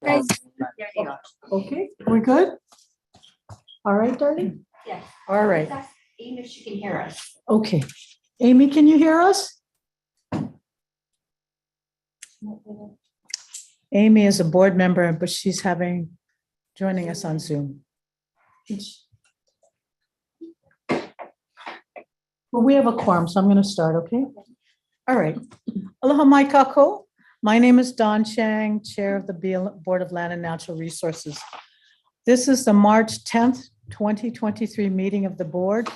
Guys, There you go. Okay, we good? All right, darling? Yes. All right, Let's ask Amy if she can hear us. okay. Amy, can you hear us? Amy is a board member, but she's joining us on Zoom. Well, we have a quorum, so I'm going to start, okay? All right. Aloha mai kako. My name is Don Chang, Chair of the Board of Land and Natural Resources. This is the March 10th, 2023 meeting of the board.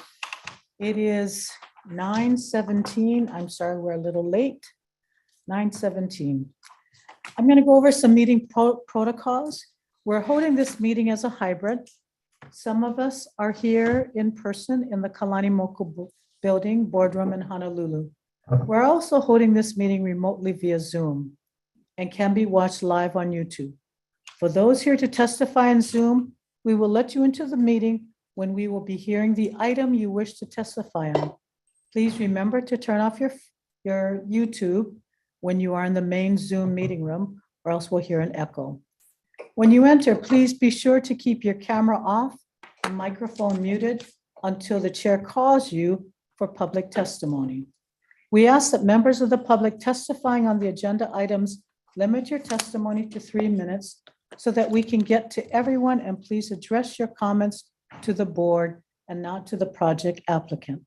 It is 9:17. I'm sorry, we're a little late. 9:17. I'm going to go over some meeting protocols. We're holding this meeting as a hybrid. Some of us are here in person in the Kalani Moku Building Boardroom in Honolulu. We're also holding this meeting remotely via Zoom and can be watched live on YouTube. For those here to testify in Zoom, we will let you into the meeting when we will be hearing the item you wish to testify on. Please remember to turn off your YouTube when you are in the main Zoom meeting room, or else we'll hear an echo. When you enter, please be sure to keep your camera off and microphone muted until the chair calls you for public testimony. We ask that members of the public testifying on the agenda items limit your testimony to 3 minutes so that we can get to everyone, and please address your comments to the board and not to the project applicant.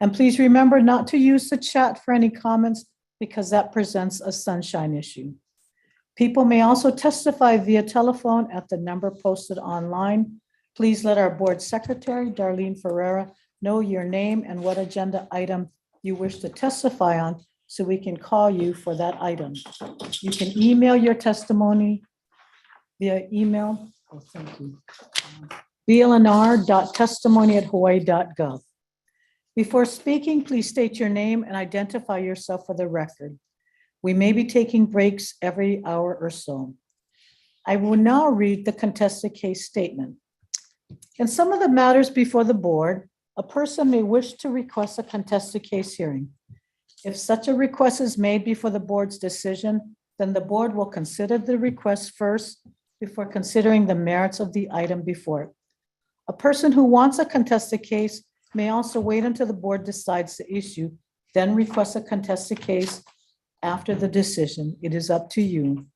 And please remember not to use the chat for any comments because that presents a sunshine issue. People may also testify via telephone at the number posted online. Please let our board secretary, Darlene Ferreira, know your name and what agenda item you wish to testify on so we can call you for that item. You can email your testimony via email. Oh, thank you. blnr.testimony@hawaii.gov. Before speaking, please state your name and identify yourself for the record. We may be taking breaks every hour or so. I will now read the contested case statement. In some of the matters before the board, a person may wish to request a contested case hearing. If such a request is made before the board's decision, then the board will consider the request first before considering the merits of the item before it. A person who wants a contested case may also wait until the board decides the issue, then request a contested case after the decision. It is up to you.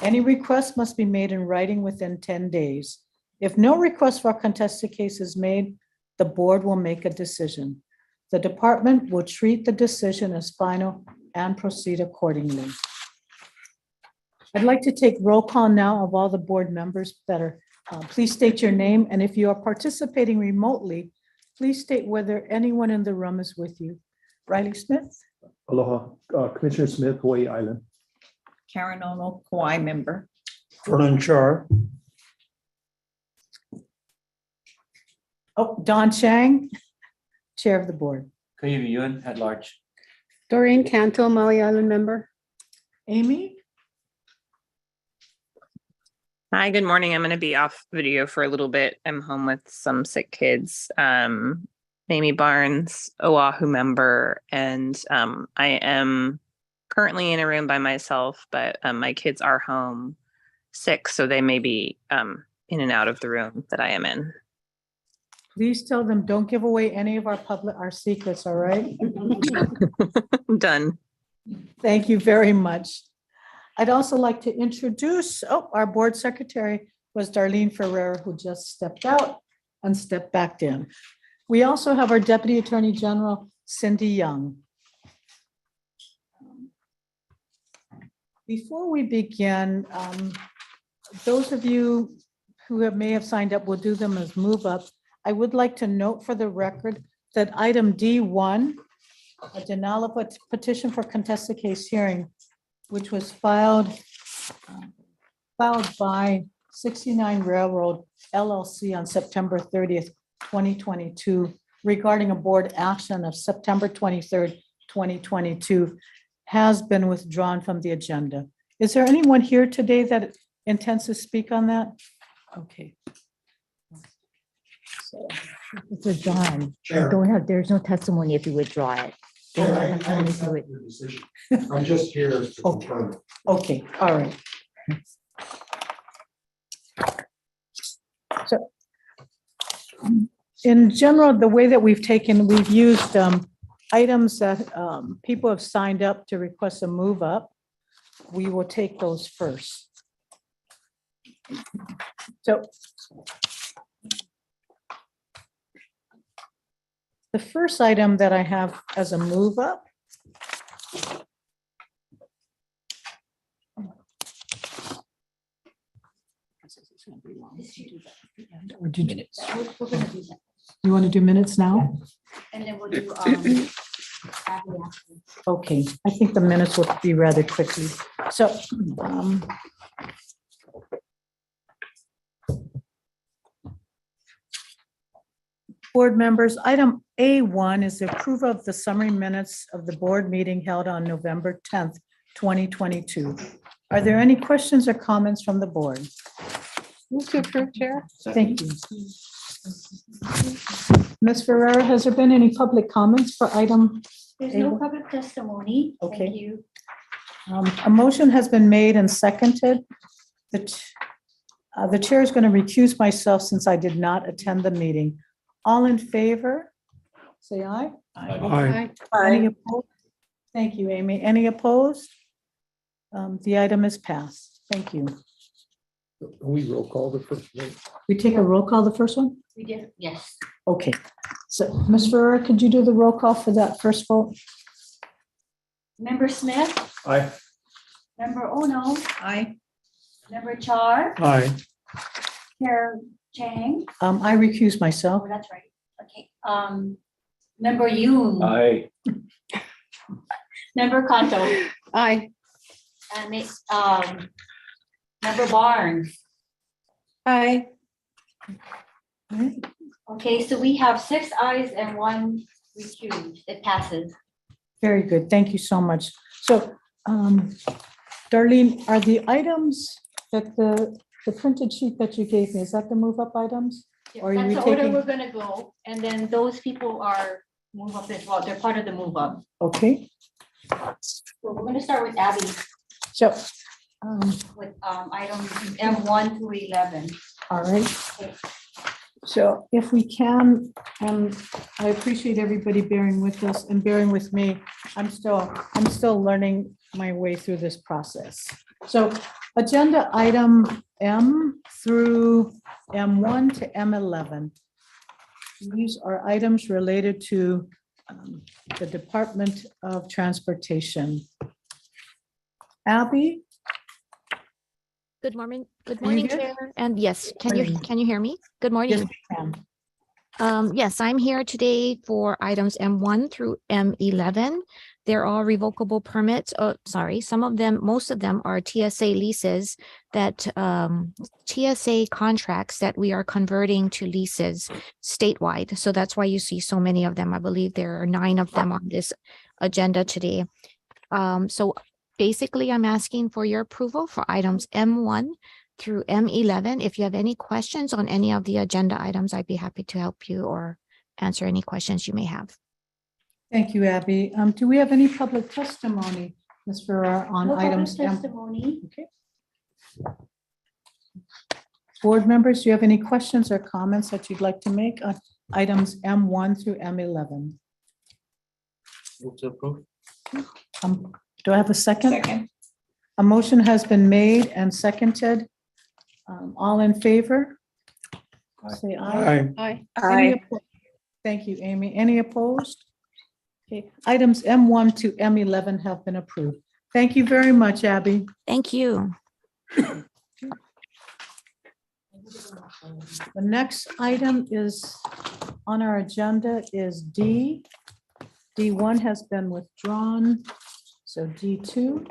Any request must be made in writing within 10 days. If no request for a contested case is made, the board will make a decision. The department will treat the decision as final and proceed accordingly. I'd like to take roll call now of all the board members that are, please state your name, and if you are participating remotely, please state whether anyone in the room is with you. Riley Smith? Aloha, Commissioner Smith, Hawaii Island. Karen Ono, Kauai member. Vernon Char. Oh, Don Chang, Chair of the Board. Kaiwi Yun at large. Doreen Canto, Maui Island member. Amy? Hi, good morning. I'm going to be off video for a little bit. I'm home with some sick kids. Amy Barnes, Oahu member, and I am currently in a room by myself, but my kids are home sick, so they may be in and out of the room that I am in. Please tell them, don't give away any of our secrets, all right? Done. Thank you very much. I'd also like to introduce, our board secretary was Darlene Ferreira, who just stepped out and stepped back in. We also have our Deputy Attorney General, Cindy Young. Before we begin, those of you who may have signed up, we'll do them as move up. I would like to note for the record that item D1, a denial of a petition for contested case hearing, which was filed by 69 Railroad LLC on September 30th, 2022, regarding a board action of September 23rd, 2022, has been withdrawn from the agenda. Is there anyone here today that intends to speak on that? Okay. So, It's withdrawn. Chair. Don't have, there's no testimony if you withdraw it. There's no testimony to it. I'm just here to confirm. Okay, all right. So in general, the way that we've used items that people have signed up to request a move up. We will take those first. So the first item that I have as a move up or do We're gonna do that. you want to do minutes now? And then we'll do, Abby after. Okay, I think the minutes will be rather quickly. So, board members, item A1 is the approval of the summary minutes of the board meeting held on November 10th, 2022. Are there any questions or comments from the board? Move to approve, Chair. Thank you. Ms. Ferrera, has there been any public comments for item? There's no Able- public testimony. Okay. Thank you. A motion has been made and seconded. The chair is going to recuse myself since I did not attend the meeting. All in favor? Say aye. Aye. Any opposed? Thank you, Amy. Any opposed? The item is passed. Thank you. We roll call the first one. We take a roll call, the first one? We did, yes. Okay. So, Ms. Ferrer, could you do the roll call for that first vote? Member Smith, Aye. member Ono, Aye. member Char, Aye. Chair Chang. I recuse myself. Oh, that's right. Okay. Member Yoon, Aye. member Kanto, Aye. and member Barnes. Aye. Okay, so we have 6 ayes and 1 recused. It passes. Very good. Thank you so much. So, Darlene, are the items that the printed sheet that you gave me, is that the move up items? Or are That's you the order taking- we're gonna go, and then those people are move up as well. They're part of the move up. Okay, So we're gonna start with Abby so, with items M1 through 11. all right. So if we can, I appreciate everybody bearing with us and bearing with me. I'm still learning my way through this process. So agenda item M through M1 to M11. These are items related to the Department of Transportation. Abby? Good morning, good Can you morning, hear? Chair. And yes, Morning. can you hear me? Good Yes, morning. we can. Yes, I'm here today for items M1 through M11. They're all revocable permits. Oh, sorry, most of them are TSA leases that TSA contracts that we are converting to leases statewide. So that's why you see so many of them. I believe there are 9 of them on this agenda today. So basically, I'm asking for your approval for items M1 through M11. If you have any questions on any of the agenda items, I'd be happy to help you or answer any questions you may have. Thank you, Abby. Do we have any public testimony, Ms. Farrar, on No public items? testimony. Okay. Board members, do you have any questions or comments that you'd like to make on items M1 through M11? Move to approve. Do I have a second? Second. A motion has been made and seconded. All in favor? Aye. Say aye. Aye. Any oppo- Thank you, Amy. Any opposed? Okay, items M1 to M11 have been approved. Thank you very much, Abby. Thank you. The next item is on our agenda is D. D1 has been withdrawn, so D2.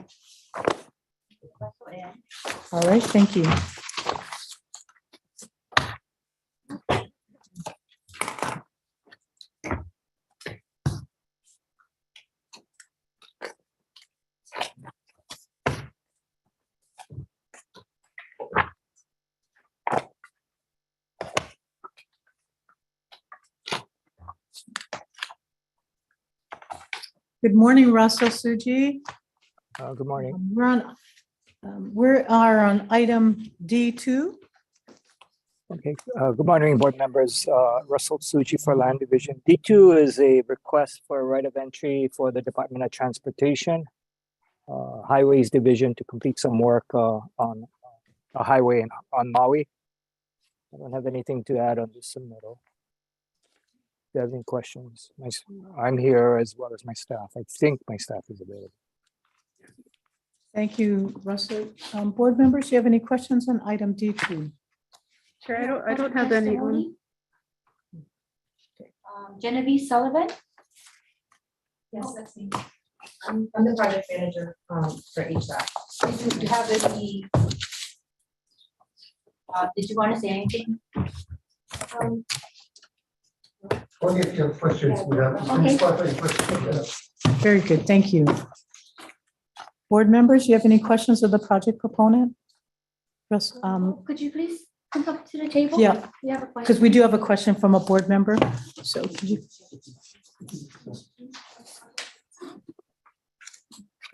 All right, thank you. Good morning, Russell Suji. Good morning. We are on item D2. Okay, good morning, board members. Russell Suchi for Land Division. D2 is a request for a right of entry for the Department of Transportation, Highways Division to complete some work on a highway on Maui. I don't have anything to add on this submittal. If you have any questions, I'm here as well as my staff. I think my staff is available. Thank you, Russell. Board members, do you have any questions on item D2? Chair, I don't have anyone. Genevieve Sullivan? Yes, that's me. I'm the project manager for HVAC. Did you have any? Did you want to say anything? Only if you have questions, we have. Okay. Questions. Very good, thank you. Board members, do you have any questions of the project proponent? Russ, Could you please come up to the table? yeah, We have a question. because we do have a question from a board member, so could you?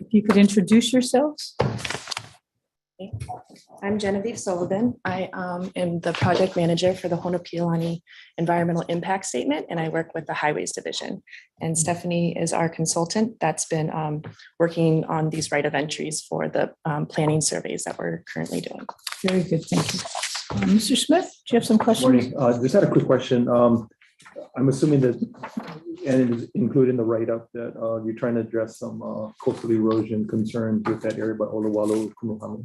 If you could introduce yourselves? I'm Genevieve Sullivan. I am the project manager for the Honopiilani Environmental Impact Statement, and I work with the Highways Division. And Stephanie is our consultant that's been working on these right of entries for the planning surveys that we're currently doing. Very good, thank you. Mr. Smith, do you have some questions? Morning. Just had a quick question. I'm assuming that, and it is included in the write-up, that you're trying to address some coastal erosion concerns with that area by Olowalu, Kumuhami,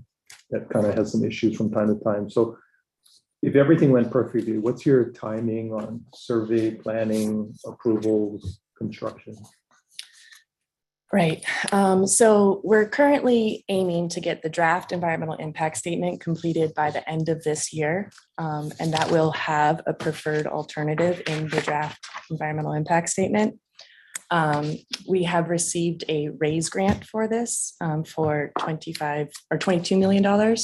that kind of has some issues from time to time. So if everything went perfectly, what's your timing on survey, planning, approvals, construction? Right. So we're currently aiming to get the draft environmental impact statement completed by the end of this year. And that will have a preferred alternative in the draft environmental impact statement. We have received a RAISE grant for this for $22 million.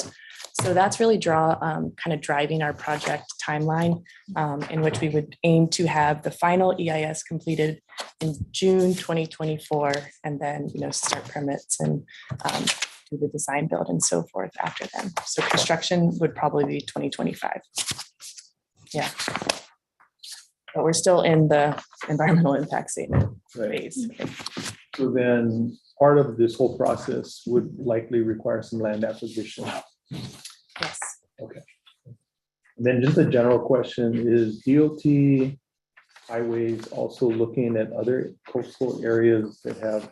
So that's really kind of driving our project timeline, in which we would aim to have the final EIS completed in June 2024, and then start permits and do the design build and so forth after then. So construction would probably be 2025. Yeah. But we're still in the environmental impact statement phase. So then part of this whole process would likely require some land acquisition. Yes. Okay. And then just a general question, is DOT highways also looking at other coastal areas that have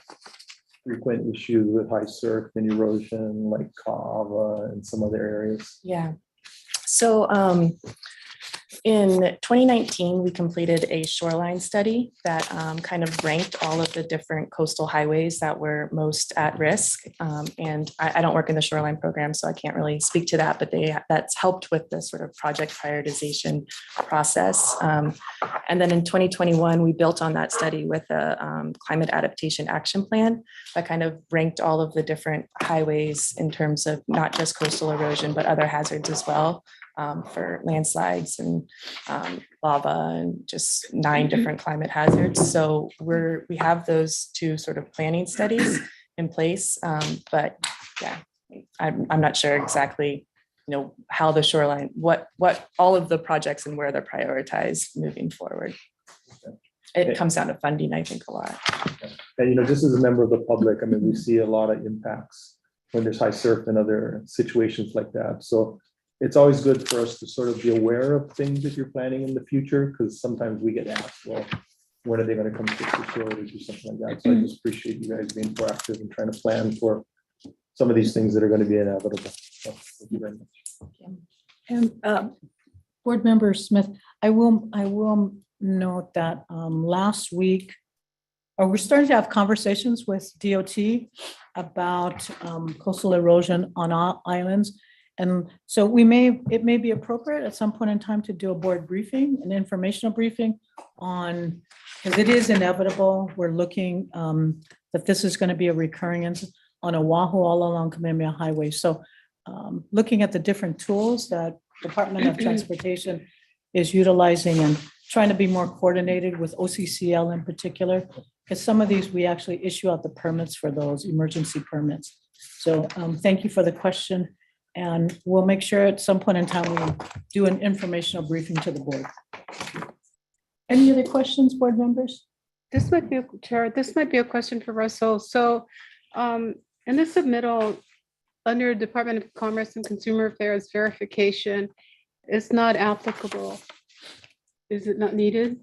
frequent issues with high surf and erosion, like Kaava and some other areas? Yeah. So in 2019, we completed a shoreline study that kind of ranked all of the different coastal highways that were most at risk. And I don't work in the shoreline program, so I can't really speak to that, but that's helped with the sort of project prioritization process. And then in 2021, we built on that study with a climate adaptation action plan that kind of ranked all of the different highways in terms of not just coastal erosion, but other hazards as well. For landslides and lava and just 9 different climate hazards. So we have those 2 sort of planning studies in place. But yeah, I'm not sure exactly, how the shoreline, what all of the projects and where they're prioritized moving forward. It comes down to funding, I think, a lot. And just as a member of the public, I mean, we see a lot of impacts when there's high surf and other situations like that. So it's always good for us to sort of be aware of things that you're planning in the future, because sometimes we get asked, well, when are they going to come fix the shore or do something like that? So I just appreciate you guys being proactive and trying to plan for some of these things that are going to be inevitable. So thank you very much. And Board Member Smith, I will note that last week, we're starting to have conversations with DOT about coastal erosion on our islands. And so it may be appropriate at some point in time to do a board briefing, an informational briefing on, because it is inevitable. We're looking that this is going to be a recurring incident on Oahu all along Kamehameha Highway. So looking at the different tools that Department of Transportation is utilizing and trying to be more coordinated with OCCL in particular, because some of these we actually issue out the permits for those emergency permits. So thank you for the question. And we'll make sure at some point in time we do an informational briefing to the board. Any other questions, board members? This might be, Chair, this might be a question for Russell. So in the submittal, under Department of Commerce and Consumer Affairs verification, it's not applicable. Is it not needed?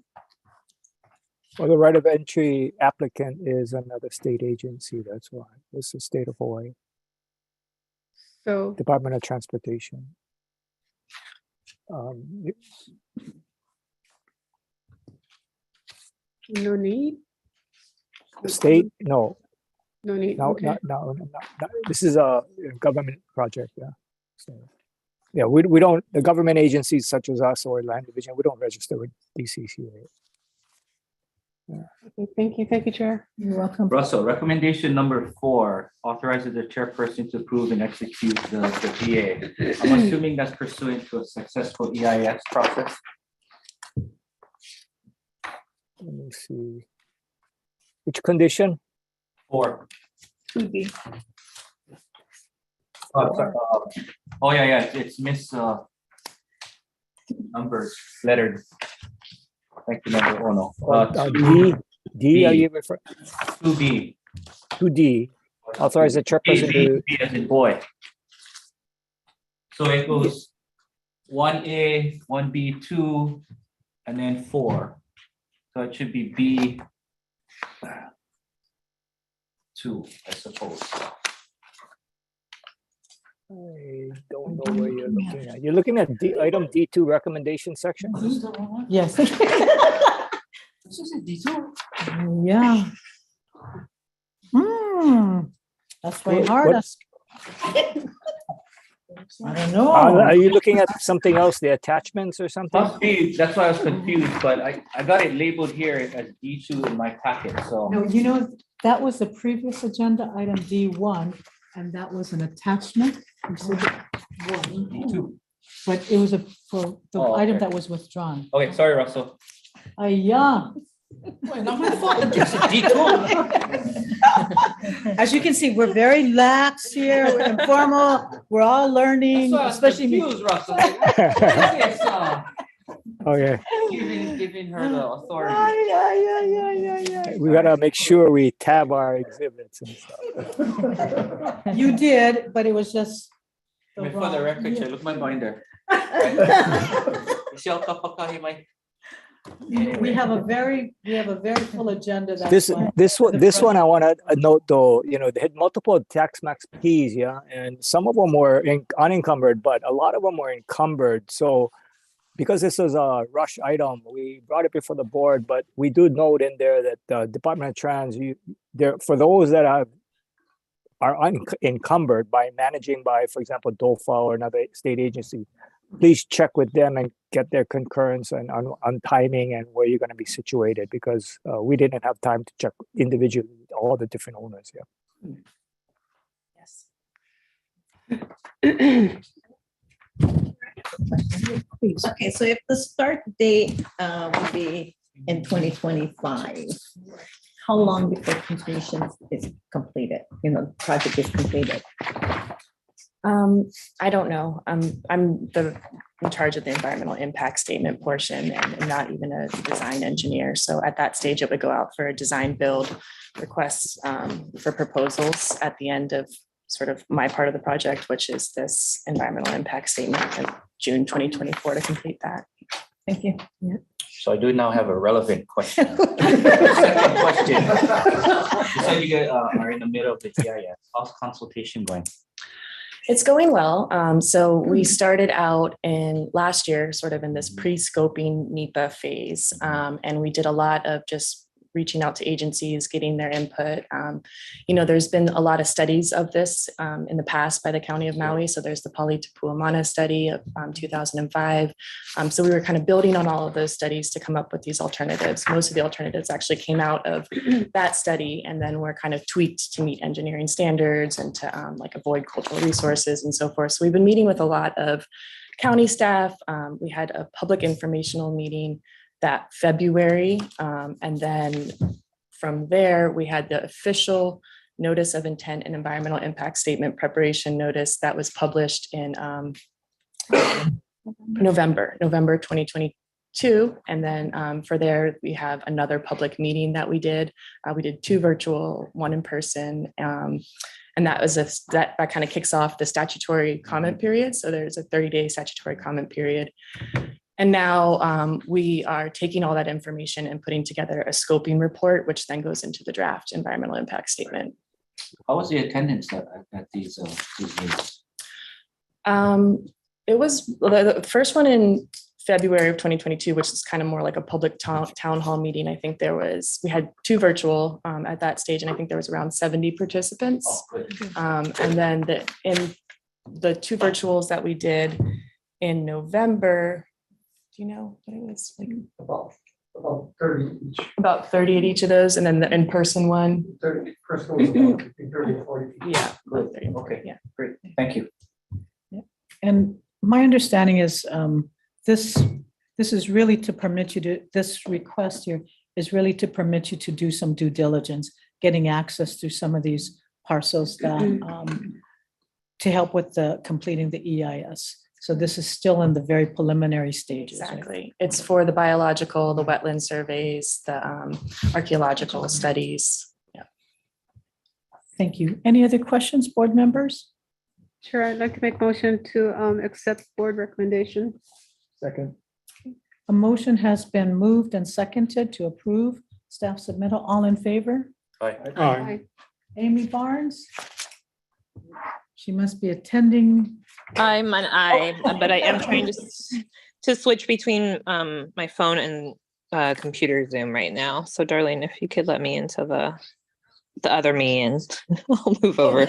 Well, the right of entry applicant is another state agency, that's why. It's the state of Hawaii, So, Department of Transportation. You- no need? The state, no, No need, no, okay. no. This is a government project, yeah. So, yeah, we don't, the government agencies such as us or land division, we don't register with DCCA. Okay, thank you, Chair. You're welcome. Russell, recommendation number 4, authorizes the chairperson to approve and execute the GA. I'm assuming that's pursuant to a successful EIS process. Let me see. Which condition? 4. Sorry, oh, yeah, it's miss numbers, lettered. Thank you, member Ono. D, are you referring 2B. to D? Authorize the chairperson to, B as in boy. So it goes 1A, 1B, 2, and then 4. So it should be B 2, I suppose. I don't know where you're looking at. You're looking at D, item D2 recommendation section? Yes. Yeah. That's very What- hard. what- I don't know. Are you looking at something else, the attachments or something? Must be, that's why I was confused, but I got it labeled here as D2 in my packet, so. No, you know, that was the previous agenda item D1, and that was an attachment. Exhibit one. D2. But it was for the Oh, item okay. that was withdrawn. Okay, sorry, Russell. Yeah. As you can see, we're very lax here, we're informal, we're all learning, especially me. Russell. Okay, Giving her the authority. Yeah. we gotta make sure we tab our exhibits and stuff. You did, but it was just. I mean, for the record, Chair, look my binder. Michelle Kapakahi, my. We have a very full agenda. that's This, why- this one I wanna note though, you know, they had multiple tax max Ps, yeah, and some of them were unencumbered, but a lot of them were encumbered, so because this was a rush item, we brought it before the board, but we do note in there that the Department of Trans, for those that are unencumbered by managing by, for example, DOFA or another state agency, please check with them and get their concurrence on timing and where you're going to be situated, because we didn't have time to check individually all the different owners. Yeah. Yes. Okay, so if the start date would be in 2025, how long before completion is completed, the project is completed? I don't know. I'm in charge of the environmental impact statement portion and not even a design engineer. So at that stage, it would go out for a design build requests for proposals at the end of sort of my part of the project, which is this environmental impact statement in June 2024 to complete that. Thank you. So I do now have a relevant question. Second question. You said you guys are in the middle of the GIS. How's consultation going? It's going well. So we started out in last year, sort of in this pre-scoping NEPA phase. And we did a lot of just reaching out to agencies, getting their input. There's been a lot of studies of this in the past by the County of Maui. So there's the Pali Tupuamana study of 2005. So we were kind of building on all of those studies to come up with these alternatives. Most of the alternatives actually came out of that study and then were kind of tweaked to meet engineering standards and to avoid cultural resources and so forth. So we've been meeting with a lot of county staff. We had a public informational meeting that February. And then from there, we had the official notice of intent and environmental impact statement preparation notice that was published in November 2022. And then for there, we have another public meeting that we did. We did 2 virtual, 1 in person. And that was that kind of kicks off the statutory comment period. So there's a 30-day statutory comment period. And now we are taking all that information and putting together a scoping report, which then goes into the draft environmental impact statement. How was the attendance at these meetings? It was the first one in February of 2022, which is kind of more like a public town hall meeting. I think we had 2 virtual at that stage, and I think there was around 70 participants. Oh, good. And then in the 2 virtuals that we did in November, do you know what it was like? About 30 each. About 30 at each of those, and then the in-person one. 30, first one was about between 30 and 40 people. Yeah. Good. 30, Okay. Yeah. Great. Thank you. And my understanding is this is really to permit you to, this request here is really to permit you to do some due diligence, getting access to some of these parcels that to help with the completing the EIS. So this is still in the very preliminary stages. right? Exactly. It's for the biological, the wetland surveys, the archaeological studies. Yeah. Thank you. Any other questions, board members? Chair, I'd like to make motion to accept board recommendation. Second. A motion has been moved and seconded to approve staff submittal. All in favor? Aye. Amy Barnes? She must be attending. I'm an I, but I am trying to switch between my phone and computer Zoom right now. So Darlene, if you could let me into the other me and I'll move over.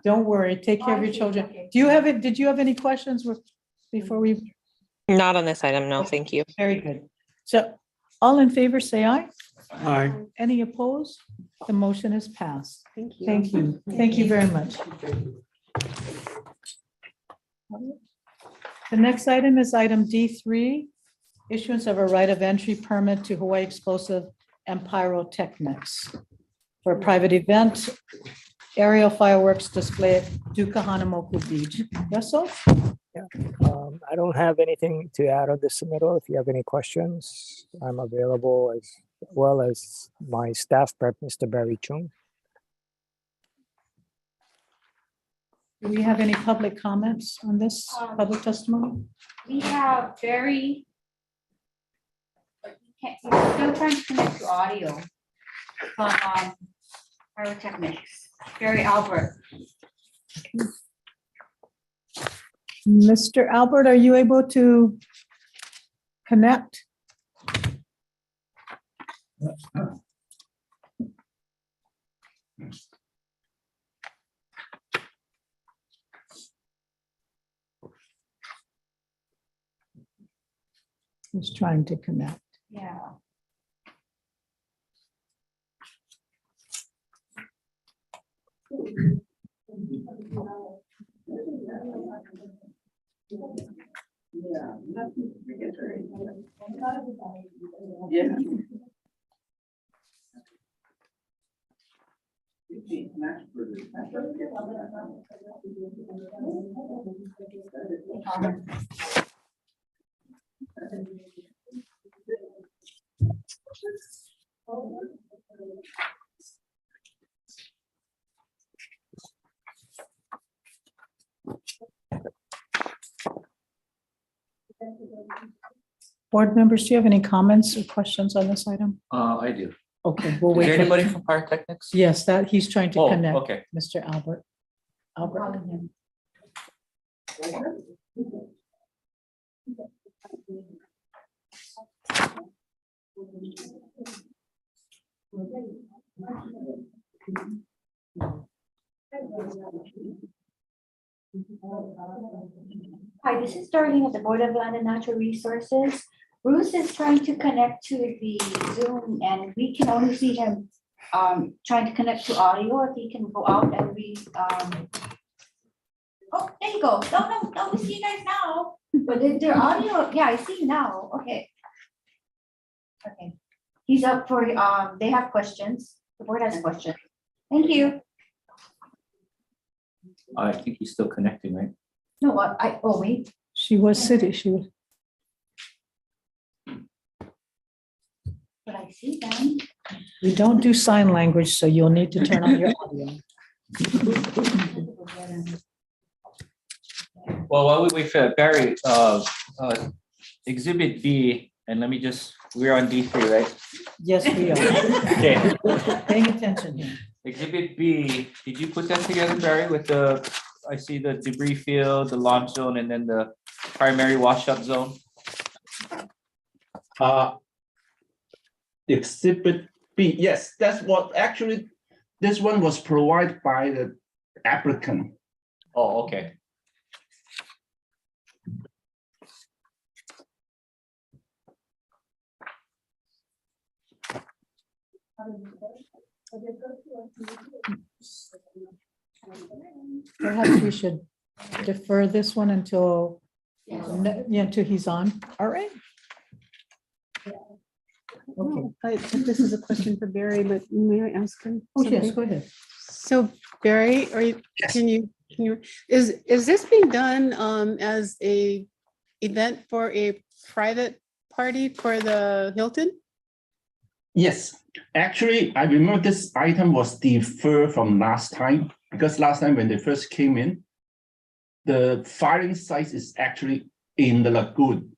Don't worry, take care of your children. Do you have it? Did you have any questions before we? Not on this item, no, thank you. Very good. So all in favor, say aye. Aye. Any opposed? The motion is passed. Thank you. Thank you. Thank you very much. The next item is item D3, issuance of a right of entry permit to Hawaii Explosive and Pyrotechnics for a private event, aerial fireworks display at Duka Hanamoku Beach. Russell? I don't have anything to add on this submittal. If you have any questions, I'm available as well as my staff rep, Mr. Barry Chung. Do we have any public comments on this public testimony? We have very. We're still trying to connect to audio. Pyrotechnics, Barry Albert. Mr. Albert, are you able to connect? He's trying to connect. Yeah. Board members, do you have any comments or questions on this item? I do. Okay, we'll Is wait. there for- anybody from Pyrotechnics? Yes, that he's trying to Oh, connect, okay. Mr. Albert. Albert. Hi, this is Darlene at the Board of Land and Natural Resources. Bruce is trying to connect to the Zoom and we can only see him trying to connect to audio. If he can go out and oh, there you go. No, we see you guys now. But their audio, yeah, I see now. Okay. Okay. He's up for, they have questions. The board has questions. Thank you. I think he's still connecting, right? No, oh, wait. She was sitting, she was. But I see them. We don't do sign language, so you'll need to turn on your audio. Well, while we wait for Barry, Exhibit B, and let me just, we're on D3, right? Yes, we are. Okay. Paying attention here. Exhibit B, did you put that together, Barry, with the, I see the debris field, the launch zone, and then the primary washout zone? Exhibit B, yes, that's what actually, this one was provided by the applicant. Oh, okay. Perhaps we should defer this one until, until he's on. All right. Okay. I think this is a question for Barry, but may I ask him? Oh, yes, something? go ahead. So Barry, Yes. can you, is this being done as a event for a private party for the Hilton? Yes, actually, I remember this item was deferred from last time, because last time when they first came in, the firing site is actually in the lagoon.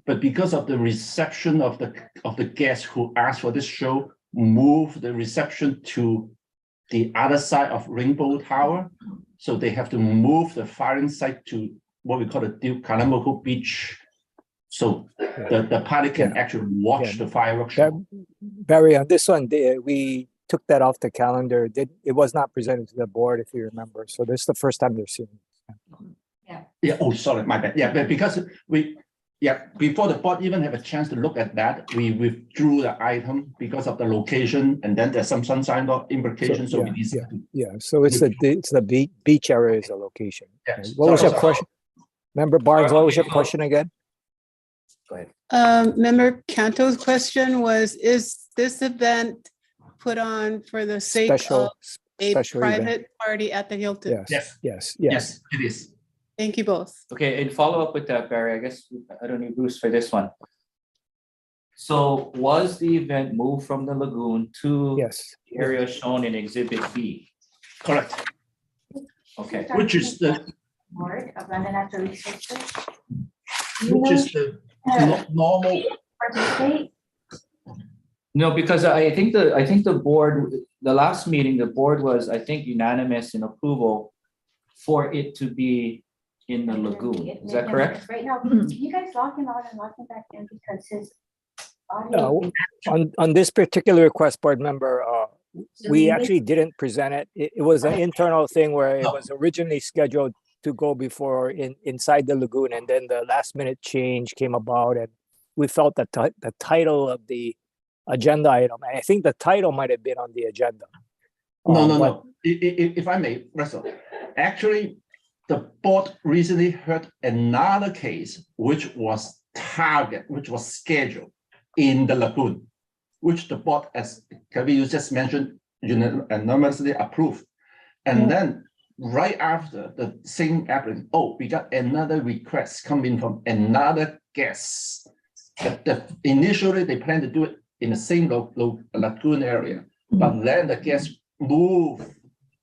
But because of the reception of the guests who asked for this show, moved the reception to the other side of Rainbow Tower. So they have to move the firing site to what we call the Duke Kalamoko Beach. So the party can actually watch the fireworks show. Barry, on this one, we took that off the calendar. It was not presented to the board, if you remember. So this is the first time they're seeing it. Yeah, oh, sorry, my bad. Yeah, but because before the board even have a chance to look at that, we withdrew the item because of the location, and then there's some sunshine law implications, so we decided to. Yeah, so it's the beach area is a location. Yes. What was Sorry, your question? Member Barnes, what was your question again? Go ahead. Member Canto's question was, is this event put on for the sake of a special private event. party at the Hilton? Yes. Yes, it is. Thank you both. Okay, and follow up with that, Barry, I guess I don't need Bruce for this one. So was the event moved from the lagoon to the area shown in Exhibit B? Correct. Okay. Which is the Board of Land and Natural Resources. normal. Participate. No, because I think the board, the last meeting, the board was, I think, unanimous in approval for it to be in the lagoon. Is that correct? Right now, can you guys lock him out and lock him back in because his audio. On this particular request, board member, we actually didn't present it. It was an internal thing where it was originally scheduled to go before inside the lagoon, and then the last minute change came about, and we felt that the title of the agenda item, and I think the title might have been on the agenda. No. If I may, Russell, actually, the board recently heard another case which was scheduled in the lagoon, which the board, as Kavi just mentioned, unanimously approved. And then right after the same applicant, we got another request coming from another guest. Initially, they planned to do it in the same lagoon area, but then the guests moved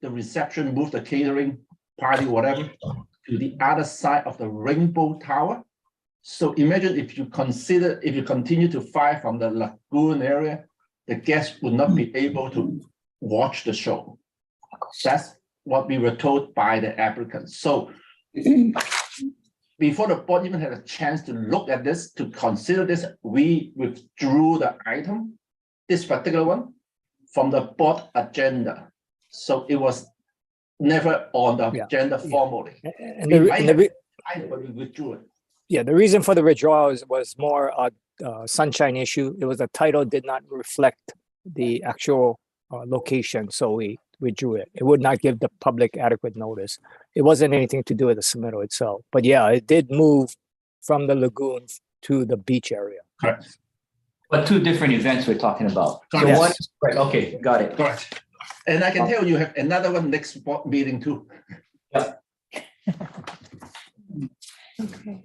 the reception, moved the catering party, whatever, to the other side of the Rainbow Tower. So imagine if you continue to fire from the lagoon area, the guests would not be able to watch the show. That's what we were told by the applicant. So before the board even had a chance to look at this, to consider this, we withdrew the item, this particular one, from the board agenda. So it was never on the agenda formally. And but we withdrew it. Yeah, the reason for the withdrawal was more a sunshine issue. It was the title did not reflect the actual location, so we withdrew it. It would not give the public adequate notice. It wasn't anything to do with the submittal itself. But yeah, it did move from the lagoon to the beach area. Correct. But two different events we're talking about. So Yes. one, right, okay, got it. Correct. And I can tell you have another one next board meeting too. Okay.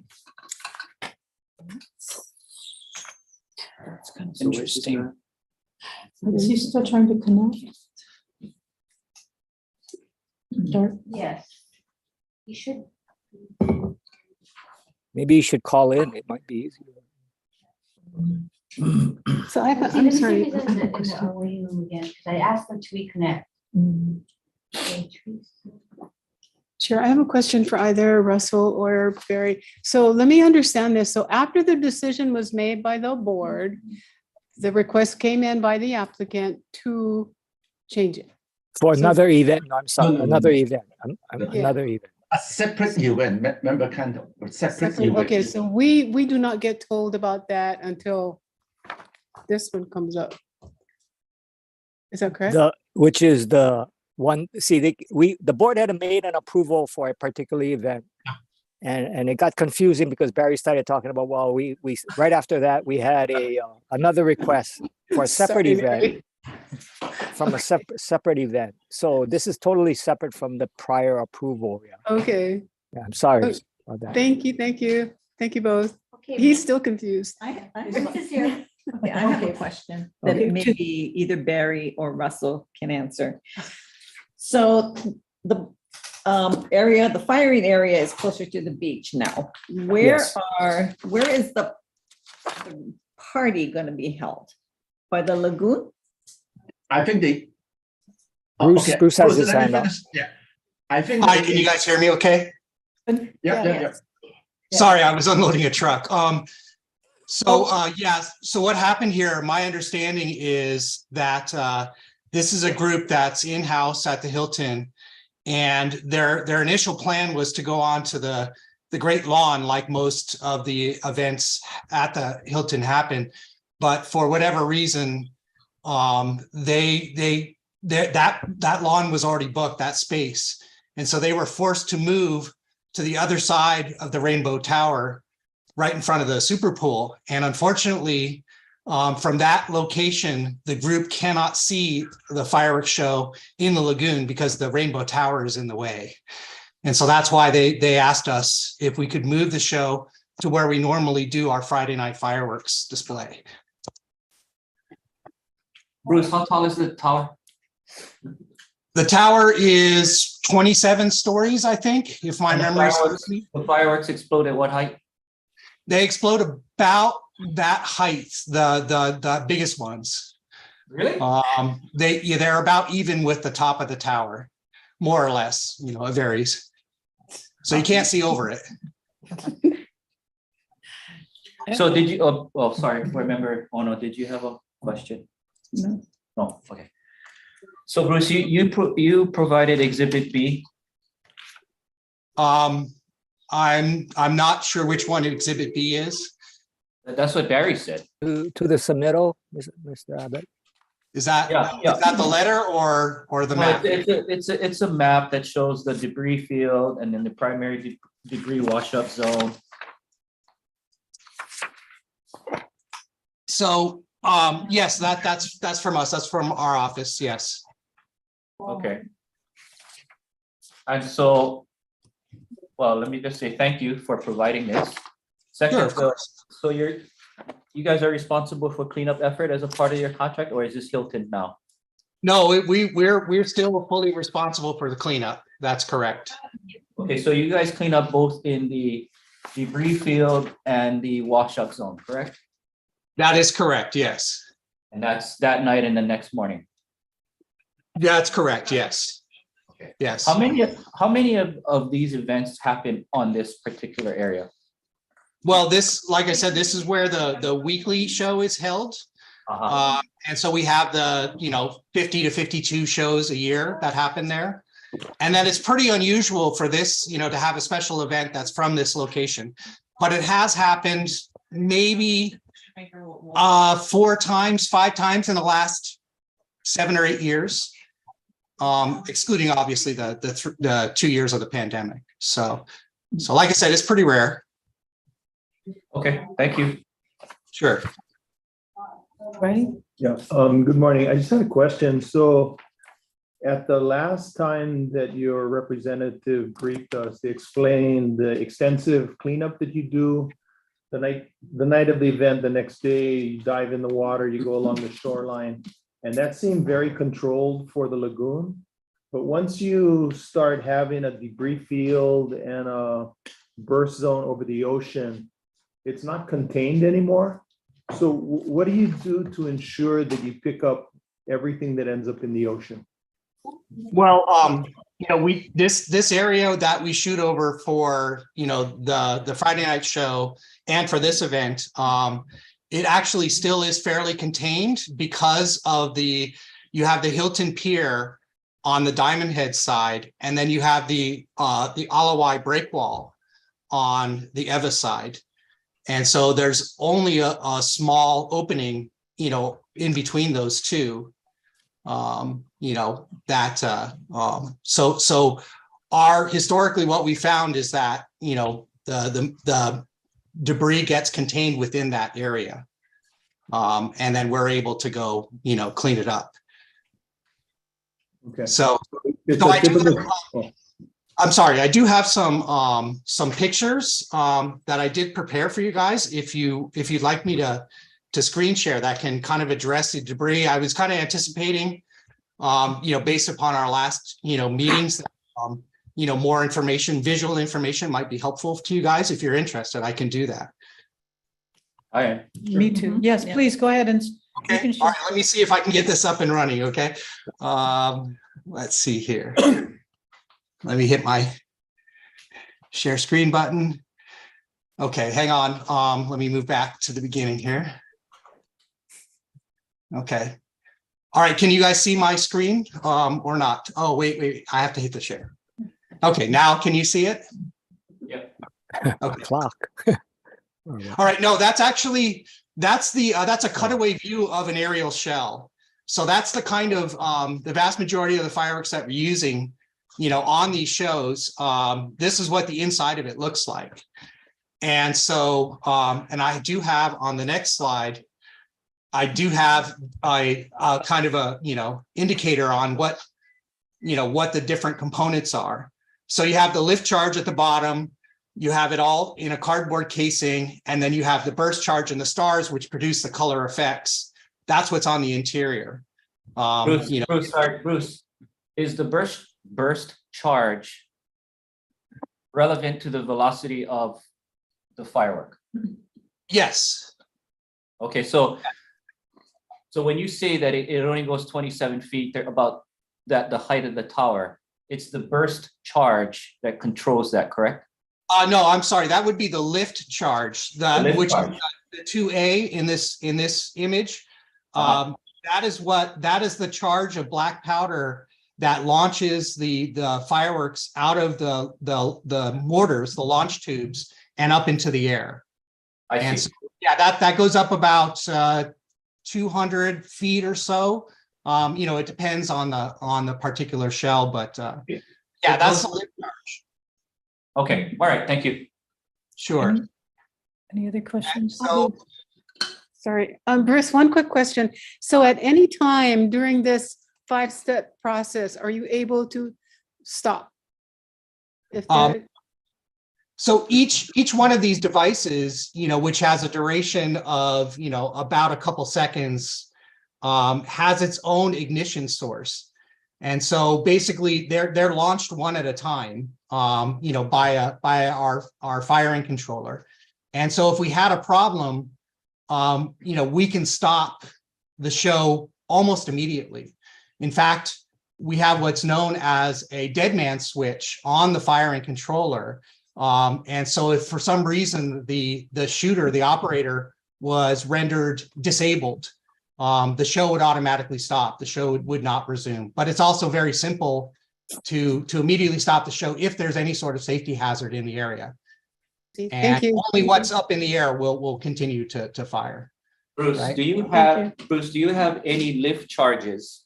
That's kind of Interesting. Is he still trying to connect? Dart? Yes. You should. Maybe you should call in. It might be easier. So Let me see I'm if sorry. he's in the waiting room again, because I asked them to reconnect. Chair, I have a question for either Russell or Barry. So let me understand this. So after the decision was made by the board, the request came in by the applicant to change it. For So- another event, no, I'm sorry, no, another no. event, Yeah. another event. A separate event, member kind of, a separate event. Okay, so we do not get told about that until this one comes up. Is that correct? Which is the one, see, the board had made an approval for a particular event. And it got confusing because Barry started talking about, well, we right after that, we had another request for a separate Sorry, event. Mary. From a separate event. So this is totally separate from the prior approval. Yeah, Okay, yeah, I'm sorry Oh, about that. thank you, thank you. Thank you both. Okay. He's still confused. Bruce is here. Okay, I have a question that Okay. maybe either Barry or Russell can answer. So the area, the firing area is closer to the beach now. Where is the party gonna be held? By the lagoon? I think they. Bruce has his let me hand up. finish. Yeah. I think. Hi, can you guys hear me okay? Yeah. Sorry, I was unloading a truck. So what happened here, my understanding is that this is a group that's in-house at the Hilton. And their initial plan was to go on to the Great Lawn, like most of the events at the Hilton happen. But for whatever reason, that lawn was already booked, that space. And so they were forced to move to the other side of the Rainbow Tower, right in front of the super pool. And unfortunately, from that location, the group cannot see the fireworks show in the lagoon because the Rainbow Tower is in the way. And so that's why they asked us if we could move the show to where we normally do our Friday night fireworks display. Bruce, how tall is the tower? The tower is 27 stories, I think, if my And the memory fireworks- serves me. The fireworks explode at what height? They explode about that height, the biggest ones. Really? They're about even with the top of the tower, more or less, it varies. So you can't see over it. So did you, sorry, remember, Ono, did you have a question? No. No, okay. So Bruce, you provided exhibit B. I'm not sure which one exhibit B is. That's what Barry said. To the submittal, Mr. Abbott. Is that Yeah. is that the letter or the No, map? It's a map that shows the debris field and then the primary debris wash-up zone. So yes, that's from us. That's from our office. Yes. Okay. And so, well, let me just say thank you for providing this. Sure, Second, of course. so you guys are responsible for cleanup effort as a part of your contract, or is this Hilton now? No, we're still fully responsible for the cleanup. That's correct. Okay, so you guys clean up both in the debris field and the wash-up zone, correct? That is correct. Yes. And that's that night and the next morning. That's correct. Yes. Okay. Yes. How many of these events happen on this particular area? Well, like I said, this is where the weekly show is held. And so we have the 50 to 52 shows a year that happen there. And then it's pretty unusual for this, to have a special event that's from this location. But it has happened maybe 4 times, 5 times in the last 7 or 8 years, excluding obviously the 2 years of the pandemic. So like I said, it's pretty rare. Okay, thank you. Sure. Ready? Yeah, good morning. I just had a question. So At the last time that your representative briefed us, they explained the extensive cleanup that you do. The night of the event, the next day, you dive in the water, you go along the shoreline. And that seemed very controlled for the lagoon. But once you start having a debris field and a burst zone over the ocean, it's not contained anymore. So what do you do to ensure that you pick up everything that ends up in the ocean? Well, this area that we shoot over for, the Friday night show and for this event, it actually still is fairly contained because of you have the Hilton Pier on the Diamond Head side, and then you have the Alawai breakwall on the Eva side. And so there's only a small opening, in between those two. So historically what we found is that, the debris gets contained within that area. And then we're able to go, clean it up. Okay. So Oh. I'm sorry, I do have some pictures that I did prepare for you guys. If you'd like me to screen share, that can kind of address the debris. I was kind of anticipating, based upon our last, meetings, more information, visual information might be helpful to you guys. If you're interested, I can do that. All right. Me too. Yes, please go ahead and. you Okay, can all share. right, let me see if I can get this up and running, okay? Let's see here. Let me hit my share screen button. Okay, hang on. Let me move back to the beginning here. Okay. All right, can you guys see my screen or not? Oh, wait, I have to hit the share. Okay, now can you see it? Yep. Okay. Clock. All right, no, that's a cutaway view of an aerial shell. So that's the kind of the vast majority of the fireworks that we're using, on these shows. This is what the inside of it looks like. And so, and I do have on the next slide, I do have a kind of a, indicator on what the different components are. So you have the lift charge at the bottom, you have it all in a cardboard casing, and then you have the burst charge and the stars, which produce the color effects. That's what's on the interior. Bruce, is the burst charge relevant to the velocity of the firework? Yes. Okay, so when you say that it only goes 27 feet, they're about the height of the tower, it's the burst charge that controls that, correct? No, I'm sorry. That would be the lift charge, which is the 2A in this image. That is the charge of black powder that launches the fireworks out of the mortars, the launch tubes, and up into the air. I see. So, yeah, that goes up about 200 feet or so. It depends on the particular shell, but yeah, that's the lift charge. Okay, all right, thank you. Sure. Any other questions? So, Sorry, Bruce, one quick question. So at any time during this 5-step process, are you able to stop? If there- So each one of these devices, which has a duration of, about a couple seconds, has its own ignition source. And so basically they're launched one at a time, by our firing controller. And so if we had a problem, we can stop the show almost immediately. In fact, we have what's known as a dead man switch on the firing controller. And so if for some reason the shooter, the operator, was rendered disabled, the show would automatically stop. The show would not resume. But it's also very simple to immediately stop the show if there's any sort of safety hazard in the area. Thank And you. only what's up in the air will continue to fire. Bruce, Right. do you have any lift charges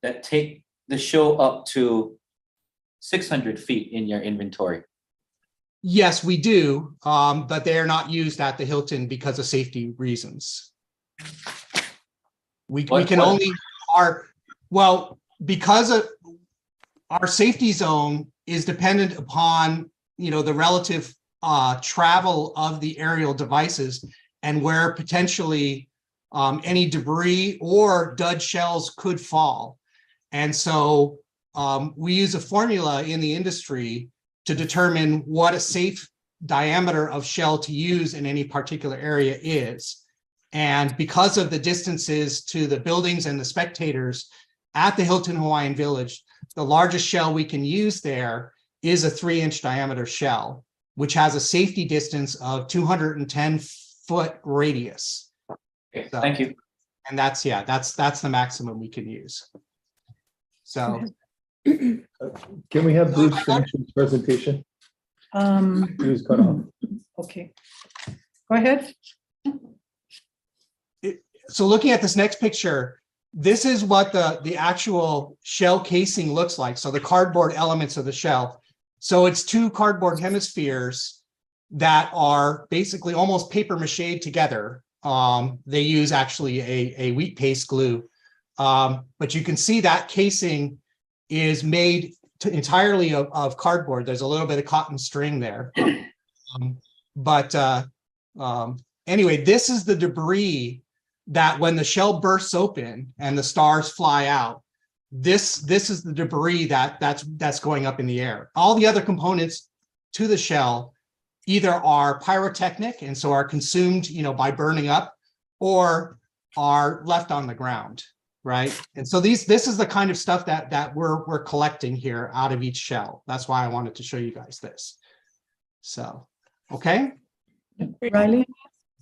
that take the show up to 600 feet in your inventory? Yes, we do, but they are not used at the Hilton because of safety reasons. We can only because of our safety zone is dependent upon, the relative travel of the aerial devices and where potentially any debris or dud shells could fall. And so we use a formula in the industry to determine what a safe diameter of shell to use in any particular area is. And because of the distances to the buildings and the spectators at the Hilton Hawaiian Village, the largest shell we can use there is a 3-inch diameter shell, which has a safety distance of 210-foot radius. So, Thank you. and that's the maximum we can use. So Can we have Bruce finish his presentation? He was cut off. Okay. Go ahead. So looking at this next picture, this is what the actual shell casing looks like. So the cardboard elements of the shell. So it's 2 cardboard hemispheres that are basically almost paper mache together. They use actually a wheat paste glue. But you can see that casing is made entirely of cardboard. There's a little bit of cotton string there. Anyway, this is the debris that when the shell bursts open and the stars fly out, this is the debris that's going up in the air. All the other components to the shell either are pyrotechnic and so are consumed, by burning up, or are left on the ground, right? And so this is the kind of stuff that we're collecting here out of each shell. That's why I wanted to show you guys this. So, okay. Riley?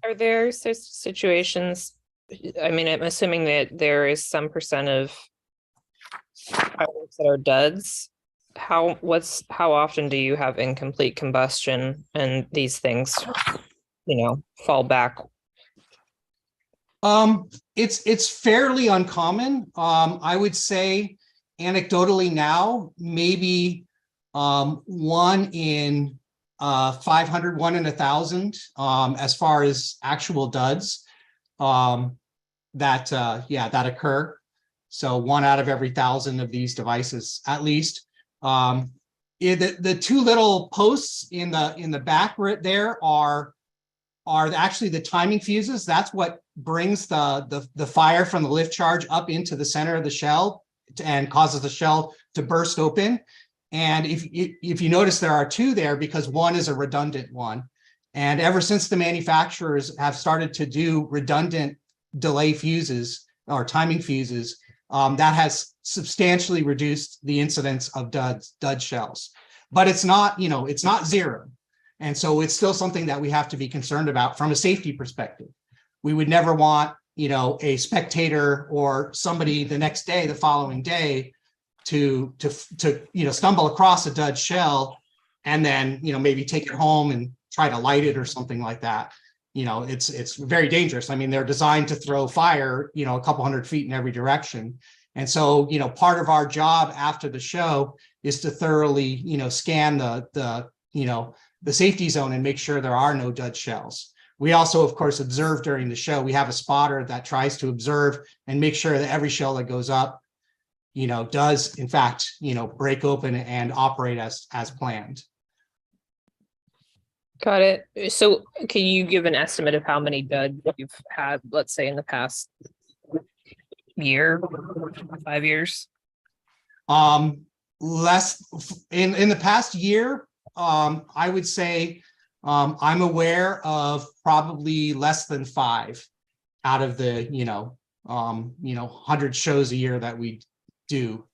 Are there situations, I mean, I'm assuming that there is some percent of fireworks that are duds. How often do you have incomplete combustion and these things, fall back? It's fairly uncommon. I would say anecdotally now, maybe 1 in 500, 1 in 1,000, as far as actual duds that occur. So 1 out of every 1,000 of these devices, at least. The 2 little posts in the back right there are actually the timing fuses. That's what brings the fire from the lift charge up into the center of the shell and causes the shell to burst open. And if you notice, there are 2 there because 1 is a redundant one. And ever since the manufacturers have started to do redundant delay fuses or timing fuses, that has substantially reduced the incidence of dud shells. But it's not, it's not zero. And so it's still something that we have to be concerned about from a safety perspective. We would never want, a spectator or somebody the following day to stumble across a dud shell and then, maybe take it home and try to light it or something like that. It's very dangerous. I mean, they're designed to throw fire, a couple hundred feet in every direction. And so, part of our job after the show is to thoroughly, scan the safety zone and make sure there are no dud shells. We also, of course, observe during the show. We have a spotter that tries to observe and make sure that every shell that goes up, does in fact, break open and operate as planned. Got it. So can you give an estimate of how many dud you've had, let's say, in the past year, 5 years? Less in the past year, I would say I'm aware of probably less than 5 out of the 100 shows a year that we do.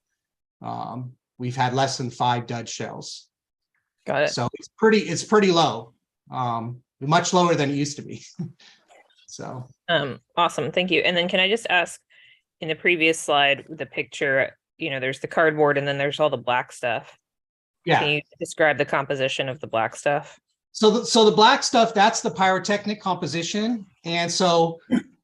We've had less than 5 dud shells. Got it. So it's pretty low, much lower than it used to be. So awesome, thank you. And then can I just ask, in the previous slide, the picture, there's the cardboard and then there's all the black stuff. Yeah. Can you describe the composition of the black stuff? So the black stuff, that's the pyrotechnic composition. And so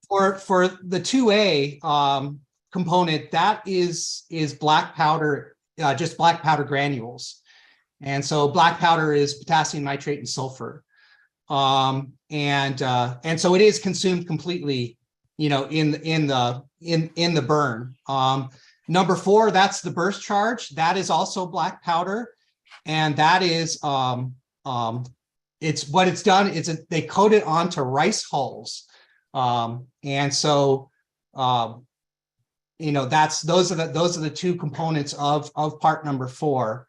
for the 2A component, that is black powder, just black powder granules. And so black powder is potassium nitrate and sulfur. And so it is consumed completely, in the burn. Number 4, that's the burst charge. That is also black powder. And that is, it's what it's done is they coat it onto rice hulls. And so, you know, those are the 2 components of part number 4.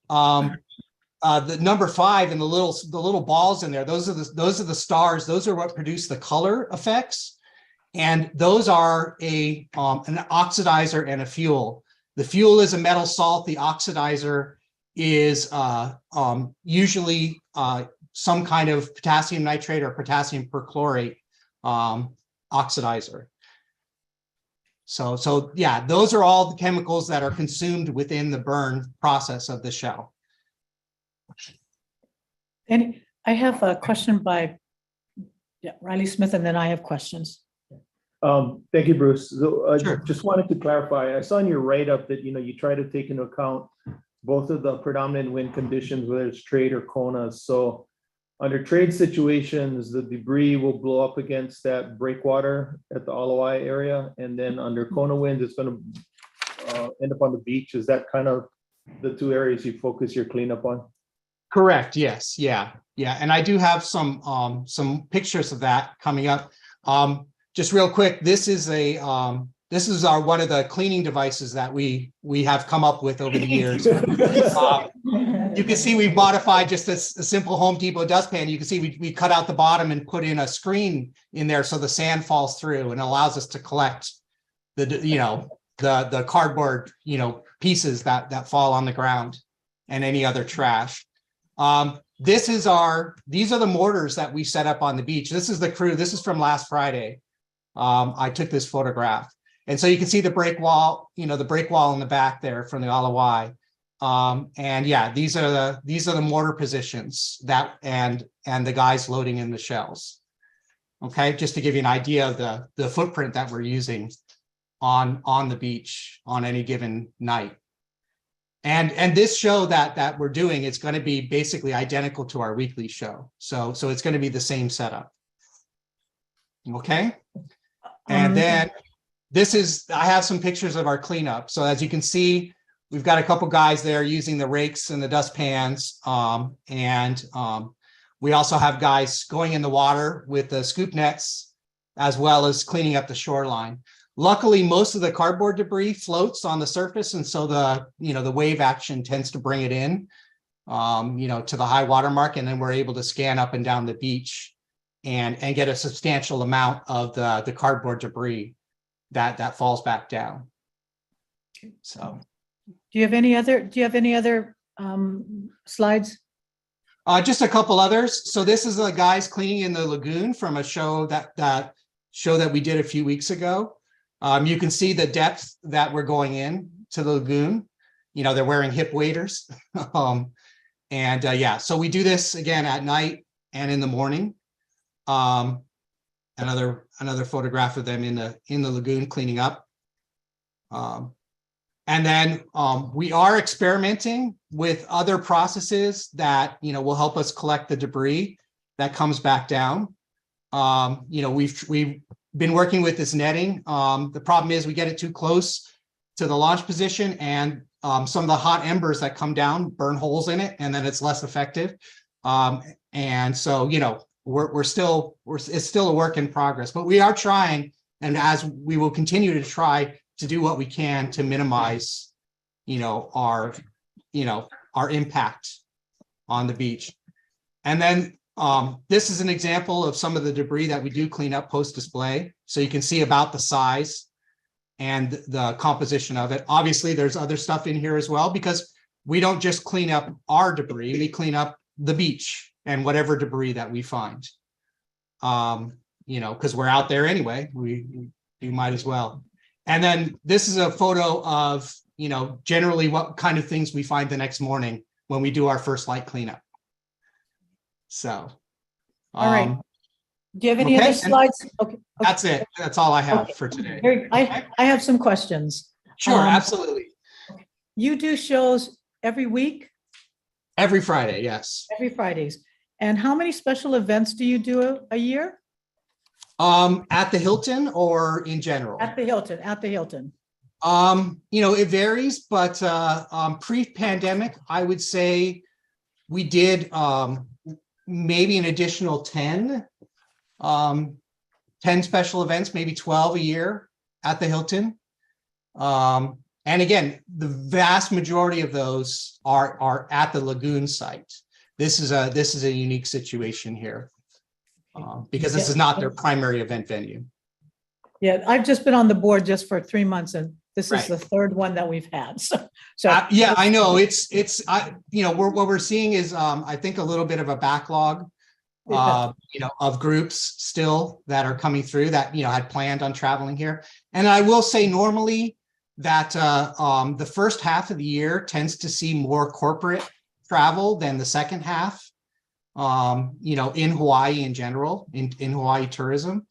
The number 5 and the little balls in there, those are the stars. Those are what produce the color effects. And those are an oxidizer and a fuel. The fuel is a metal salt. The oxidizer is usually some kind of potassium nitrate or potassium perchlorate oxidizer. So yeah, those are all the chemicals that are consumed within the burn process of the shell. And I have a question by Riley Smith, and then I have questions. Thank you, Bruce. So, Sure. just wanted to clarify, I saw in your write-up that, you know, you try to take into account both of the predominant wind conditions, whether it's trade or Kona. So under trade situations, the debris will blow up against that breakwater at the Alawai area. And then under Kona winds, it's going to end up on the beach. Is that kind of the 2 areas you focus your cleanup on? Correct. Yes. Yeah. And I do have some pictures of that coming up. Just real quick, this is our one of the cleaning devices that we have come up with over the years. You can see we've modified just a simple Home Depot dustpan. You can see we cut out the bottom and put in a screen in there so the sand falls through and allows us to collect the cardboard pieces that fall on the ground and any other trash. These are the mortars that we set up on the beach. This is the crew. This is from last Friday. I took this photograph. And so you can see the break wall, the break wall in the back there from the Alawai. And yeah, these are the mortar positions and the guys loading in the shells. Okay, just to give you an idea of the footprint that we're using on the beach on any given night. And this show that we're doing, it's going to be basically identical to our weekly show. So it's going to be the same setup. Okay. And then I have some pictures of our cleanup. So as you can see, we've got a couple guys there using the rakes and the dustpans. We also have guys going in the water with the scoop nets, as well as cleaning up the shoreline. Luckily, most of the cardboard debris floats on the surface. And so the wave action tends to bring it in, to the high water mark. And then we're able to scan up and down the beach and get a substantial amount of the cardboard debris that falls back down. So. Do you have any other slides? Just a couple others. So this is the guys cleaning in the lagoon from a show that we did a few weeks ago. You can see the depth that we're going in to the lagoon. They're wearing hip waders. So we do this again at night and in the morning. Another photograph of them in the lagoon cleaning up. And then we are experimenting with other processes that will help us collect the debris that comes back down. We've been working with this netting. The problem is we get it too close to the launch position, and some of the hot embers that come down burn holes in it, and then it's less effective. And so it's still a work in progress, but we are trying, and as we will continue to try to do what we can to minimize, our impact on the beach. And then this is an example of some of the debris that we do clean up post-display. So you can see about the size and the composition of it. Obviously, there's other stuff in here as well, because we don't just clean up our debris, we clean up the beach and whatever debris that we find. Because we're out there anyway, we might as well. And then this is a photo of, generally what kind of things we find the next morning when we do our first light cleanup. So. All right. Do you have any other slides? Okay. That's it. That's all I have for today. I have some questions. Sure, absolutely. You do shows every week? Every Friday, yes. Every Fridays. And how many special events do you do a year? At the Hilton or in general? At the Hilton. It varies, but pre-pandemic, I would say we did maybe an additional 10 special events, maybe 12 a year at the Hilton. And again, the vast majority of those are at the Lagoon site. This is a unique situation here because this is not their primary event venue. Yeah, I've just been on the board just for 3 months, and this is Right. the third one that we've had. So Yeah, I know. What we're seeing is, I think, a little bit of a backlog, of groups still that are coming through that, had planned on traveling here. And I will say normally that the first half of the year tends to see more corporate travel than the second half, in Hawaii in general, in Hawaii tourism.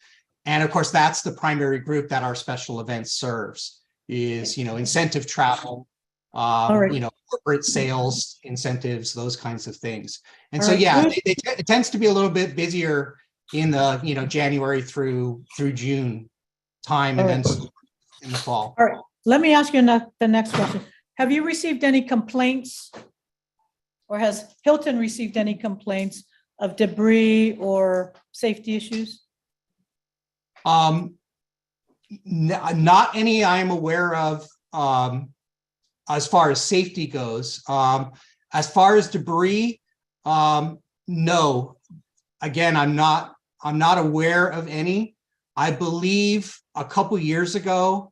And of course, that's the primary group that our special events serves is, incentive travel, corporate sales incentives, those kinds of things. And so, yeah, it tends to be a little bit busier in the, January through June time and then in the fall. All right, let me ask you the next question. Have you received any complaints, or has Hilton received any complaints of debris or safety issues? Not any I am aware of, as far as safety goes. As far as debris, no. Again, I'm not aware of any. I believe a couple years ago,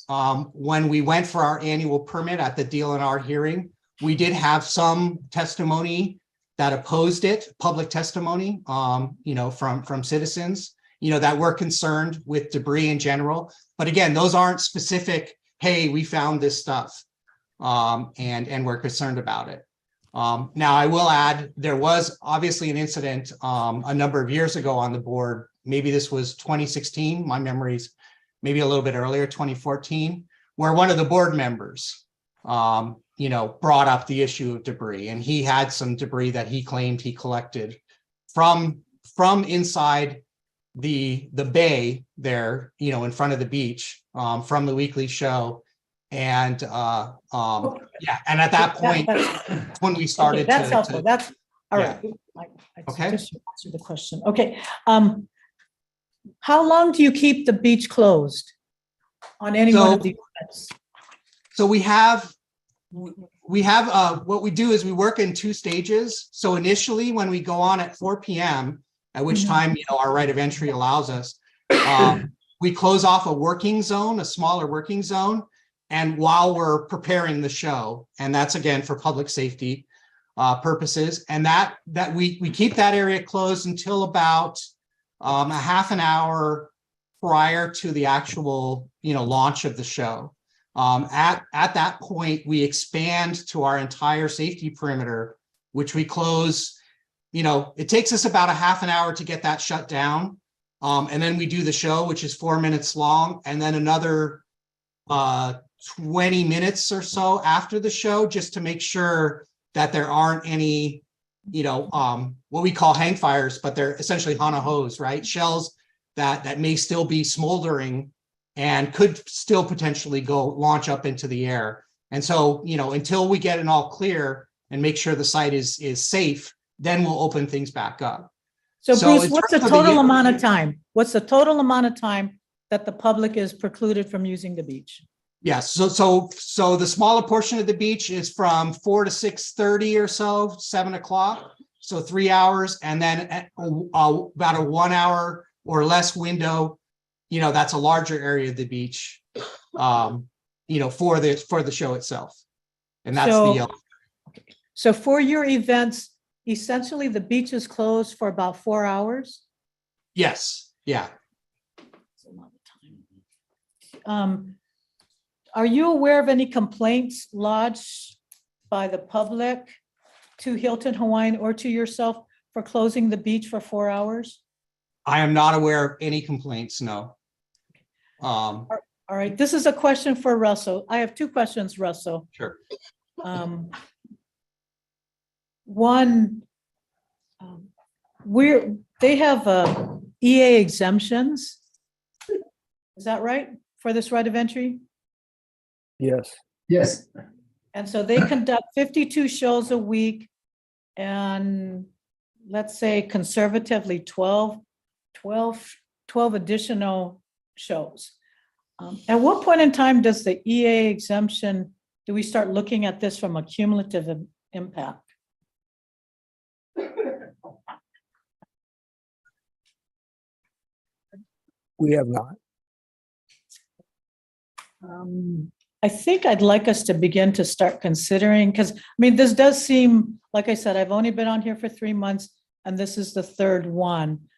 when we went for our annual permit at the DLNR hearing, we did have some testimony that opposed it, public testimony, from citizens, that were concerned with debris in general. But again, those aren't specific, hey, we found this stuff, and we're concerned about it. Now, I will add, there was obviously an incident a number of years ago on the board. Maybe this was 2016. My memory's maybe a little bit earlier, 2014, where one of the board members, brought up the issue of debris, and he had some debris that he claimed he collected from inside the bay there, in front of the beach, from the weekly show. And and at that point, when we started, that's helpful. That's all right. Okay. Just answer the question. Okay. How long do you keep the beach closed on any one of these events? So we have what we do is we work in 2 stages. So initially, when we go on at 4 p.m., at which time, our right of entry allows us, we close off a working zone, a smaller working zone. And while we're preparing the show, and that's again for public safety purposes, and that we keep that area closed until about a half an hour prior to the actual, launch of the show. At that point, we expand to our entire safety perimeter, which we close. It takes us about a half an hour to get that shut down. And then we do the show, which is 4 minutes long, and then another 20 minutes or so after the show, just to make sure that there aren't any, what we call hang fires, but they're essentially hana hos, right? Shells that may still be smoldering and could still potentially launch up into the air. And so, until we get it all clear and make sure the site is safe, then we'll open things back up. So Bruce, what's the total amount of time? What's the total amount of time that the public is precluded from using the beach? Yes, so the smaller portion of the beach is from 4 to 6:30 or so, 7 o'clock, so 3 hours, and then about a 1 hour or less window. That's a larger area of the beach, for the show itself, and that's So for your events, essentially the beach is closed for about 4 hours? Yes, yeah. Are you aware of any complaints lodged by the public to Hilton Hawaiian or to yourself for closing the beach for 4 hours? I am not aware of any complaints, no. All right, this is a question for Russell. I have 2 questions, Russell. Sure. One, they have EA exemptions. Is that right, for this right of entry? Yes. Yes, And so they conduct 52 shows a week and let's say conservatively 12 additional shows. At what point in time does the EA exemption, do we start looking at this from a cumulative impact? We have not. I think I'd like us to begin to start considering, because, I mean, this does seem, like I said, I've only been on here for 3 months, and this is the third one.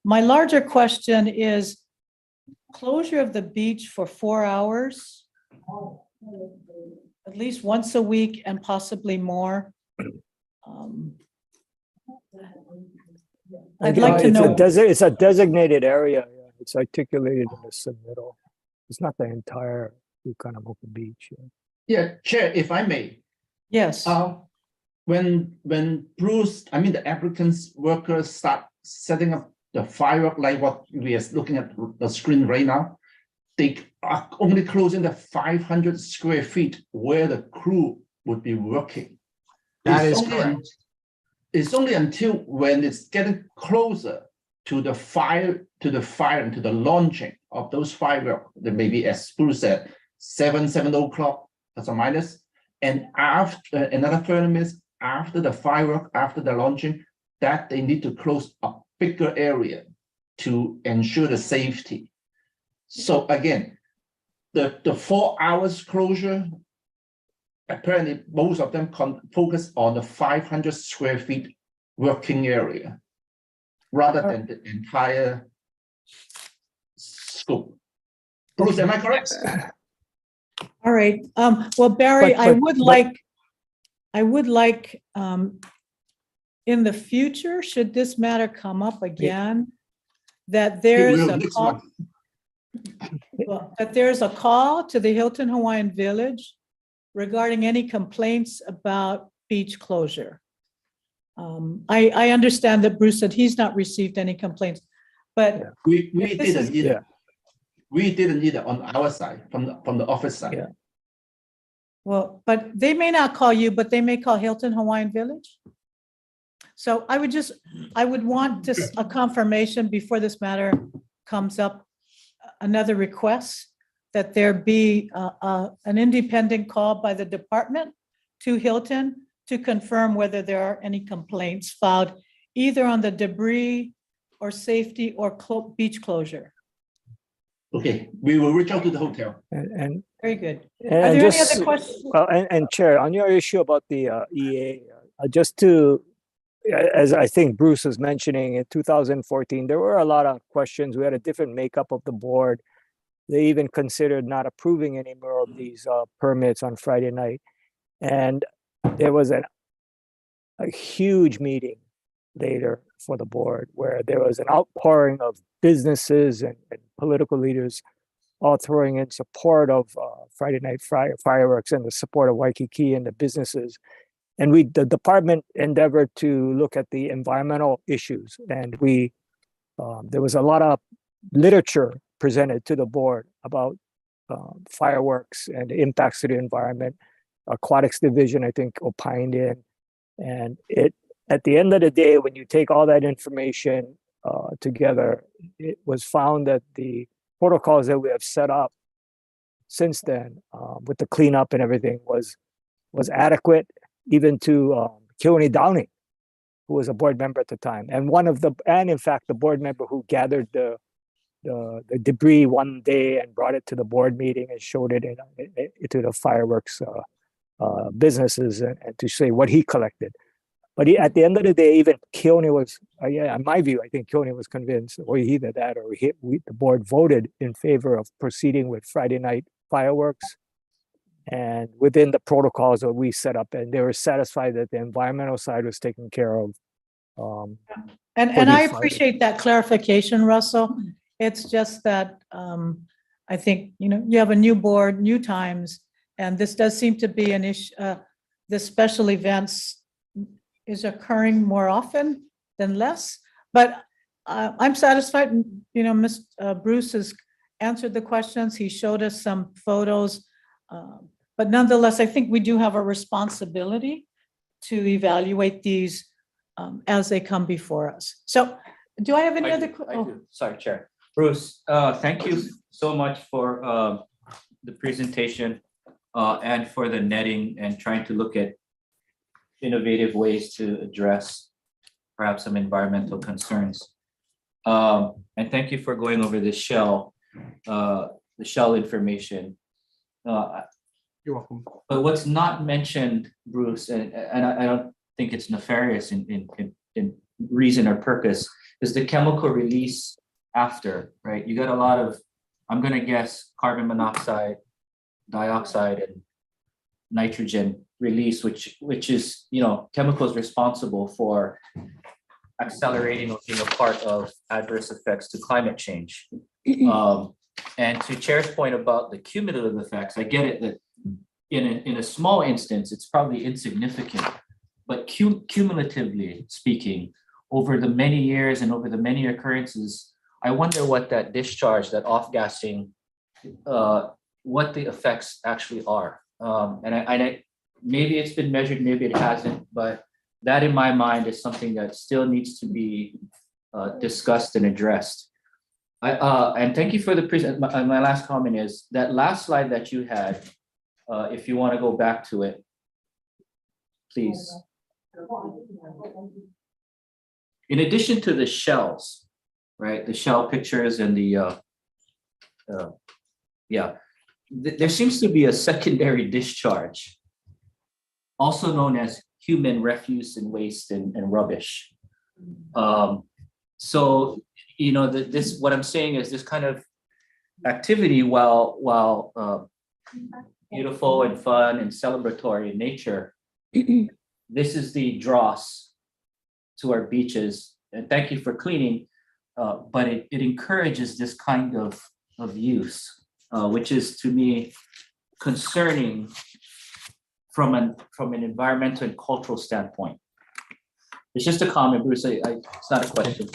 My larger question is closure of the beach for 4 hours, at least once a week and possibly more. I'd like to know. It's a designated area. Yeah. It's articulated in the submittal. It's not the entire Bucanamoco Beach. Yeah. yeah, Chair, if I may. Yes. When Bruce, I mean, the applicants, workers start setting up the firework like what we are looking at the screen right now, they are only closing the 500 square feet where the crew would be working. That It's is only correct. It's only until when it's getting closer to the fire and to the launching of those fireworks, that maybe as Bruce said, 7 o'clock, plus or minus. And after another 30 minutes after the firework, after the launching, that they need to close a bigger area to ensure the safety. So again, the 4 hours closure, apparently most of them focus on the 500 square feet working area rather than the entire scope. Bruce, am I correct? All right. Well, Barry, I would like, in the future, should this matter come up again, that there's a call, that there's a call to the Hilton Hawaiian Village regarding any complaints about beach closure. I understand that Bruce said he's not received any complaints, but we this didn't is- either. We didn't either on our side, from the office side. Yeah. well, but they may not call you, but they may call Hilton Hawaiian Village. So I would want just a confirmation before this matter comes up, another request that there be an independent call by the department to Hilton to confirm whether there are any complaints filed either on the debris or safety or beach closure. Okay, we will reach out to the hotel. And Very good. Are And there any just, other questions? well, and Chair, on your issue about the EA, just to, as I think Bruce was mentioning, in 2014, there were a lot of questions. We had a different makeup of the board. They even considered not approving any more of these permits on Friday night. And there was a huge meeting later for the board where there was an outpouring of businesses and political leaders all throwing in support of Friday night fireworks and the support of Waikiki and the businesses. And the department endeavored to look at the environmental issues. And there was a lot of literature presented to the board about fireworks and the impacts to the environment. Aquatics Division, I think, opined in. And at the end of the day, when you take all that information together, it was found that the protocols that we have set up since then, with the cleanup and everything, was adequate, even to Keone Downing, who was a board member at the time, and in fact the board member who gathered the debris one day and brought it to the board meeting and showed it to the fireworks businesses and to say what he collected. But at the end of the day, even Keone was, in my view, I think Keone was convinced, or either that or the board voted in favor of proceeding with Friday night fireworks and within the protocols that we set up, and they were satisfied that the environmental side was taken care of. And I appreciate that clarification, Russell. It's just that I think, you have a new board, new times, and this does seem to be an issue. The special events is occurring more often than less, but I'm satisfied. Bruce has answered the questions. He showed us some photos But nonetheless, I think we do have a responsibility to evaluate these as they come before us. So do I have any other? I do. Sorry, Chair. Bruce, thank you so much for the presentation and for the netting and trying to look at innovative ways to address perhaps some environmental concerns. And thank you for going over the shell information. You're welcome. But what's not mentioned, Bruce, and I don't think it's nefarious in reason or purpose, is the chemical release after, right? You got a lot of, I'm gonna guess, carbon monoxide, dioxide, and nitrogen release, which is, chemicals responsible for accelerating or being a part of adverse effects to climate change. And to Chair's point about the cumulative effects, I get it that in a small instance, it's probably insignificant, but cumulatively speaking, over the many years and over the many occurrences, I wonder what that discharge, that off-gassing, what the effects actually are. And maybe it's been measured, maybe it hasn't, but that in my mind is something that still needs to be discussed and addressed. And thank you for the present. My last comment is that last slide that you had, if you want to go back to it, please. In addition to the shells, right, the shell pictures and the, there seems to be a secondary discharge, also known as human refuse and waste and rubbish. So, this, what I'm saying is this kind of activity, while beautiful and fun and celebratory in nature, this is the dross to our beaches. And thank you for cleaning, but it encourages this kind of use, which is to me concerning from an environmental and cultural standpoint. It's just a comment, Bruce. It's not a question.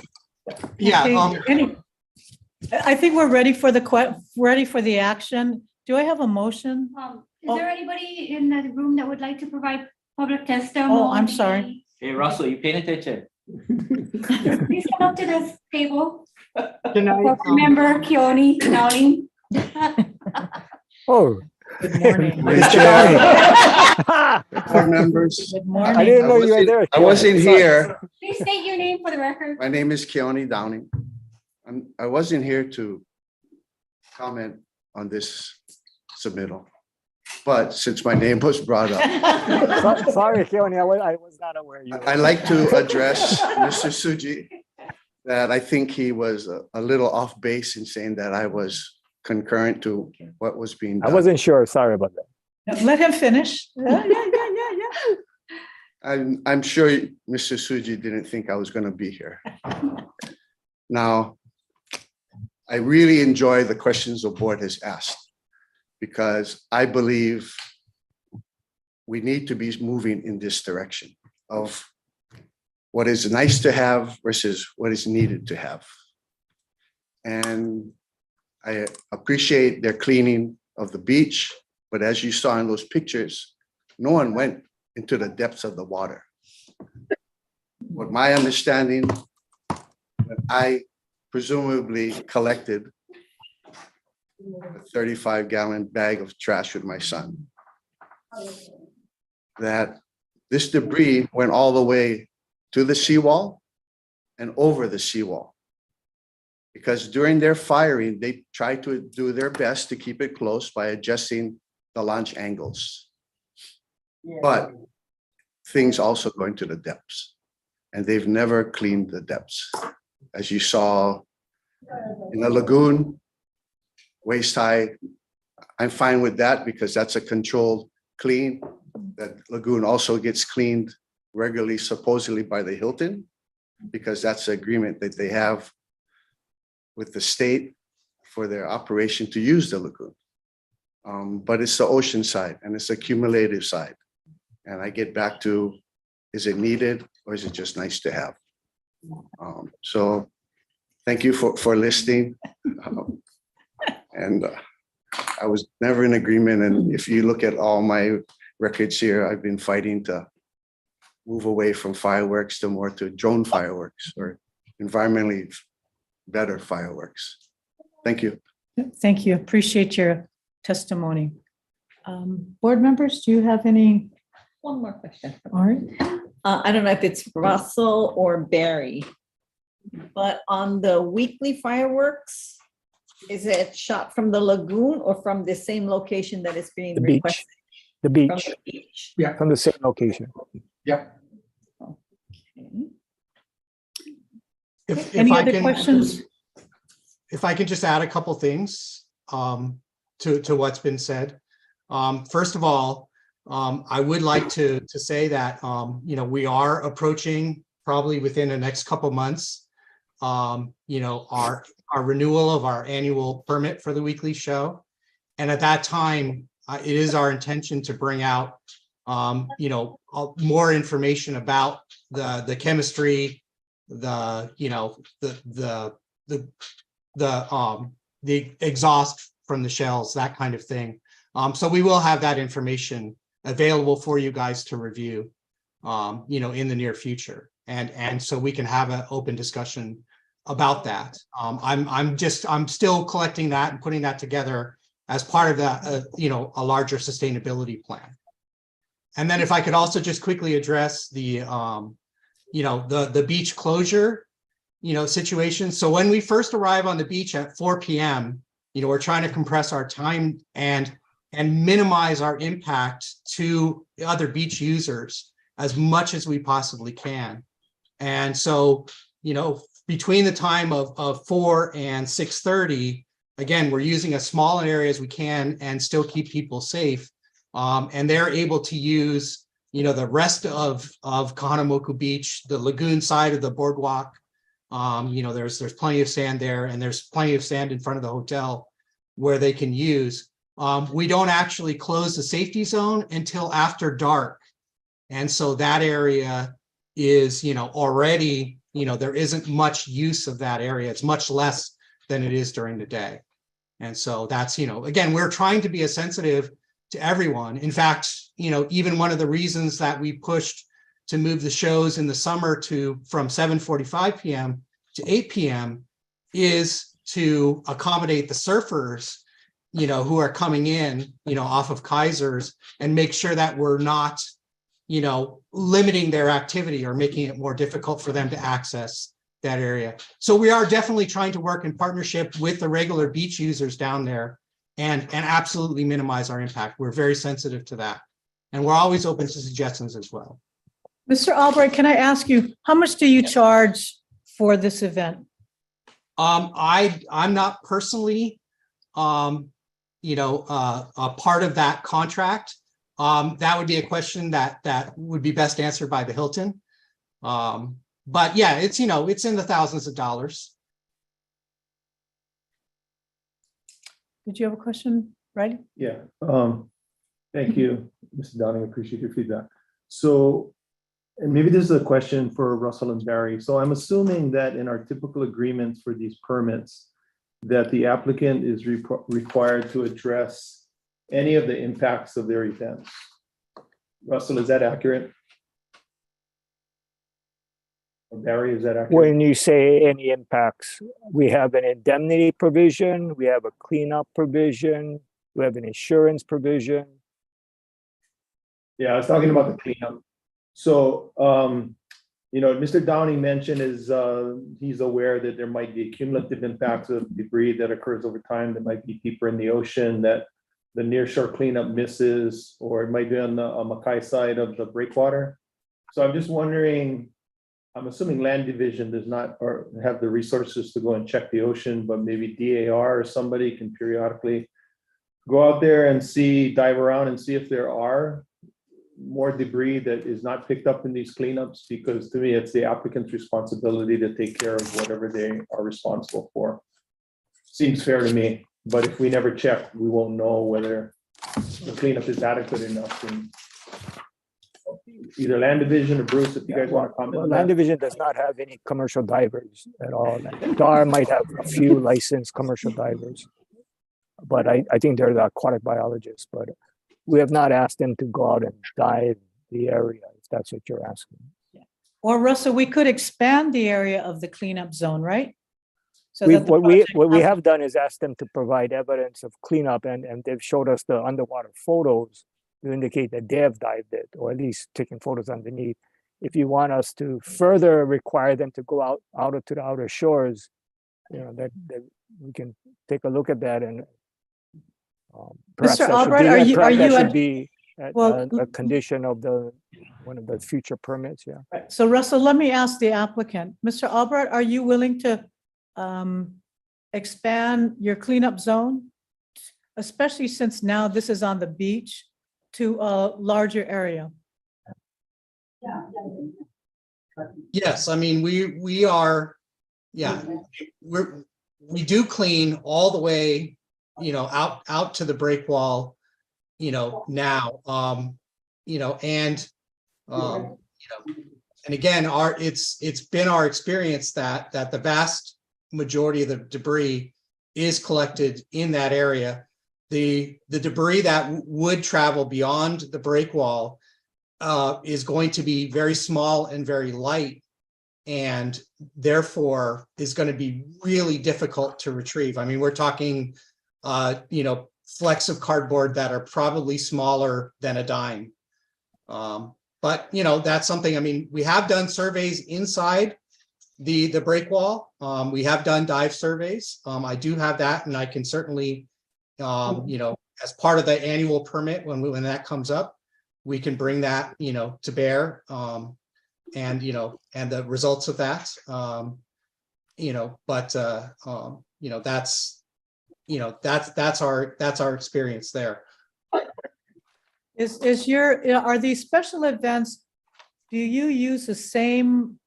Yeah. Okay, I think we're ready for the action. Do I have a motion? Is there anybody in the room that would like to provide public testimony? Oh, I'm sorry. Hey, Russell, you paying attention? Please come up to this table. Good night. Member Keone Downing. Oh. Good morning. Board members. Good I morning. didn't know you were there. I wasn't here. Please state your name for the record. My name is Keone Downing. I wasn't here to comment on this submittal, but since my name was brought up, Sorry, Keone, I was not aware. I'd like to address Mr. Suji, that I think he was a little off base in saying that I was concurrent to what was being done. I wasn't sure. Sorry about that. Let him finish. Yeah. I'm sure Mr. Suji didn't think I was going to be here. Now, I really enjoy the questions the board has asked, because I believe we need to be moving in this direction of what is nice to have versus what is needed to have. And I appreciate their cleaning of the beach, but as you saw in those pictures, no one went into the depths of the water. What my understanding, that I presumably collected a 35-gallon bag of trash with my son, that this debris went all the way to the seawall and over the seawall. Because during their firing, they tried to do their best to keep it close by adjusting the launch angles. But things also go into the depths, and they've never cleaned the depths. As you saw in the lagoon, waist high, I'm fine with that because that's a controlled clean. That lagoon also gets cleaned regularly, supposedly by the Hilton, because that's the agreement that they have with the state for their operation to use the lagoon. But it's the ocean side and it's the cumulative side. And I get back to, is it needed or is it just nice to have? So thank you for listening. And I was never in agreement. And if you look at all my records here, I've been fighting to move away from fireworks to more to drone fireworks or environmentally better fireworks. Thank you. Thank you. Appreciate your testimony. Board members, do you have any? One more question. All right. I don't know if it's Russell or Barry, but on the weekly fireworks, is it shot from the lagoon or from the same location that is being The beach. requested? The From beach, the beach. Yeah. from the same location. Yep. Okay. If Any I other can- questions? If I can just add a couple things to what's been said. First of all, I would like to say that we are approaching probably within the next couple months, our renewal of our annual permit for the weekly show. And at that time, it is our intention to bring out more information about the chemistry, the exhaust from the shells, that kind of thing. So we will have that information available for you guys to review, in the near future. And so we can have an open discussion about that. I'm still collecting that and putting that together as part of that, a larger sustainability plan. And then if I could also just quickly address the beach closure, situation. So when we first arrive on the beach at 4 p.m., we're trying to compress our time and minimize our impact to other beach users as much as we possibly can. And so, between the time of 4 and 6:30, again, we're using as small an area as we can and still keep people safe. And they're able to use, the rest of Kahanamoku Beach, the lagoon side of the boardwalk. There's plenty of sand there, and there's plenty of sand in front of the hotel where they can use. We don't actually close the safety zone until after dark. And so that area is, already, there isn't much use of that area. It's much less than it is during the day. And so that's, again, we're trying to be as sensitive to everyone. In fact, even one of the reasons that we pushed to move the shows in the summer from 7:45 p.m. to 8 p.m. is to accommodate the surfers, who are coming in, off of Kaiser's, and make sure that we're not, limiting their activity or making it more difficult for them to access that area. So we are definitely trying to work in partnership with the regular beach users down there and absolutely minimize our impact. We're very sensitive to that. And we're always open to suggestions as well. Mr. Albright, can I ask you, how much do you charge for this event? I'm not personally, a part of that contract. That would be a question that would be best answered by the Hilton. But yeah, it's in the thousands of dollars. Did you have a question, right? Yeah, thank you, Mr. Downing, appreciate your feedback. So, and maybe this is a question for Russell and Barry. So I'm assuming that in our typical agreements for these permits, that the applicant is required to address any of the impacts of their events. Russell, is that accurate? Or Barry, is that accurate? When you say any impacts, we have an indemnity provision, we have a cleanup provision, we have an insurance provision. Yeah, I was talking about the cleanup. So, Mr. Downing mentioned he's aware that there might be cumulative impacts of debris that occurs over time that might be deeper in the ocean, that the nearshore cleanup misses, or it might be on the Mackay side of the breakwater. So I'm just wondering, I'm assuming Land Division does not or have the resources to go and check the ocean, but maybe DAR or somebody can periodically go out there and dive around and see if there are more debris that is not picked up in these cleanups, because to me, it's the applicant's responsibility to take care of whatever they are responsible for. Seems fair to me, but if we never check, we won't know whether the cleanup is adequate enough. And either Land Division or Bruce, if you guys want to comment on Land that. Division does not have any commercial divers at all. DAR might have a few licensed commercial divers. But I think they're the aquatic biologists, but we have not asked them to go out and dive the area, if that's what you're asking. Or Russell, we could expand the area of the cleanup zone, right? So We, that the what we, project what we has- have done is ask them to provide evidence of cleanup, and they've showed us the underwater photos to indicate that they have dived it, or at least taken photos underneath. If you want us to further require them to go out to the outer shores, that we can take a look at that, and perhaps Mr. that should Albright, be, are you, perhaps are that you, should ad- be well, a condition of one of the future permits, yeah. right, so Russell, let me ask the applicant, Mr. Albright, are you willing to expand your cleanup zone? Especially since now this is on the beach, to a larger area? Yes, I mean, we are, yeah, we do clean all the way, out to the break wall, now, and again, it's been our experience that the vast majority of the debris is collected in that area. The debris that would travel beyond the break wall is going to be very small and very light, and therefore is going to be really difficult to retrieve. I mean, we're talking, flecks of cardboard that are probably smaller than a dime. But that's something, I mean, we have done surveys inside the break wall. We have done dive surveys. I do have that, and I can certainly, as part of the annual permit, when that comes up, we can bring that, to bear, and the results of that, that's our experience there. Are these special events, do you use the same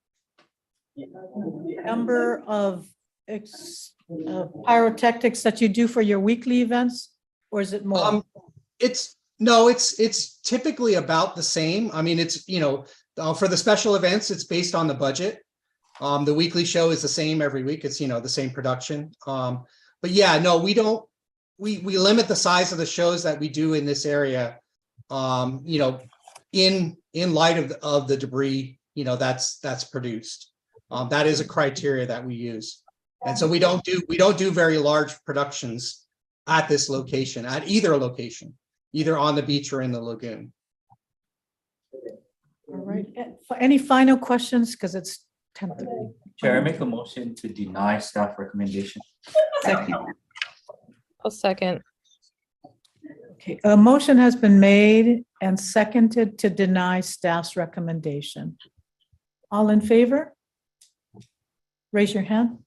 number of pyrotechnics that you do for your weekly events, or is it more? It's typically about the same. I mean, it's, for the special events, it's based on the budget. The weekly show is the same every week. It's, the same production. But yeah, no, we don't, we limit the size of the shows that we do in this area, in light of the debris, that's produced. That is a criteria that we use. And so we don't do very large productions at this location, at either location, either on the beach or in the lagoon. All right, any final questions? Because it's 10:30. Chair, I make a motion to deny staff recommendation. I'll second. Okay, a motion has been made and seconded to deny staff's recommendation. All in favor? Raise your hand.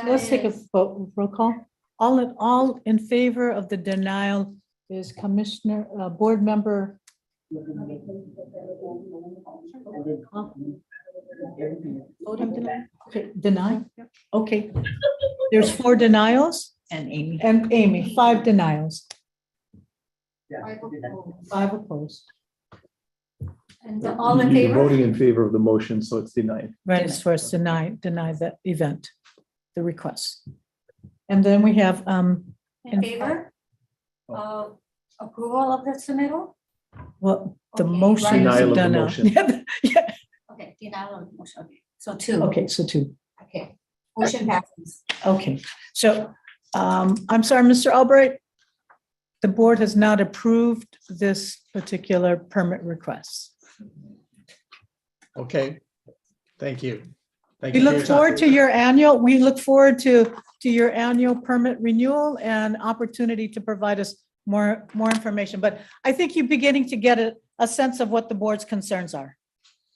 Let's take a vote, roll call. All in favor of the denial is Board Member. Okay, deny? Okay. There's 4 denials? And Amy. And Amy, 5 denials. 5 opposed. And all in You're favor? voting in favor of the motion, so it's denied. Right, it's first deny the event, the request. And then we have, In favor of approval of the submittal? well, the Okay, motion right. is Denial of the denial. motion. Yeah. Okay, denial of the motion. Okay, so 2. Okay, so 2. Okay, motion passes. Okay, so I'm sorry, Mr. Albright. The board has not approved this particular permit request. Okay, thank you. Thank We you for look your time. forward to your annual permit renewal and opportunity to provide us more information. But I think you're beginning to get a sense of what the board's concerns are.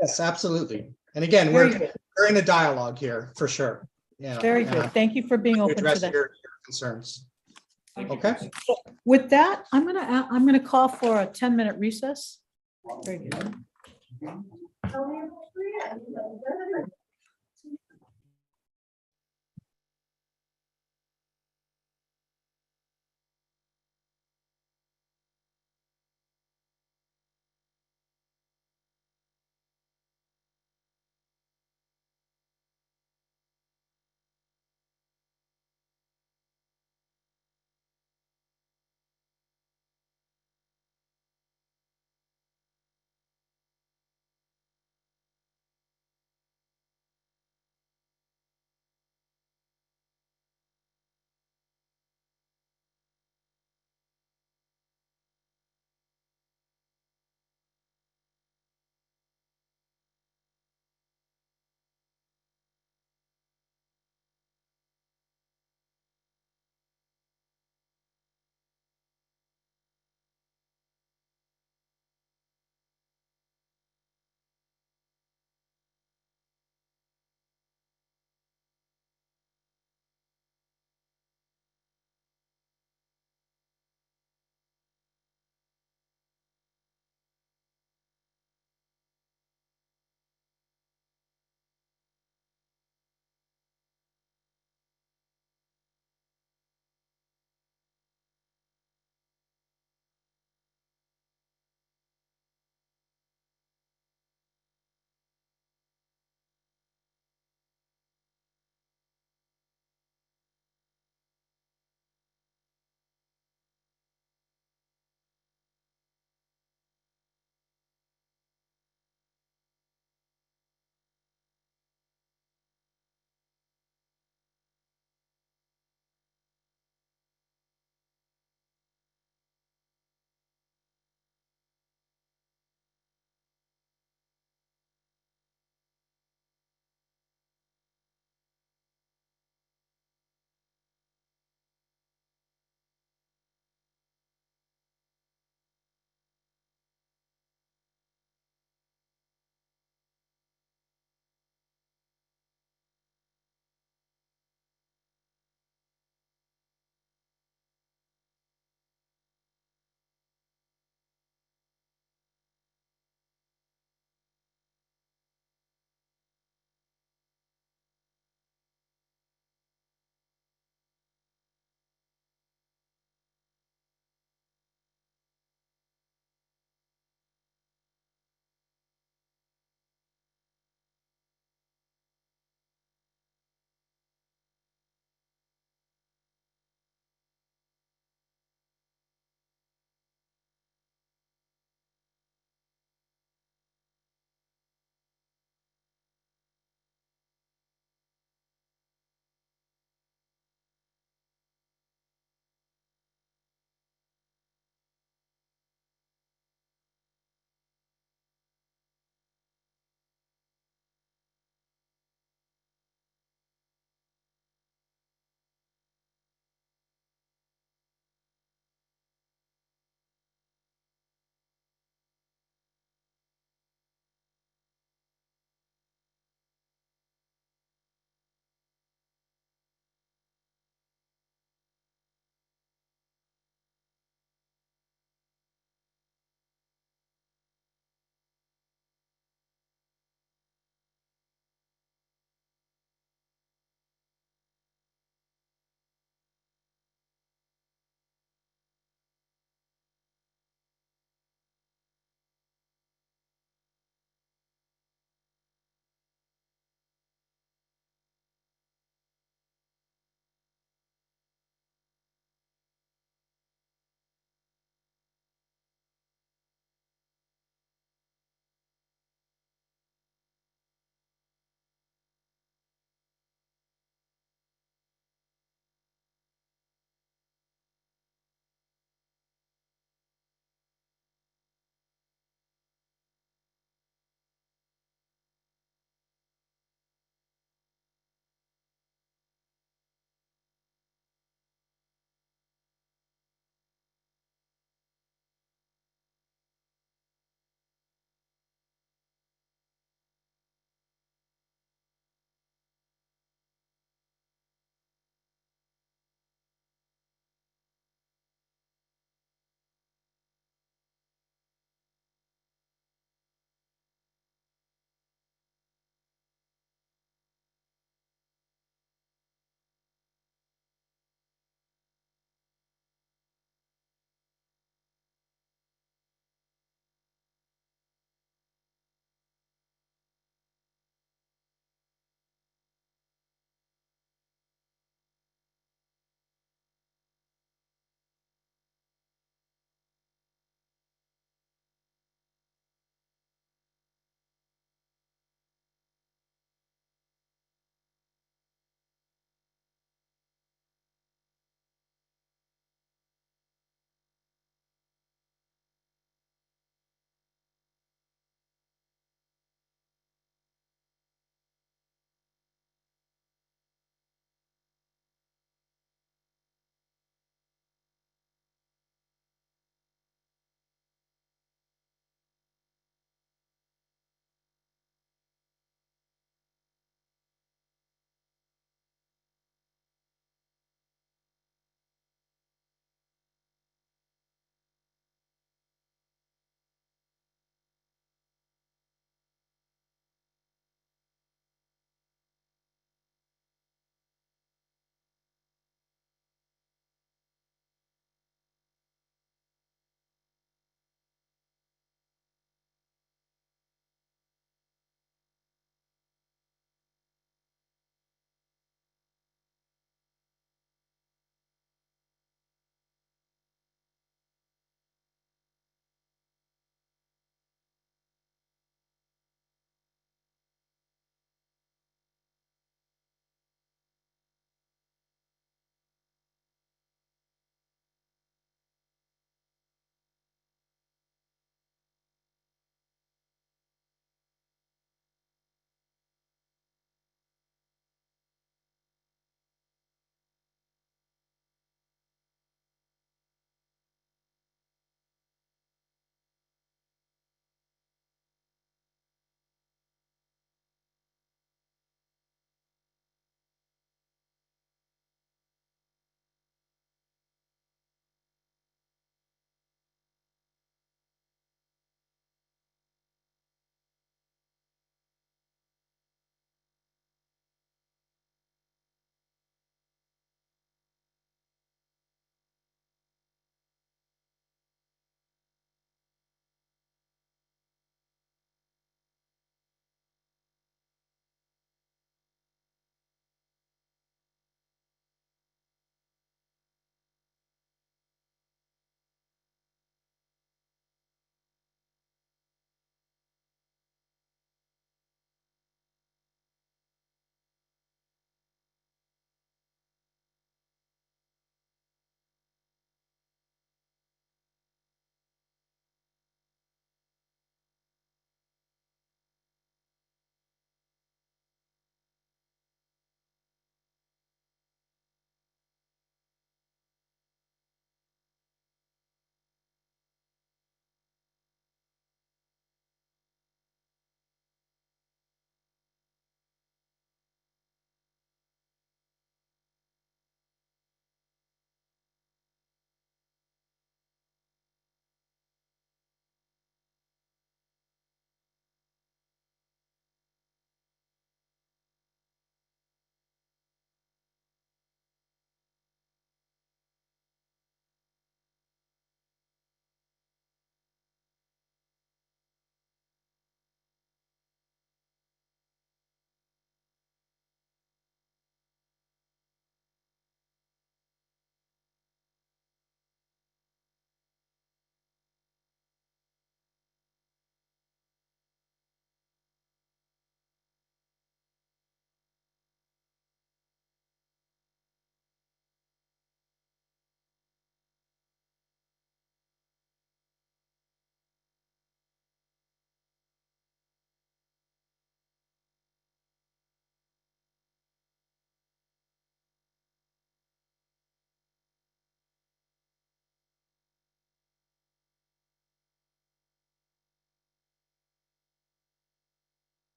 Yes, absolutely. And again, Very we're good. in a dialogue here for sure. Yeah. Very good. Thank you for being open to Address that. your concerns. Okay. With that, I'm gonna call for a 10-minute recess. Very good.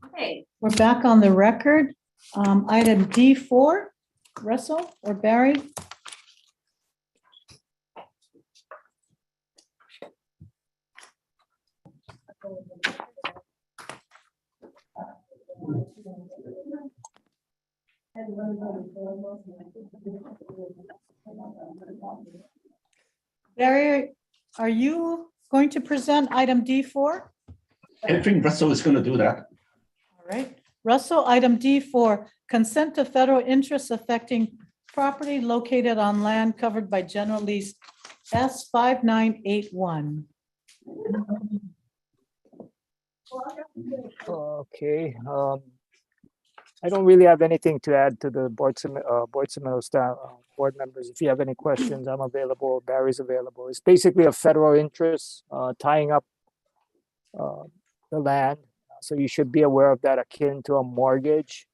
Okay, We're back on the record. Item D4, Russell or Barry? Barry, are you going to present item D4? I think Russell is gonna do that. All right. Russell, item D4, consent to federal interests affecting property located on land covered by general lease S5981. Okay, I don't really have anything to add to the board board members. If you have any questions, I'm available. Barry's available. It's basically a federal interest tying up the land. So you should be aware of that, akin to a mortgage.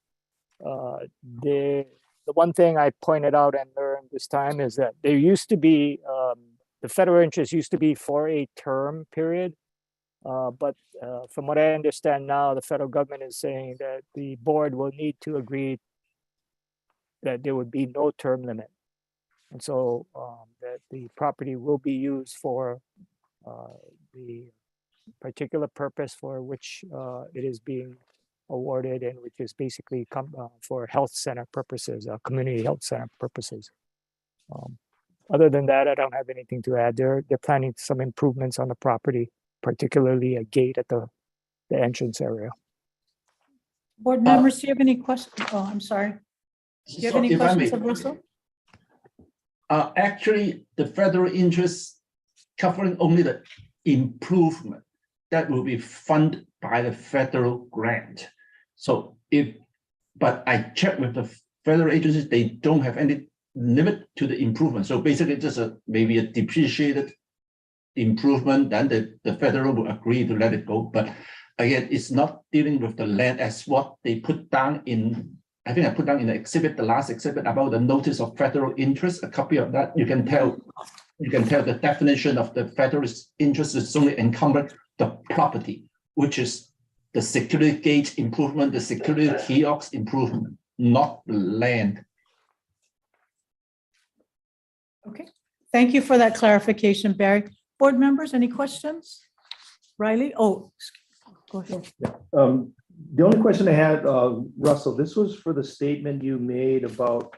The one thing I pointed out and learned this time is that there used to be the federal interest used to be for a term period. But from what I understand now, the federal government is saying that the board will need to agree that there would be no term limit. And so that the property will be used for the particular purpose for which it is being awarded, and which is basically for health center purposes, community health center purposes. Other than that, I don't have anything to add. They're planning some improvements on the property, particularly a gate at the entrance area. Board members, do you have any questions? Oh, I'm sorry. Do you have So any if I questions may- of Russell? Actually, the federal interest covering only the improvement that will be funded by the federal grant. So but I checked with the federal agencies, they don't have any limit to the improvement. So basically just maybe a depreciated improvement, then the federal will agree to let it go. But again, it's not dealing with the land as what they put down in, I think I put down in the exhibit, the last exhibit about the notice of federal interest, a copy of that. You can tell the definition of the federal interest is only encumbered the property, which is the security gate improvement, the security kiosk improvement, not the land. Okay, thank you for that clarification, Barry. Board members, any questions? Riley? Oh, go ahead. The only question I had, Russell, this was for the statement you made about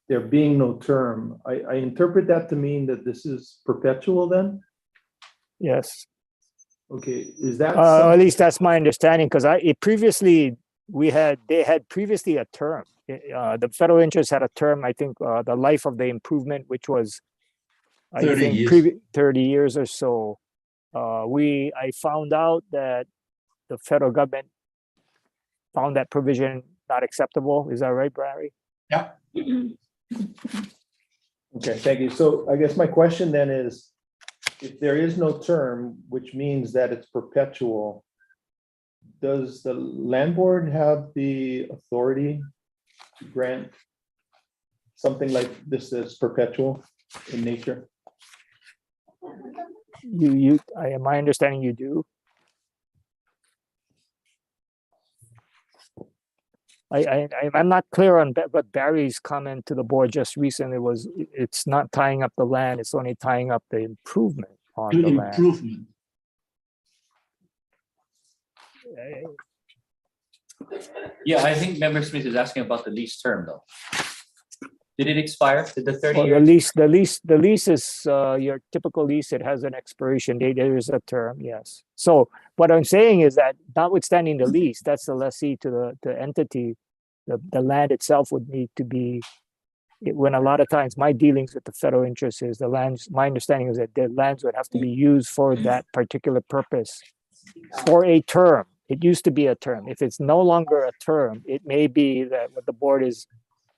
there being no term. I interpret that to mean that this is perpetual then? Yes. Okay, is that? At least that's my understanding, because they had previously a term. The federal interest had a term, I think, the life of the improvement, which was, I 30 think, years. 30 years or so. I found out that the federal government found that provision not acceptable. Is that right, Barry? Yeah. Okay, thank you. So I guess my question then is, if there is no term, which means that it's perpetual, does the land board have the authority to grant something like this that's perpetual in nature? My understanding you do. I'm not clear on what Barry's comment to the board just recently was. It's not tying up the land, it's only tying up the improvement on the land. Improvement. Yeah, I think Member Smith is asking about the lease term though. Did it expire? Did the 30 Well, years? the lease is your typical lease. It has an expiration date. There is a term, yes. So what I'm saying is that notwithstanding the lease, that's the lessee to the entity. The land itself would need to be, when a lot of times my dealings with the federal interest is the lands, my understanding is that the lands would have to be used for that particular purpose for a term. It used to be a term. If it's no longer a term, it may be that what the board is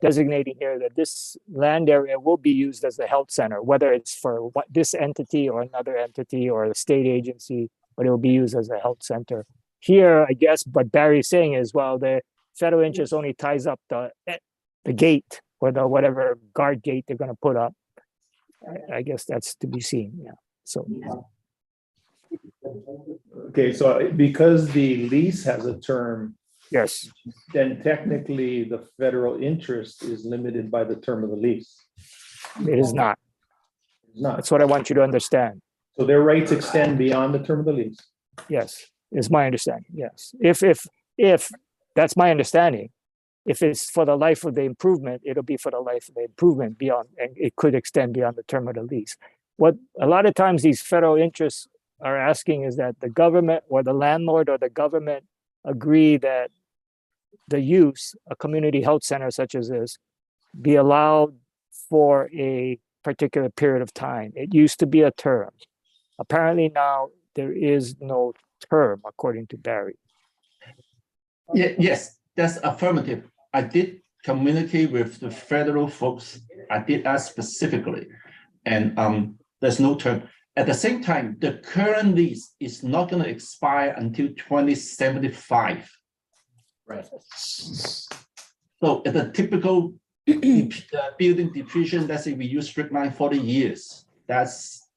designating here, that this land area will be used as a health center, whether it's for this entity or another entity or a state agency, but it will be used as a health center. Here, I guess what Barry is saying is, well, the federal interest only ties up the gate or the whatever guard gate they're going to put up. I guess that's to be seen. Yeah. So Okay, so because the lease has a term, Yes, then technically the federal interest is limited by the term of the lease. it is not. It's not. That's what I want you to understand. So their rights extend beyond the term of the lease. Yes, is my understanding. Yes. If that's my understanding, if it's for the life of the improvement, it'll be for the life of the improvement beyond, and it could extend beyond the term of the lease. What a lot of times these federal interests are asking is that the government or the landlord or the government agree that the use, a community health center such as this, be allowed for a particular period of time. It used to be a term. Apparently now there is no term, according to Barry. Yes, that's affirmative. I did communicate with the federal folks. I did ask specifically, and there's no term. At the same time, the current lease is not going to expire until 2075. Right. So at the typical building depreciation, let's say we use straight line 40 years. That's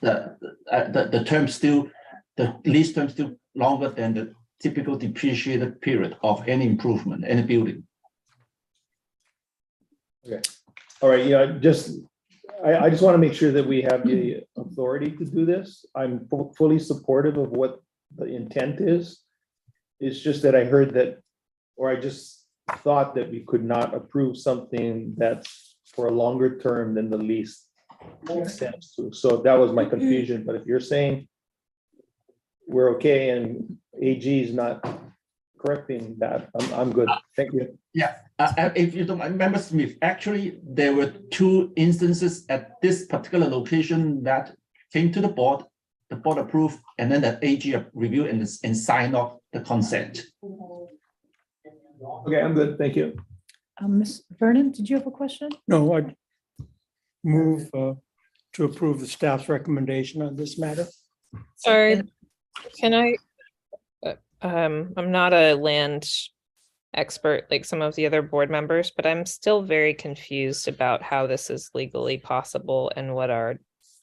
the term still, the lease term still longer than the typical depreciated period of any improvement, any building. Okay. All right, yeah, I just want to make sure that we have the authority to do this. I'm fully supportive of what the intent is. It's just that I heard that, or I just thought that we could not approve something that's for a longer term than the lease extends to. So that was my confusion, but if you're saying we're okay and AG is not correcting that, I'm good. Thank you. Yeah, if you don't mind, Member Smith, actually, there were two instances at this particular location that came to the board approved, and then the AG reviewed and signed off the consent. Okay, I'm good. Thank you. Ms. Vernon, did you have a question? No, I move to approve the staff's recommendation on this matter. Sorry, can I? I'm not a land expert like some of the other board members, but I'm still very confused about how this is legally possible and what our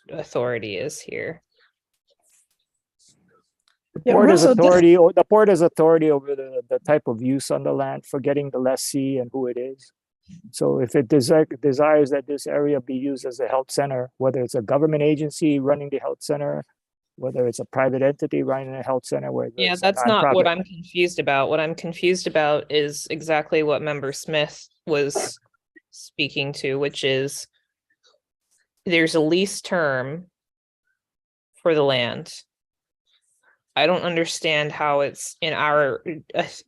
authority is here. The board has authority, the board has authority over the type of use on the land, forgetting the lessee and who it is. So if it desires that this area be used as a health center, whether it's a government agency running the health center, whether it's a private entity running a health center, where Yeah, that's not what I'm confused about. What I'm confused about is exactly what Member Smith was speaking to, which is there's a lease term for the land. I don't understand how it's in our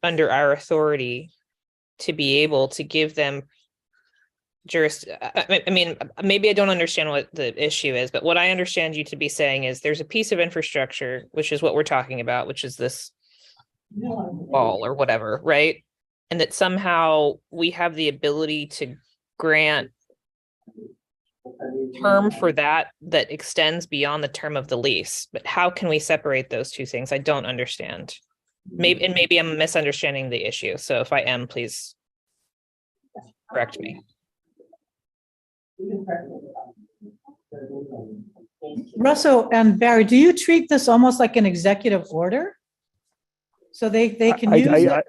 under our authority to be able to give them I mean, maybe I don't understand what the issue is, but what I understand you to be saying is there's a piece of infrastructure, which is what we're talking about, which is this wall or whatever, right? And that somehow we have the ability to grant term for that extends beyond the term of the lease. But how can we separate those two things? I don't understand. Maybe I'm misunderstanding the issue. So if I am, please correct me. Russell and Barry, do you treat this almost like an executive order? So they can use it?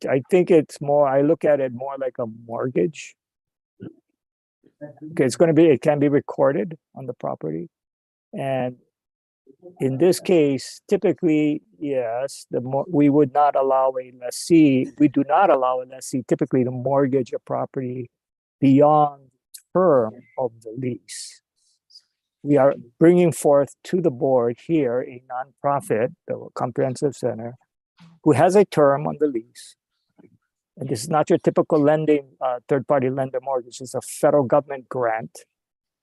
I think it's more, I look at it more like a mortgage. Okay, it can be recorded on the property. And in this case, typically, yes, we would not allow a lessee, we do not allow a lessee typically to mortgage a property beyond term of the lease. We are bringing forth to the board here a nonprofit, the Comprehensive Center, who has a term on the lease. And this is not your typical lending, third-party lender mortgage. It's a federal government grant,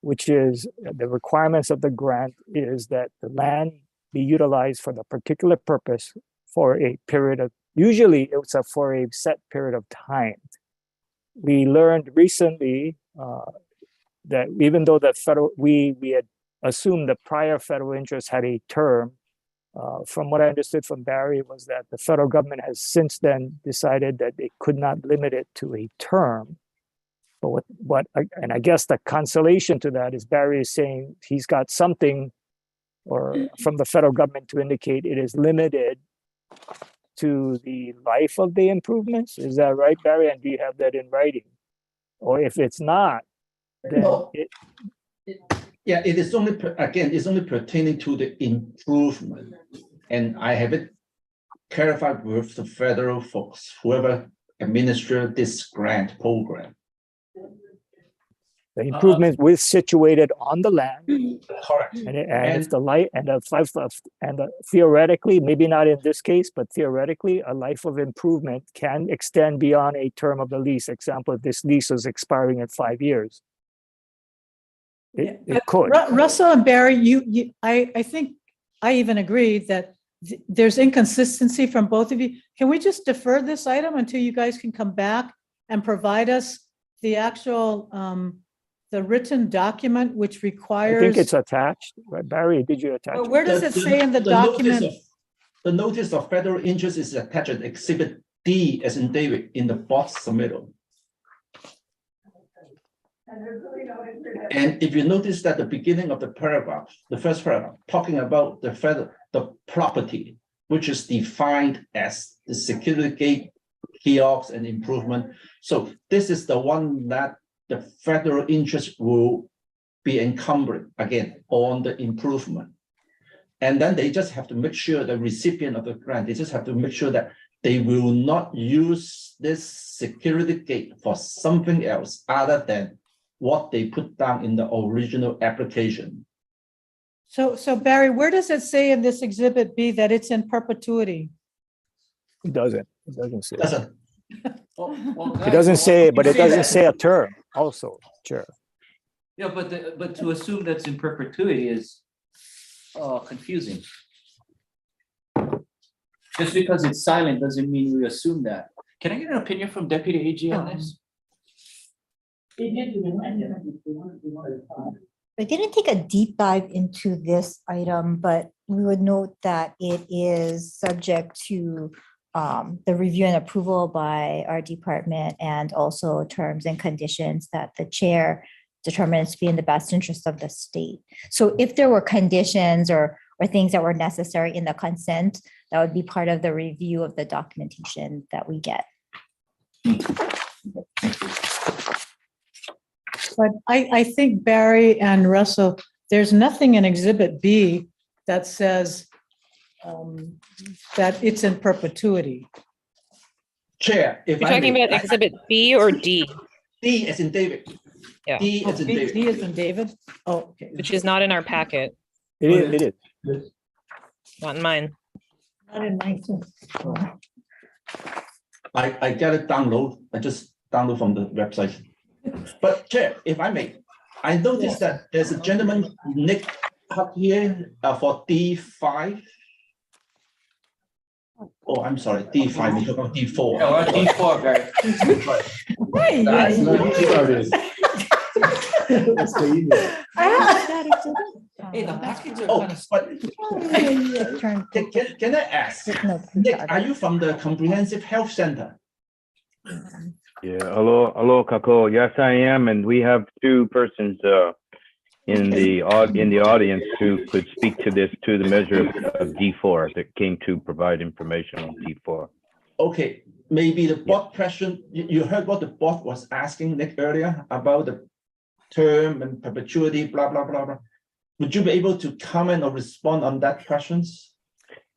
which is the requirements of the grant is that the land be utilized for the particular purpose for a period of, usually it's for a set period of time. We learned recently that even though we had assumed the prior federal interest had a term, from what I understood from Barry was that the federal government has since then decided that they could not limit it to a term. But and I guess the consolation to that is Barry is saying he's got something or from the federal government to indicate it is limited to the life of the improvements. Is that right, Barry? And do you have that in writing? Or if it's not, then No. it, Yeah, it is only, again, it's only pertaining to the improvement. And I have it clarified with the federal folks, whoever administer this grant program. the improvement was situated on the land. Correct. And if the light and theoretically, maybe not in this case, but theoretically, a life of improvement can extend beyond a term of the lease. Example, if this lease is expiring in 5 years. It could. Russell and Barry, I think I even agree that there's inconsistency from both of you. Can we just defer this item until you guys can come back and provide us the actual, the written document which I requires? think it's attached. Right, Barry, did you attach? Well, where does it say in the notice document? The notice of federal interest is attached at Exhibit D as in David in the box submittal. And if you notice that the beginning of the paragraph, the first paragraph, talking about the property, which is defined as the security gate, kiosks and improvement. So this is the one that the federal interest will be encumbered again on the improvement. And then they just have to make sure the recipient of the grant, they just have to make sure that they will not use this security gate for something else other than what they put down in the original application. So Barry, where does it say in this Exhibit B that it's in perpetuity? It doesn't. It doesn't say. Doesn't. It doesn't say, but it doesn't say a term also, Chair. Yeah, but to assume that's in perpetuity is confusing. Just because it's silent doesn't mean we assume that. Can I get an opinion from Deputy AG on this? I didn't take a deep dive into this item, but we would note that it is subject to the review and approval by our department and also terms and conditions that the chair determines to be in the best interest of the state. So if there were conditions or things that were necessary in the consent, that would be part of the review of the documentation that we get. But I think Barry and Russell, there's nothing in Exhibit B that says that it's in perpetuity. Chair, if You're I talking may, about Exhibit B or D? D as in David. Yeah. D as in David. D as in David? Oh, okay. Which is not in our packet, It is. not in mine. Not in mine too. I get it download, I just download from the website. But Chair, if I may, I noticed that there's a gentleman, Nick, up here for D5. Oh, I'm sorry, D5, we talk about D4. Yeah, we're on D4, Barry. That's not started. Hey, the packets are Oh, kind of. but can I ask, Nick, are you from the Comprehensive Health Center? Yeah, hello, Kako. Yes, I am, and we have two persons in the audience who could speak to this, to the measure of D4 that came to provide information on D4. Okay, maybe the board question, you heard what the board was asking Nick earlier about the term and perpetuity, blah, blah, blah, blah. Would you be able to comment or respond on that questions?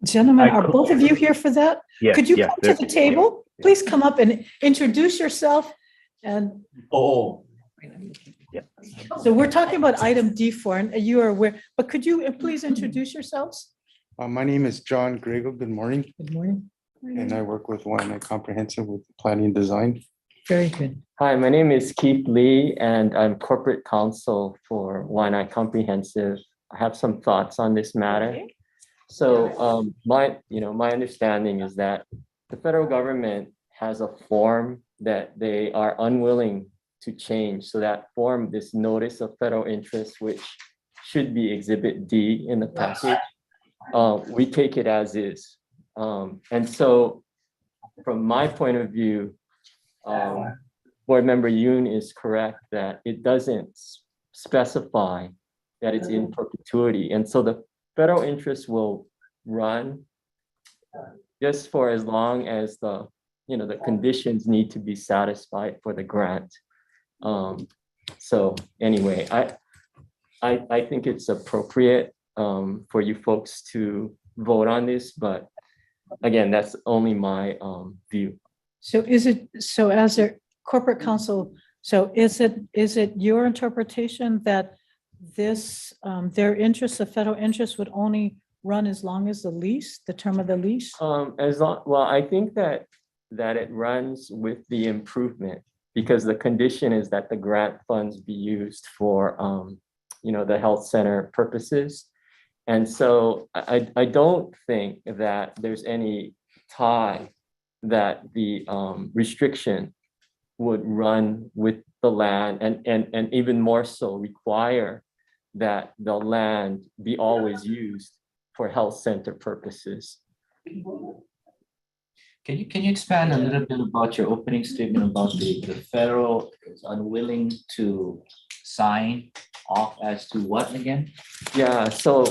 Gentlemen, are both of you here for that? Yes, Could you yes, come to the table? Please come up and introduce yourself. And Oh, so we're talking about item D4 and you are aware, but could you please introduce yourselves? My name is John Grego. Good morning. Good morning. And I work with Waianae Comprehensive with planning and design. Very good. Hi, my name is Keith Lee, and I'm corporate counsel for Waianae Comprehensive. I have some thoughts on this matter. So my understanding is that the federal government has a form that they are unwilling to change. So that form, this notice of federal interest, which should be Exhibit D in the package, we take it as is. And so from my point of view, Board Member Yoon is correct that it doesn't specify that it's in perpetuity. And so the federal interest will run just for as long as the, the conditions need to be satisfied for the grant. So anyway, I think it's appropriate for you folks to vote on this, but again, that's only my view. So so as a corporate counsel, so is it your interpretation that this, their interest, the federal interest would only run as long as the lease, the term of the lease? Well, I think that it runs with the improvement, because the condition is that the grant funds be used for, the health center purposes. And so I don't think that there's any tie that the restriction would run with the land, and even more so require that the land be always used for health center purposes. Can you expand a little bit about your opening statement about the federal is unwilling to sign off as to what again? Yeah, so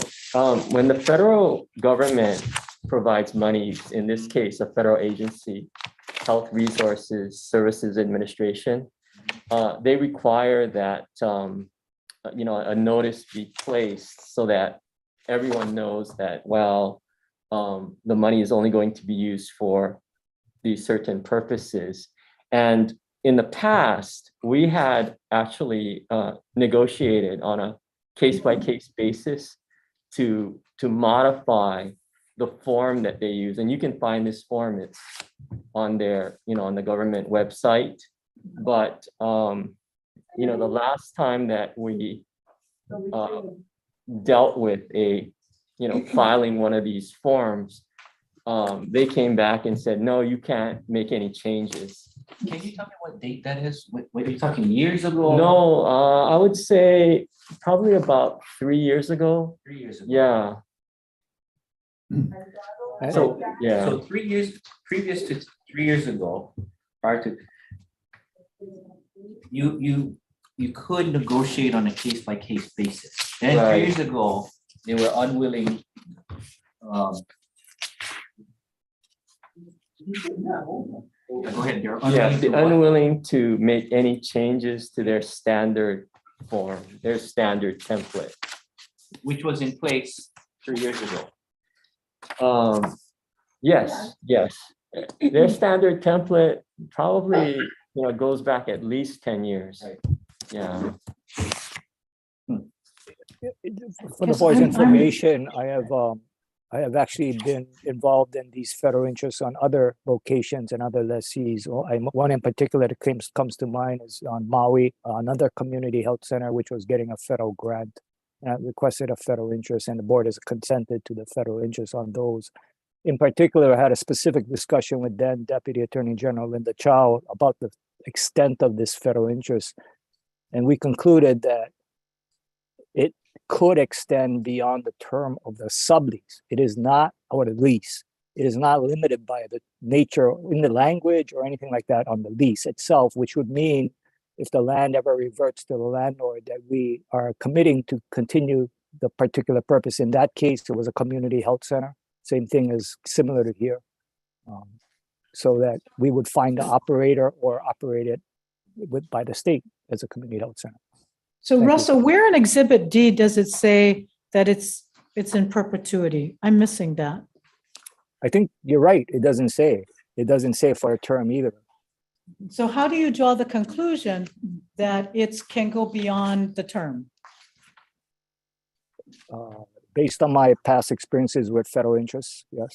when the federal government provides money, in this case, a federal agency, Health Resources Services Administration, they require that a notice be placed so that everyone knows that, well, the money is only going to be used for these certain purposes. And in the past, we had actually negotiated on a case-by-case basis to modify the form that they use. And you can find this form, it's on their, on the government website. But, the last time that we dealt with filing one of these forms, they came back and said, no, you can't make any changes. Can you tell me what date that is? What are you talking, years ago? No, I would say probably about 3 years ago. 3 years ago. Yeah. So, yeah. So 3 years, previous to 3 years ago, prior to, you could negotiate on a case-by-case basis. Then 3 years ago, they were unwilling. Go ahead. They're unwilling to make any changes to their standard form, their standard template, which was in place 3 years ago. Yes. Their standard template probably goes back at least 10 years. Yeah. For the board's information, I have actually been involved in these federal interests on other locations and other lessees. One in particular that comes to mind is on Maui, another community health center, which was getting a federal grant. And I requested a federal interest, and the board has consented to the federal interest on those. In particular, I had a specific discussion with then Deputy Attorney General Linda Chow about the extent of this federal interest. And we concluded that it could extend beyond the term of the sublease. It is not, or the lease. It is not limited by the nature in the language or anything like that on the lease itself, which would mean if the land ever reverts to the landlord, that we are committing to continue the particular purpose. In that case, it was a community health center. Same thing as similar to here. So that we would find the operator or operate it by the state as a community health center. So Russell, where in Exhibit D does it say that it's in perpetuity? I'm missing that. I think you're right. It doesn't say. It doesn't say for a term either. So how do you draw the conclusion that it can go beyond the term? Based on my past experiences with federal interests, yes.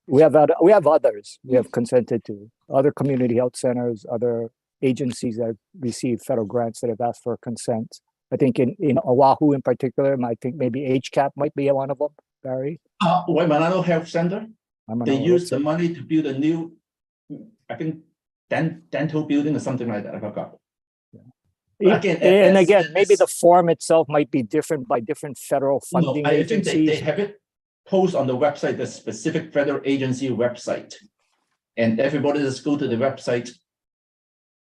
We have others. We have consented to other community health centers, other agencies that receive federal grants that have asked for consent. I think in Oahu in particular, I think maybe HCAP might be one of them, Barry. Waimanalo Health Center, they use the money to build a new, I think, dental building or something like that, I forgot. Again, maybe the form itself might be different by different federal funding agencies. I think they have it post on the website, the specific federal agency website. And everybody just go to the website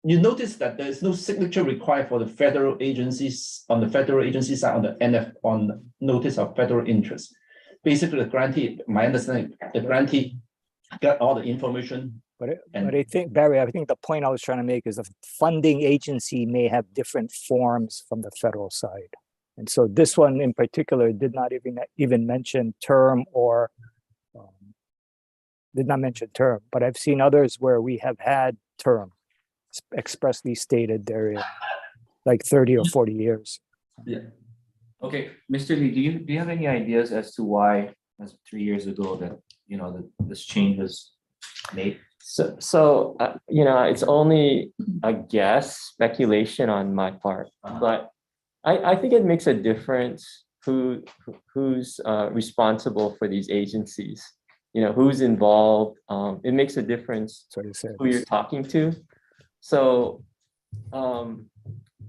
you notice that there is no signature required for the federal agencies on the federal agency side on the on notice of federal interest. Basically, the grantee, my understanding, the grantee got all the information. But I think, Barry, I think the point I was trying to make is the funding agency may have different forms from the federal side. And so this one in particular did not even mention term or did not mention term, but I've seen others where we have had term expressly stated there in like 30 or 40 years. Yeah. Okay, Mr. Lee, do you have any ideas as to why, as 3 years ago, that this change was made? So it's only a guess, speculation on my part, but I think it makes a difference who's responsible for these agencies. Who's involved. It makes a difference who you're talking to. So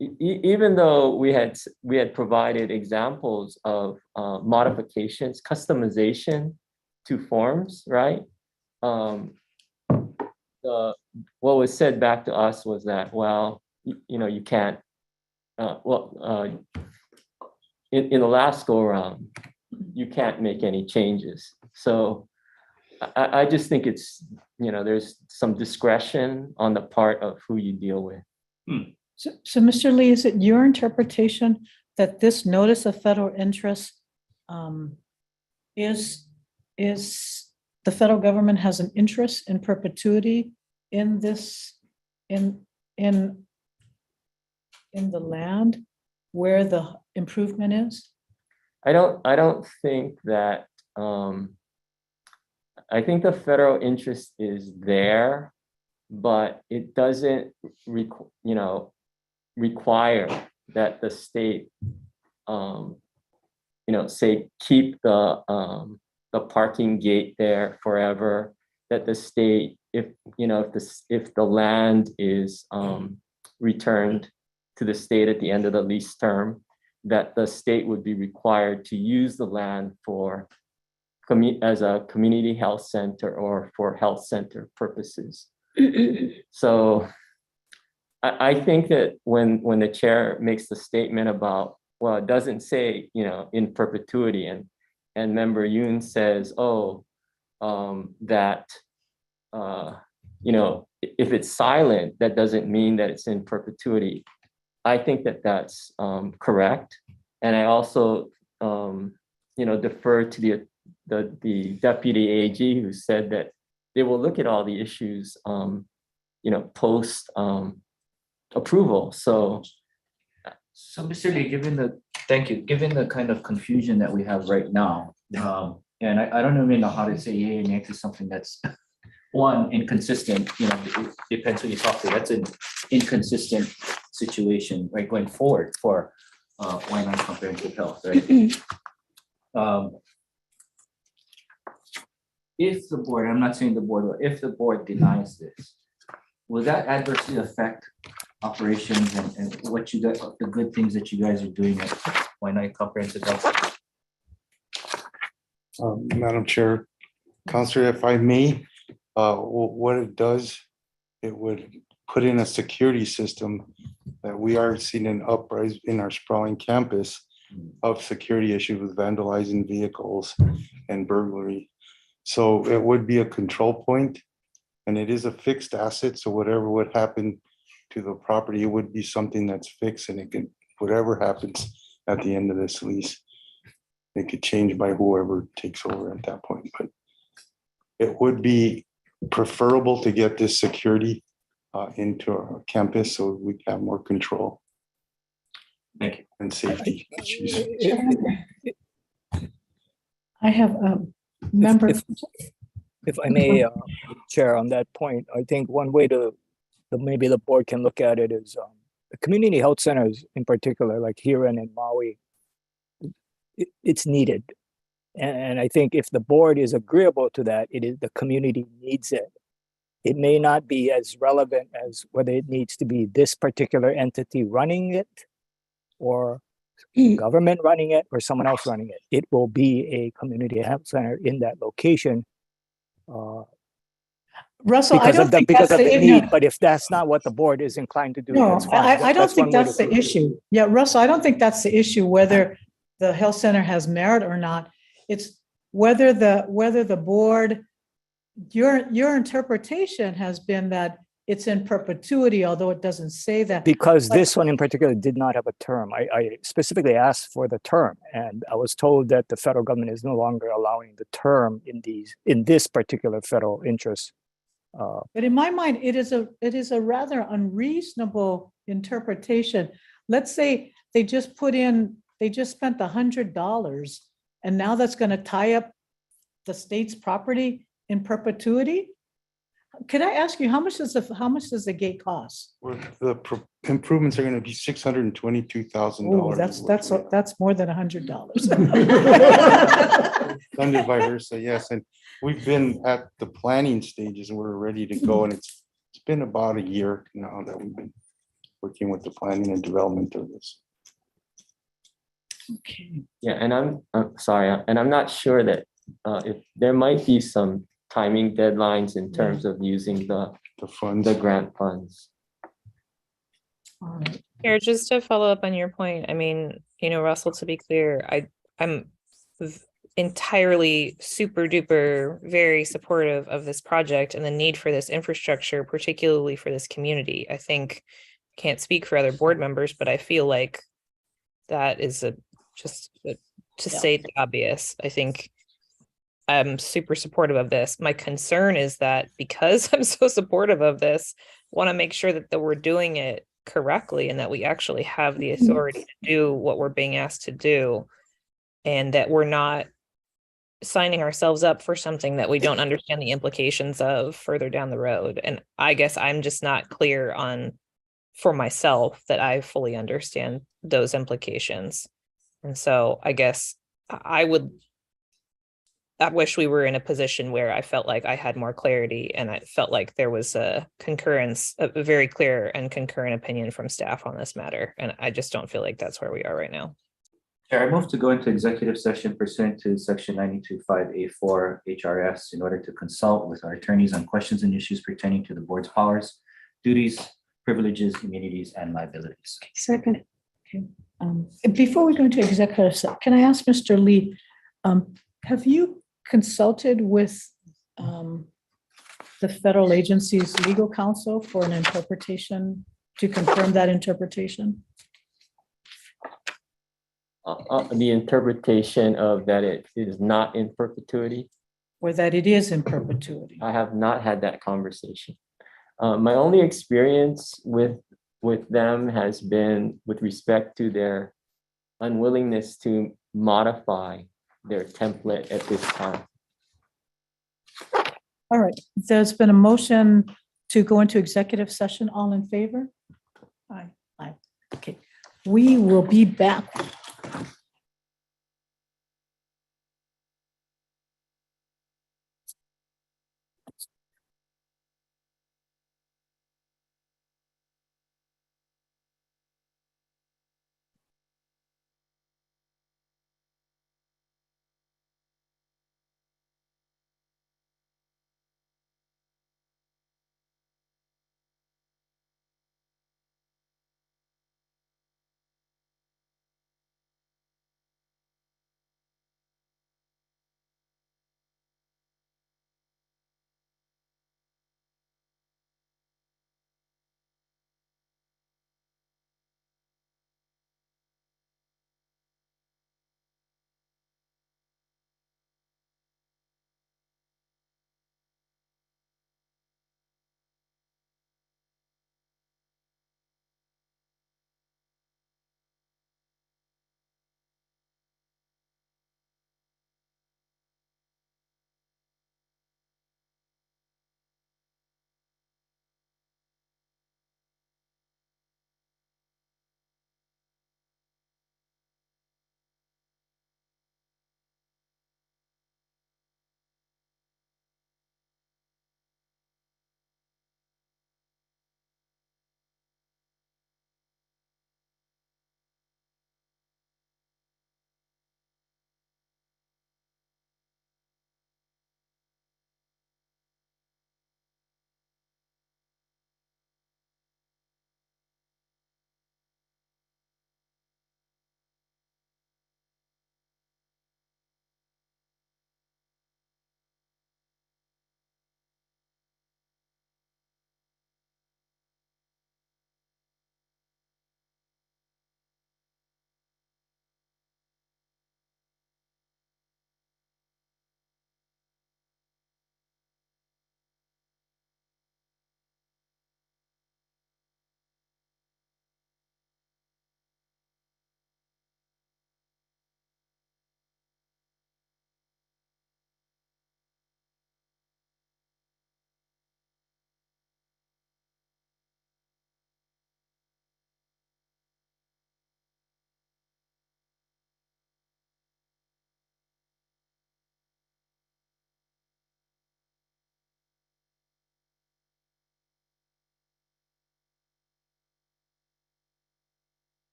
even though we had provided examples of modifications, customization to forms, right? What was said back to us was that, well, you can't. In the last go around, you can't make any changes. So I just think it's, there's some discretion on the part of who you deal with. So Mr. Lee, is it your interpretation that this notice of federal interest is the federal government has an interest in perpetuity in this, in the land where the improvement is? I don't think that, I think the federal interest is there, but it doesn't require that the state, say keep the parking gate there forever, that the state, if the land is returned to the state at the end of the lease term, that the state would be required to use the land for as a community health center or for health center purposes. So I think that when the chair makes the statement about, well, it doesn't say, in perpetuity, and member Yoon says, that, if it's silent, that doesn't mean that it's in perpetuity. I think that that's correct. And I also, defer to the deputy AG who said that they will look at all the issues, post approval. So Mr. Lee, given the kind of confusion that we have right now, and I don't even know how to say yay or nay to something that's one, inconsistent, it depends who you talk to. That's an inconsistent situation, right, going forward for Waianae Comprehensive Health, right? If the board, I'm not saying the board, but if the board denies this, will that adversely affect operations and what you guys, the good things that you guys are doing at Waianae Comprehensive Health? Madam Chair, Councilor, if I may, what it does, it would put in a security system that we are seeing an uprise in our sprawling campus of security issues with vandalizing vehicles and burglary. So it would be a control point, and it is a fixed asset. So whatever would happen to the property, it would be something that's fixed, and it can, whatever happens at the end of this lease, it could change by whoever takes over at that point. But it would be preferable to get this security into our campus so we have more control. Thank you. And safety issues. I have a member. If I may, Chair, on that point, I think one way maybe the board can look at it is the community health centers in particular, like here and in Maui, it's needed. And I think if the board is agreeable to that, the community needs it. It may not be as relevant as whether it needs to be this particular entity running it or government running it or someone else running it. It will be a community health center in that location. Russell, I Because don't of the, think because that's of the the, need, no, but if that's not what the board is inclined to do, no, that's fine. I don't That's think one way that's to- the issue. Yeah, Russell, I don't think that's the issue, whether the health center has merit or not. It's whether the board, your interpretation has been that it's in perpetuity, although it doesn't say that. Because But- this one in particular did not have a term. I specifically asked for the term, and I was told that the federal government is no longer allowing the term in this particular federal interest. But in my mind, it is a rather unreasonable interpretation. Let's say they just spent $100 and now that's going to tie up the state's property in perpetuity. Can I ask you, how much does the gate cost? Improvements are gonna be $622,000. Oh, that's more than $100. Funded by HRSA, yes, and we've been at the planning stages and we're ready to go, and it's been about a year now that we've been working with the planning and development of this. Okay. Yeah, and I'm sorry, and I'm not sure that if there might be some timing deadlines in terms of using the funds, the grant funds. All right. Here, just to follow up on your point, I mean, Russell, to be clear, I'm entirely super duper very supportive of this project and the need for this infrastructure, particularly for this community. I think, can't speak for other board members, but I feel like that is to state the obvious. I think I'm super supportive of this. My concern is that because I'm so supportive of this, want to make sure that we're doing it correctly and that we actually have the authority to do what we're being asked to do, and that we're not signing ourselves up for something that we don't understand the implications of further down the road. And I guess I'm just not clear on for myself that I fully understand those implications. And so I guess I wish we were in a position where I felt like I had more clarity and I felt like there was a concurrence, a very clear and concurrent opinion from staff on this matter. And I just don't feel like that's where we are right now. Chair, I move to go into executive session pursuant to section 92(5)(a)(4) HRS in order to consult with our attorneys on questions and issues pertaining to the board's powers, duties, privileges, immunities, and liabilities. Second. Before we go into executive session, can I ask Mr. Lee, have you consulted with the federal agency's legal counsel for an interpretation to confirm that interpretation? The interpretation of that it is not in perpetuity. Or that it is in perpetuity? I have not had that conversation. My only experience with them has been with respect to their unwillingness to modify their template at this time. All right, there's been a motion to go into executive session. All in favor? Aye. Aye. Okay, we will be back.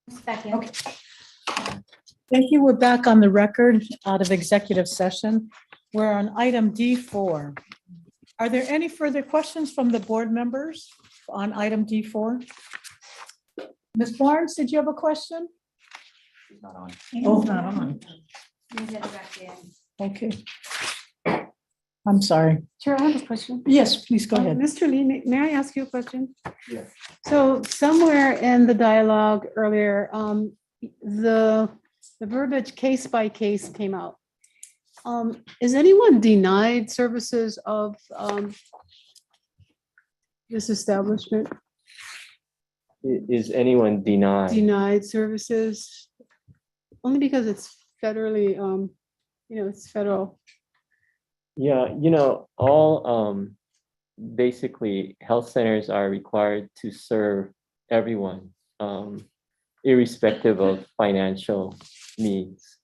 Second. Thank you. We're back on the record out of executive session. We're on item D4. Are there any further questions from the board members on item D4? Ms. Barnes, did you have a question? It's not on. Oh, not on. Okay. I'm sorry. Chair, I have a question. Yes, please go ahead. Mr. Lee, may I ask you a question? Yes. So somewhere in the dialogue earlier, the verbiage case by case came out. Is anyone denied services of this establishment? Is anyone Denied services? Only because it's federally, it's federal. Yeah, all basically health centers are required to serve everyone, irrespective of financial needs.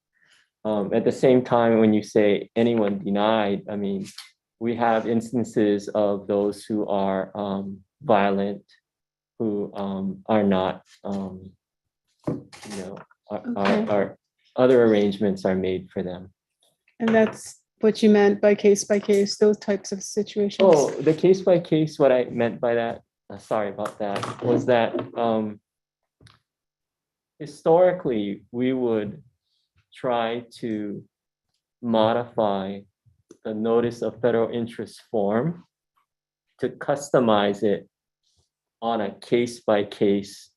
At the same time, when you say anyone denied, I mean, we have instances of those who are violent, who are not, our other arrangements are made for them. And that's what you meant by case, those types of situations? Oh, the case by case, what I meant by that, sorry about that, was that historically, we would try to modify the notice of federal interest form to customize it on a case by case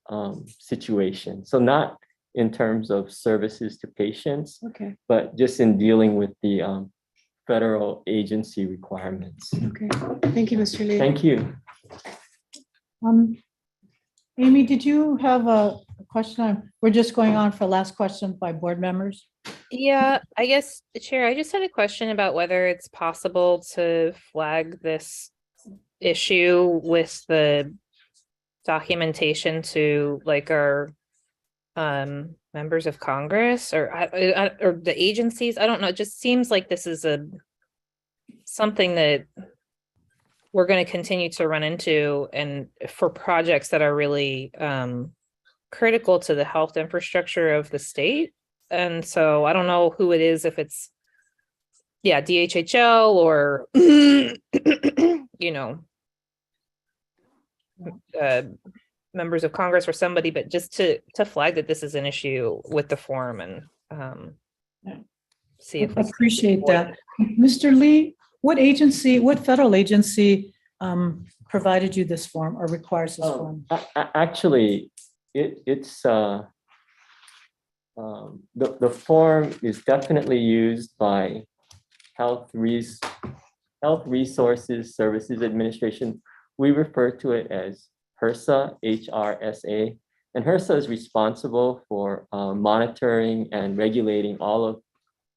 situation. So not in terms of services to patients, Okay, but just in dealing with the federal agency requirements. okay. Thank you, Mr. Lee. Thank you. Amy, did you have a question? We're just going on for last questions by board members. Yeah, I guess, Chair, I just had a question about whether it's possible to flag this issue with the documentation to like our members of Congress or the agencies. I don't know. It just seems like this is something that we're going to continue to run into, and for projects that are really critical to the health infrastructure of the state. And so I don't know who it is, if it's DHHL or members of Congress or somebody, but just to flag that this is an issue with the form and see if I appreciate that. Mr. Lee, what federal agency provided you this form or requires this form? Actually, it's the form is definitely used by Health Resources Services Administration. We refer to it as HRSA, HRSA, and HRSA is responsible for monitoring and regulating all of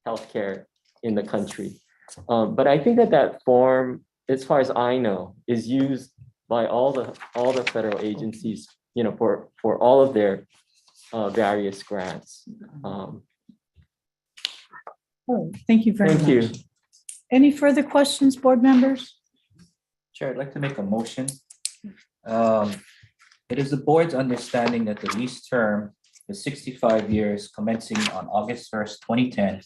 healthcare in the country. But I think that form, as far as I know, is used by all the federal agencies, for all of their various grants. Thank you very much. Thank you. Any further questions, board members? Chair, I'd like to make a motion. It is the board's understanding that the lease term is 65 years, commencing on August 1st, 2010,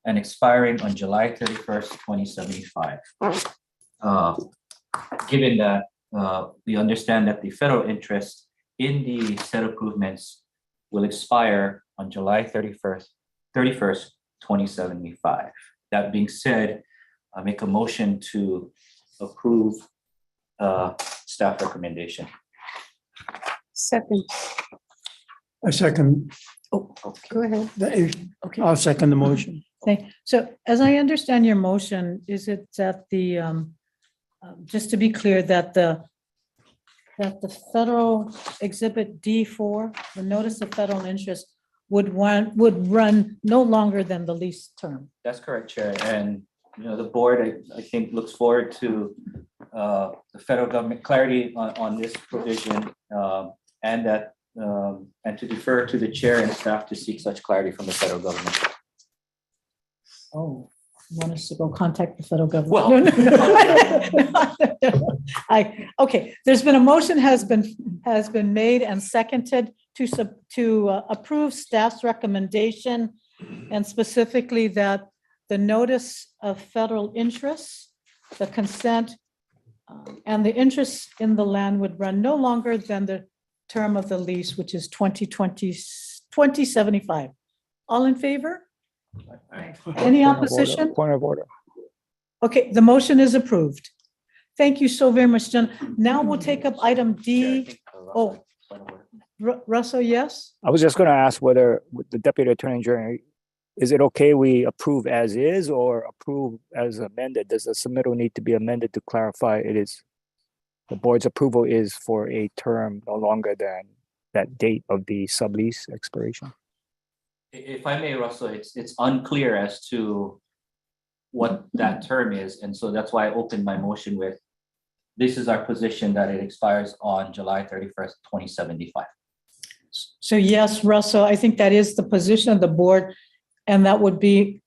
and expiring on July 31st, 2075. Given that we understand that the federal interest in the said improvements will expire on July 31st, 2075. That being said, I make a motion to approve staff recommendation. Second. I second. Oh, go ahead. Okay. I'll second the motion. So as I understand your motion, is it that just to be clear, that the federal exhibit D4, the notice of federal interest, would run no longer than the lease term? That's correct, Chair. And the board, I think, looks forward to the federal government clarity on this provision, and to defer to the chair and staff to seek such clarity from the federal government. Oh, you want us to go contact the federal government? Well, okay, there's been a motion has been made and seconded to approve staff's recommendation, and specifically that the notice of federal interest, the consent, and the interest in the land would run no longer than the term of the lease, which is 2075. All in favor? Any opposition? Point of order. Okay, the motion is approved. Thank you so very much, Jen. Now we'll take up item D. Oh, Russell, yes? I was just gonna ask whether with the Deputy Attorney General, is it okay we approve as is or approve as amended? Does the submittal need to be amended to clarify it is, the board's approval is for a term no longer than that date of the sublease expiration? If I may, Russell, it's unclear as to what that term is, and so that's why I opened my motion with, this is our position that it expires on July 31st, 2075. So yes, Russell, I think that is the position of the board. And that would be,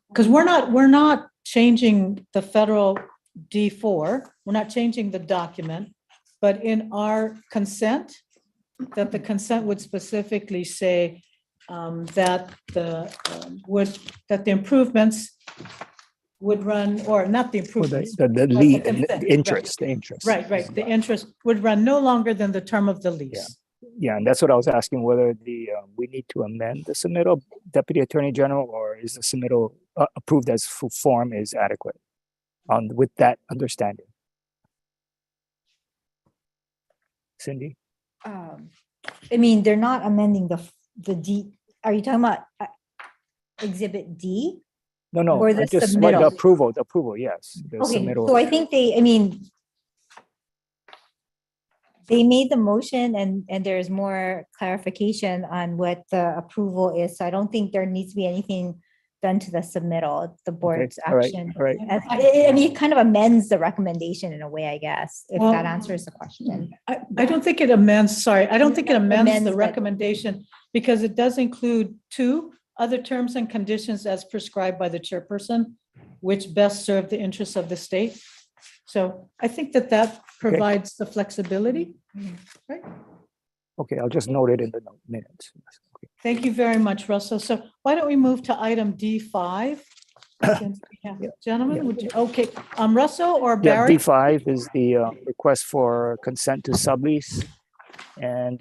because we're not changing the federal D4, we're not changing the document, but in our consent, that the consent would specifically say that the improvements would run, or not the Or improvements. the but lead, consent, the interest, the interest. Right, the interest would run no longer than the term of the lease. Yeah, and that's what I was asking, whether we need to amend the submittal, Deputy Attorney General, or is the submittal approved as full form is adequate with that understanding? Cindy? I mean, they're not amending the D. Are you talking about Exhibit D? No, Or the just like the submittal? approval, yes. The Okay, submittal. so I think they made the motion and there's more clarification on what the approval is. So I don't think there needs to be anything done to the submittal, the board's all right, action. all right. I mean, it kind of amends the recommendation in a way, I guess, if Well, that answers the question. I don't think it amends, sorry, I don't think it amends Amends, the but- recommendation because it does include 2 other terms and conditions as prescribed by the chairperson, which best serve the interests of the state. So I think that provides the flexibility. Right? Okay, I'll just note it in the minutes. Thank you very much, Russell. So why don't we move to item D5? Since we have- Gentlemen, would you, okay, Russell or Yeah, Barry? D5 is the request for consent to sublease. And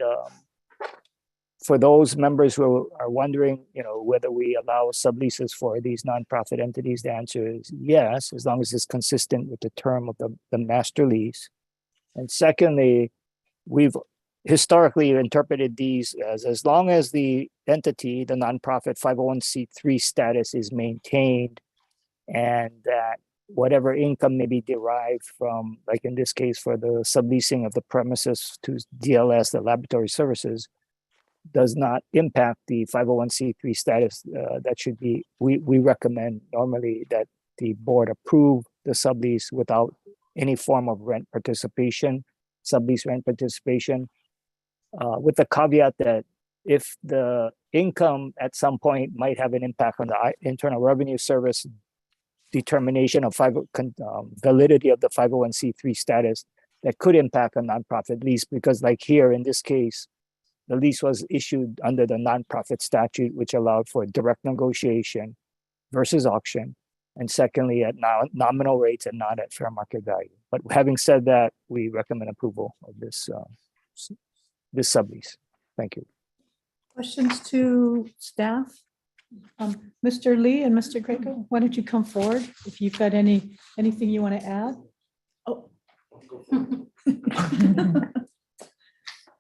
for those members who are wondering, whether we allow subleases for these nonprofit entities, the answer is yes, as long as it's consistent with the term of the master lease. And secondly, we've historically interpreted these as long as the entity, the nonprofit 501c3 status is maintained, and that whatever income may be derived from, like in this case, for the subleasing of the premises to DLS, the laboratory services, does not impact the 501c3 status. That should be, we recommend normally that the board approve the sublease without any form of rent participation, sublease rent participation, with the caveat that if the income at some point might have an impact on the Internal Revenue Service determination of validity of the 501c3 status, that could impact a nonprofit lease, because like here in this case, the lease was issued under the nonprofit statute, which allowed for direct negotiation versus auction. And secondly, at nominal rates and not at fair market value. But having said that, we recommend approval of this sublease. Thank you. Questions to staff? Mr. Lee and Mr. Greco, why don't you come forward if you've got anything you want to add? Oh.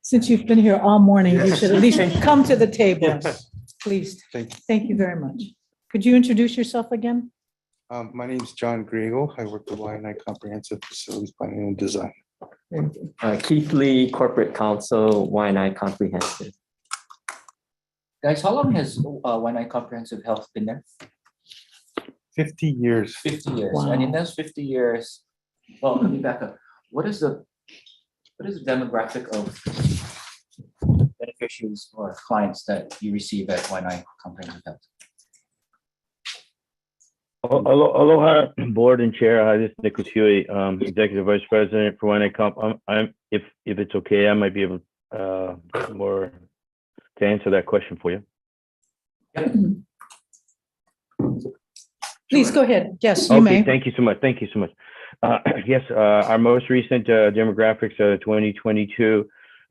Since you've been here all morning, you should at least come to the table, please. Thank you very much. Could you introduce yourself again? My name is John Griego. I work with YNI Comprehensive Facilities Planning and Design. Keith Lee, Corporate Counsel, YNI Comprehensive. Guys, how long has YNI Comprehensive Health been there? 50 years. 50 years. Wow. And in those 50 years, well, let me back up. What is the demographic of beneficiaries or clients that you receive at YNI Comprehensive Health? Aloha, board and chair. Hi, this is Nicholas Huey, Executive Vice President for YNI Comp. If it's okay, I might be able more to answer that question for you. Please go ahead. Yes, you Okay, may. thank you so much. Thank you so much. Yes, our most recent demographics of 2022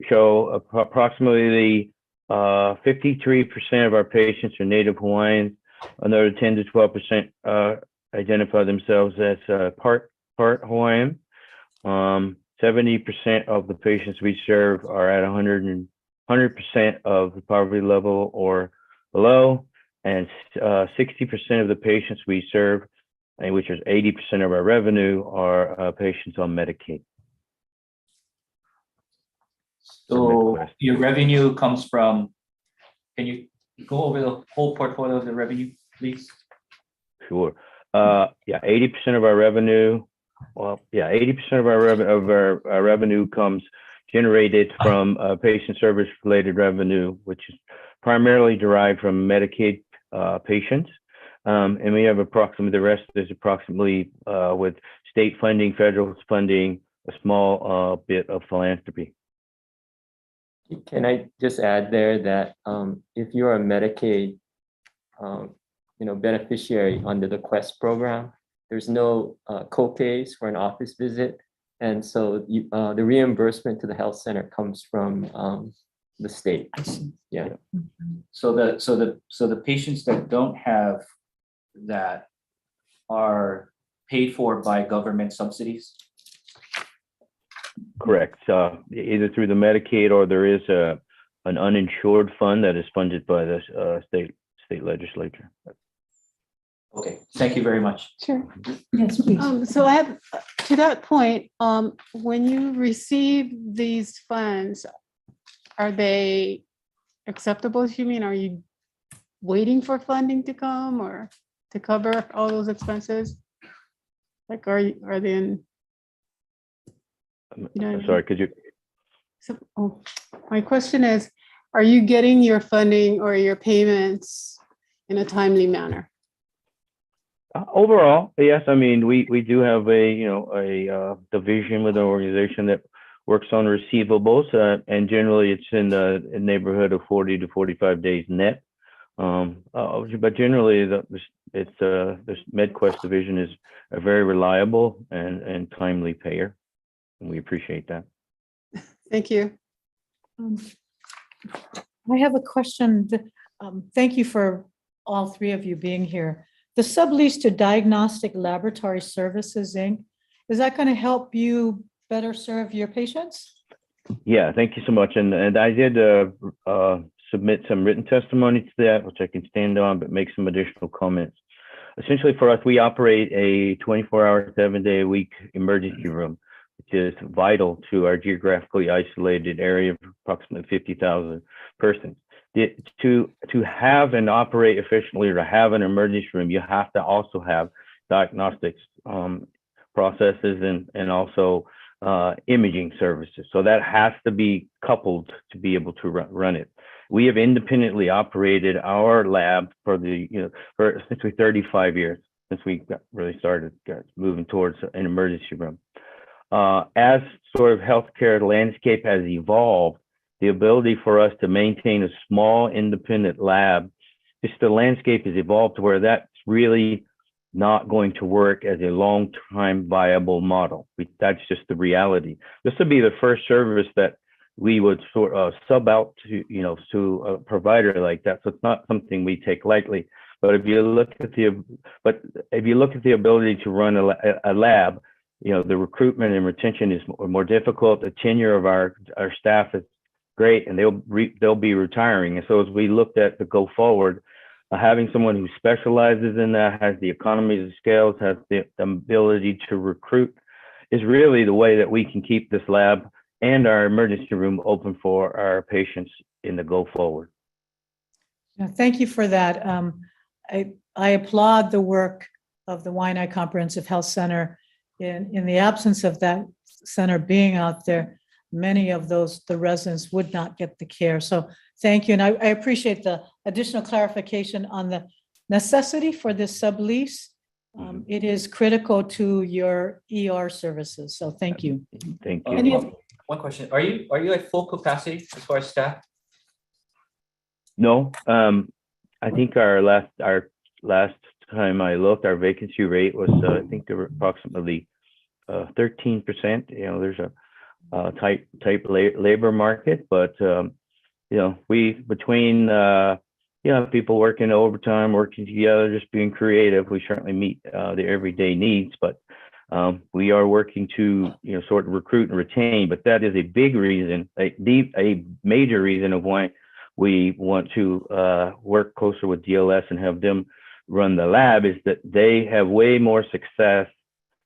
show approximately 53% of our patients are Native Hawaiians. Another 10 to 12% identify themselves as part Hawaiian. 70% of the patients we serve are at 100% of the poverty level or below, and 60% of the patients we serve, and which is 80% of our revenue, are patients on Medicaid. So your revenue comes from, can you go over the whole portfolio of the revenue, please? Sure. Yeah, 80% of our revenue. Well, yeah, 80% of our revenue comes generated from patient service related revenue, which is primarily derived from Medicaid patients. And we have approximately, the rest is approximately with state funding, federal funding, a small bit of philanthropy. Can I just add there that if you're a Medicaid, beneficiary under the Quest program, there's no co-pays for an office visit, and so the reimbursement to the health center comes from the state. Yeah. So the patients that don't have that are paid for by government subsidies? Correct. Either through the Medicaid or there is an uninsured fund that is funded by the state legislature. Okay, thank you very much. Sure. Yes, please. So I have, to that point, when you receive these funds, are they acceptable to you? Mean, are you waiting for funding to come or to cover all those expenses? Like, are they in? I'm sorry, could you? So, my question is, are you getting your funding or your payments in a timely manner? Overall, yes. I mean, we do have a division with an organization that works on receivables, and generally it's in the neighborhood of 40 to 45 days net. But generally, this MedQuest division is a very reliable and timely payer, and we appreciate that. Thank you. I have a question. Thank you for all three of you being here. The sublease to Diagnostic Laboratory Services, Inc., is that going to help you better serve your patients? Yeah, thank you so much. And I did submit some written testimony to that, which I can stand on, but make some additional comments. Essentially, for us, we operate a 24-hour, 7-day-a-week emergency room, which is vital to our geographically isolated area of approximately 50,000 persons. To have and operate efficiently, or to have an emergency room, you have to also have diagnostics processes and also imaging services. So that has to be coupled to be able to run it. We have independently operated our lab for essentially 35 years since we really started moving towards an emergency room. As sort of healthcare landscape has evolved, the ability for us to maintain a small independent lab, just the landscape has evolved to where that's really not going to work as a long-time viable model. That's just the This would be the first service that we would sort of sub out to a provider like that. So it's not something we take lightly. But if you look at the ability to run a lab, the recruitment and retention is more difficult. The tenure of our staff is great, and they'll be retiring. And so as we looked at the go forward, having someone who specializes in that, has the economies of scale, has the ability to recruit, is really the way that we can keep this lab and our emergency room open for our patients in the go forward. Thank you for that. I applaud the work of the Waianae Comprehensive Health Center. In the absence of that center being out there, many of the residents would not get the care. So thank you. And I appreciate the additional clarification on the necessity for this sublease. It is critical to your ER services. So thank you. Thank you. One question. Are you at full capacity as far as staff? No, I think our last time I looked, our vacancy rate was, I think there were approximately 13%. You know, there's a tight labor market, but you know, we between people working overtime, working together, just being creative, we certainly meet the everyday needs. But we are working to sort of recruit and retain. But that is a big reason, a major reason of why we want to work closer with DLS and have them run the lab, is that they have way more success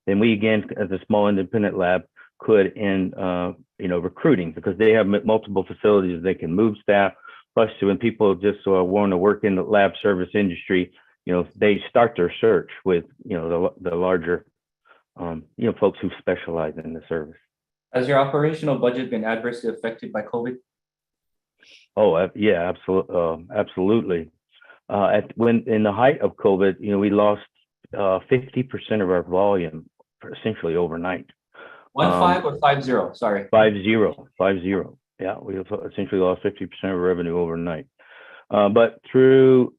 than we, again, as a small independent lab, could in recruiting, because they have multiple facilities they can move staff. Plus, when people just want to work in the lab service industry, they start their search with the larger folks who specialize in the service. Has your operational budget been adversely affected by COVID? Oh, yeah, absolutely. When in the height of COVID, we lost 50% of our volume essentially overnight. 15 or 50? Sorry. 50. Yeah, we essentially lost 50% of revenue overnight. But through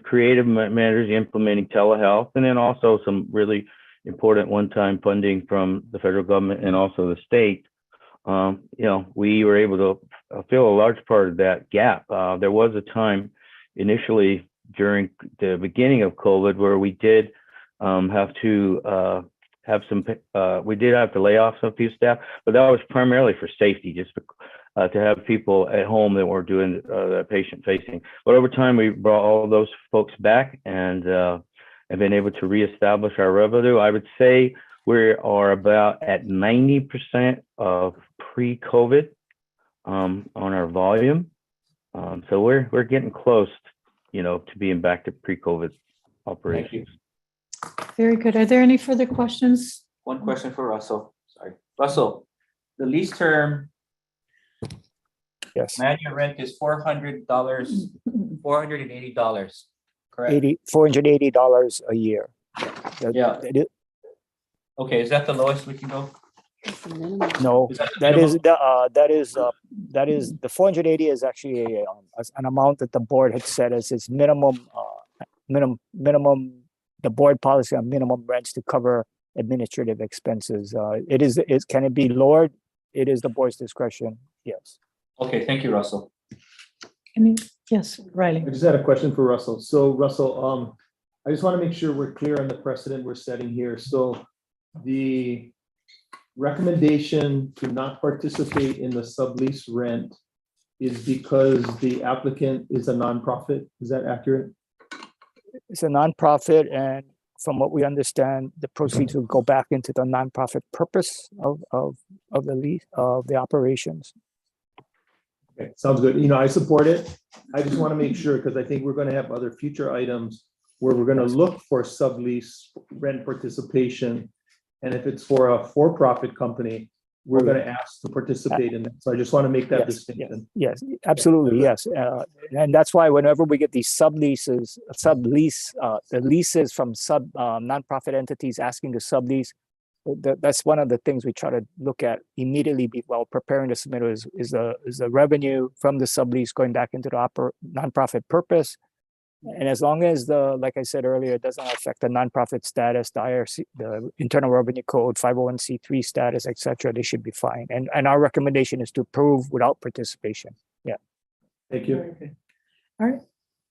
creative measures, implementing telehealth, and then also some really important one-time funding from the federal government and also the state, we were able to fill a large part of that gap. There was a time initially during the beginning of COVID where we did have to we did have to lay off some few staff, but that was primarily for safety, just to have people at home that were doing the patient facing. But over time, we brought all those folks back and have been able to reestablish our revenue. I would say we are about at 90% of pre-COVID on our volume. So we're getting close, to being back to pre-COVID operations. Very good. Are there any further questions? One question for Russell. Sorry, Russell. The lease term. Yes. Annual rent is $480, correct? $480 a year. Yeah. Okay, is that the lowest we can go? No, that is the 480 is actually an amount that the board had set as its minimum. The board policy on minimum rents to cover administrative expenses. Can it be lowered? It is the board's discretion. Yes. Okay, thank you, Russell. Yes, Riley. I just had a question for Russell. So Russell, I just want to make sure we're clear on the precedent we're setting here. So the recommendation to not participate in the sublease rent is because the applicant is a nonprofit. Is that accurate? It's a nonprofit, and from what we understand, the proceeds will go back into the nonprofit purpose of the lease of the operations. Okay, sounds good. I support it. I just want to make sure, because I think we're going to have other future items where we're going to look for sublease rent participation. And if it's for a for-profit company, we're going to ask to participate in that. So I just want to make that distinction. Yes, absolutely, yes. And that's why whenever we get these the leases from nonprofit entities asking to sublease, that's one of the things we try to look at immediately while preparing the submittal is the revenue from the sublease going back into the nonprofit purpose. And as long as like I said earlier, it doesn't affect the nonprofit status, the IRC, the Internal Revenue Code, 501c3 status, etc., they should be fine. And our recommendation is to approve without participation. Yeah. Thank you. All right.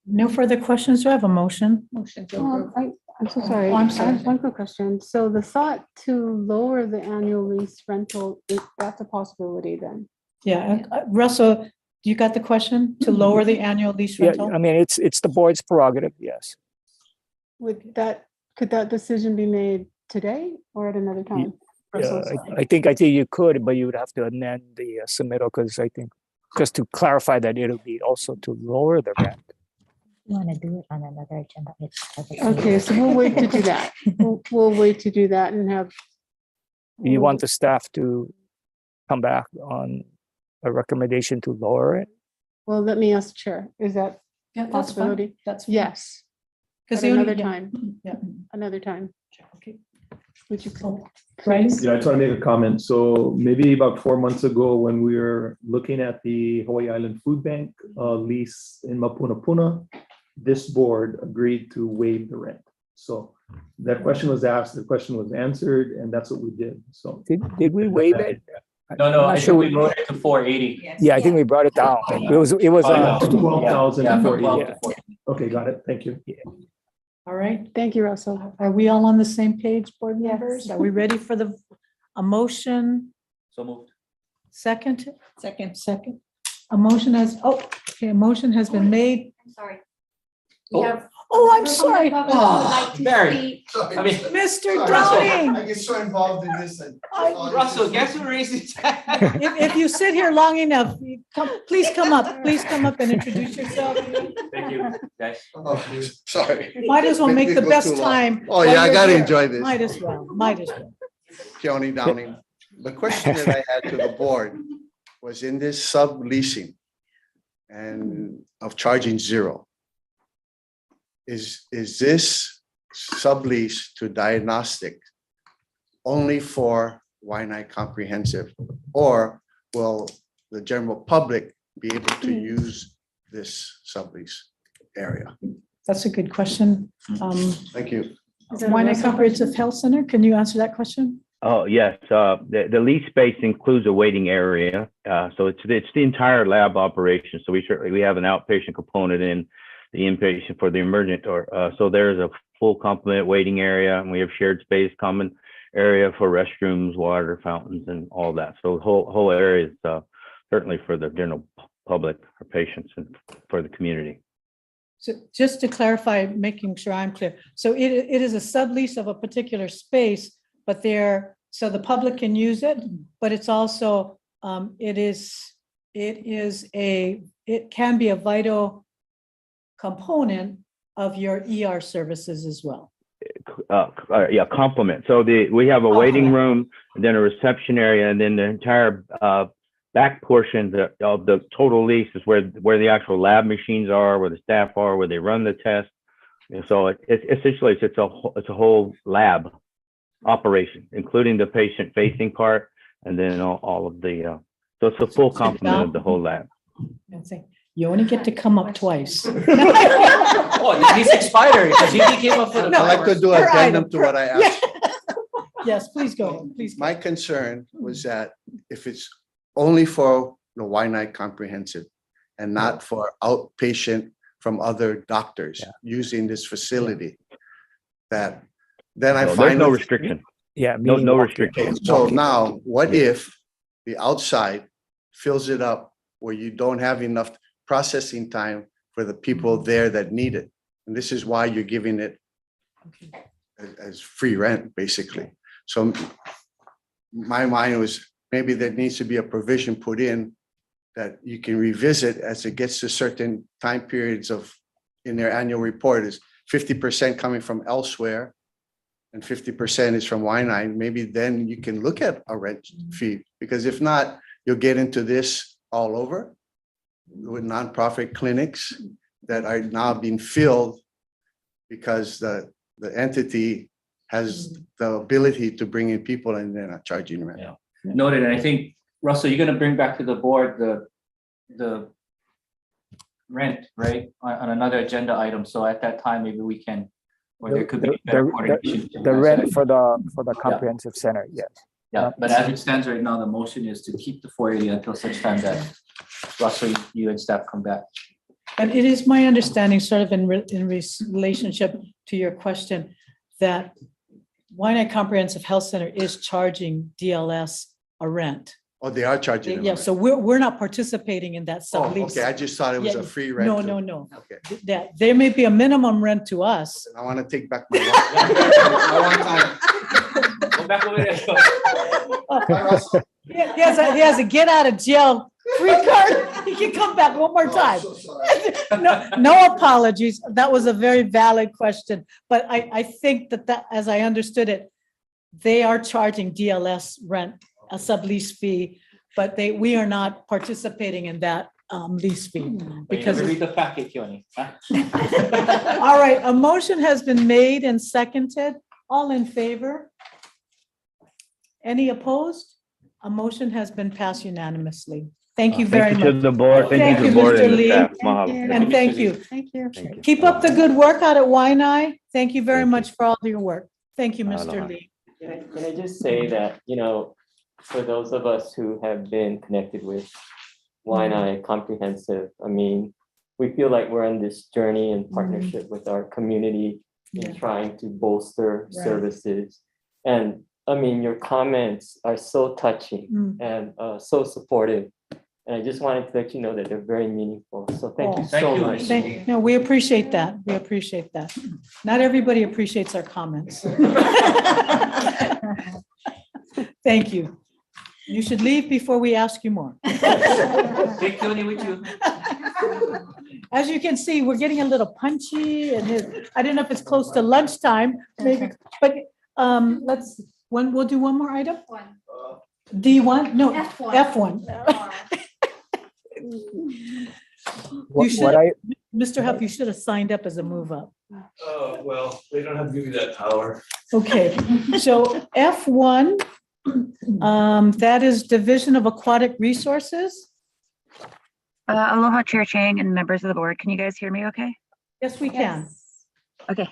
No further questions. Do I have a motion? Motion to approve. I'm so sorry. Oh, I'm I sorry. have one quick question. So the thought to lower the annual lease rental, that's a possibility then? Yeah, Russell, you got the question? To lower the annual lease Yeah, rental? I mean, it's the board's prerogative, yes. Could that decision be made today or at another time? I think you could, but you would have to amend the submittal, because I think just to clarify that it'll be also to lower the rent. You want to do it on another agenda? Okay, so we'll wait to do that. We'll wait to do that and have. You want the staff to come back on a recommendation to lower it? Well, let me ask the chair. Is that Yeah, a that's fine. possibility? That's fine. Yes. Because At the only- another yeah, time. yeah. Another time. Okay. Would you call? Bryce? Yeah, I just want to make a comment. So maybe about 4 months ago, when we were looking at the Hawaii Island Food Bank lease in Mapunapuna, this board agreed to waive the rent. So that question was asked, the question was answered, and that's what we did. So Did we waive it? No, I'm no, not I sure think we wrote it to 480. Yeah, I think we brought it down. It was 12,000 Yeah, for from 12 each. to 14. Okay, got it. Thank you. All right. Thank you, Russell. Are we all on the same page, board members? Are we ready for a motion? So moved. Second? Second. Second. A motion a motion has been made. I'm sorry. Oh. We have. Oh, I'm sorry. Mary, I mean, Mr. Russell. Downing. I get so involved in this. Russell, guess who raised his hand? If you sit here long enough, please come up. Please come up and introduce yourself. Thank you, guys. Sorry. Might as well Make make me the go best too long. time. Oh, while yeah, I you're gotta here. enjoy this. Might as well, might as well. Keone Downing. The question that I had to the board was in this subleasing and of charging zero. Is this sublease to diagnostic only for Waianae Comprehensive? Or will the general public be able to use this sublease area? That's a good question. Thank you. Waianae Comprehensive Health Center, can you answer that question? Oh, yes. The lease space includes a waiting area. So it's the entire lab operation. So we have an outpatient component in the inpatient for the emergent, so there's a full complement waiting area, and we have shared space, common area for restrooms, water fountains, and all that. So the whole area is certainly for the general public, for patients, and for the community. So just to clarify, making sure I'm clear. So it is a sublease of a particular space, but so the public can use it, but it's also, it can be a vital component of your ER services as well. Yeah, complement. So we have a waiting room, and then a reception area, and then the entire back portion of the total lease is where the actual lab machines are, where the staff are, where they run the test. And so essentially it's a whole lab operation, including the patient facing part, and then all of the so it's a full complement of the whole lab. You only get to come up twice. Oh, he's expired because he came up with. I'd like to do an addendum to what I asked. Yes, please go ahead, please. My concern was that if it's only for the Waianae Comprehensive and not for outpatient from other doctors using this facility, then I So find. there's no restriction. Yeah. No restriction. So now, what if the outside fills it up where you don't have enough processing time for the people there that need it? And this is why you're giving it as free rent, basically. So my mind was, maybe there needs to be a provision put in that you can revisit as it gets to certain time periods in their annual report is 50% coming from elsewhere and 50% is from Waianae. Maybe then you can look at a rent fee, because if not, you'll get into this all over with nonprofit clinics that are now being filled because the entity has the ability to bring in people and they're not charging rent. Noted, and I think, Russell, you're gonna bring back to the board the rent, right, on another agenda item, so at that time, maybe we can, or there could be better coordination. The rent for the comprehensive center, yes. Yeah, but as it stands right now, the motion is to keep the 480 until such time that Russell, you and staff come back. And it is my understanding, sort of in relationship to your question, that Waianae Comprehensive Health Center is charging DLS a rent. Oh, they are charging them. Yeah, so we're not participating in that Oh, sublease. okay, I just thought it was Yeah, a free rent. No. Okay, That there may be a minimum rent to us. I want to take back my one time. Go back over there. He has a get out of jail free card. He can come back one more time. No apologies. That was a very valid question. But I think that, as I understood it, they are charging DLS rent, a sublease fee, but we are not participating in that lease fee. Because read the packet, Keone. All right, a motion has been made and seconded. All in favor? Any opposed? A motion has been passed unanimously. Thank you very Thank you to much. the board. Thank you to the board and the staff. Mahalo. And thank you. Thank you. Keep up the good work out at Waianae. Thank you very much for all your work. Thank you, Mr. Aloha. Lee. Can I just say that, you know, for those of us who have been connected with Waianae Comprehensive, I mean, we feel like we're on this journey in partnership with our community in trying to bolster Right. services. And I mean, your comments are so touching and so supportive. And I just wanted to let you know that they're very meaningful. So thank you so much. No, we appreciate that. We appreciate that. Not everybody appreciates our comments. Thank you. You should leave before we ask you more. Take Tony with you. As you can see, we're getting a little punchy and I don't know if it's close to lunchtime, maybe, but we'll do one more item? D1? No, F1. You should, Mr. Huff, you should have signed up as a move up. Oh, well, they don't have to give you that power. Okay, so F1, that is Division of Aquatic Resources. Aloha Chair Chang and members of the board. Can you guys hear me okay? Yes, we can. Okay.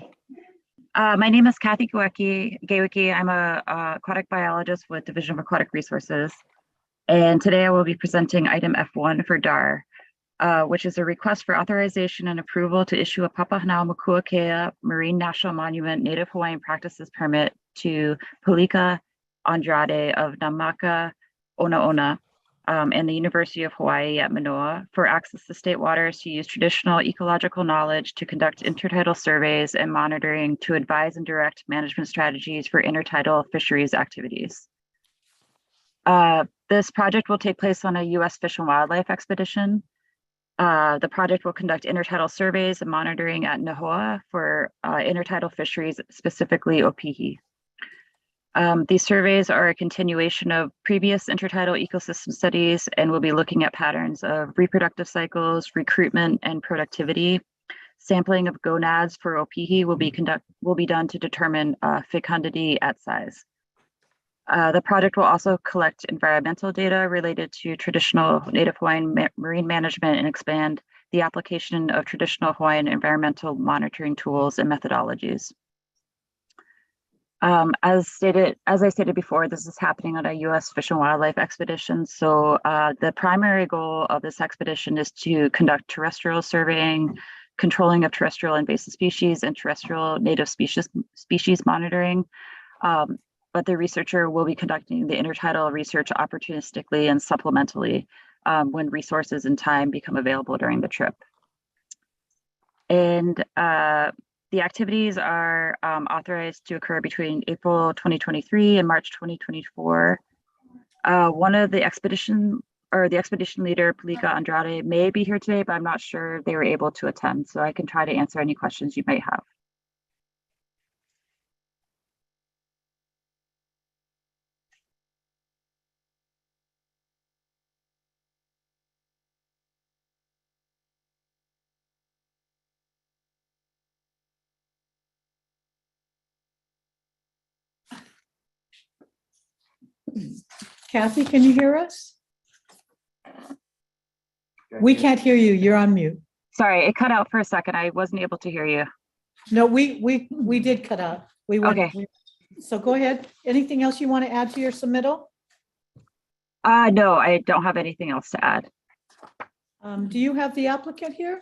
My name is Kathy Gewicki. I'm a aquatic biologist with Division of Aquatic Resources. And today I will be presenting item F1 for DAR, which is a request for authorization and approval to issue a Papahanaumokuakea Marine National Monument Native Hawaiian Practices Permit to Palika Andrade of Namaka Onaona and the University of Hawaii at Manoa for access to state waters to use traditional ecological knowledge to conduct intertidal surveys and monitoring to advise and direct management strategies for intertidal fisheries activities. This project will take place on a U.S. Fish and Wildlife expedition. The project will conduct intertidal surveys and monitoring at Nahoa for intertidal fisheries, specifically Opihi. These surveys are a continuation of previous intertidal ecosystem studies and will be looking at patterns of reproductive cycles, recruitment, and productivity. Sampling of gonads for Opihi will be done to determine fecundity at size. The project will also collect environmental data related to traditional Native Hawaiian marine management and expand the application of traditional Hawaiian environmental monitoring tools and methodologies. As I stated before, this is happening on a U.S. Fish and Wildlife expedition. So the primary goal of this expedition is to conduct terrestrial surveying, controlling of terrestrial invasive species, and terrestrial native species monitoring. But the researcher will be conducting the intertidal research opportunistically and supplementally when resources and time become available during the trip. And the activities are authorized to occur between April 2023 and March 2024. One of the expedition leader, Palika Andrade, may be here today, but I'm not sure they were able to attend. So I can try to answer any questions you might have. Kathy, can you hear us? We can't hear you. You're on mute. Sorry, it cut out for a second. I wasn't able to hear you. No, we did cut out. Okay. So go ahead. Anything else you want to add to your submittal? No, I don't have anything else to add. Do you have the applicant here?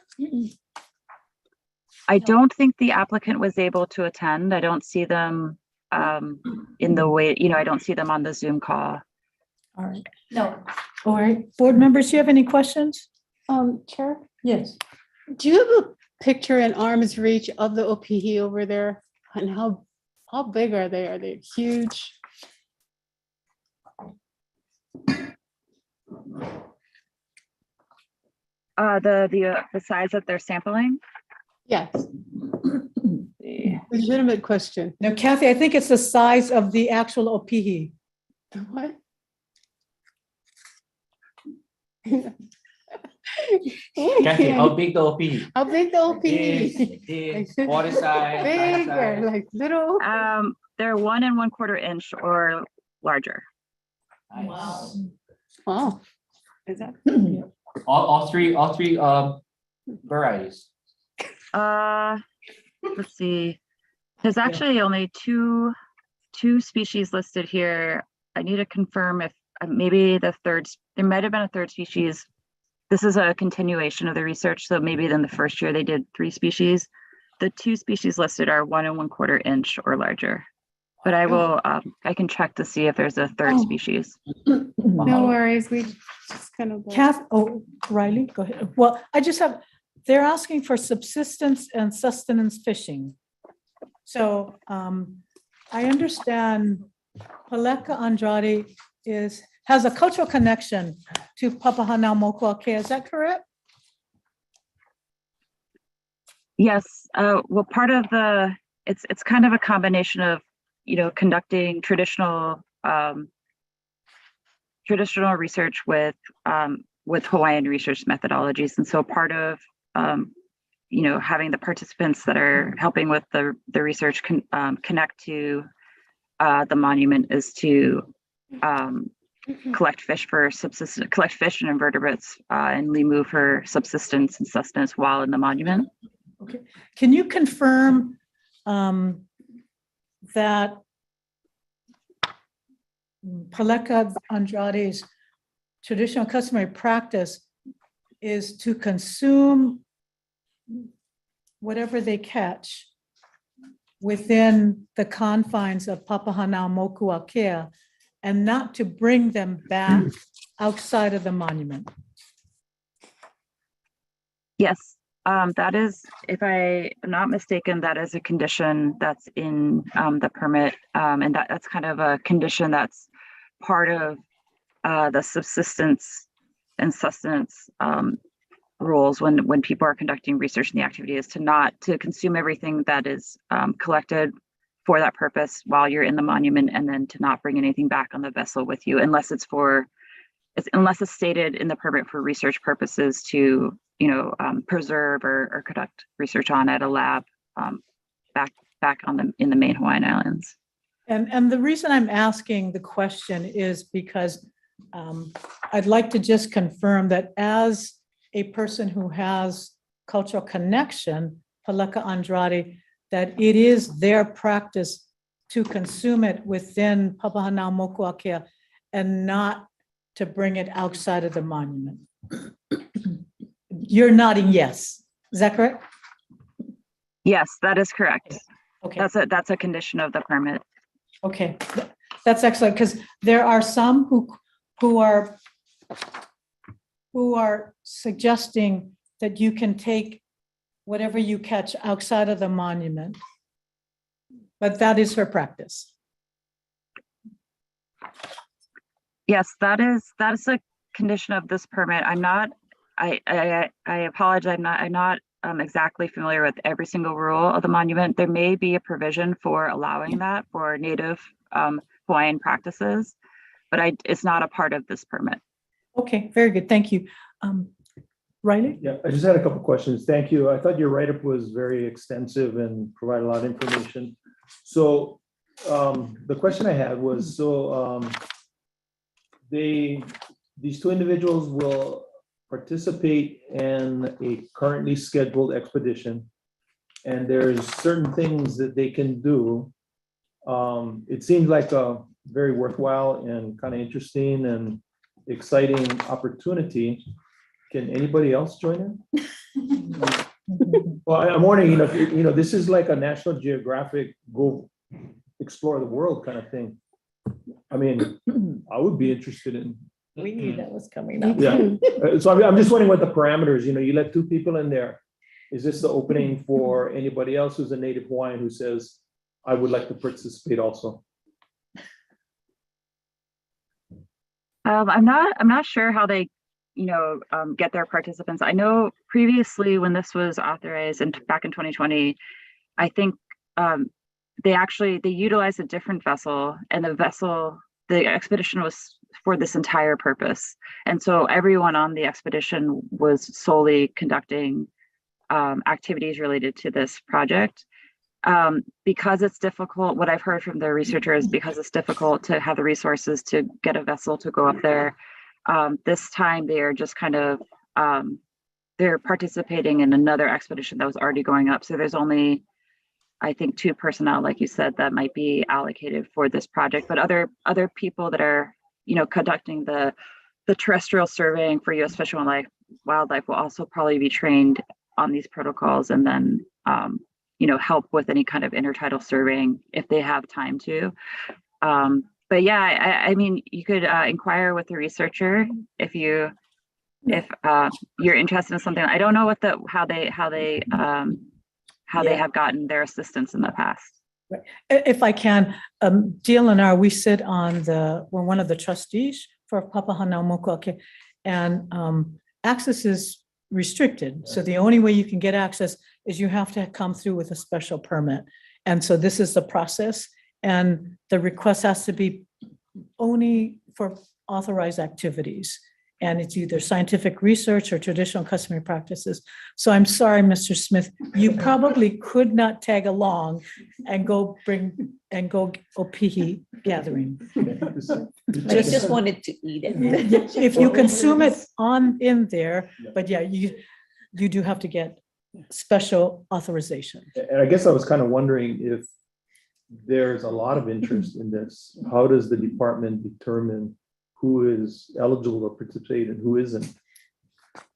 I don't think the applicant was able to attend. I don't see them in the way, I don't see them on the Zoom call. All right. No. All right. Board members, do you have any questions? Chair? Yes. Do you have a picture in arm's reach of the Opihi over there? And how big are they? Are they huge? The size that they're sampling? Yes. Legitimate question. No, Kathy, I think it's the size of the actual Opihi. What? Kathy, how big the Opihi? How big the Opihi? Big, water size, Big size. or like little? They're 1 1/4 inch or larger. Wow. Oh, is that? All three varieties. Let's see. There's actually only two species listed here. I need to confirm if maybe there might have been a third species. This is a continuation of the research, so maybe then the first year they did 3 species. The 2 species listed are 1 1/4 inch or larger. But I will, I can check to see if there's a third species. No worries, we just kind of. Riley, go ahead. Well, they're asking for subsistence and sustenance fishing. So I understand Paleka Andrade has a cultural connection to Papahanaumokuakea, is that correct? Yes, well, part of it's kind of a combination of, conducting traditional research with Hawaiian research methodologies. And so part of, having the participants that are helping with the research connect to the monument is to collect fish and invertebrates and limu for subsistence and sustenance while in the monument. Okay. Can you confirm that Paleka Andrade's traditional customary practice is to consume whatever they catch within the confines of Papahanaumokuakea and not to bring them back outside of the monument? Yes, that is, if I am not mistaken, that is a condition that's in the permit. And that's kind of a condition that's part of the subsistence and sustenance rules when people are conducting research in the activity, is to consume everything that is collected for that purpose while you're in the monument, and then to not bring anything back on the vessel with you unless it's stated in the permit for research purposes to preserve or conduct research on at a lab back in the main Hawaiian Islands. And the reason I'm asking the question is because I'd like to just confirm that as a person who has cultural connection, Paleka Andrade, that it is their practice to consume it within Papahanaumokuakea and not to bring it outside of the monument. You're nodding yes. Is that correct? Yes, that is correct. Okay. That's a condition of the permit. Okay, that's excellent, because there are some who are suggesting that you can take whatever you catch outside of the monument, but that is her practice. Yes, that is a condition of this permit. I apologize. I'm not exactly familiar with every single rule of the monument. There may be a provision for allowing that for native Hawaiian practices, but it's not a part of this permit. Okay, very good. Thank you. Riley? Yeah, I just had a couple questions. Thank you. I thought your write-up was very extensive and provided a lot of information. So the question I had was, these 2 individuals will participate in a currently scheduled expedition, and there's certain things that they can do. It seems like a very worthwhile and kind of interesting and exciting opportunity. Can anybody else join in? Well, I'm wondering, this is like a National Geographic go explore the world kind of thing. I mean, I would be interested in. We knew that was coming up. Yeah. So I'm just wondering what the parameters, you let 2 people in there. Is this the opening for anybody else who's a native Hawaiian who says, I would like to participate also? I'm not sure how they, get their participants. I know previously when this was authorized and back in 2020, I think they utilized a different vessel, and the expedition was for this entire purpose. And so everyone on the expedition was solely conducting activities related to this project. because it's difficult, what I've heard from the researchers, because it's difficult to have the resources to get a vessel to go up there, this time they are just kind of, they're participating in another expedition that was already going up. So there's only, I think, 2 personnel, like you said, that might be allocated for this project, but other people that are, conducting the terrestrial surveying for U.S. Fish and Wildlife will also probably be trained on these protocols, and then, help with any kind of intertidal surveying if they have time to. But yeah, I mean, you could inquire with the researcher if you're interested in something. I don't know how they have gotten their assistance in the past. Right. If I can, DLNR, we sit on we're one of the trustees for Papahanaumoku, and access is restricted. So the only way you can get access is you have to come through with a special permit. And so this is the process, and the request has to be only for authorized activities. And it's either scientific research or traditional customary practices. So I'm sorry, Mr. Smith, you probably could not tag along and go Opihi gathering. I just wanted to eat it. If you consume it in there, but yeah, you do have to get special authorization. And I guess I was kind of wondering if there's a lot of interest in this. How does the department determine who is eligible to participate and who isn't?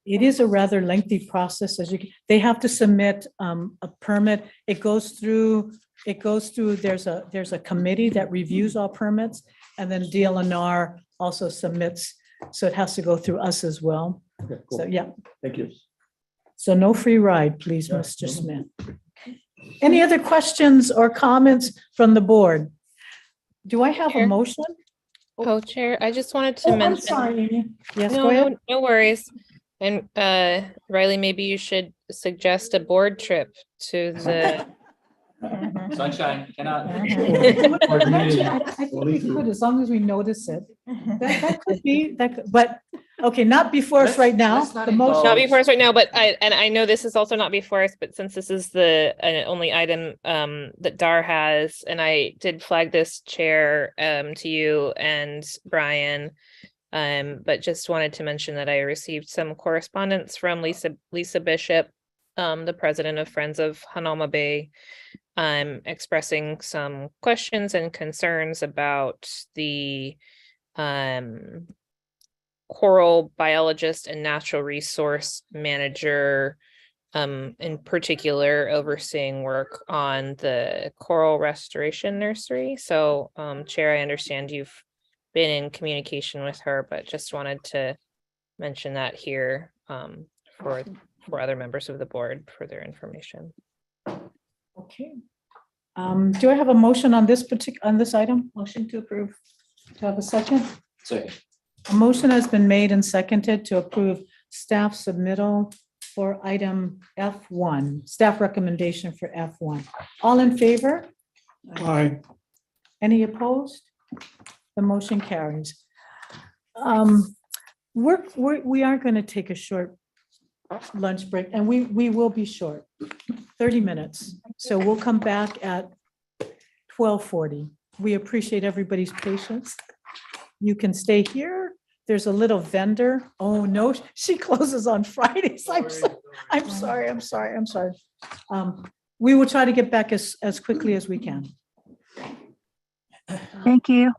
It is a rather lengthy process. They have to submit a permit. It goes through, there's a committee that reviews all permits, and then DLNR also submits. So it has to go through us as well. Okay, cool. So, yeah. Thank you. So no free ride, please, Mr. Smith. Any other questions or comments from the board? Do I have a Chair? motion? Oh, Chair, I just wanted to Oh, I'm mention. sorry, Amy. Yes, No, go ahead. no worries. And Riley, maybe you should suggest a board trip to the. Sunshine, cannot. Actually, I think we could, as long as we notice it. That could be, but, okay, not before us right now. The motion. Not before us right now, but I know this is also not before us, but since this is the only item that DAR has, and I did flag this, Chair, to you and Brian, but just wanted to mention that I received some correspondence from Lisa Bishop, the president of Friends of Hanauma Bay, expressing some questions and concerns about the coral biologist and natural resource manager, in particular overseeing work on the coral restoration nursery. So, Chair, I understand you've been in communication with her, but just wanted to mention that here for other members of the board for their information. Okay. Do I have a motion on this item? Motion to approve. Do I have a second? Second. A motion has been made and seconded to approve staff submittal for item F1, staff recommendation for F1. All in favor? Aye. Any opposed? The motion carries. We are going to take a short lunch break, and we will be short, 30 minutes. So we'll come back at 12:40. We appreciate everybody's patience. You can stay here. There's a little vendor. Oh, no, she closes on Fridays. I'm sorry. We will try to get back as quickly as we can. Thank you.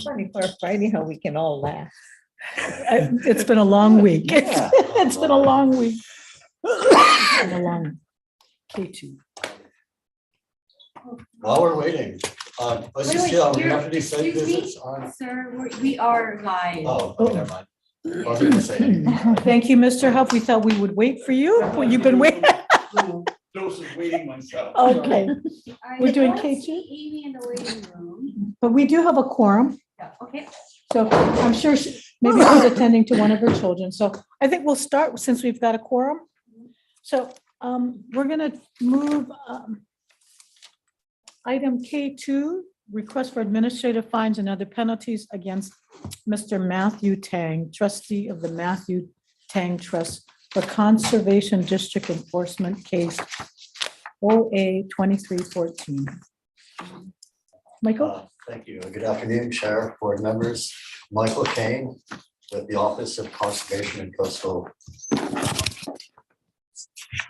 Funny for a Friday, how we can all laugh. It's been a long week. Yeah. It's been a long week. It's been a long K2. While we're waiting, let's Wait, just wait, see how we're- deputy site excuse me, visits on. Sir, we are live. Oh, okay, never mind. I wasn't gonna say anything. Thank you, Mr. Huff. We thought we would wait for you. Well, you've been waiting. Dose of waiting myself. Okay, we're doing I don't K2, see Amy in the waiting room. but we do have a quorum. Okay. So I'm sure maybe she's attending to one of her children. So I think we'll start since we've got a quorum. So we're gonna move item K2, request for administrative fines and other penalties against Mr. Matthew Tang, trustee of the Matthew Tang Trust for Conservation District Enforcement Case OA 2314. Michael? Thank you. Good afternoon, Chair, board members. Michael Kane with the Office of Conservation and Coastal.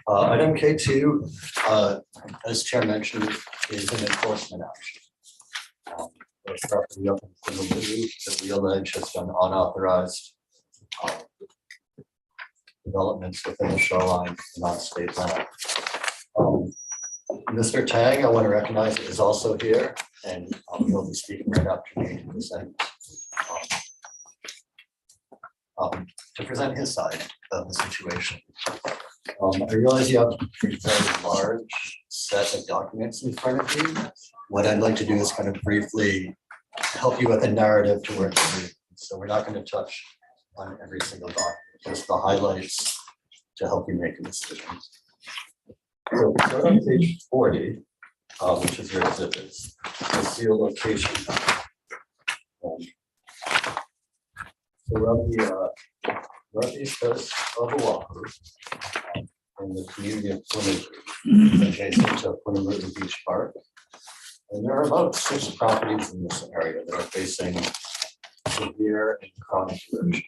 Item K2, as Chair mentioned, is an enforcement action. The property up in the Honolulu that we allege has been unauthorized developments within the shoreline and on state land. Mr. Tang, I want to recognize, is also here, and he'll be speaking right after me to present his side of the situation. I realize you have a very large set of documents in front of you. What I'd like to do is kind of briefly help you with a narrative to work through. So we're not going to touch on every single document, just the highlights to help you make a decision. So start on page 40, which is your exhibits. You'll see a location. So we're on the northeast coast of Oahu, in the community of Punahou, adjacent to Punahou Beach Park. And there are about 6 properties in this area that are facing severe and chronic erosion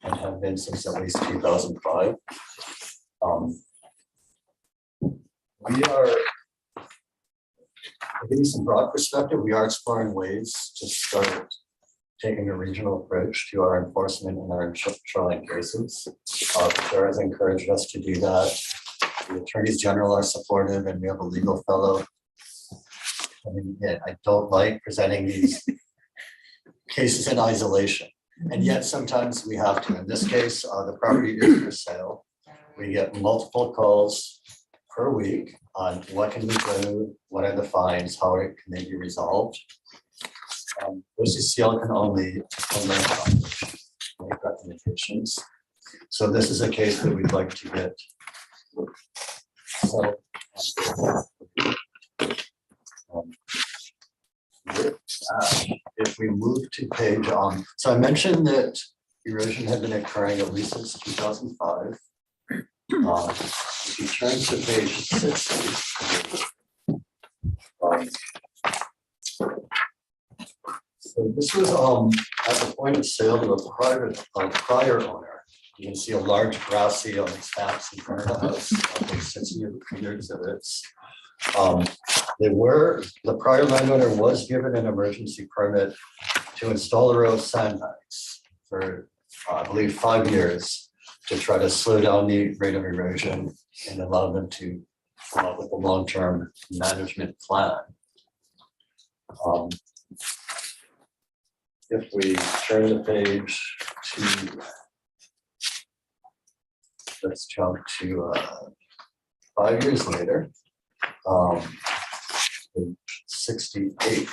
and have been since at least 2005. We are, to give you some broad perspective, we are exploring ways to start taking a regional approach to our enforcement in our shoreline cases. The chair has encouraged us to do that. The attorneys general are supportive, and we have a legal fellow. I mean, yeah, I don't like presenting these cases in isolation, and yet sometimes we have to. In this case, the property is for sale. We get multiple calls per week on what can we do, what are the fines, how can they be resolved. OCCL can only make recommendations. So this is a case that we'd like to get. So, if we move to page so I mentioned that erosion had been occurring at least since 2005. If you turn to page 60, so this was at the point of sale to a prior owner. You can see a large grassy on its backs in front of the house. There's 60 of your exhibits. The prior landowner was given an emergency permit to install a row of sandbags for, I believe, 5 years to try to slow down the rate of erosion and allow them to come up with a long-term management plan. If we turn the page to, let's jump to 5 years later, 68.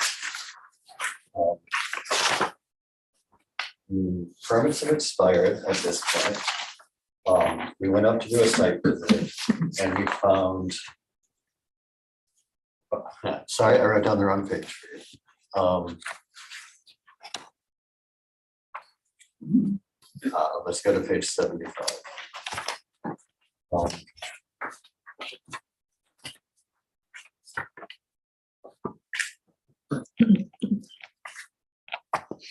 The permits have expired at this point. We went up to do a site visit and we found, sorry, I wrote down the wrong page for you. Let's go to page 75.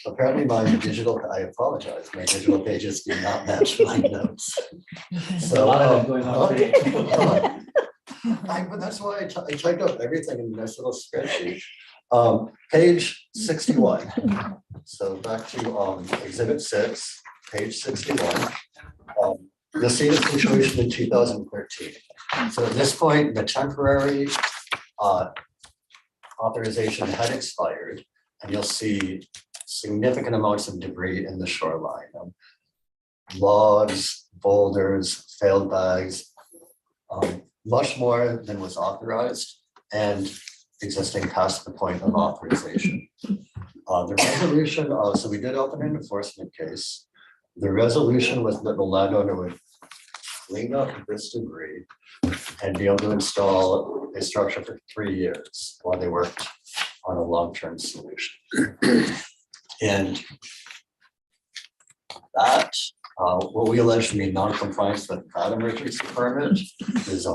Apparently I apologize, my digital pages do not match my notes. So, but that's why I typed up everything in this little spreadsheet. Page 61. So back to exhibit 6, page 61. You'll see the situation in 2013. So at this point, the temporary authorization had expired, and you'll see significant amounts of debris in the shoreline. Logs, boulders, failed bags, much more than was authorized and existing past the point of authorization. The resolution, so we did open an enforcement case. The resolution was that the landowner would clean up this debris and be able to install a structure for 3 years while they worked on a long-term solution. And that, what we allege to be non-compliance with that emergency permit is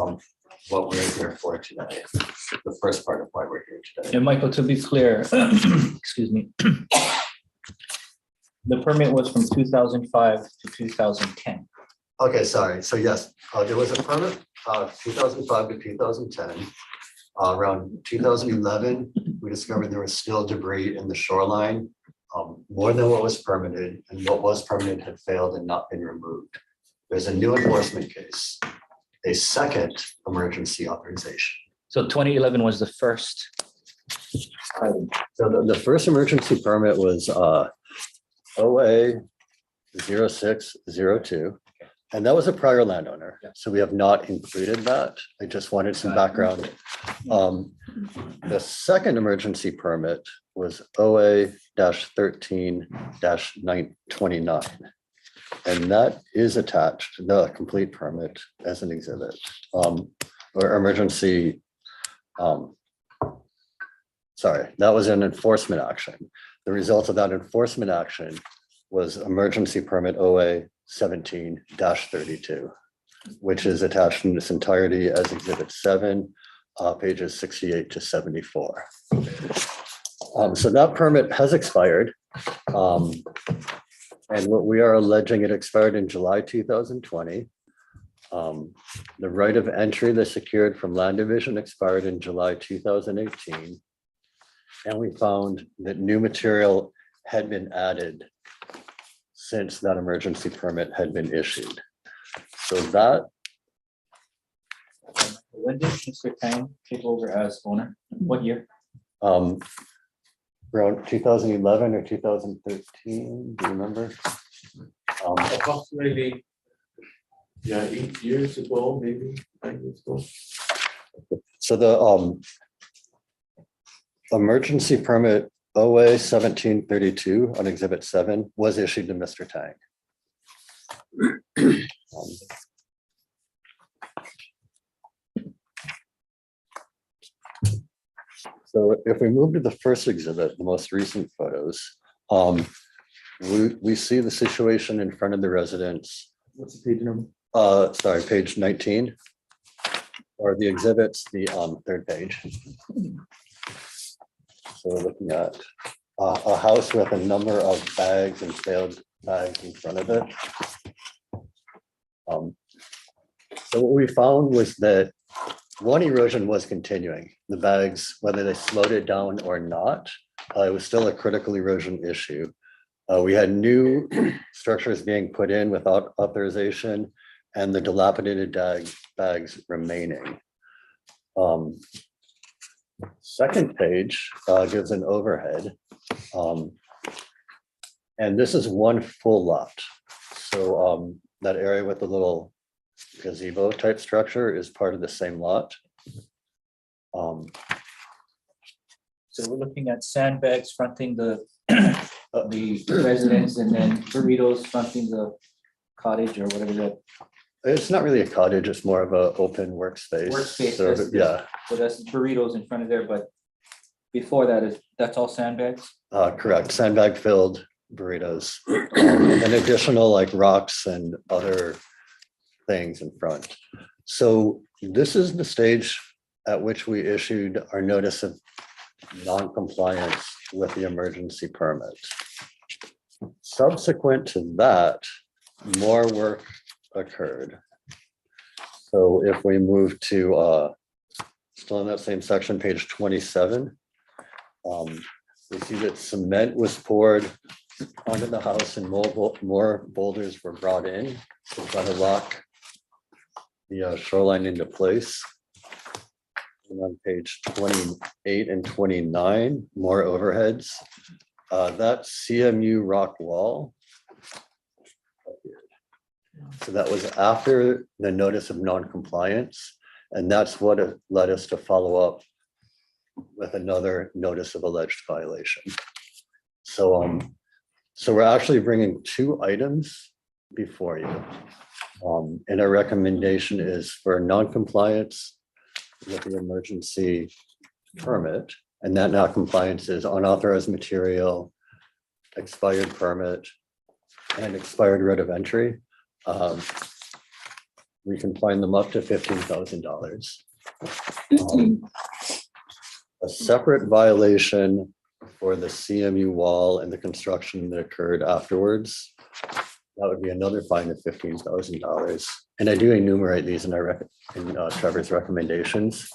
what we're here for today. The first part of why we're here today. And Michael, to be clear, excuse me. The permit was from 2005 to 2010. Okay, sorry. So yes, there was a permit 2005 to 2010. Around 2011, we discovered there was still debris in the shoreline, more than what was permitted, and what was permitted had failed and not been removed. There's a new enforcement case, a second emergency authorization. So 2011 was the first. So the first emergency permit was OA 0602. And that was a prior landowner, so we have not included that. I just wanted some background. The second emergency permit was OA-13-929. And that is attached, the complete permit as an exhibit, or emergency, sorry, that was an enforcement action. The result of that enforcement action was emergency permit OA 17-32, which is attached in its entirety as exhibit 7, pages 68 to 74. So that permit has expired. And what we are alleging, it expired in July 2020. The right of entry that's secured from Land Division expired in July 2018. And we found that new material had been added since that emergency permit had been issued. So that. When did Mr. Tang take over as owner? What year? Around 2011 or 2013, do you remember? Approximately, yeah, 8 years ago, maybe 9 years ago. So the emergency permit OA 1732 on exhibit 7 was issued to Mr. Tang. So if we move to the first exhibit, the most recent photos, we see the situation in front of the residence. What's the page number? Sorry, page 19, or the exhibits, the third page. So we're looking at a house with a number of bags and failed bags in front of it. So what we found was that one, erosion was continuing. The bags, whether they slowed it down or not, it was still a critical erosion issue. We had new structures being put in without authorization and the dilapidated bags remaining. Second page gives an overhead. And this is one full lot. So that area with the little gazebo type structure is part of the same lot. So we're looking at sandbags fronting the residence and then burritos fronting the cottage or whatever that. It's not really a cottage, it's more of a open workspace. Workspace, So, that's- yeah, So that's burritos in front of there, but before that that's all sandbags? correct. Sandbag filled burritos. And additional like rocks and other things in front. So this is the stage at which we issued our notice of non-compliance with the emergency permit. Subsequent to that, more work occurred. So if we move to still in that same section, page 27, We see that cement was poured onto the house and more boulders were brought in to try to lock the shoreline into place. And on page 28 and 29, more overheads. That CMU rock wall. So that was after the notice of non-compliance, and that's what led us to follow up with another notice of alleged violation. So, so we're actually bringing two items before you. And our recommendation is for non-compliance with the emergency permit, and that non-compliance is unauthorized material, expired permit, and expired right of entry. We can fine them up to $15,000. A separate violation for the CMU wall and the construction that occurred afterwards, that would be another fine of $15,000. And I do enumerate these in Trevor's recommendations.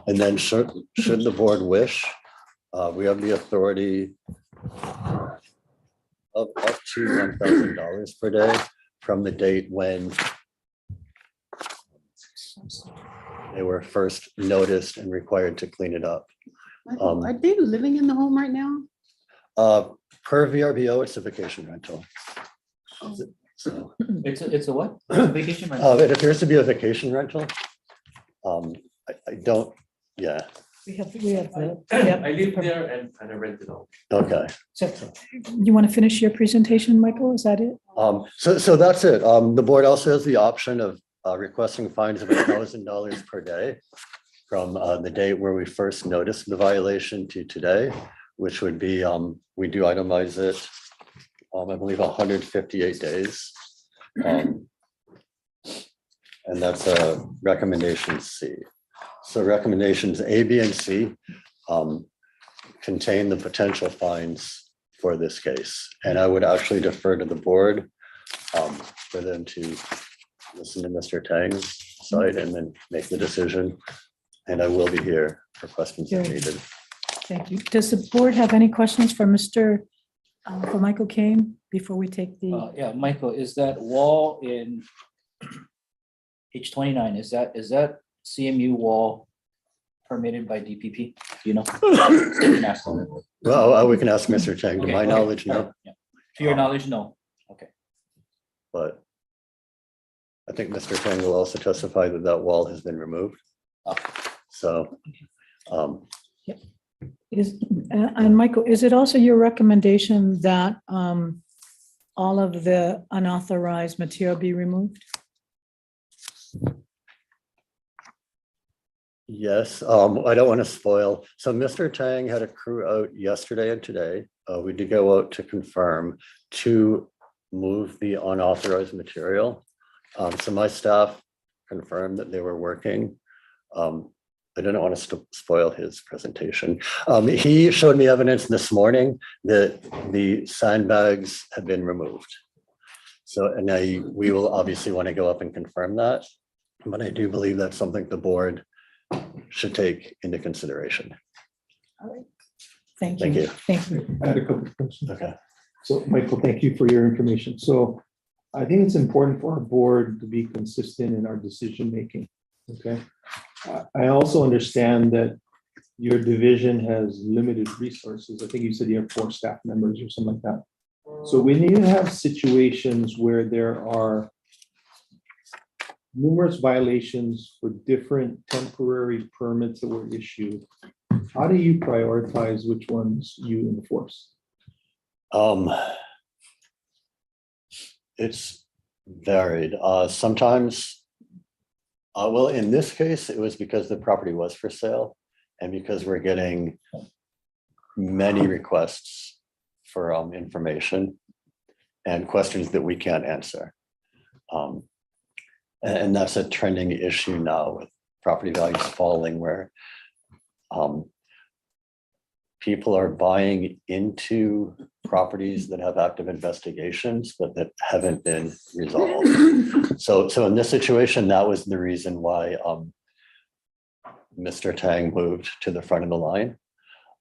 And then should the board wish, we have the authority of up to $1,000 per day from the date when they were first noticed and required to clean it up. Michael, are they living in the home right now? Per VRBO, it's a vacation rental. So It's a what? Vacation rental? it appears to be a vacation rental. I don't, yeah, We have the. I live there and I rent it out. okay. You want to finish your presentation, Michael? Is that it? So that's it. The board also has the option of requesting fines of $1,000 per day from the date where we first noticed the violation to today, which would be, we do itemize it, I believe 158 days. And that's a recommendation C. So recommendations A, B, and C contain the potential fines for this case. And I would actually defer to the board for them to listen to Mr. Tang's side and then make the decision. And I will be here for questions if needed. Thank you. Does the board have any questions for for Michael Kane before we take the? Yeah, Michael, is that wall in page 29, is that CMU wall permitted by DPP? Do you know? Well, we can ask Mr. Tang. To my knowledge, no. To your knowledge, no. Okay. But I think Mr. Tang will also testify that that wall has been removed. So, And Michael, is it also your recommendation that all of the unauthorized material be removed? yes, I don't want to spoil. So Mr. Tang had a crew out yesterday and today. We did go out to confirm to move the unauthorized material. So my staff confirmed that they were working. I didn't want to spoil his presentation. He showed me evidence this morning that the sandbags have been removed. So, and we will obviously want to go up and confirm that, but I do believe that's something the board should take into consideration. All right. Thank you. Thank you. Thank you. I had a couple of questions. Okay. So Michael, thank you for your information. So I think it's important for our board to be consistent in our decision-making, okay? I also understand that your division has limited resources. I think you said you have 4 staff members or something like that. So we need to have situations where there are numerous violations for different temporary permits that were issued. How do you prioritize which ones you enforce? It's varied. Sometimes, well, in this case, it was because the property was for sale and because we're getting many requests for information and questions that we can't answer. And that's a trending issue now with property values falling where people are buying into properties that have active investigations, but that haven't been resolved. So in this situation, that was the reason why Mr. Tang moved to the front of the line.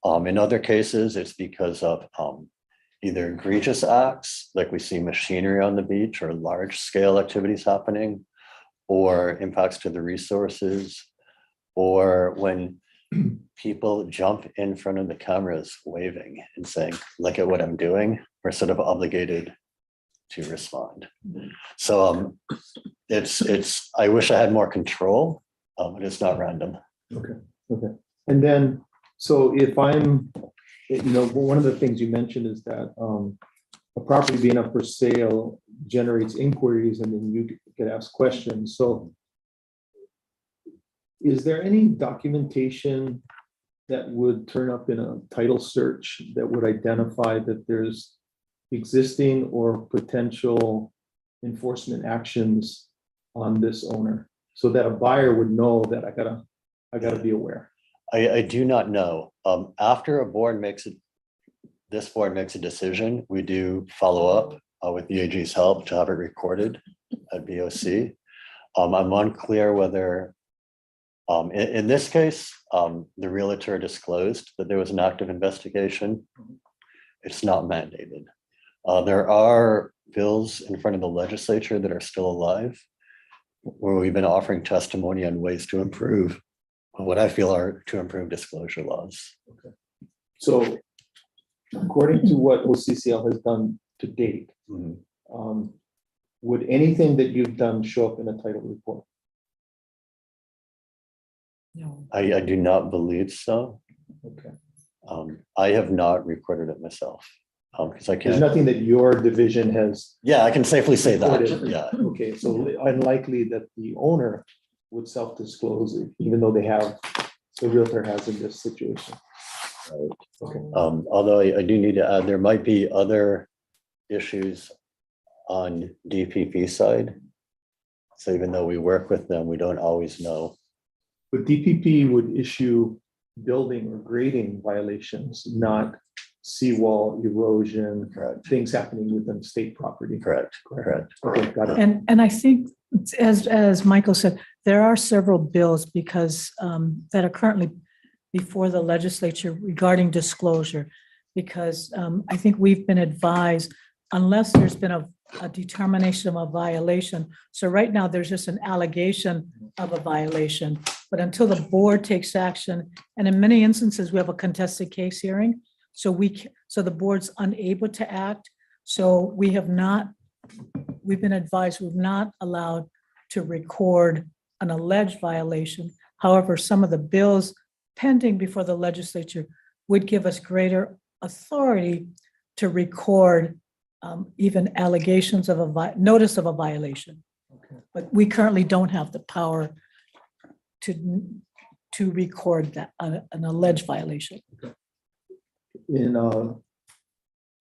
In other cases, it's because of either egregious acts, like we see machinery on the beach or large scale activities happening, or impacts to the resources, or when people jump in front of the cameras waving and saying, look at what I'm doing, we're sort of obligated to respond. So I wish I had more control, but it's not random. Okay, okay. And then, so if I'm, one of the things you mentioned is that a property being up for sale generates inquiries and then you get asked questions. So is there any documentation that would turn up in a title search that would identify that there's existing or potential enforcement actions on this owner, so that a buyer would know that I gotta be aware? I do not know. After a board makes it, this board makes a decision, we do follow up with the AG's help to have it recorded at BOC. I'm unclear whether, in this case, the realtor disclosed that there was an active investigation. It's not mandated. There are bills in front of the legislature that are still alive, where we've been offering testimony on ways to improve what I feel are to improve disclosure laws. Okay. So according to what OCCL has done to date, would anything that you've done show up in a title report? No. I do not believe so. Okay. I have not recorded it myself because I There's can't. nothing that your division has. Yeah, I can safely say that. reported. Yeah. Okay, so unlikely that the owner would self-disclose it, even though the realtor has in this situation. Okay. Although I do need to add, there might be other issues on DPP side. So even though we work with them, we don't always know. But DPP would issue building or grading violations, not seawall erosion, things happening within state property. Correct. Okay, got it. And I think, as Michael said, there are several bills because that are currently before the legislature regarding disclosure. Because I think we've been advised, unless there's been a determination of a violation. So right now, there's just an allegation of a violation. But until the board takes action, and in many instances, we have a contested case hearing. So the board's unable to act. So we've been advised we're not allowed to record an alleged violation. However, some of the bills pending before the legislature would give us greater authority to record even allegations of notice of a violation. But we currently don't have the power to record that an alleged violation. In a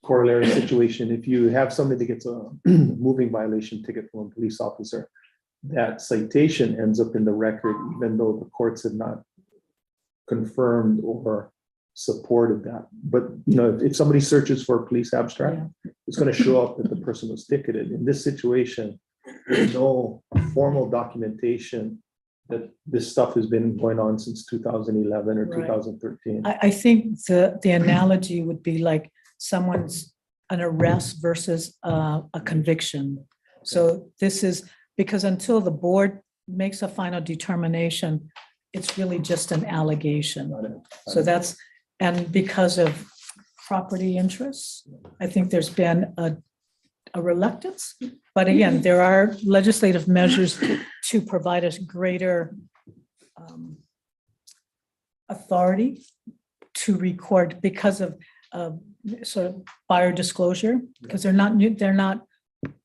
corollary situation, if you have somebody that gets a moving violation ticket from a police officer, that citation ends up in the record, even though the courts have not confirmed or supported that. But if somebody searches for a police abstract, it's going to show up that the person was ticketed. In this situation, there's no formal documentation that this stuff has been going on since 2011 or Right. 2013. I think the analogy would be like someone's an arrest versus a conviction. So this is because until the board makes a final determination, it's really just an allegation. So and because of property interests, I think there's been a reluctance. But again, there are legislative measures to provide us greater authority to record because of sort of buyer disclosure, because they're not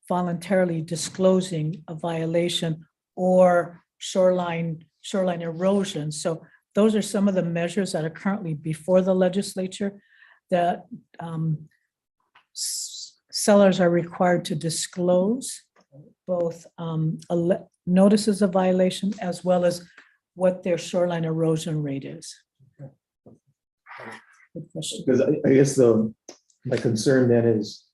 voluntarily disclosing a violation or shoreline erosion. So those are some of the measures that are currently before the legislature that sellers are required to disclose both notices of violation as well as what their shoreline erosion rate is. Good question. Because I guess my concern then is,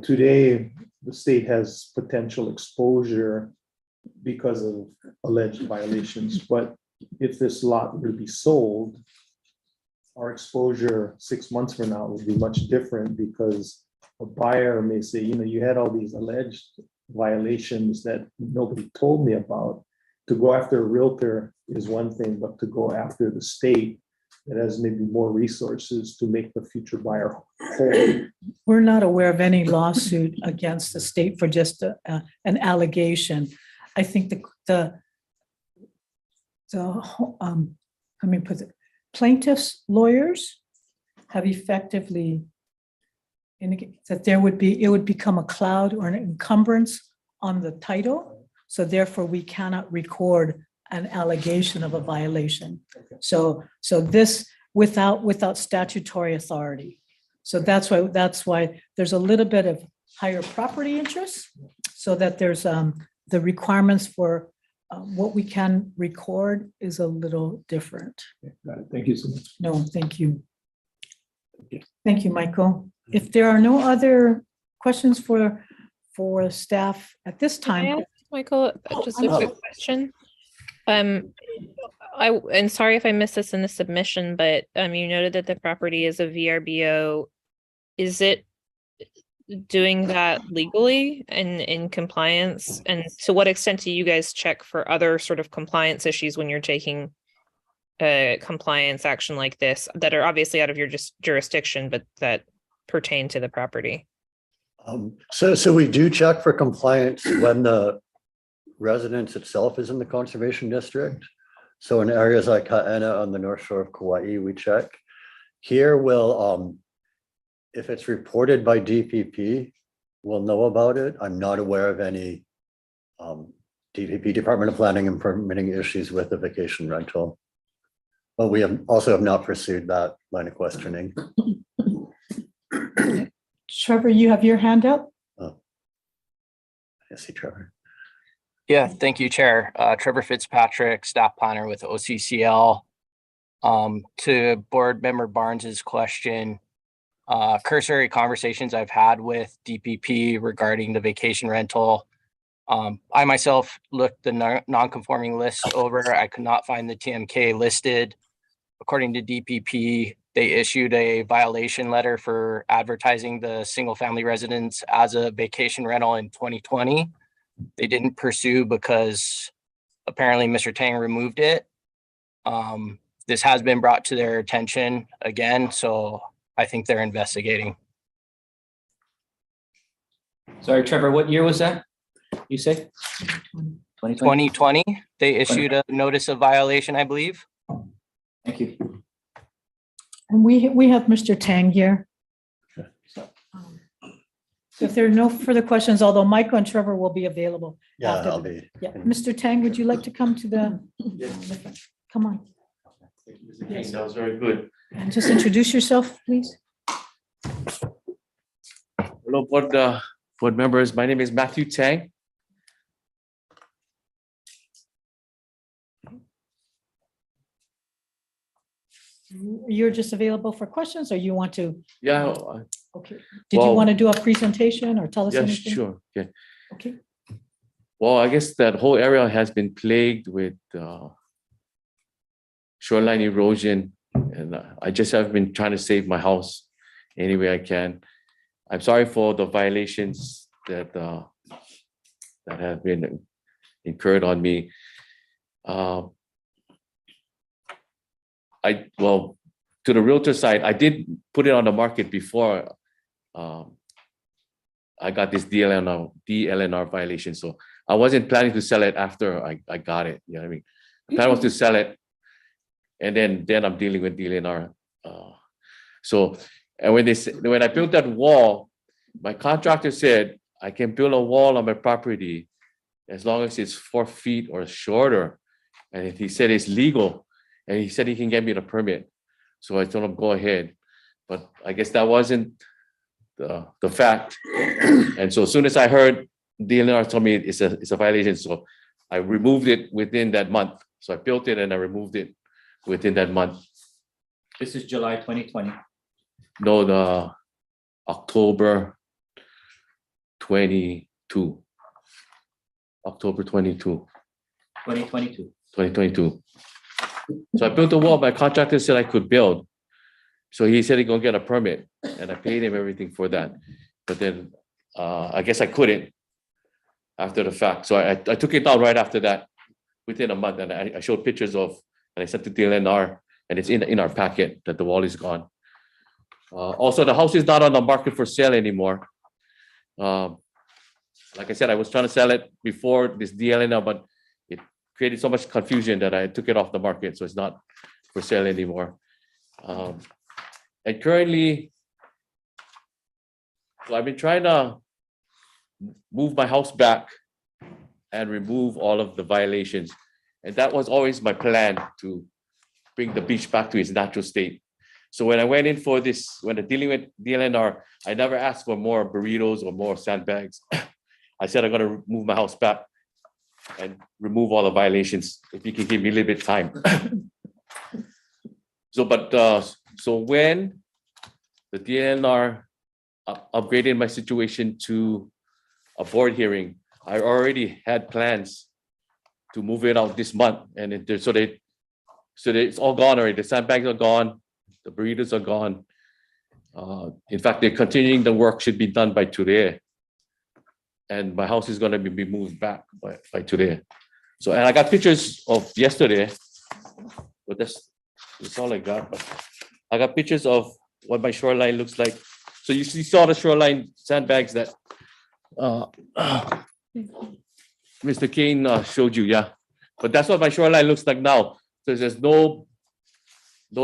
today the state has potential exposure because of alleged violations, but if this lot were to be sold, our exposure 6 months from now would be much different because a buyer may say, you had all these alleged violations that nobody told me about. To go after a realtor is one thing, but to go after the state that has maybe more resources to make the future buyer whole. We're not aware of any lawsuit against the state for just an allegation. I think plaintiffs' lawyers have effectively indicated that it would become a cloud or an encumbrance on the title. So therefore, we cannot record an allegation of a violation. So this without statutory authority. So that's why there's a little bit of higher property interest, so that there's the requirements for what we can record is a little different. Got it. Thank you so much. No, thank you. Thank you, Michael. If there are no other questions for staff at this Can I time. ask Michael, just a quick question. And sorry if I missed this in the submission, but you noted that the property is a VRBO. Is it doing that legally and in compliance? And to what extent do you guys check for other sort of compliance issues when you're taking compliance action like this that are obviously out of your jurisdiction, but that pertain to the property? So we do check for compliance when the residence itself is in the conservation district. So in areas like Kaena on the north shore of Kauai, we check. Here we'll, if it's reported by DPP, we'll know about it. I'm not aware of any DPP, Department of Planning and Permitting, issues with the vacation rental. But we also have not pursued that line of questioning. Trevor, you have your hand up? I see Trevor. Yeah, thank you, Chair. Trevor Fitzpatrick, staff planner with OCCL. To Board Member Barnes's question, cursory conversations I've had with DPP regarding the vacation rental. I myself looked the non-conforming list over. I could not find the TMK listed. According to DPP, they issued a violation letter for advertising the single-family residence as a vacation rental in 2020. They didn't pursue because apparently Mr. Tang removed it. This has been brought to their attention again, so I think they're investigating. Sorry, Trevor, what year was that? You say? 2020, they issued a notice of violation, I believe. Thank you. And we have Mr. Tang here. So if there are no further questions, although Michael and Trevor will be available. Yeah, after I'll the- be. Yeah, Mr. Tang, would you like to come to the? Come on. Yes, that was very good. And just introduce yourself, please. Hello, board members. My name is Matthew Tang. You're just available for questions, or you want to? Yeah. Okay. Did you want to do a presentation or tell us Yeah, anything? sure. Okay. Okay. Well, I guess that whole area has been plagued with shoreline erosion, and I just have been trying to save my house any way I can. I'm sorry for the violations that have been incurred on me. To the realtor side, I did put it on the market before I got this DLNR violation. So I wasn't planning to sell it after I got it. You know what I mean? The plan was to sell it, and then I'm dealing with DLNR. And when I built that wall, my contractor said I can build a wall on my property as long as it's 4 feet or shorter, and he said it's legal, and he said he can get me the permit. So I told him go ahead, but I guess that wasn't the fact. And so as soon as I heard DLNR told me it's a violation, so I removed it within that month. So I built it and I removed it within that month. This is July 2020. No, the October 22. October 22. 2022. 2022. So I built the wall. My contractor said I could build. So he said he gonna get a permit, and I paid him everything for that. But then, I guess I couldn't after the fact. So I took it down right after that, within a month, and I showed pictures of, and I sent to DLNR, and it's in our packet that the wall is gone. Also, the house is not on the market for sale anymore. Like I said, I was trying to sell it before this DLNR, but it created so much confusion that I took it off the market, so it's not for sale anymore. And currently, so I've been trying to move my house back and remove all of the violations. And that was always my plan, to bring the beach back to its natural state. So when I went in for this, when I'm dealing with DLNR, I never asked for more burritos or more sandbags. I said, I'm gonna move my house back and remove all the violations, if you can give me a little bit of time. So when the DLNR upgraded my situation to a board hearing, I already had plans to move it out this month, and it's all gone already. The sandbags are gone, the burritos are gone. In fact, they're continuing the work, should be done by today. And my house is gonna be moved back by today. So, and I got pictures of yesterday, but that's all I got. But I got pictures of what my shoreline looks like. So you saw the shoreline sandbags that Mr. Kane showed you, yeah. But that's what my shoreline looks like now. So there's no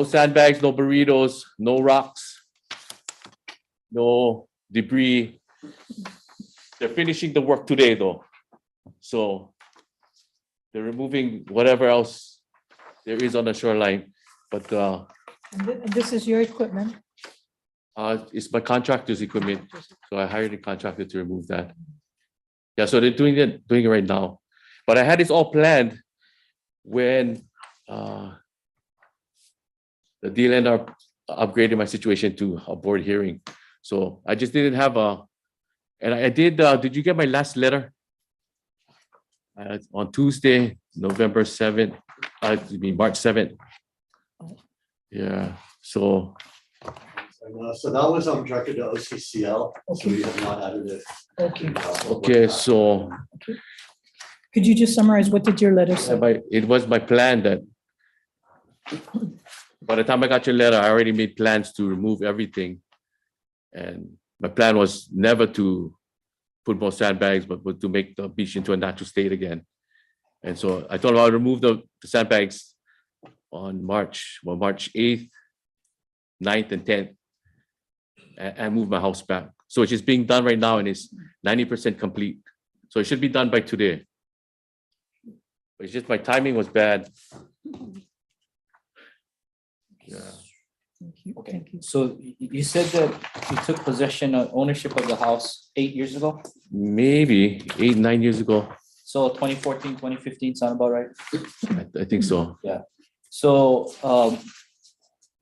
sandbags, no burritos, no rocks, no debris. They're finishing the work today though. So they're removing whatever else there is on the shoreline. But And this is your equipment. it's my contractor's equipment. So I hired a contractor to remove that. Yeah, so they're doing it right now. But I had this all planned when the DLNR upgraded my situation to a board hearing. So I just didn't have and I did you get my last letter? On Tuesday, November 7th, March 7th. Yeah, so. So that was directed to OCCL, so we have not added it. Okay. Okay, so Could you just summarize, what did your letter say? it was my plan that by the time I got your letter, I already made plans to remove everything. And my plan was never to put more sandbags, but to make the beach into a natural state again. And so I told him I'll remove the sandbags on March 8th, 9th, and 10th, and move my house back. So it's just being done right now, and it's 90% complete. So it should be done by today. It's just my timing was bad. Yeah. Okay, so you said that you took possession of ownership of the house 8 years ago? Maybe 8, 9 years ago. So 2014, 2015, sound about right? I think so. Yeah. So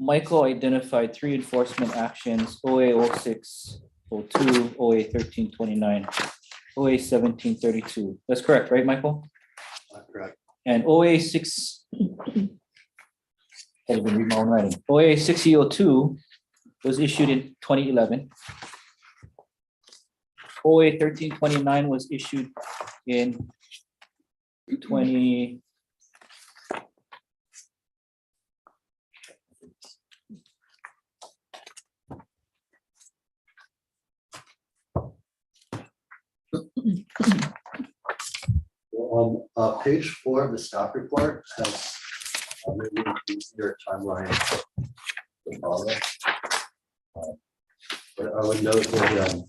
Michael identified 3 enforcement actions: OA 0602, OA 1329, OA 1732. That's correct, right, Michael? Correct. And OA 6. Can't even read my own writing. OA 6002 was issued in 2011. OA 1329 was issued in 20. On page 4 of the staff report has your timeline to follow. But I would note that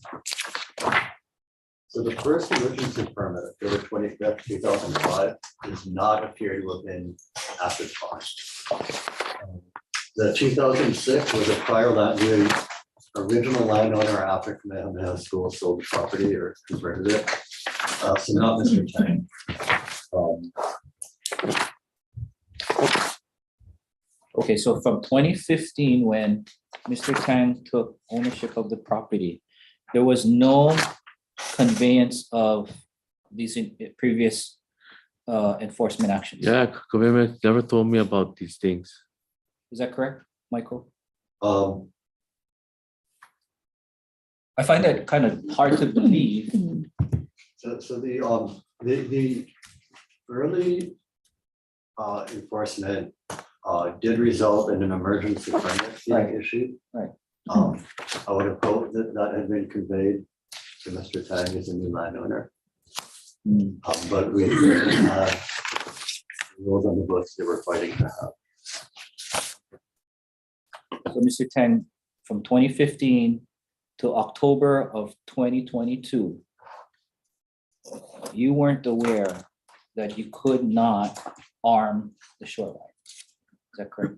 so the first emergency permit, October 25th, 2005, does not appear to have been acted upon. The 2006 was a prior land, the original landowner after Kamehameha School sold the property or converted it. So not Mr. Tang. Okay, so from 2015, when Mr. Tang took ownership of the property, there was no conveyance of these previous enforcement actions. Yeah, Kamehameha never told me about these things. Is that correct, Michael? I find that kind of hard to believe. So the early enforcement did result in an emergency permit being issued. Right. I would have hoped that that had been conveyed to Mr. Tang as a new landowner. But we had rules on the books that we're fighting to have. So Mr. Tang, from 2015 to October of 2022, you weren't aware that you could not arm the shoreline. Is that correct?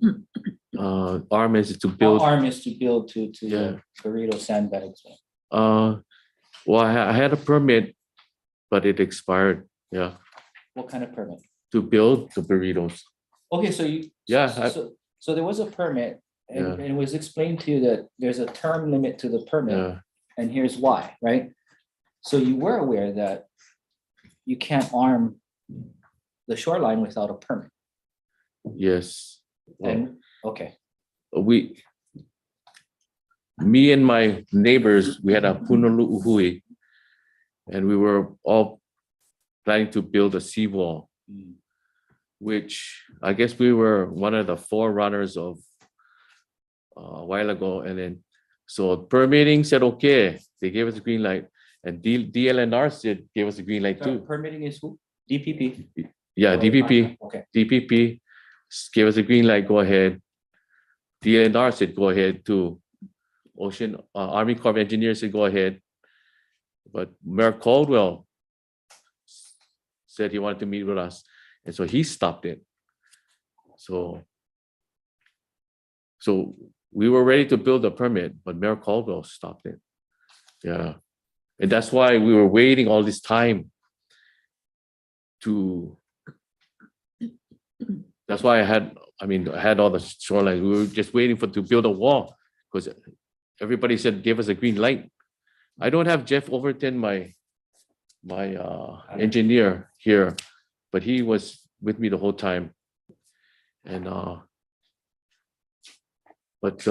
Arm is to build. Arm is to build to Yeah. the burrito sandbags. Well, I had a permit, but it expired. Yeah, What kind of permit? to build the burritos. Okay, so you. Yeah, So there was a permit and Yeah. and it was explained to you that there's a term limit to the permit. Yeah. And here's why, right? So you were aware that you can't arm the shoreline without a permit. Yes. Well, And, okay, me and my neighbors, we had a punulu uhui, and we were all planning to build a seawall, which I guess we were one of the forerunners of a while ago. And then, so permitting said, okay, they gave us a green light, and DLNR said, gave us a green light too. permitting is who? DPP? Yeah, DPP. Okay. DPP gave us a green light, go ahead. DLNR said, go ahead too. Ocean Army Corps of Engineers said, go ahead. But Mayor Caldwell said he wanted to meet with us, and so he stopped it. So we were ready to build a permit, but Mayor Caldwell stopped it. Yeah, and that's why we were waiting all this time to. That's why I had all the shorelines. We were just waiting to build a wall because everybody said give us a green light. I don't have Jeff Overton, my engineer here, but he was with me the whole time. And I don't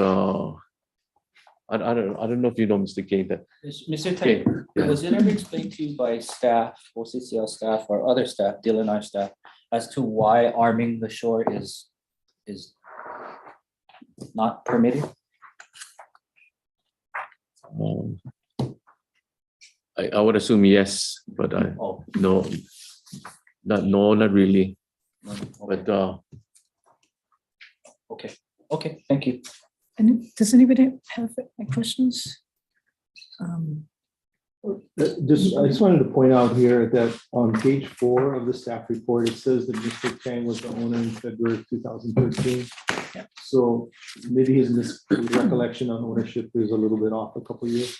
know if you know Mr. Kay that. Mr. Tate, Yeah. was it ever explained to you by staff, OCCL staff or other staff, DLNR staff, as to why arming the shore is not permitted? I would assume yes, but Oh. no, not really. But Okay, thank you. And does anybody have any questions? I just wanted to point out here that on page 4 of the staff report, it says that Mr. Chang was the owner in February of 2013. So maybe his recollection on ownership is a little bit off a couple years.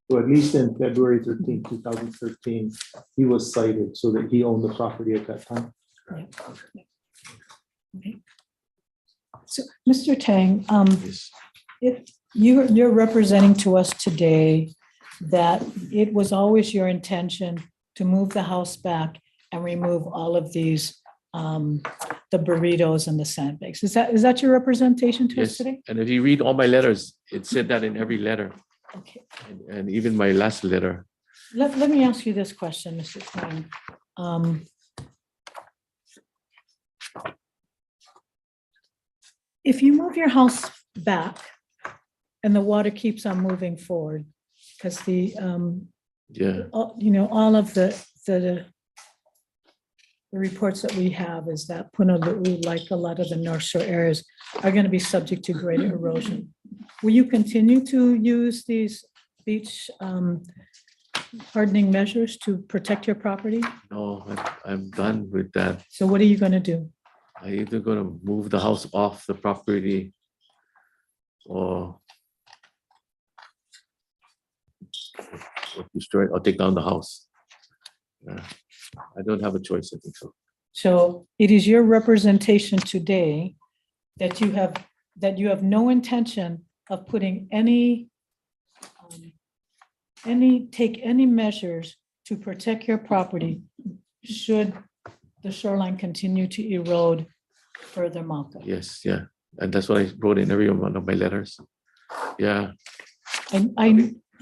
So at least in February 13, 2013, he was cited so that he owned the property at that time. Okay. So, Mr. Tang, if you're representing to us today that it was always your intention to move the house back and remove all of these, the burritos and the sandbags. Is that your representation to us yes, today? and if you read all my letters, it said that in every letter. Okay. And even my last letter. Let me ask you this question, Mr. Tang. If you move your house back and the water keeps on moving forward, because the, Yeah, all of the reports that we have is that Punaluu, like a lot of the North Shore areas, are going to be subject to greater erosion. Will you continue to use these beach hardening measures to protect your property? no, I'm done with that. So what are you going to do? I either gonna move the house off the property or destroy it or take down the house. Yeah, I don't have a choice, I think so. So it is your representation today that you have no intention of putting take any measures to protect your property should the shoreline continue to erode further, Malcolm? Yes, yeah. And that's what I wrote in every one of my letters. Yeah,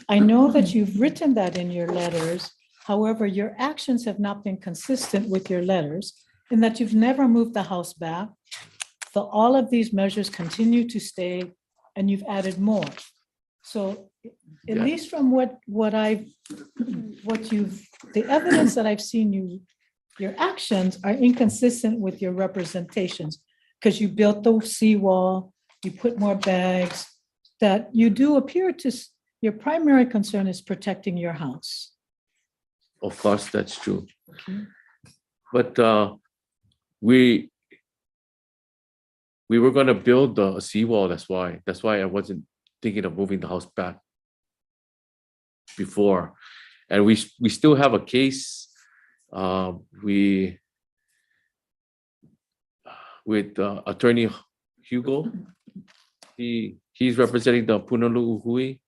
I know that you've written that in your letters. However, your actions have not been consistent with your letters in that you've never moved the house back. So all of these measures continue to stay and you've added more. So at Yeah. least from the evidence that I've seen your actions are inconsistent with your representations. Because you built the seawall, you put more bags, that you do appear to, your primary concern is protecting your house. of course, that's true. Okay. But we were gonna build a seawall, that's why. That's why I wasn't thinking of moving the house back before. And we still have a case, with Attorney Hugo. He's representing the Punaluu Hui,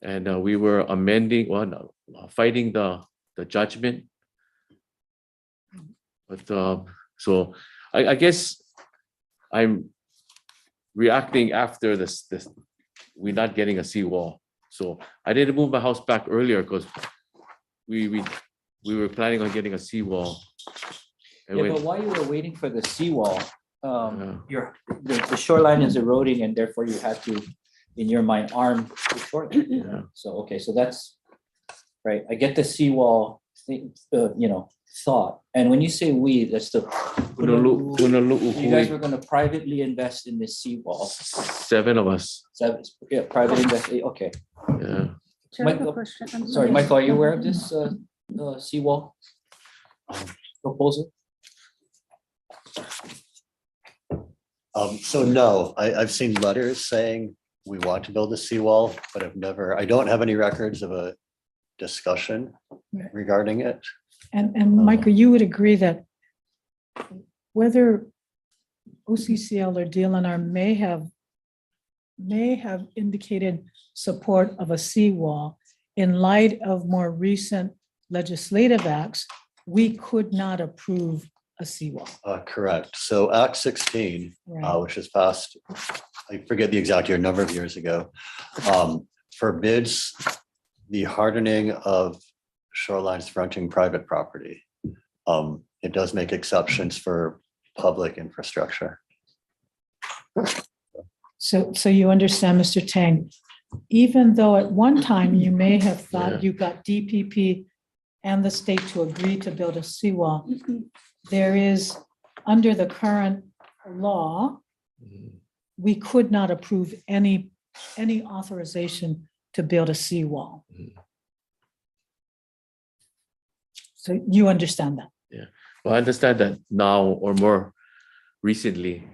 and we were fighting the judgment. But so I guess I'm reacting after this we're not getting a seawall. So I didn't move my house back earlier because we were planning on getting a seawall. And Yeah, when- but while you were waiting for the seawall, the shoreline is eroding and therefore you had to, in your mind, arm the shoreline. So, okay, so that's, right, I get the seawall, thought. And when you say we, that's the. Punaluu You guys Hui. were gonna privately invest in this seawall. 7 of us. Yeah, private invest, okay. Yeah. Chair, I have a Michael- question. Sorry, Michael, are you aware of this seawall proposal? So no, I've seen letters saying we want to build a seawall, but I don't have any records of a discussion regarding it. And Michael, you would agree that whether OCCL or DLNR may have indicated support of a seawall, in light of more recent legislative acts, we could not approve a seawall. Correct. So Act 16, Right. which was passed, I forget the exact year, number of years ago, forbids the hardening of shorelines fronting private property. It does make exceptions for public infrastructure. So you understand, Mr. Tang, even though at one time you may have thought you got DPP and the state to agree to build a seawall, there is, under the current law, we could not approve any authorization to build a seawall. So you understand that? Yeah. Well, I understand that now or more recently.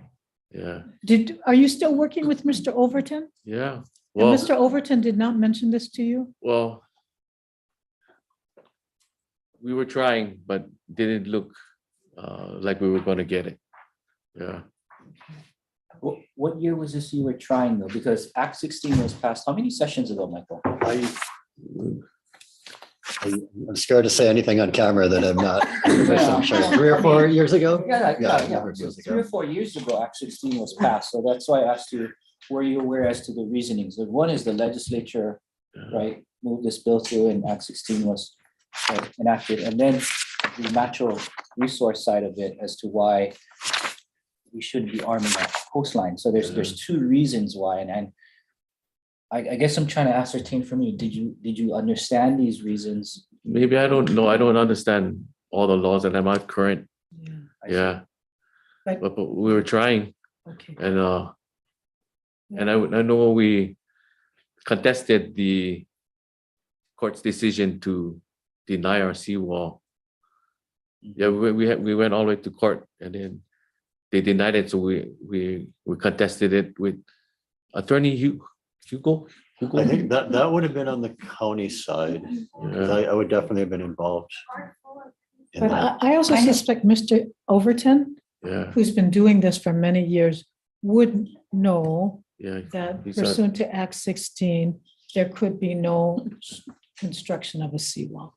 Yeah. Are you still working with Mr. Overton? Yeah. And Well, Mr. Overton did not mention this to you? well, we were trying, but didn't look like we were going to get it. Yeah. What year was this you were trying though? Because Act 16 was passed, how many sessions ago, Michael? I'm scared to say anything on camera that I'm not. Yeah. Sure. 3 or 4 years ago? Yeah. a number of So years 3 ago. or 4 years ago, Act 16 was passed. So that's why I asked you, were you aware as to the reasonings? The one is the legislature, right, moved this bill through and Act 16 was enacted. And then the natural resource side of it as to why we shouldn't be arming our coastline. So there's 2 reasons why. And I guess I'm trying to ascertain from you, did you understand these reasons? Maybe I don't know. I don't understand all the laws and I'm not current. Yeah. But we were trying. Okay. And I know we contested the court's decision to deny our seawall. Yeah, we went all the way to court and then they denied it. So we contested it with Attorney Hugo. I think that would have been on the county side. 'Cause I would definitely have been involved. in But that. I also suspect Mr. Overton, Yeah. who's been doing this for many years, would know Yeah. that he's a- pursuant to Act 16, there could be no construction of a seawall.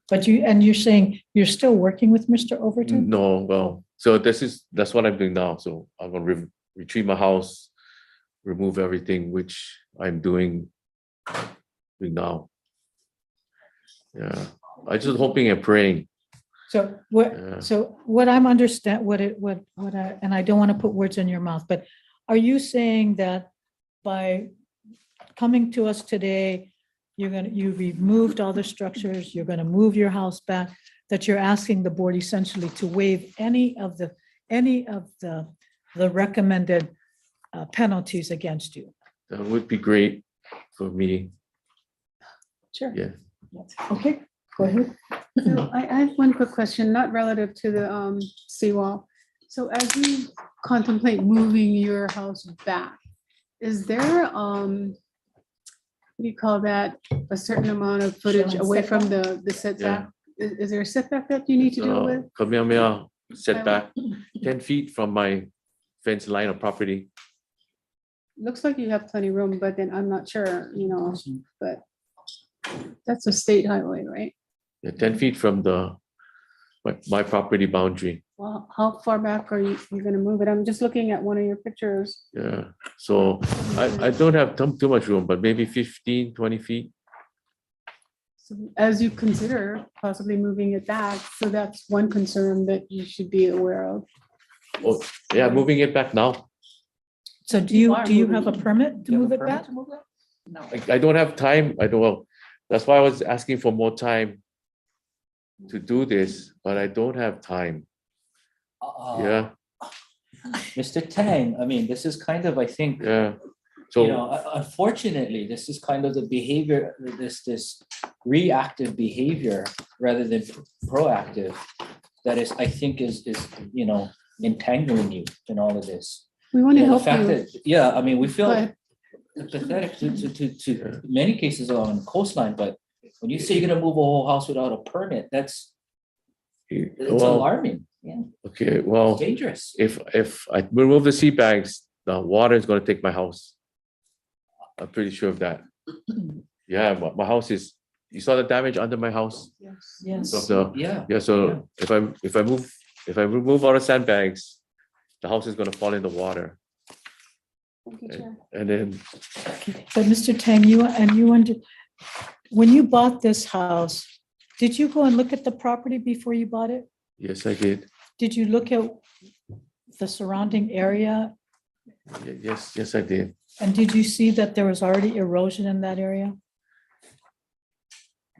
But you're saying you're still working with Mr. Overton? No, well, so that's what I'm doing now. So I'm gonna retrieve my house, remove everything, which I'm doing now. Yeah, I just hoping and praying. So Yeah. what I'm and I don't want to put words in your mouth, but are you saying that by coming to us today, you removed all the structures, you're gonna move your house back, that you're asking the board essentially to waive any of the recommended penalties against you? That would be great for me. Sure. Yeah. Okay, go ahead. So I have one quick question, not relative to the seawall. So as you contemplate moving your house back, is there, what do you call that, a certain amount of footage away from the setback? Is there a setback that you need to deal with? Kamehameha setback 10 feet from my fence line of property. Looks like you have plenty of room, but then I'm not sure, but that's a state highway, right? Yeah, 10 feet from my property boundary. Well, how far back are you gonna move it? I'm just looking at one of your pictures. Yeah, so I don't have too much room, but maybe 15, 20 feet. So as you consider possibly moving it back, so that's one concern that you should be aware of. Oh, yeah, moving it back now. So do you have a permit to move it back? No. I don't have time. I don't know. That's why I was asking for more time to do this, but I don't have time. Yeah, Mr. Tang, I mean, this is kind of, I think, yeah. you know, unfortunately, this is kind of the behavior, this reactive behavior rather than proactive that is, I think is, entangling you in all of this. We want to You know, the help fact you. that- Yeah, I mean, we feel But- pathetic to many cases along the coastline, but when you say you're gonna move a whole house without a permit, it's Well, alarming. Yeah. okay, well, Dangerous. if I remove the sea bags, the water is gonna take my house. I'm pretty sure of that. Yeah, my house is, you saw the damage under my house? Yes. So so if I remove all the sandbags, the house is gonna fall in the water. And then, But Mr. Tang, when you bought this house, did you go and look at the property before you bought it? yes, I did. Did you look at the surrounding area? Yes, I did. And did you see that there was already erosion in that area?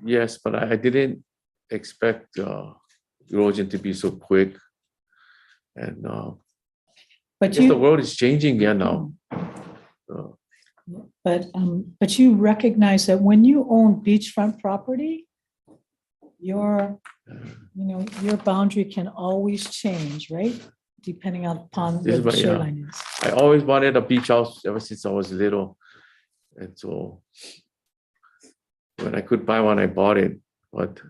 Yes, but I didn't expect erosion to be so quick. And But I guess the world is changing here now. But you recognize that when you own beachfront property, your boundary can always change, right? Depending upon where the shoreline is. I always wanted a beach house ever since I was little. And so when I could buy one, I bought it. But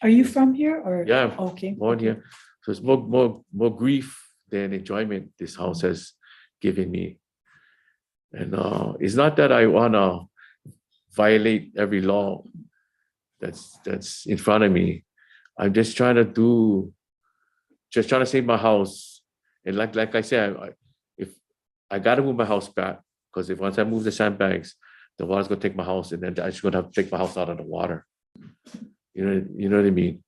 Are you from here or? yeah, Okay. born here. So it's more grief than enjoyment this house has given me. And it's not that I wanna violate every law that's in front of me. I'm just trying to save my house. And like I said, if I gotta move my house back, because if once I move the sandbags, the water's gonna take my house, and then I'm just gonna have to take my house out of the water. You know what I mean?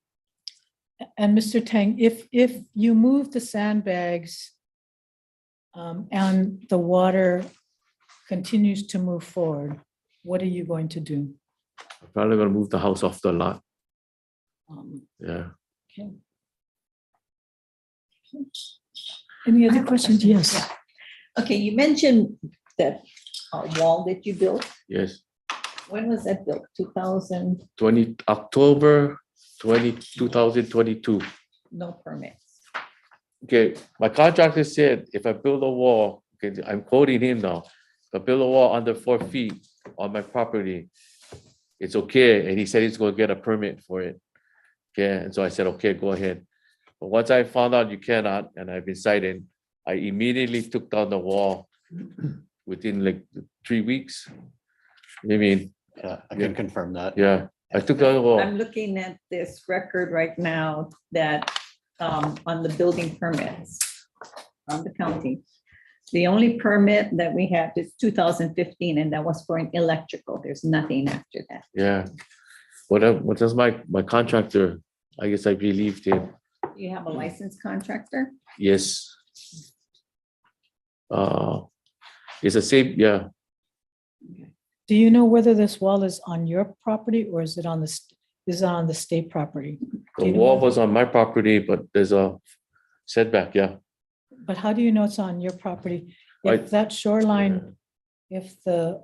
And Mr. Tang, if you move the sandbags and the water continues to move forward, what are you going to do? I'm probably gonna move the house off the lot. Yeah. Okay. Any other questions? Yes. Okay, you mentioned that wall that you built. Yes. When was that built? 2000, October 2022. no permits. Okay, my contractor said if I build a wall, okay, I'm quoting him now. If I build a wall under 4 feet on my property, it's okay. And he said he's gonna get a permit for it. Okay, and so I said, okay, go ahead. But once I found out you cannot, and I've been cited, I immediately took down the wall within like 3 weeks. I mean. Yeah, I can confirm that. Yeah, I took down the wall. I'm looking at this record right now that on the building permits. from the county. The only permit that we have is 2015, and that was for an electrical. There's nothing after that. Yeah. What does my contractor, I guess I relieved him. You have a licensed contractor? Yes. It's the same, yeah. Do you know whether this wall is on your property or is it on the state property? Do The you know wall whether- was on my property, but there's a setback, yeah. But how do you know it's on your property? I- If that shoreline, if the,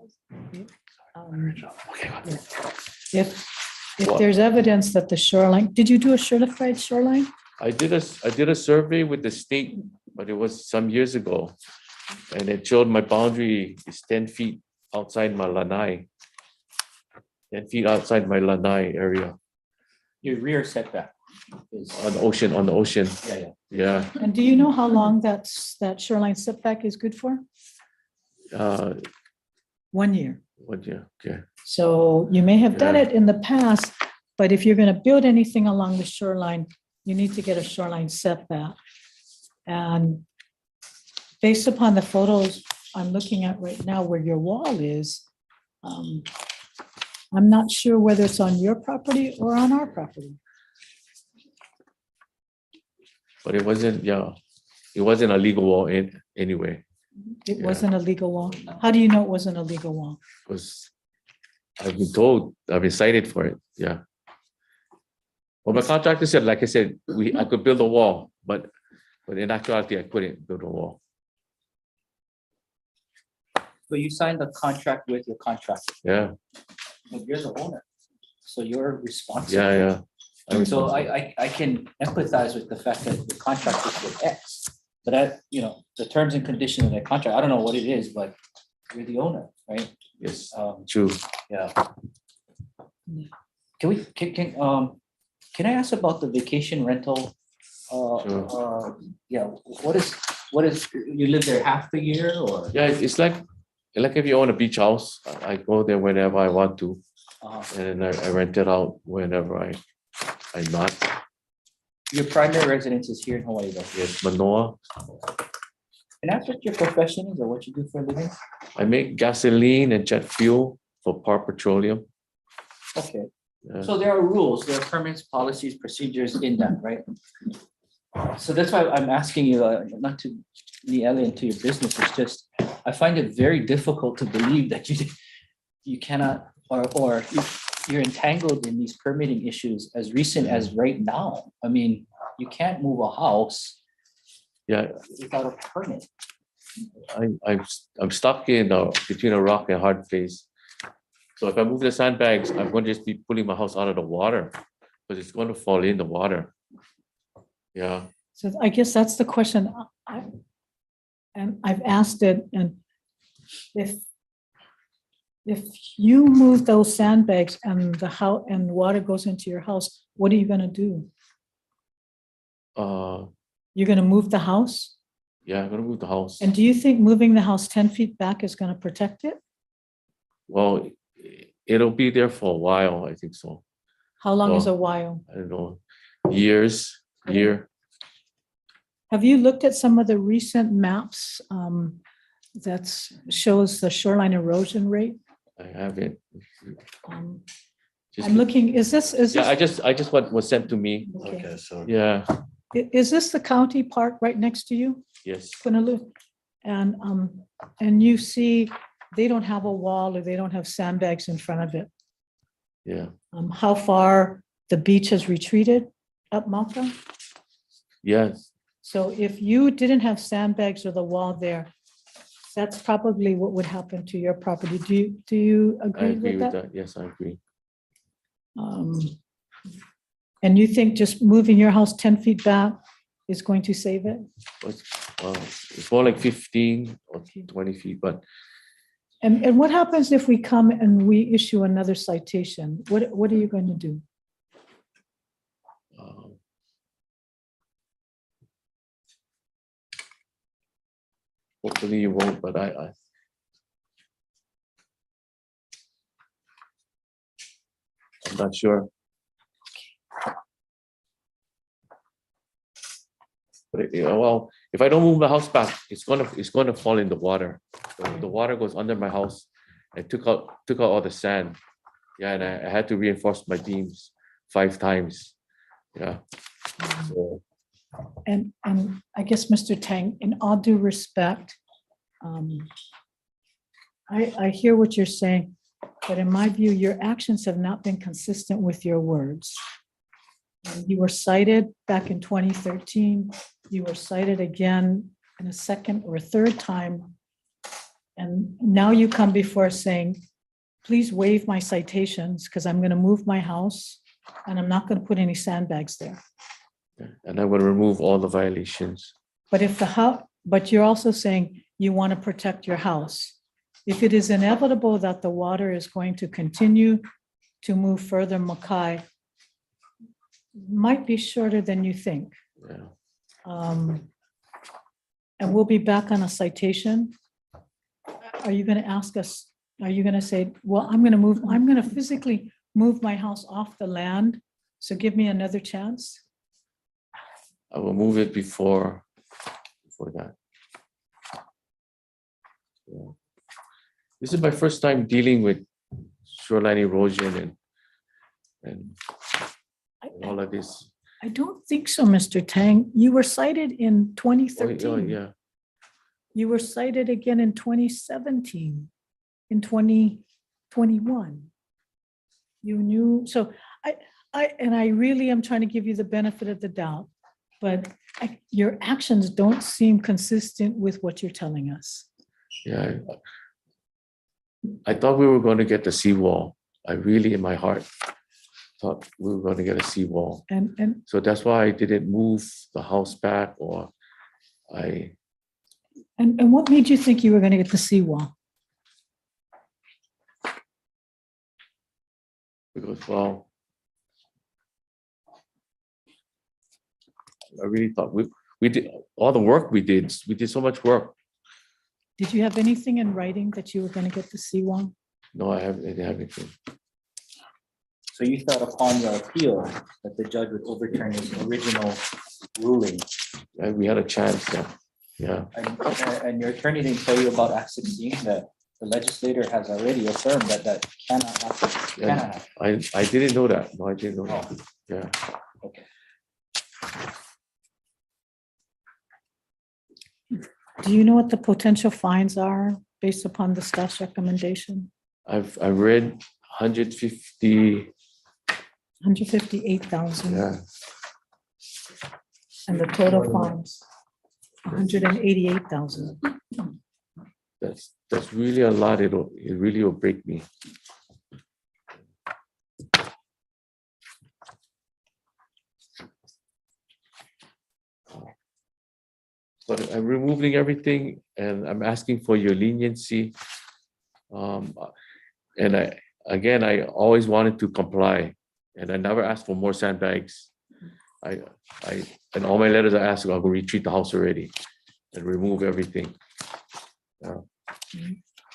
if What? there's evidence that the shoreline, did you do a certified shoreline? I did a survey with the state, but it was some years ago. And it showed my boundary is 10 feet outside my lanai. 10 feet outside my lanai area Your rear setback is. on the ocean. Yeah, yeah. Yeah. And do you know how long that shoreline setback is good for? 1 year. Okay. So you may have done Yeah. it in the past, but if you're gonna build anything along the shoreline, you need to get a shoreline setback. And based upon the photos I'm looking at right now where your wall is, I'm not sure whether it's on your property or on our property. But it wasn't, yeah, it wasn't a legal wall anyway. It Yeah. wasn't a legal wall. How do you know it wasn't a legal wall? Was, I've been told, I've been cited for it, yeah. Well, my contractor said, like I said, I could build a wall, but in actuality, I couldn't build a wall. But you signed the contract with your contractor, Yeah, but you're the owner, so you're responsible. yeah. I'm So responsible. I can empathize with the fact that the contract is with X, but the terms and conditions of that contract, I don't know what it is, but you're the owner, right? Yes, Um, true. Yeah. Can I ask about the vacation rental? Yeah, what is, you live there half the year or? Yeah, it's like if you own a beach house, I go there whenever I want to. And then I rent it out whenever I'm not. Your primary residence is here in Hawaii, though. Yes, Manoa. Can I ask what your profession is or what you do for a living? I make gasoline and jet fuel for Par Petroleum. Okay, Yeah. so there are rules, there are permits, policies, procedures in that, right? So that's why I'm asking you, not to be alien to your business, it's just, I find it very difficult to believe that you cannot, or you're entangled in these permitting issues as recent as right now. I mean, you can't move a house Yeah, without a permit. I'm stuck in between a rock and a hard place. So if I move the sandbags, I'm going to just be pulling my house out of the water because it's going to fall in the water. Yeah, So I guess that's the question. And I've asked it, and if you move those sandbags and the house and water goes into your house, what are you gonna do? You're gonna move the house? yeah, I'm gonna move the house. And do you think moving the house 10 feet back is gonna protect it? Well, it'll be there for a while, I think so. How long is Oh. a while? I don't know, year. Have you looked at some of the recent maps that shows the shoreline erosion rate? I haven't. Um, Just- I'm looking, is this, Yeah, I just what was sent to me. Okay. So Yeah, is this the county park right next to you? yes, Honolulu? And you see, they don't have a wall or they don't have sandbags in front of it. yeah, How far the beach has retreated up Malta? yes. So if you didn't have sandbags or the wall there, that's probably what would happen to your property. Do you I agree agree with with that? that. Yes, I agree. And you think just moving your house 10 feet back is going to save it? It's more like 15 or 20 feet, but And what happens if we come and we issue another citation? What are you going to do? hopefully you won't, but I'm not sure. But well, if I don't move the house back, it's gonna fall in the water. The water goes under my house and took out all the sand. Yeah, and I had to reinforce my beams 5 times. Yeah. So, And I guess, Mr. Tang, in all due respect, I hear what you're saying, but in my view, your actions have not been consistent with your words. You were cited back in 2013. You were cited again in a second or third time. And now you come before us saying, please waive my citations because I'm going to move my house and I'm not going to put any sandbags there. and I will remove all the violations. But if the house, but you're also saying you want to protect your house. If it is inevitable that the water is going to continue to move further, Mackay might be shorter than you think. Yeah. And we'll be back on a citation. Are you going to ask us, are you going to say, well, I'm going to physically move my house off the land, so give me another chance? I will move it before that. Yeah. This is my first time dealing with shoreline erosion and all of this. I don't think so, Mr. Tang. You were cited in Oh, 2013. yeah, You were cited again in 2017, in 2021. You knew, so I really am trying to give you the benefit of the doubt, but your actions don't seem consistent with what you're telling us. yeah. I thought we were going to get the seawall. I really, in my heart, thought we were going to get a seawall. And So that's why I didn't move the house back, or And what made you think you were going to get the seawall? because, well, I really thought we did all the work we did so much work. Did you have anything in writing that you were going to get the seawall? No, I didn't have anything. So you thought upon your appeal that the judge would overturn his original ruling? And we had a chance, yeah. And your attorney didn't tell you about Act 16, that the legislator has already affirmed that cannot happen. Cannot happen. I didn't know that. No, I didn't know that. Yeah. Okay. Do you know what the potential fines are based upon the staff's recommendation? I've read 150. 158,000. Yeah. And the total fines, 188,000. That's really a lot. It really will break me. But I'm removing everything and I'm asking for your leniency. And I always wanted to comply, and I never asked for more sandbags. In all my letters I asked, I'll go retreat the house already and remove everything. Yeah.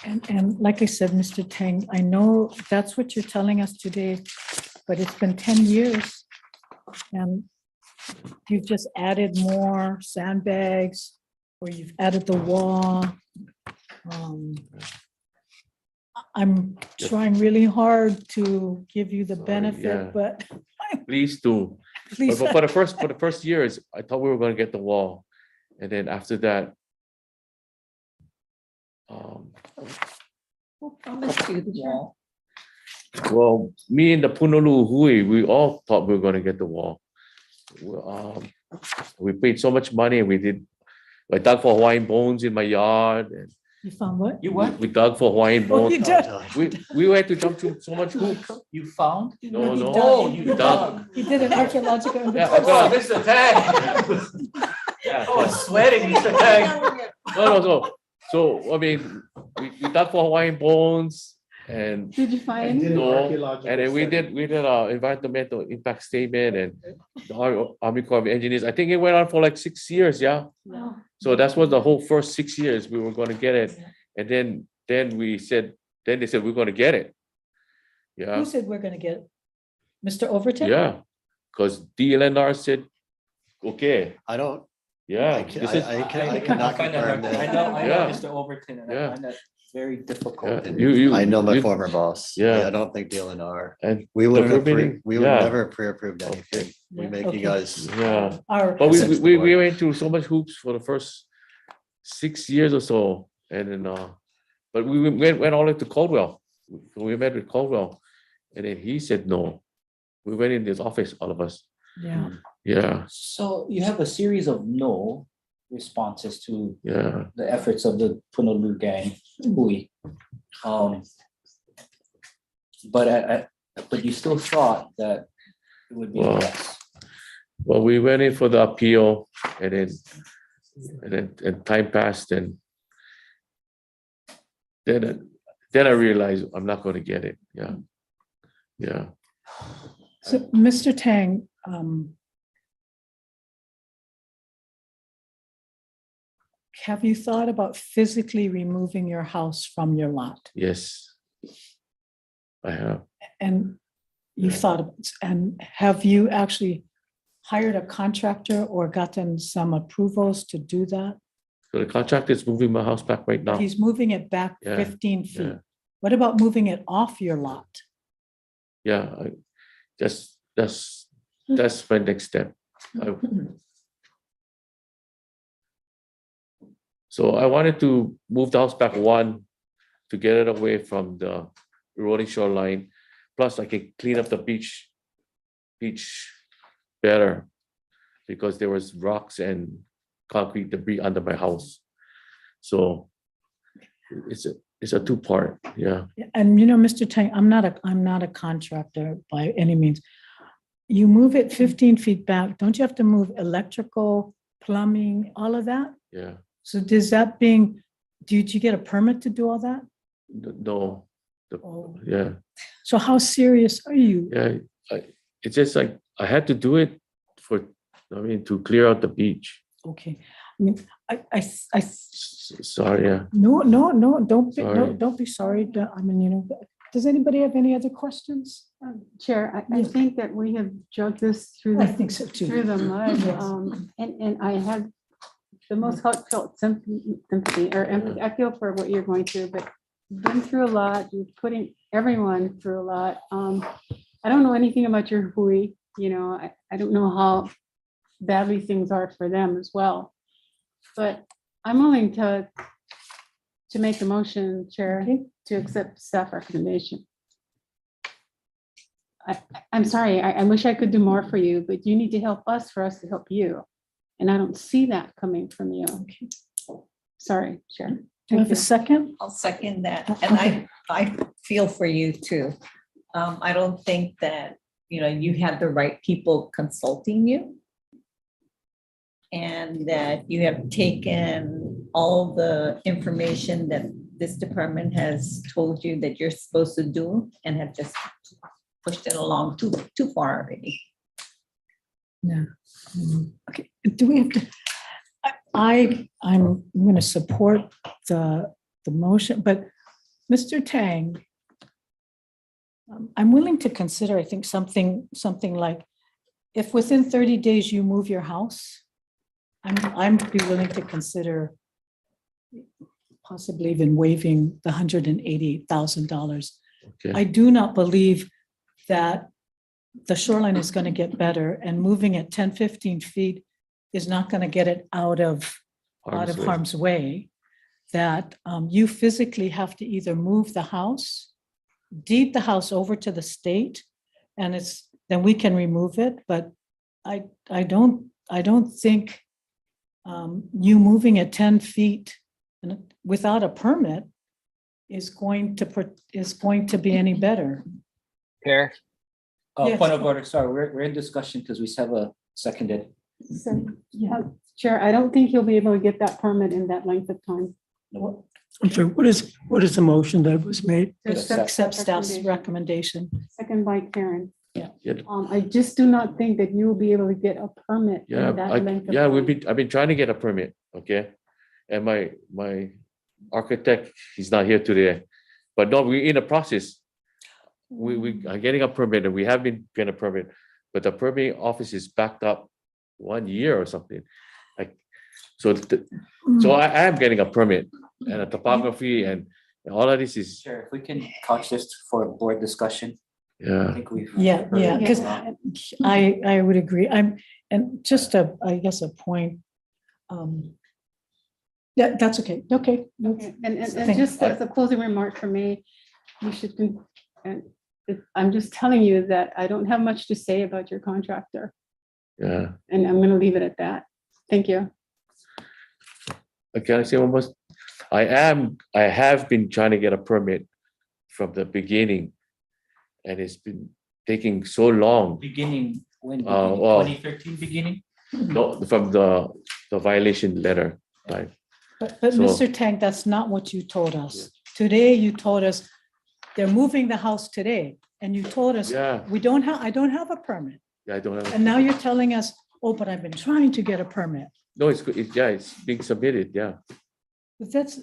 And like I said, Mr. Tang, I know that's what you're telling us today, but it's been 10 years. And you've just added more sandbags, or you've added the wall. I'm trying really hard to give you the yeah. benefit, but Please do. Please. But for the first years, I thought we were going to get the wall, and then after that, Who promised you the wall? well, me and the Punaluu Hui, we all thought we were going to get the wall. We paid so much money. I dug for Hawaiian bones in my yard, and you found what? You what? we dug for Hawaiian Oh, bones. you did? We had to jump through so much hoops. You found? No, He no. dug. Oh, you dug. He did an archaeological. Yeah, I Oh, dug. Mr. Tang. Yeah. I was sweating, Mr. Tang. No. So I mean, we dug for Hawaiian bones, and Did you find? no, and then we did our environmental impact statement and the Army Corps of Engineers. I think it went on for like 6 years, yeah. No. So that was the whole first 6 years we were going to get it, and then they said we're going to get it. Yeah, Who said we're going to get it? Mr. Overton? yeah, because DLNR said, okay. I don't Yeah. I this is- I cannot find that confirm hard. I that. know Yeah. Mr. Overton, and I Yeah. find that very difficult. Yeah, you. I know my you- former boss. Yeah. I don't think the LNR. And We wouldn't the have, permitting- we would yeah. never pre-approved anything. We Yeah, make you okay. guys. Yeah. Our, But we, Since the we board. went through so much hoops for the first 6 years or so, and then, but we went all the way to Caldwell. We met with Caldwell, and then he said no. We went in his office, all of us. yeah, Yeah, So you have a series of no responses to yeah. the efforts of the Punaluu gang, Hui. But you still thought that it would be a Wow. yes. Well, we went in for the appeal, and then time passed, and then I realized I'm not going to get it. Yeah, yeah. so Mr. Tang, have you thought about physically removing your house from your lot? Yes, I have. And you've thought, and have you actually hired a contractor or gotten some approvals to do that? So the contractor is moving my house back right now. He's moving it back Yeah, 15 feet. yeah. What about moving it off your lot? Yeah, that's my next step. So I wanted to move the house back one to get it away from the eroding shoreline. Plus, I can clean up the beach better because there was rocks and concrete debris under my house. So it's a two-part, yeah. And you know, Mr. Tang, I'm not a contractor by any means. You move it 15 feet back, don't you have to move electrical, plumbing, all of that? Yeah, So does that being, did you get a permit to do all that? no, yeah, So how serious are you? yeah. It's just like I had to do it to clear out the beach. Okay, I mean, I, Sorry, yeah. no, don't be, no, Sorry. don't be sorry. I mean, you know, does anybody have any other questions? Chair, I Yes. think that we have drugged this through I the, think so too. through the mud. Yes. And I had the most heartfelt sympathy or empathy. I feel for what you're going through, but you've been through a lot. You're putting everyone through a lot. I don't know anything about your Hui, you know, I don't know how badly things are for them as well. But I'm willing to make a motion, Chair, to accept staff recommendation. I'm sorry, I wish I could do more for you, but you need to help us for us to help you. And I don't see that coming from you. Sorry, Chair. Do you Thank have a you. second? I'll second that. And I feel for you too. I don't think that, you know, you had the right people consulting you. And that you have taken all the information that this department has told you that you're supposed to do and have just pushed it along too far already. Yeah. Okay, do we have to? I'm going to support the motion, but Mr. Tang, I'm willing to consider, I think, something like, if within 30 days you move your house, I'm be willing to consider possibly even waiving the $188,000. Okay. I do not believe that the shoreline is going to get better, and moving it 10, 15 feet is not going to get it out of harm's way. That you physically have to either move the house, deed the house over to the state, and then we can remove it. But I don't think you moving it 10 feet without a permit is going to be any better. Chair, Yes. Point of order, sorry, we're in discussion because we have a seconded. So, yeah, Chair, I don't think you'll be able to get that permit in that length of time. I'm sorry, what is the motion that was made? To Accept staff's recommendation. Second by Karen. Yeah. I just do not think that you will be able to get a permit Yeah, in that length of time. I've been trying to get a permit, okay? And my architect, he's not here today, but no, we're in the process. We are getting a permit, and we have been getting a permit, but the permitting office is backed up 1 year or something. So, so I am getting a permit and a topography and all of this is, Sure, if we can couch this for board discussion. I yeah. think we've. Yeah, heard yeah, it because enough. I would agree. And just I guess a point. Yeah, that's okay. Okay. no, Okay, and thank- just as a closing remark for me, you should, and I'm just telling you that I don't have much to say about your contractor, Yeah. and I'm gonna leave it at that. Thank you. Can I say one more? I have been trying to get a permit from the beginning. And it's been taking so long. Beginning, when, well, 2013 beginning? No, from the violation letter, right? But So- Mr. Tank, that's not what you told us. Today, you told us they're moving the house today, and you told us, Yeah. I don't have a permit. Yeah, I don't have. And now you're telling us, oh, but I've been trying to get a permit. No, it's good. Yeah, it's being submitted. Yeah, But that's,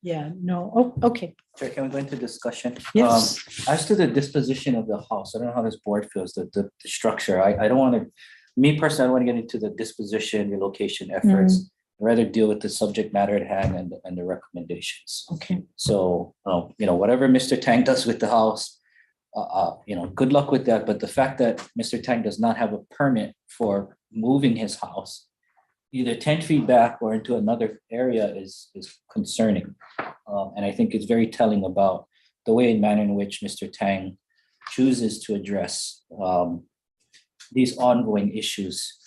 yeah. no, oh, okay. Chair, can we go into discussion? Yes. As to the disposition of the house, I don't know how this board feels, the structure, I don't want to, me personally, I don't want to get into the disposition, relocation efforts. I'd rather deal with the subject matter at hand and the recommendations. Okay. So, whatever Mr. Tang does with the house, good luck with that. But the fact that Mr. Tang does not have a permit for moving his house, either 10 feet back or into another area is concerning. And I think it's very telling about the way and manner in which Mr. Tang chooses to address these ongoing issues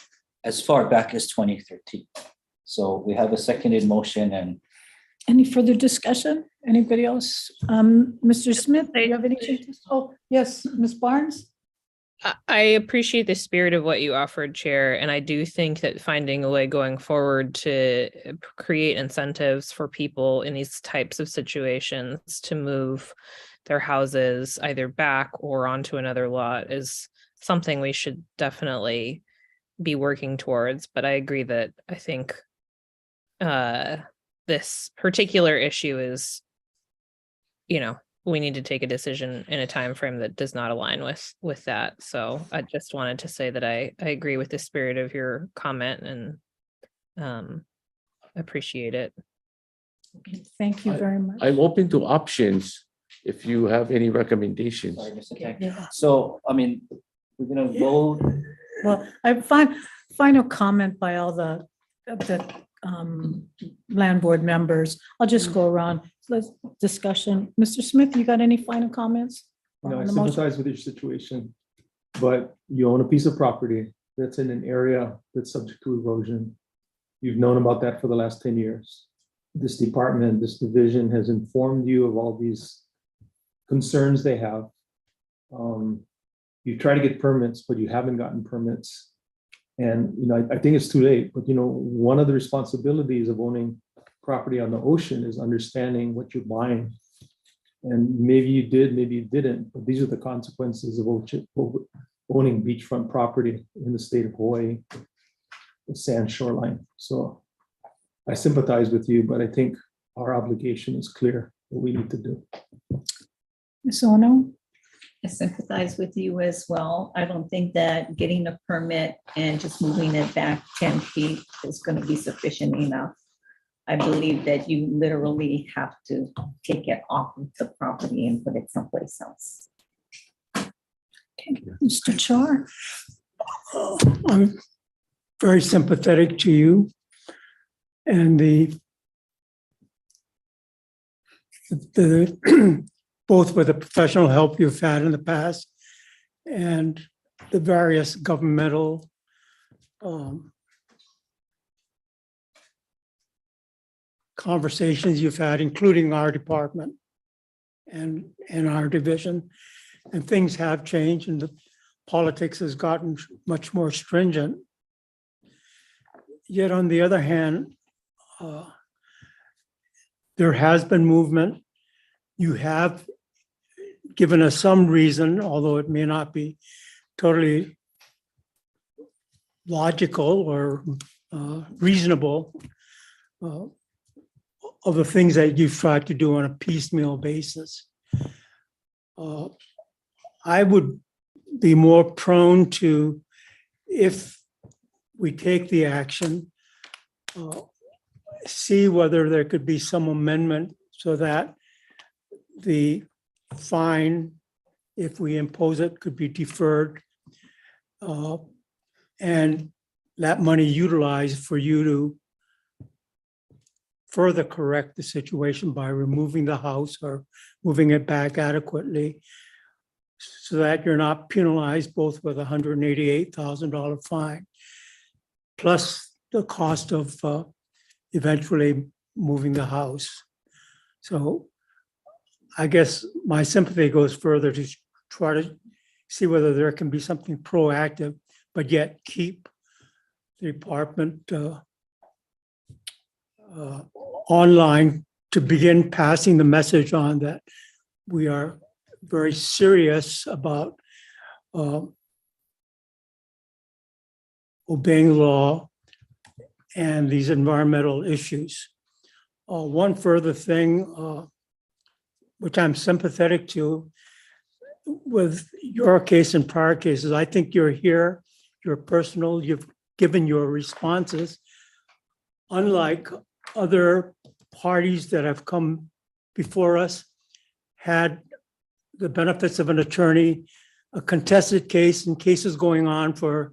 as far back as 2013. So we have a seconded motion and Any further discussion? Anybody else? Mr. Smith, do you have anything to, oh, yes, Ms. Barnes? I appreciate the spirit of what you offered, Chair, and I do think that finding a way going forward to create incentives for people in these types of situations to move their houses either back or onto another lot is something we should definitely be working towards. But I agree that I think this particular issue is, we need to take a decision in a time frame that does not align with that. So I just wanted to say that I agree with the spirit of your comment and appreciate it. Thank you very much. I'm open to options if you have any recommendations. sorry, Mr. Tang. Yeah. So, we're gonna vote. Well, I final comment by all the land board members. I'll just go around. Let's discussion. Mr. Smith, you got any final comments? You know, I on the motion? sympathize with your situation, but you own a piece of property that's in an area that's subject to erosion. You've known about that for the last 10 years. This department, this division has informed you of all these concerns they have. You try to get permits, but you haven't gotten permits. And, I think it's too late, but one of the responsibilities of owning property on the ocean is understanding what you're buying. And maybe you did, maybe you didn't, but these are the consequences of owning beachfront property in the state of Hawaii, the sand shoreline. So I sympathize with you, but I think our obligation is clear, what we need to do. Ms. Ono? I sympathize with you as well. I don't think that getting a permit and just moving it back 10 feet is going to be sufficient enough. I believe that you literally have to take it off of the property and put it someplace else. Okay, Mr. Char? I'm very sympathetic to you and the both with the professional help you've had in the past and the various governmental conversations you've had, including our department and our division. And things have changed and the politics has gotten much more stringent. Yet on the other hand, there has been movement. You have given us some reason, although it may not be totally logical or reasonable, of the things that you've tried to do on a piecemeal basis. I would be more prone to, if we take the action, see whether there could be some amendment so that the fine, if we impose it, could be deferred. And that money utilized for you to further correct the situation by removing the house or moving it back adequately so that you're not penalized both with a $188,000 fine plus the cost of eventually moving the house. So I guess my sympathy goes further to try to see whether there can be something proactive, but yet keep the department online to begin passing the message on that we are very serious about obeying the law and these environmental issues. One further thing, which I'm sympathetic to with your case and prior cases, I think you're here, you're personal, you've given your responses. Unlike other parties that have come before us, had the benefits of an attorney, a contested case and cases going on for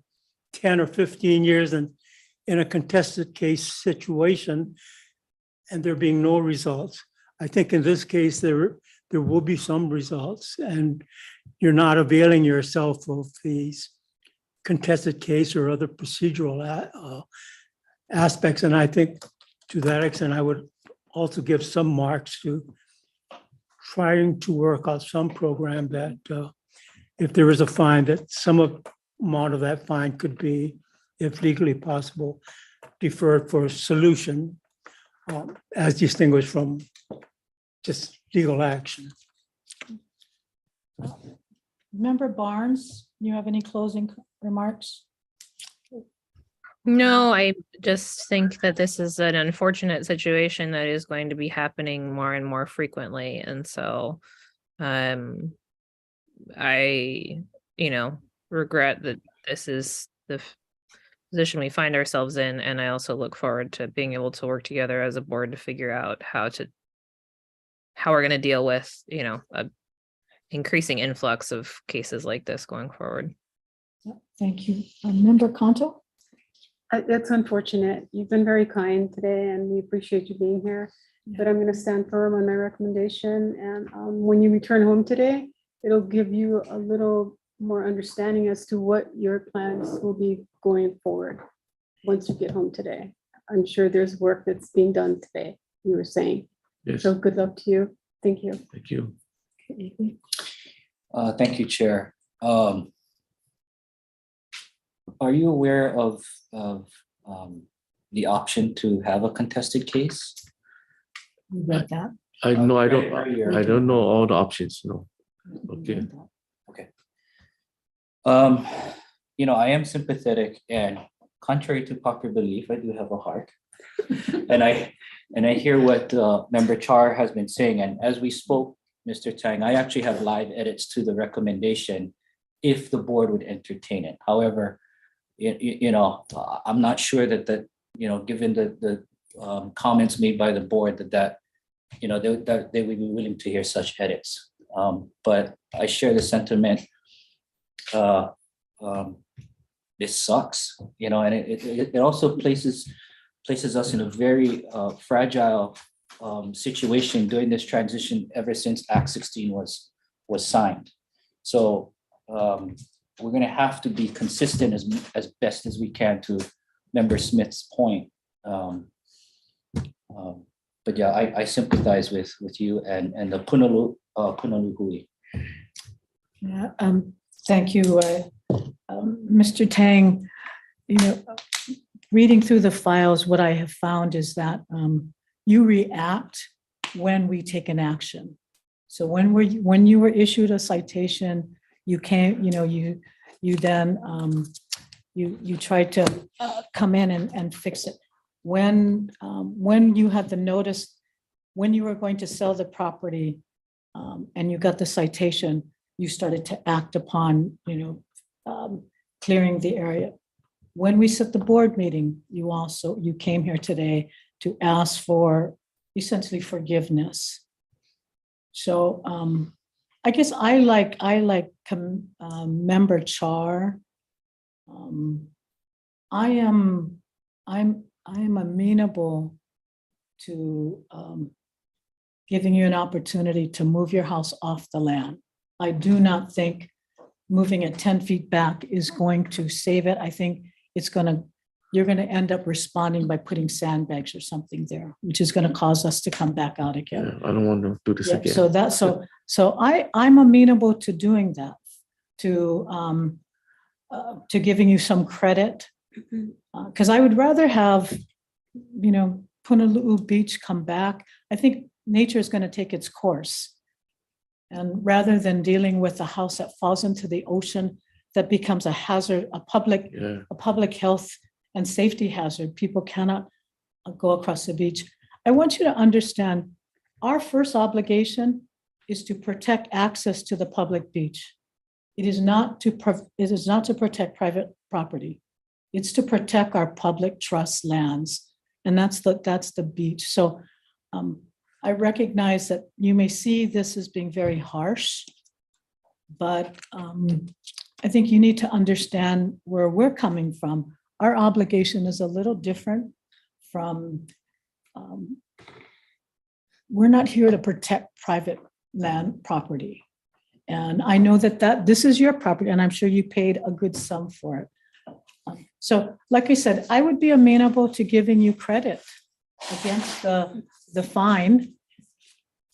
10 or 15 years and in a contested case situation and there being no results. I think in this case, there will be some results and you're not availing yourself of these contested case or other procedural aspects. And I think to that extent, I would also give some marks to trying to work out some program that if there is a fine, that some amount of that fine could be, if legally possible, deferred for a solution as distinguished from just legal action. Member Barnes, you have any closing remarks? No, I just think that this is an unfortunate situation that is going to be happening more and more frequently. And so I, regret that this is the position we find ourselves in. And I also look forward to being able to work together as a board to figure out how we're going to deal with, a increasing influx of cases like this going forward. Thank you. Member Conto? It's unfortunate. You've been very kind today and we appreciate you being here. But I'm going to stand firm on my recommendation. And when you return home today, it'll give you a little more understanding as to what your plans will be going forward once you get home today. I'm sure there's work that's being done today, you were saying. Yes. So good luck to you. Thank you. Thank you. Thank you, Chair. Are you aware of the option to have a contested case? You read that? I know, I Right. don't know all the options, no. Okay. I am sympathetic and contrary to popular belief, I do have a heart. And I hear what Member Char has been saying. And as we spoke, Mr. Tang, I actually have live edits to the recommendation if the board would entertain it. However, I'm not sure that given the comments made by the board that they would be willing to hear such edits. But I share the sentiment. This sucks, and it also places us in a very fragile situation during this transition ever since Act 16 was signed. So we're going to have to be consistent as best as we can, to Member Smith's point. But yeah, I sympathize with you and the Punalu Hui. Yeah, thank you, Mr. Tang. Reading through the files, what I have found is that you react when we take an action. So when you were issued a citation, you can't, you then you tried to come in and fix it. When you had the notice, when you were going to sell the property and you got the citation, you started to act upon, clearing the area. When we set the board meeting, you came here today to ask for essentially forgiveness. So I guess I like Member Char. I'm amenable to giving you an opportunity to move your house off the land. I do not think moving it 10 feet back is going to save it. I think you're gonna end up responding by putting sandbags or something there, which is gonna cause us to come back out again. I don't want to do this Yeah, again. so I'm amenable to doing that, to giving you some credit. Because I would rather have, Punaluu Beach come back. I think nature is going to take its course. And rather than dealing with a house that falls into the ocean, that becomes a hazard, a public health and safety hazard. People cannot go across the beach. I want you to understand, our first obligation is to protect access to the public beach. It is not to protect private property. It's to protect our public trust lands. And that's the beach. So I recognize that you may see this as being very harsh, but I think you need to understand where we're coming from. Our obligation is a little different from, we're not here to protect private land property. And I know that this is your property, and I'm sure you paid a good sum for it. So like I said, I would be amenable to giving you credit against the fine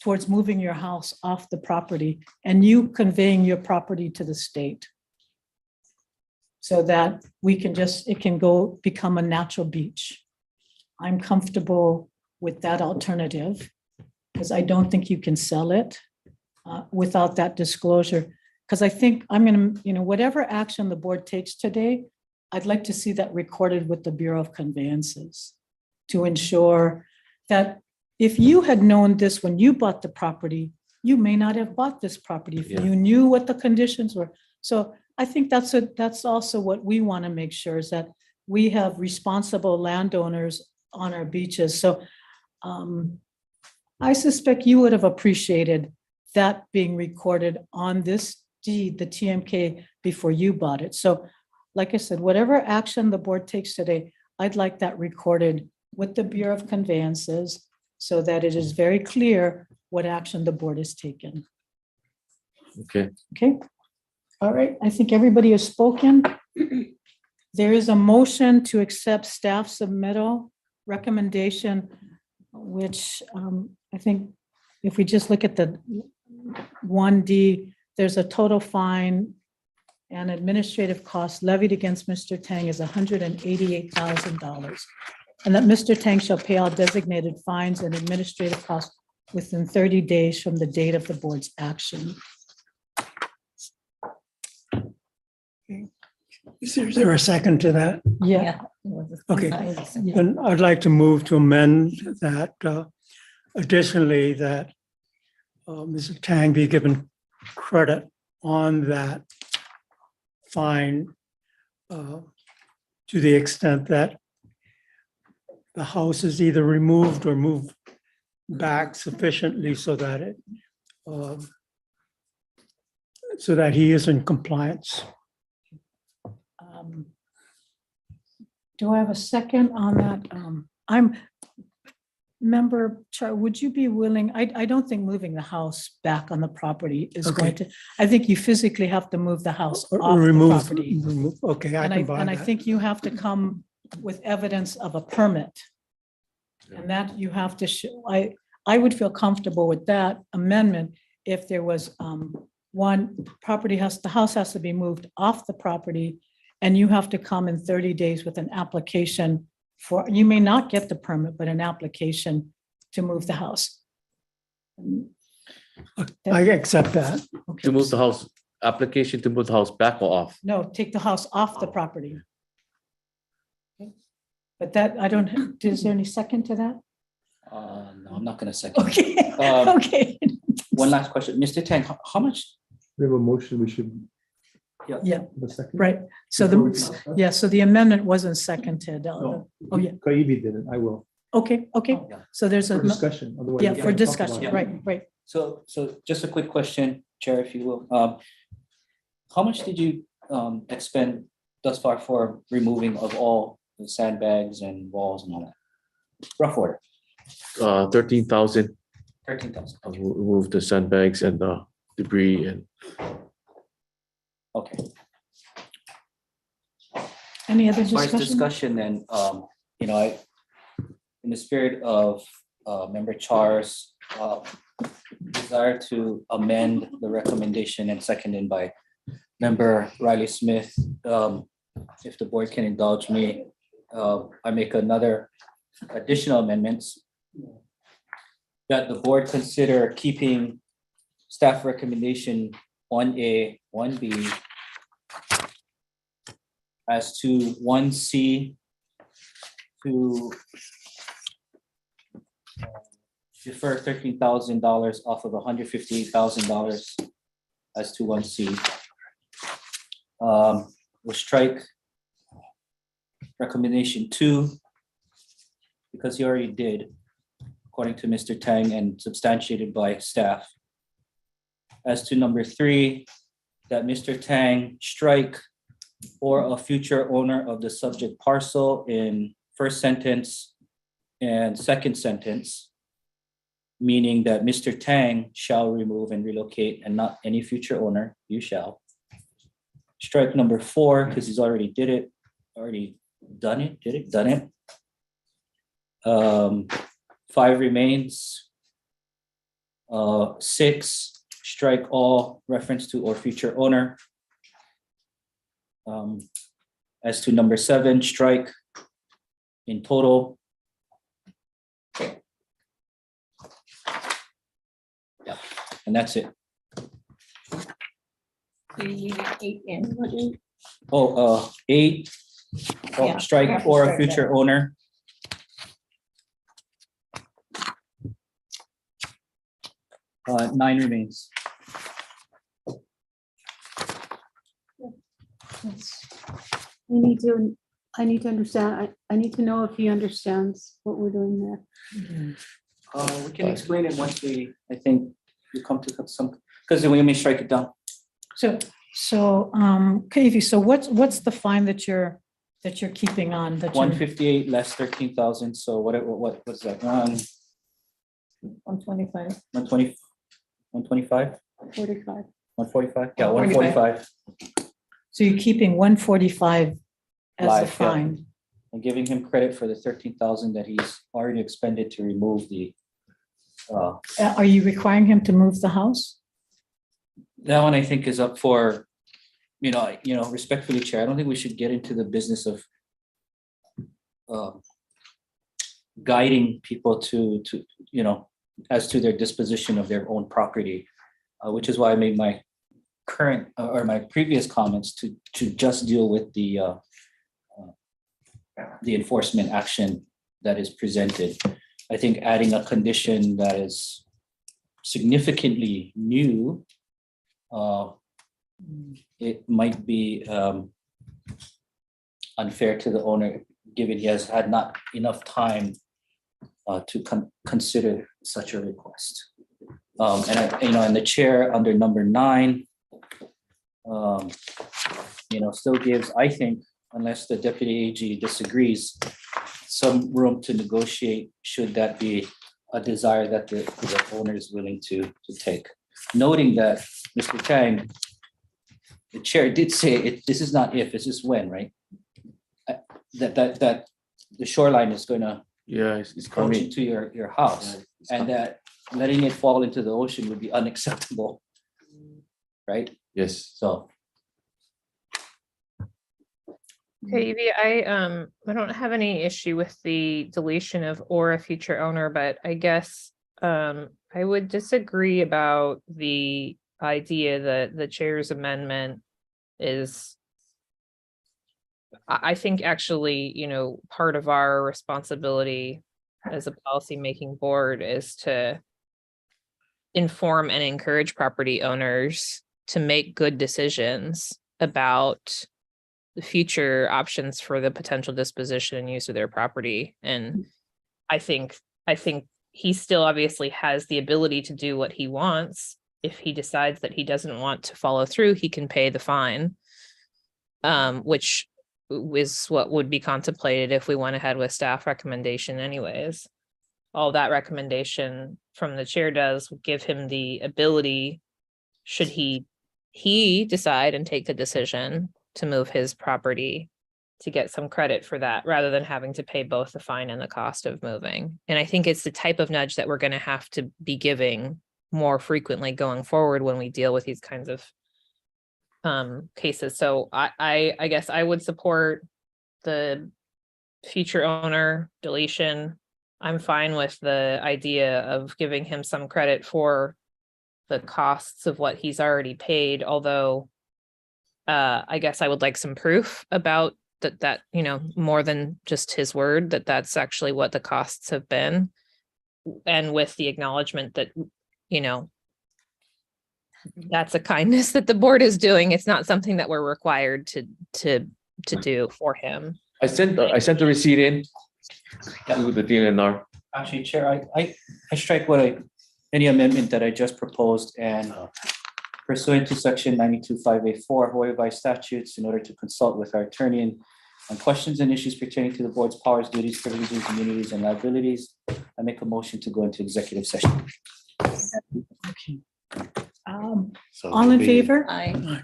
towards moving your house off the property and you conveying your property to the state so that it can go become a natural beach. I'm comfortable with that alternative because I don't think you can sell it without that disclosure. Because I think whatever action the board takes today, I'd like to see that recorded with the Bureau of Conveyances to ensure that if you had known this when you bought the property, you may not have bought this property if you knew what the conditions were. So I think that's also what we want to make sure is that we have responsible landowners on our beaches. So I suspect you would have appreciated that being recorded on this deed, the TMK, before you bought it. So like I said, whatever action the board takes today, I'd like that recorded with the Bureau of Conveyances so that it is very clear what action the board has taken. Okay. Okay. All right. I think everybody has spoken. There is a motion to accept staff submittal recommendation, which I think if we just look at the 1D, there's a total fine and administrative costs levied against Mr. Tang is $188,000. And that Mr. Tang shall pay all designated fines and administrative costs within 30 days from the date of the board's action. Is there a second to that? Yeah. Okay, then I'd like to move to amend that additionally that Mr. Tang be given credit on that fine to the extent that the house is either removed or moved back sufficiently so that he is in compliance. Do I have a second on that? Member Char, would you be willing, I don't think moving the house back on the property is going to, I think you physically have to move the house off the property. Okay, I can buy And I that. think you have to come with evidence of a permit. And that you have to show, I would feel comfortable with that amendment if there was the house has to be moved off the property and you have to come in 30 days with an application you may not get the permit, but an application to move the house. I accept that. To move the house, application to move the house back or off? No, take the house off the property. Okay. But that, is there any second to that? No, I'm not gonna second. Okay, Um, okay. One last question, Mr. Tang, how much, We have a motion, we should Yeah, The second? right. So Before we the, pass that? yeah, so the amendment wasn't seconded. No. Oh, yeah. Kaibi didn't, I will. Okay, okay. Yeah. So there's a. For discussion, otherwise. Yeah, we for can't talk discussion, about it. right, right. So just a quick question, Chair, if you will. How much did you expend thus far for removing of all the sandbags and walls and all that? Rough order, 13,000. 13,000. Remove the sandbags and the debris and Okay. Any other As far as discussion? discussion, then, you know, in the spirit of Member Char's desire to amend the recommendation and seconded by Member Riley Smith, if the board can indulge me, I make another additional amendments that the board consider keeping staff recommendation 1A, 1B as to 1C to defer $13,000 off of $158,000 as to 1C. We'll strike recommendation 2 because he already did, according to Mr. Tang and substantiated by staff. As to number 3, that Mr. Tang strike or a future owner of the subject parcel in first sentence and second sentence, meaning that Mr. Tang shall remove and relocate and not any future owner, you shall. Strike number 4, because he's already did it, done it. 5 remains. 6, strike all reference to or future owner. As to number 7, strike in total. Yeah, and that's it. Oh, 8, Yeah, strike or a strike future that. owner. 9 remains. I need to understand, I need to know if he understands what we're doing there. We can explain it once I think we come to some, because we may strike it down. So, Kavy, so what's the fine that you're keeping on that you're? 158 less 13,000, so what's that, 125. 120, 125, 45. 145, yeah, 145. 145. So you're keeping 145 as the Live, yeah. fine? And giving him credit for the 13,000 that he's already expended to remove the, Are you requiring him to move the house? that one I think is up for, respectfully, Chair, I don't think we should get into the business of guiding people to, as to their disposition of their own property, which is why I made my current or my previous comments to just deal with the enforcement action that is presented. I think adding a condition that is significantly new, it might be unfair to the owner, given he has had not enough time to consider such a request. And the chair under number 9, still gives, I think, unless the deputy AG disagrees, some room to negotiate should that be a desire that the owner is willing to take. Noting that Mr. Tang, the chair did say this is not if, this is when, right? That the shoreline is gonna it's approach coming. into your house, and that letting it fall into the ocean would be unacceptable. Right? Yes. So. Okay, Evie, I don't have any issue with the deletion of or a future owner, but I guess I would disagree about the idea that the chair's amendment is, I think actually, part of our responsibility as a policymaking board is to inform and encourage property owners to make good decisions about the future options for the potential disposition and use of their property. And I think he still obviously has the ability to do what he wants. If he decides that he doesn't want to follow through, he can pay the fine. Which is what would be contemplated if we went ahead with staff recommendation anyways. All that recommendation from the chair does give him the ability, should he decide and take the decision to move his property, to get some credit for that rather than having to pay both the fine and the cost of moving. And I think it's the type of nudge that we're going to have to be giving more frequently going forward when we deal with these kinds of cases. So I guess I would support the future owner deletion. I'm fine with the idea of giving him some credit for the costs of what he's already paid, although I guess I would like some proof about that, you know, more than just his word, that that's actually what the costs have been. And with the acknowledgement that, you know, that's a kindness that the board is doing. It's not something that we're required to do for him. I sent the receipt in to the DNR. Actually, Chair, I strike any amendment that I just proposed, and pursuant to section 92(5)(a)(4) Hawaii Revised Statutes, in order to consult with our attorney on questions and issues pertaining to the board's powers, duties, privileges, immunities, and liabilities, I make a motion to go into executive session. All in favor? Aye.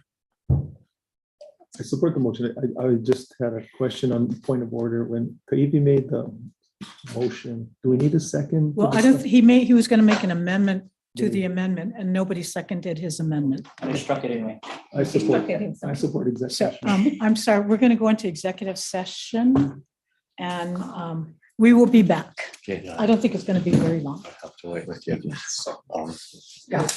I support the motion. I just had a question on point of order. When Kaipi made the motion, do we need a second? Well, I don't, he was going to make an amendment to the amendment and nobody seconded his amendment. I struck it anyway. I support executive So, session. I'm sorry, we're going to go into executive session and we will be back. Okay. I don't think it's going to be very long. I have to wait with you. Yeah.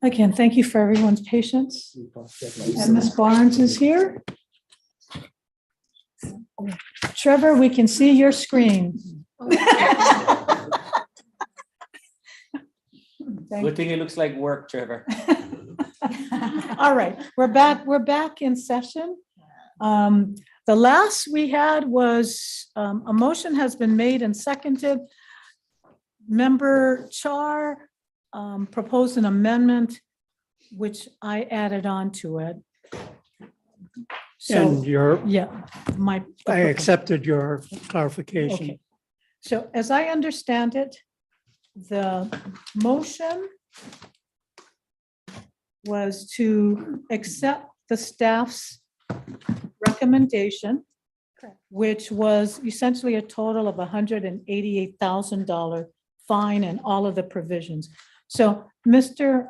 Again, thank you for everyone's patience. And Ms. Barnes is here. Trevor, we can see your screen. Good thing it looks like work, Trevor. All right, we're back in session. The last we had was, a motion has been made and seconded. Member Char proposed an amendment, which I added on to it. So, And your, yeah, I accepted your clarification. okay. So as I understand it, the motion was to accept the staff's recommendation, which was essentially a total of $188,000 fine and all of the provisions. So Mr.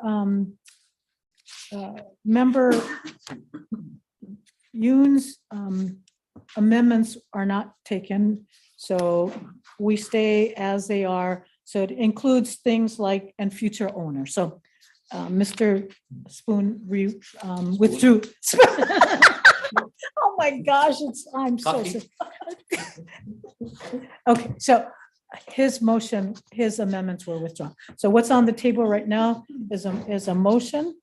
Member Yoon's amendments are not taken, so we stay as they are. So it includes things like, and future owner. So Mr. Spoon withdrew. Oh my gosh, I'm so Coffee? sick. Okay, so his motion, his amendments were withdrawn. So what's on the table right now is a motion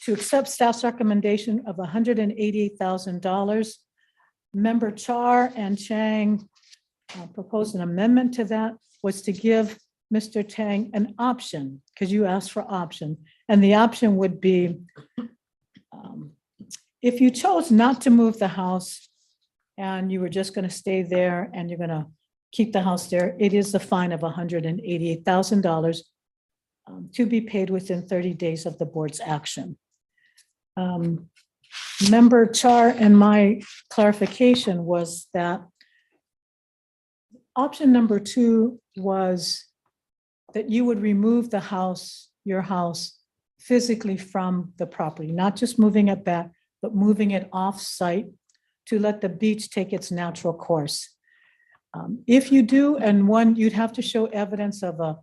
to accept staff's recommendation of $188,000. Member Char and Chang proposed an amendment to that, was to give Mr. Tang an option, because you asked for option, and the option would be if you chose not to move the house and you were just going to stay there and you're going to keep the house there, it is a fine of $188,000 to be paid within 30 days of the board's action. Member Char and my clarification was that option number 2 was that you would remove the house, your house, physically from the property, not just moving it back, but moving it off-site to let the beach take its natural course. If you do, and one, you'd have to show evidence of a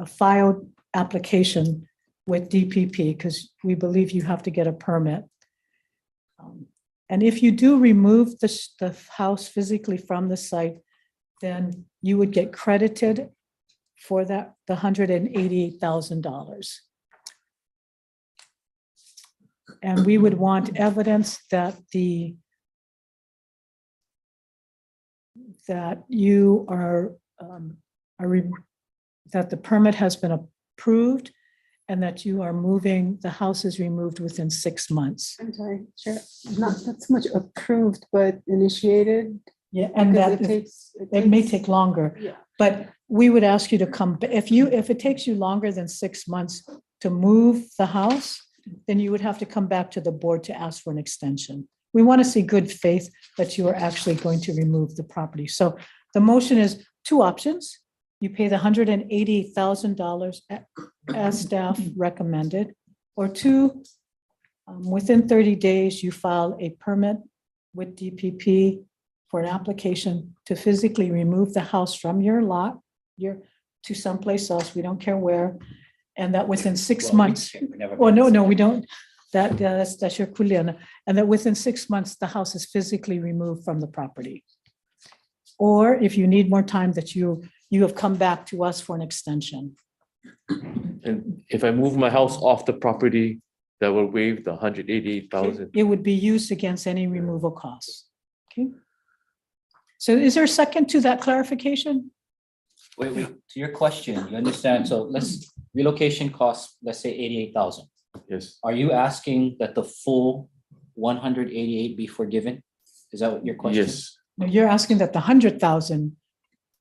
filed application with DPP, because we believe you have to get a permit. And if you do remove the house physically from the site, then you would get credited for that, the $188,000. And we would want evidence that that you are, that the permit has been approved and that you are moving, the house is removed within 6 months. I'm sorry, Chair, not that so much approved, but initiated. Yeah, and because that it may take longer, Yeah. but we would ask you to come, but if it takes you longer than 6 months to move the house, then you would have to come back to the board to ask for an extension. We want to see good faith that you are actually going to remove the property. So the motion is 2 options. You pay the $180,000 as staff recommended, or 2, within 30 days, you file a permit with DPP for an application to physically remove the house from your lot, to someplace else, we don't care where, and that within 6 months. Oh, no, we don't. That's your kuliana. And that within 6 months, the house is physically removed from the property. Or if you need more time, that you have come back to us for an extension. And if I move my house off the property, that will waive the 188,000. It would be used against any removal costs. Okay. So is there a second to that clarification? Wait, to your question, you understand, so relocation costs, let's say 88,000. Yes. Are you asking that the full 188 be forgiven? Is that what your question? Yes. No, you're asking that the 100,000,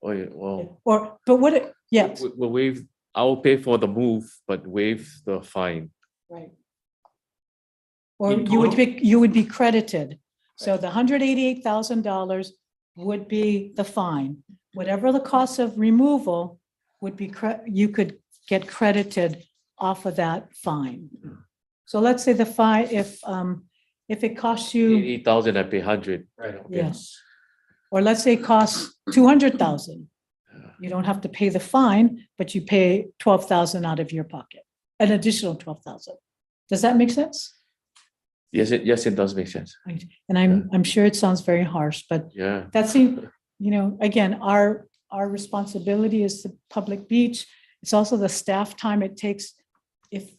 Oh, yeah, well, but what, yeah, we'll waive, I will pay for the move, but waive the fine. right. Or In you would be credited. So the $188,000 would be the fine. Whatever the cost of removal would be, you could get credited off of that fine. So let's say the fine, if it costs you, 88,000, I pay 100. Right. yes. Or let's say it costs 200,000, You don't have to pay the fine, but you pay 12,000 out of your pocket, an additional 12,000. Does that make sense? Yes, it does make sense. Right. And I'm sure it sounds very harsh, but Yeah. that's, again, our responsibility is the public beach. It's also the staff time it takes if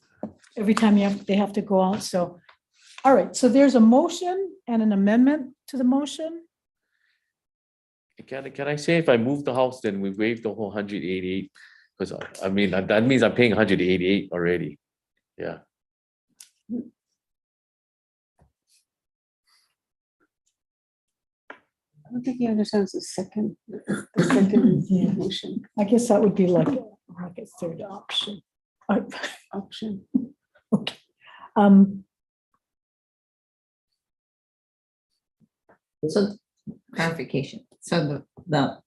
every time they have to go out. So, all right, so there's a motion and an amendment to the motion. Can I say if I move the house, then we waive the whole 188? Because I mean, that means I'm paying 188 already. Yeah. I don't think he understands the second Yeah. motion I guess that would be like a third option. option. Okay. Um, So clarification. So the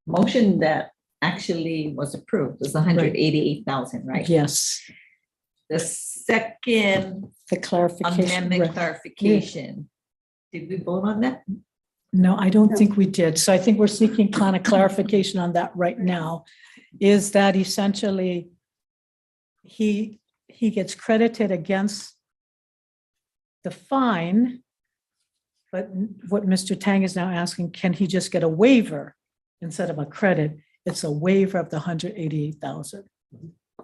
motion that actually was approved was 188,000, right? Yes, The second the clarification. amendment right. clarification, did we vote on that? No, I don't think we did. So I think we're seeking kind of clarification on that right now. Is that essentially he gets credited against the fine? But what Mr. Tang is now asking, can he just get a waiver instead of a credit? It's a waiver of the 188,000.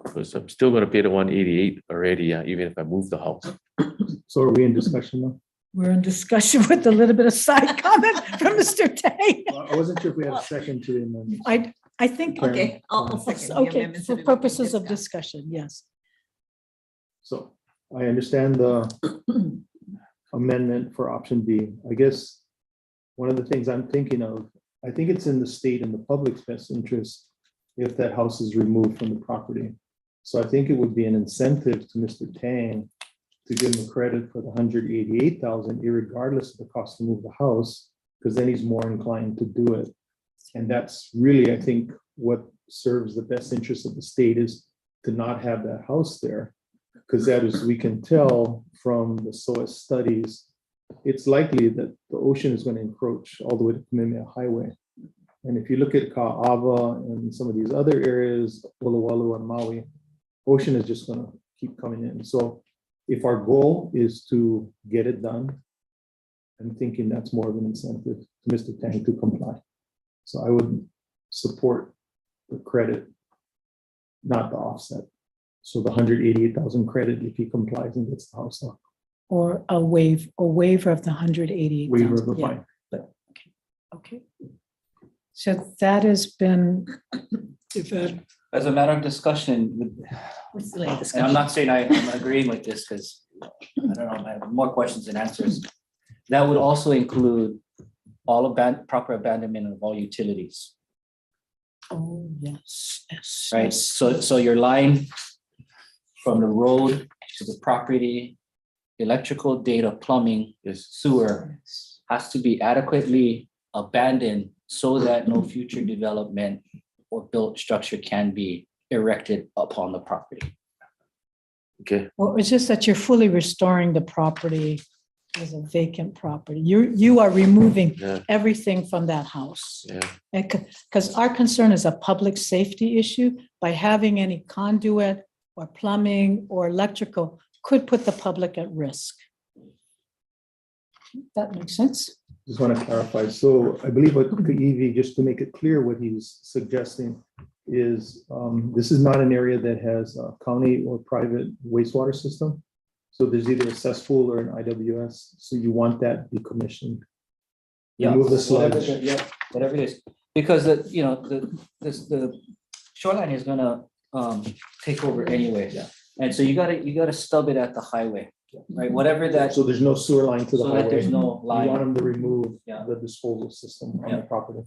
Because I'm still gonna pay the 188 already, yeah, even if I move the house. So are we in discussion now? We're in discussion with a little bit of side comment from Mr. Tang. I wasn't sure if we had a second to the amendment. I think. Okay, I'll second the Okay, amendments for that have been purposes of discussed. discussion, yes. So I understand the amendment for option B. I guess one of the things I'm thinking of, I think it's in the state and the public's best interest if that house is removed from the property. So I think it would be an incentive to Mr. Tang to give him a credit for the 188,000, irregardless of the cost to move the house, because then he's more inclined to do it. And that's really, I think, what serves the best interest of the state is to not have that house there. Because that is, we can tell from the SOAS studies, it's likely that the ocean is going to encroach all the way to Kamehameha Highway. And if you look at Ka'ava and some of these other areas, Uluwatu and Maui, ocean is just going to keep coming in. So if our goal is to get it done, I'm thinking that's more of an incentive to Mr. Tang to comply. So I would support the credit, not the offset. So the 188,000 credit if he complies and gets the house up. Or a waiver of the 188,000. Waiver of the yeah. fine. Okay. So that has been, As a matter of discussion, We're still in and I'm discussion. not saying I'm agreeing with this because I don't know, I have more questions than answers. That would also include all proper abandonment of all utilities, oh, yes, yes. right? yes. So your line from the road to the property, electrical, data, plumbing, sewer has to be adequately abandoned so that no future development or built structure can be erected upon the property. Okay. Well, it's just that you're fully restoring the property as a vacant property. You are removing Yeah. everything from that house. Yeah. Because our concern is a public safety issue. By having any conduit or plumbing or electrical could put the public at risk. That makes sense? Just want to clarify. So I believe what Kaivi, just to make it clear what he's suggesting is this is not an area that has a county or private wastewater system. So there's either a cesspool or an IWS. So you want that decommissioned. Remove the sludge. Whatever it is, because the shoreline is gonna take over anyway. And so you gotta stub it at the highway, right? Whatever that. So there's no sewer line to the So highway. that there's no You line. want them to remove Yeah. the disposal system on the property.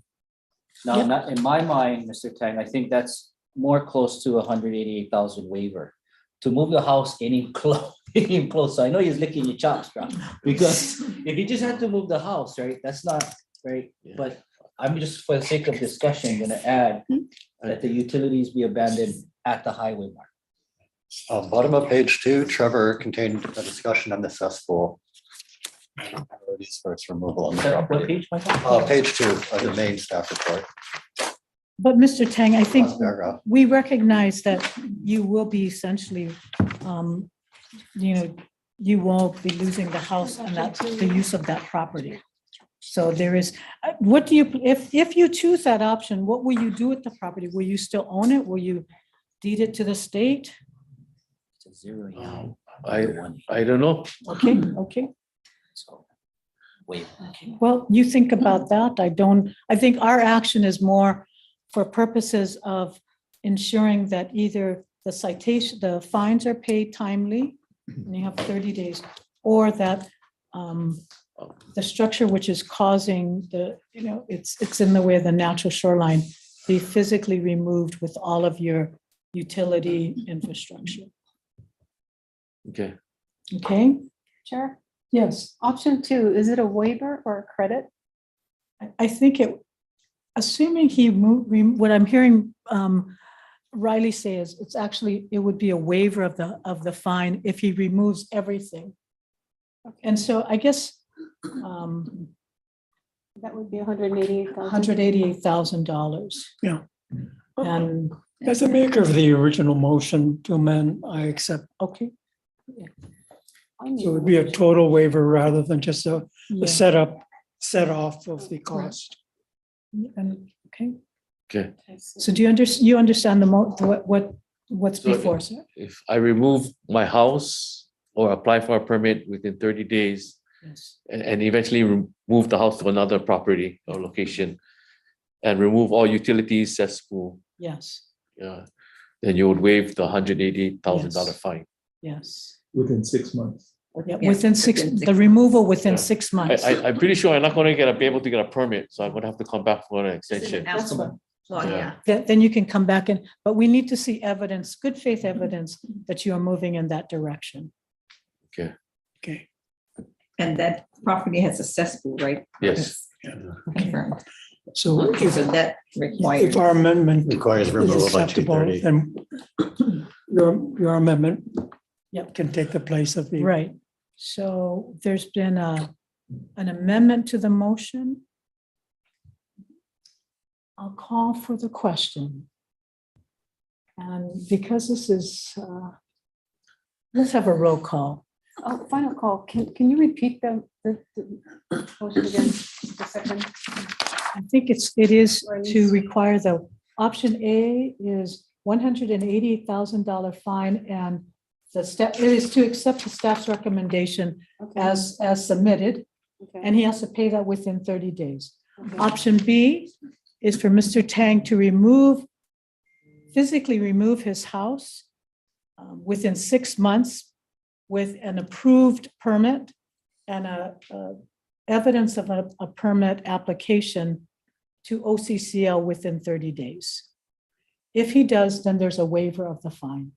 Now, not in my mind, Mr. Tang, I think that's more close to 188,000 waiver. To move the house any close, I know he's licking your chops, bro. Because if you just had to move the house, right, that's not, right? But I'm just, for the sake of discussion, gonna add that the utilities be abandoned at the highway mark. Bottom of page 2, Trevor contained a discussion on the cesspool. Priorities for its removal on the What property. page, Michael? Page 2 of the main staff report. But Mr. Tang, I think Last paragraph. we recognize that you will be essentially, you won't be losing the house and that, the use of that property. So there is, what do you, if you choose that option, what will you do with the property? Will you still own it? Will you deed it to the state? I don't know. Okay, okay. Well, you think about that. I think our action is more for purposes of ensuring that either the fines are paid timely, and you have 30 days, or that the structure which is causing it's in the way of the natural shoreline, be physically removed with all of your utility infrastructure. Okay. Okay? Chair, Yes. option 2, is it a waiver or a credit? I think assuming he moved, what I'm hearing Riley say is it would be a waiver of the fine if he removes everything. And so I guess That would be $188,000. $188,000. Yeah. And As a maker of the original motion to amend, I accept. okay. So it would be a total waiver rather than just a Yeah. set off of the cost. And, okay. Okay. So do you understand what's So before, sir? If I remove my house or apply for a permit within 30 days Yes. and eventually move the house to another property or location and remove all utilities, cesspool, Yes, then you would waive the $188,000 Yes. fine. yes. Within 6 months. Yeah, within the removal within Yeah. 6 months. I'm pretty sure I'm not gonna be able to get a permit, so I'm gonna have to come back for an extension. That's fine. Well, Yeah. yeah. Then you can come back in, but we need to see evidence, good faith evidence that you are moving in that direction. Okay, Okay. And that property has a cesspool, right? yes. Confirmed. So Okay, so that requires. if our amendment Requires removal is by acceptable, 2:30. then your amendment Yep. can take the place of the. Right. So there's been an amendment to the motion. I'll call for the question. And because this is, let's have a roll call. Oh, final call. Can you repeat the motion again? The second. I think it is to require option A is $188,000 fine, and it is to accept the staff's recommendation as submitted, and he has to pay that within 30 days. Option B is for Mr. Tang to physically remove his house within 6 months with an approved permit and evidence of a permit application to OCCL within 30 days. If he does, then there's a waiver of the fine.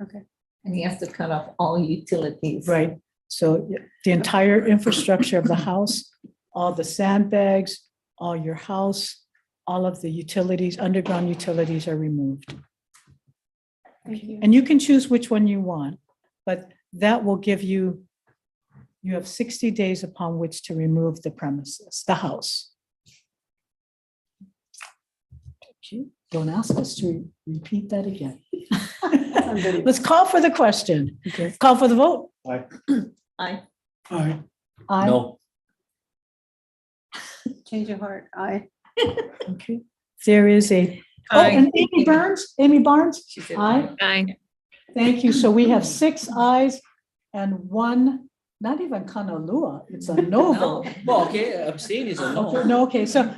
Okay. And he has to cut off all utilities. Right. So the entire infrastructure of the house, all the sandbags, all your house, all of the utilities, underground utilities are removed. Thank you. And you can choose which one you want, but that will give you have 60 days upon which to remove the premises, the house. Okay, don't ask us to repeat that again. Let's call for the question. Okay. Call for the vote. Aye. Aye. Aye. Aye. No, Change your heart. Aye. Okay. There is a, Aye. and Amy Barnes? said Aye. Aye. Thank you. So we have 6 ayes and 1, not even Kanalua, it's a no vote. Well, okay, abstain is a no. No, okay, so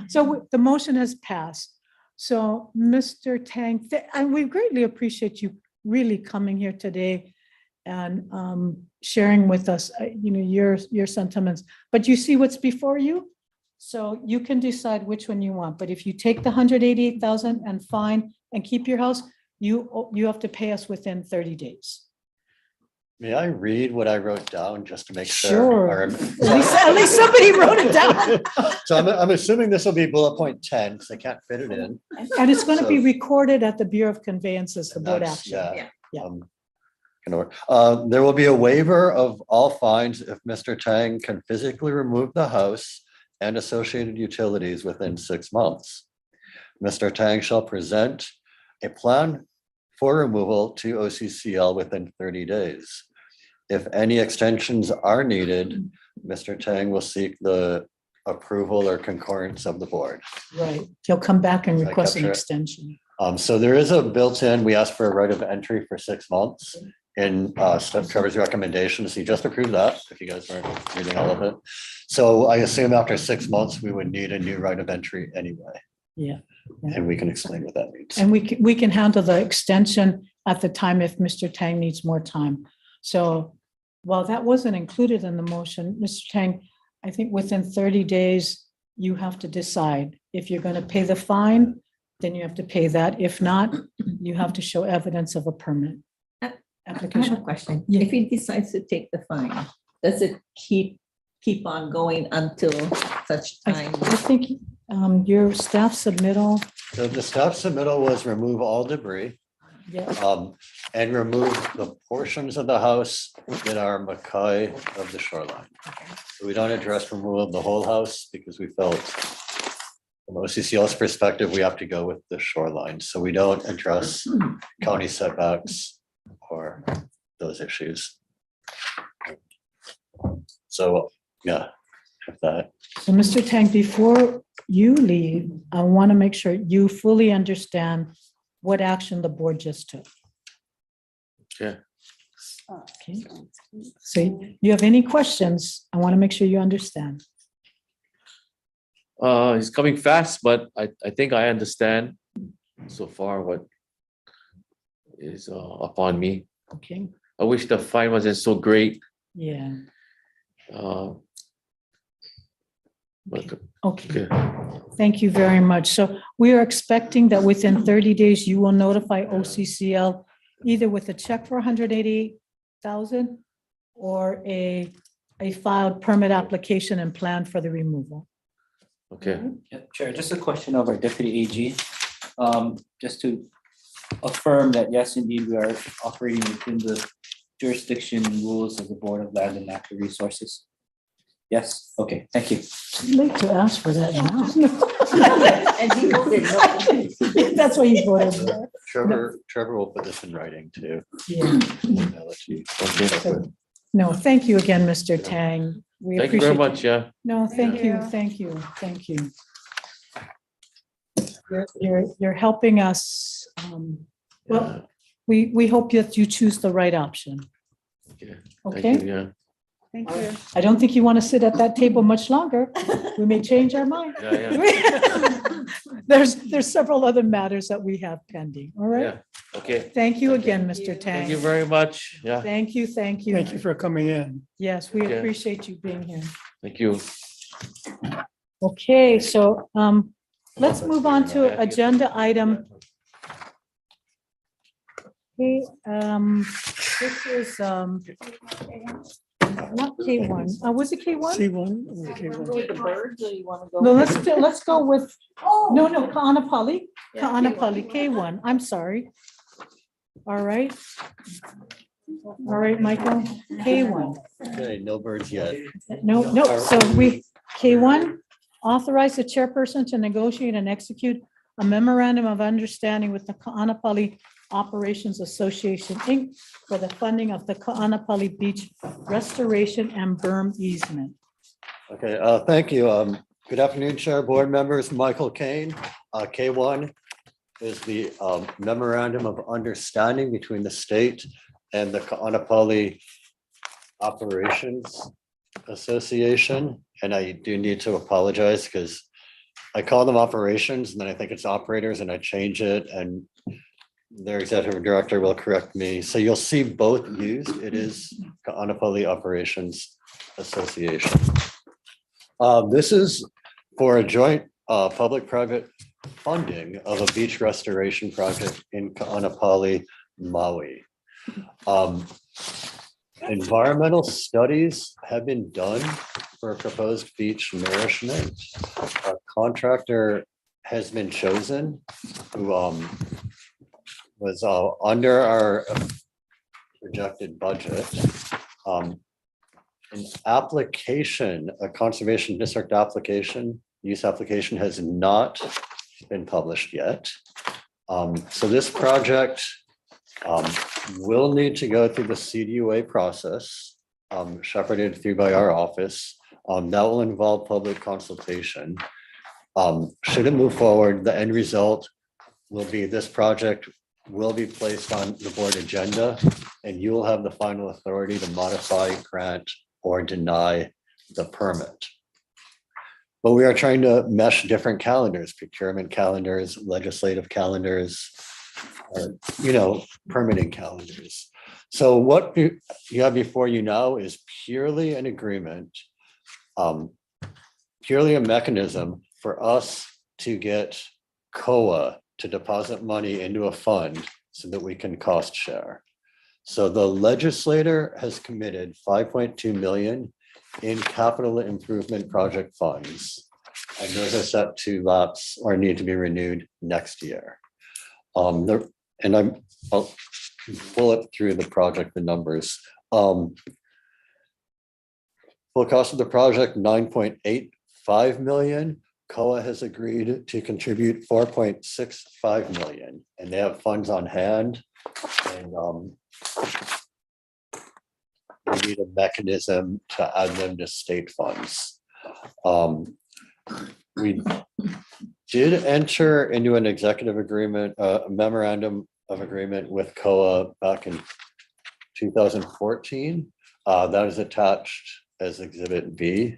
the motion has passed. So Mr. Tang, and we greatly appreciate you really coming here today and sharing with us, your sentiments. But you see what's before you? So you can decide which one you want. But if you take the 188,000 and fine and keep your house, you have to pay us within 30 days. May I read what I wrote down just to make sure? Sure. our- At least somebody wrote it down. So I'm assuming this will be bullet point 10 because I can't fit it in. And it's going to be So- recorded at the Bureau of Conveyances, the board That's- action. Yeah. There will be a waiver of all fines if Mr. Tang can physically remove the house and associated utilities within 6 months. Mr. Tang shall present a plan for removal to OCCL within 30 days. If any extensions are needed, Mr. Tang will seek the approval or concurrence of the board. Right. He'll come back and I request an capture it? extension. So there is a built-in, we asked for a right of entry for 6 months in Trevor's recommendations. He just approved that, if you guys weren't reading all of it. So I assume after 6 months, we would need a new right of entry anyway, Yeah. and we can explain what that means. And we can handle the extension at the time if Mr. Tang needs more time. So while that wasn't included in the motion, Mr. Tang, I think within 30 days, you have to decide if you're going to pay the fine, then you have to pay that. If not, you have to show evidence of a permit. I have a Application. question. If he decides to take the fine, does it keep on going until such time? I think your staff submittal, So the staff submittal was remove all debris. yeah, And remove the portions of the house that are Mackay of the shoreline. So we don't address removal of the whole house because we felt from OCCL's perspective, we have to go with the shoreline. So we don't address county setbacks or those issues. So, yeah, with that. so Mr. Tang, before you leave, I want to make sure you fully understand what action the board just took. Yeah. Okay. So you have any questions? I want to make sure you understand. He's coming fast, but I think I understand so far what is upon me. Okay, I wish the fine wasn't so great. yeah, But okay. Thank you very much. So we are expecting that within 30 days, you will notify OCCL either with a check for 188,000 or a filed permit application and plan for the removal. Okay. Yeah, Chair, just a question of our deputy AG. Just to affirm that, yes, indeed, we are operating within the jurisdiction and rules of the Board of Land and Natural Resources. Yes, okay, thank you. Too late to ask for that now. And he voted no. That's why you voted no. Trevor will put this in writing too. Yeah. Email it to you. Okay. No, thank you again, Mr. Tang. We Thank you very appreciate much, yeah. No, thank you, thank you, thank you. You're helping us. Well, we hope that you choose the right option. Yeah. Okay. Thank you, yeah. Thank you. I don't think you want to sit at that table much longer. We may change our mind. Yeah, There's several other matters that we have pending, all right? Yeah, okay. Thank you again, Mr. Tang. Thank you very much, yeah. Thank you, thank you. Thank you for coming in. Yes, we Okay. appreciate you being here. Thank you. Okay, so let's move on to agenda item. Okay, this is not K1. Was it K1? C1. The birds, or you want to go? No, let's go with, no, Ka'anapali, K1. I'm sorry. All right. All right, Michael, K1. Okay, no birds yet. No, so K1, authorize the chairperson to negotiate and execute a memorandum of understanding with the Ka'anapali Operations Association, Inc. for the funding of the Ka'anapali Beach restoration and berm easement. Okay, thank you. Good afternoon, Chair, board members. Michael Kane. K1 is the memorandum of understanding between the state and the Ka'anapali Operations Association. And I do need to apologize because I call them operations and then I think it's operators and I change it and their executive director will correct me. So you'll see both used. It is Ka'anapali Operations Association. This is for a joint public-private funding of a beach restoration project in Ka'anapali, Maui. Environmental studies have been done for a proposed beach nourishment. A contractor has been chosen who was under our projected budget. An application, a conservation district application, use application has not been published yet. So this project will need to go through the CDUA process, shepherded through by our office. That will involve public consultation. Should it move forward, the end result will be this project will be placed on the board agenda, and you will have the final authority to modify, grant, or deny the permit. But we are trying to mesh different calendars, procurement calendars, legislative calendars, permitting calendars. So what you have before you now is purely an agreement, purely a mechanism for us to get COA to deposit money into a fund so that we can cost share. So the legislator has committed 5.2 million in capital improvement project funds. And those are set to lapse or need to be renewed next year. I'll pull it through the project, the numbers. Full cost of the project, 9.85 million. COA has agreed to contribute 4.65 million, and they have funds on hand. And we need a mechanism to add them to state funds. We did enter into an executive agreement, a memorandum of agreement with COA back in 2014. That is attached as Exhibit B,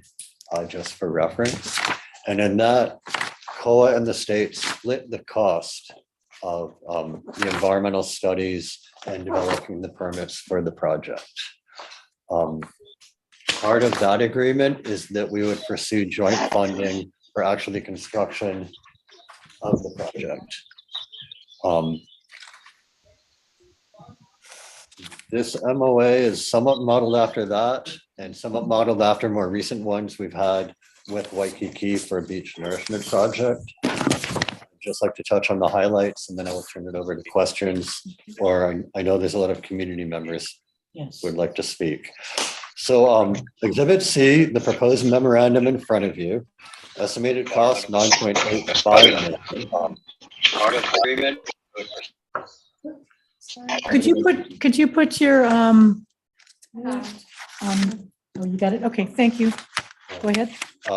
just for reference. And in that, COA and the state split the cost of the environmental studies and developing the permits for the project. Part of that agreement is that we would pursue joint funding for actually construction of the project. This MOA is somewhat modeled after that and somewhat modeled after more recent ones we've had with Waikiki for a beach nourishment project. I'd just like to touch on the highlights and then I will turn it over to questions, or I know there's a lot of community members who would like to speak. So Exhibit C, the proposed memorandum in front of you, estimated cost 9.85 million. Part of the agreement. Could you put your, oh, you got it? Okay, thank you. Go ahead.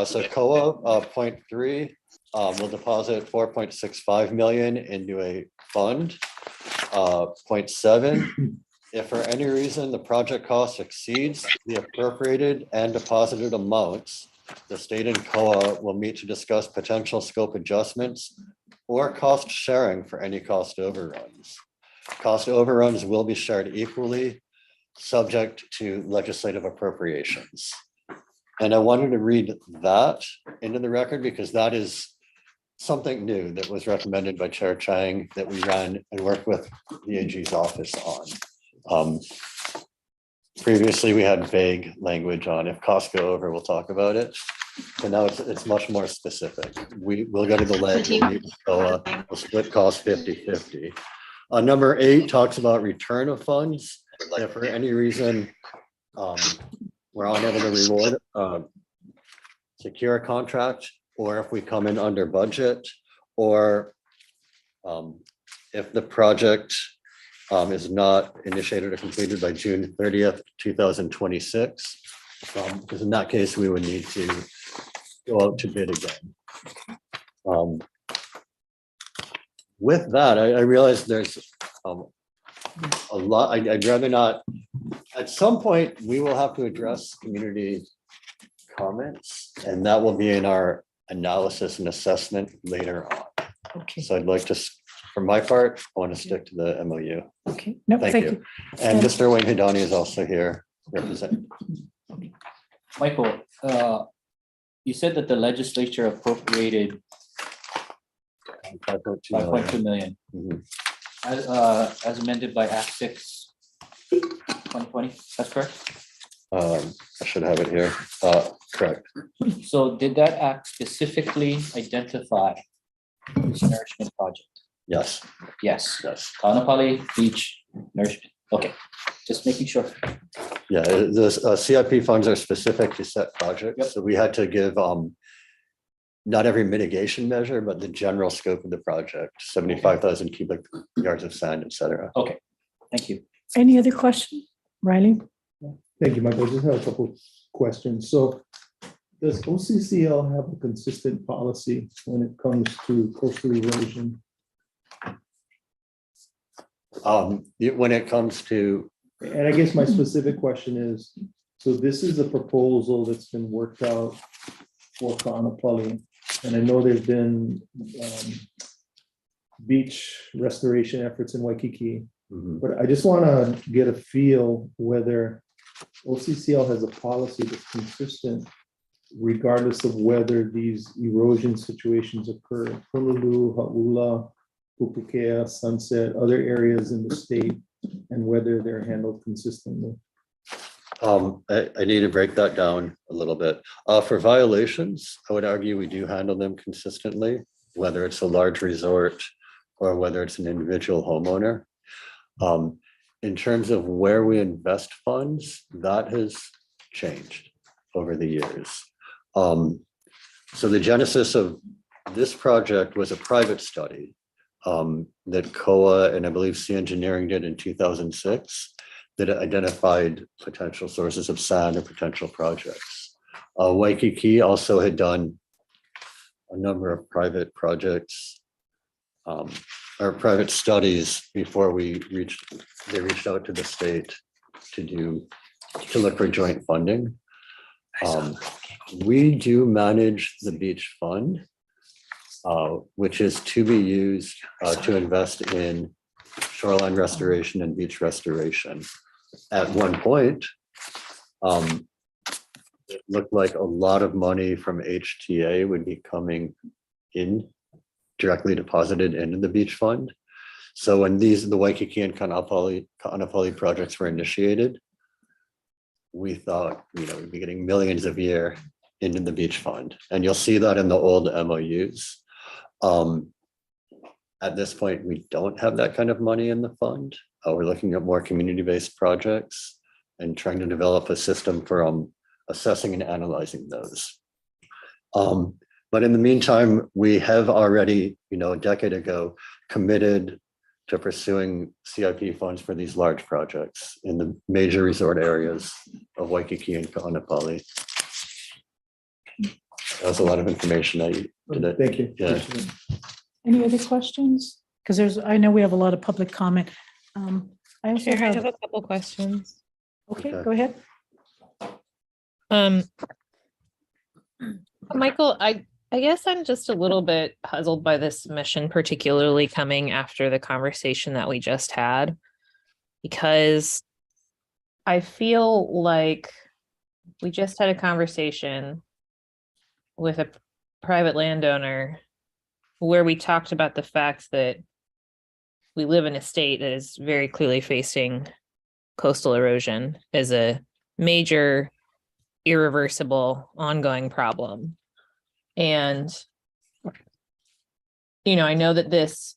So COA, point 3, will deposit 4.65 million into a fund. Point 7, if for any reason the project cost exceeds the appropriated and deposited amounts, the state and COA will meet to discuss potential scope adjustments or cost sharing for any cost overruns. Cost overruns will be shared equally, subject to legislative appropriations. And I wanted to read that into the record because that is something new that was recommended by Chair Chang that we ran and worked with the AG's office on. Previously, we had vague language on if costs go over, we'll talk about it. But now it's much more specific. We'll go to the ledge, we'll split cost 50-50. Number 8 talks about return of funds. If for any reason we're unable to reward, secure a contract, or if we come in under budget, or if the project is not initiated or completed by June 30th, 2026. Because in that case, we would need to go out to bid again. With that, I realize there's a lot, I'd rather not, at some point, we will have to address community comments, and that will be in our analysis and assessment later on. Okay. So I'd like to, for my part, I want to stick to the MOU. Okay, no, thank you. And Mr. Wayne Hidani is also here representing. Michael, you said that the legislature appropriated 5.2 million. As amended by Act 6, 2020, that's correct? I should have it here. Correct. So did that act specifically identify this nourishment project? Yes. Yes. Yes. Kaanapali Beach Nourishment. Okay, just making sure. Yeah, the CIP funds are specific to set projects. So we had to give not every mitigation measure, but the general scope of the project, 75,000 cubic yards of sand, et cetera. Okay, thank you. Any other question? Riley? Thank you, Michael. I just have a couple questions. So does OCCL have a consistent policy when it comes to coastal erosion? When it comes to, And I guess my specific question is, so this is a proposal that's been worked out for Kaanapali. And I know there's been beach restoration efforts in Waikiki. But I just want to get a feel whether OCCL has a policy that's consistent regardless of whether these erosion situations occur in Honolulu, Hauula, Pupukea, Sunset, other areas in the state, and whether they're handled consistently. I need to break that down a little bit. For violations, I would argue we do handle them consistently, whether it's a large resort or whether it's an individual homeowner. In terms of where we invest funds, that has changed over the years. So the genesis of this project was a private study that COA and I believe Sea Engineering did in 2006 that identified potential sources of sand or potential projects. Waikiki also had done a number of private projects or private studies before they reached out to the state to look for joint funding. We do manage the beach fund, which is to be used to invest in shoreline restoration and beach restoration. At one point, it looked like a lot of money from HTA would be coming in, directly deposited into the beach fund. So when the Waikiki and Kaanapali projects were initiated, we thought, we'd be getting millions a year into the beach fund. And you'll see that in the old MOUs. At this point, we don't have that kind of money in the fund. We're looking at more community-based projects and trying to develop a system for assessing and analyzing those. But in the meantime, we have already, a decade ago, committed to pursuing CIP funds for these large projects in the major resort areas of Waikiki and Kaanapali. That was a lot of information. Thank you. Yeah. Any other questions? Because I know we have a lot of public comment. I also Chair, I have, have a couple questions. okay, go ahead. Michael, I guess I'm just a little bit puzzled by this submission, particularly coming after the conversation that we just had, because I feel like we just had a conversation with a private landowner where we talked about the fact that we live in a state that is very clearly facing coastal erosion as a major, irreversible, ongoing problem. And, I know that this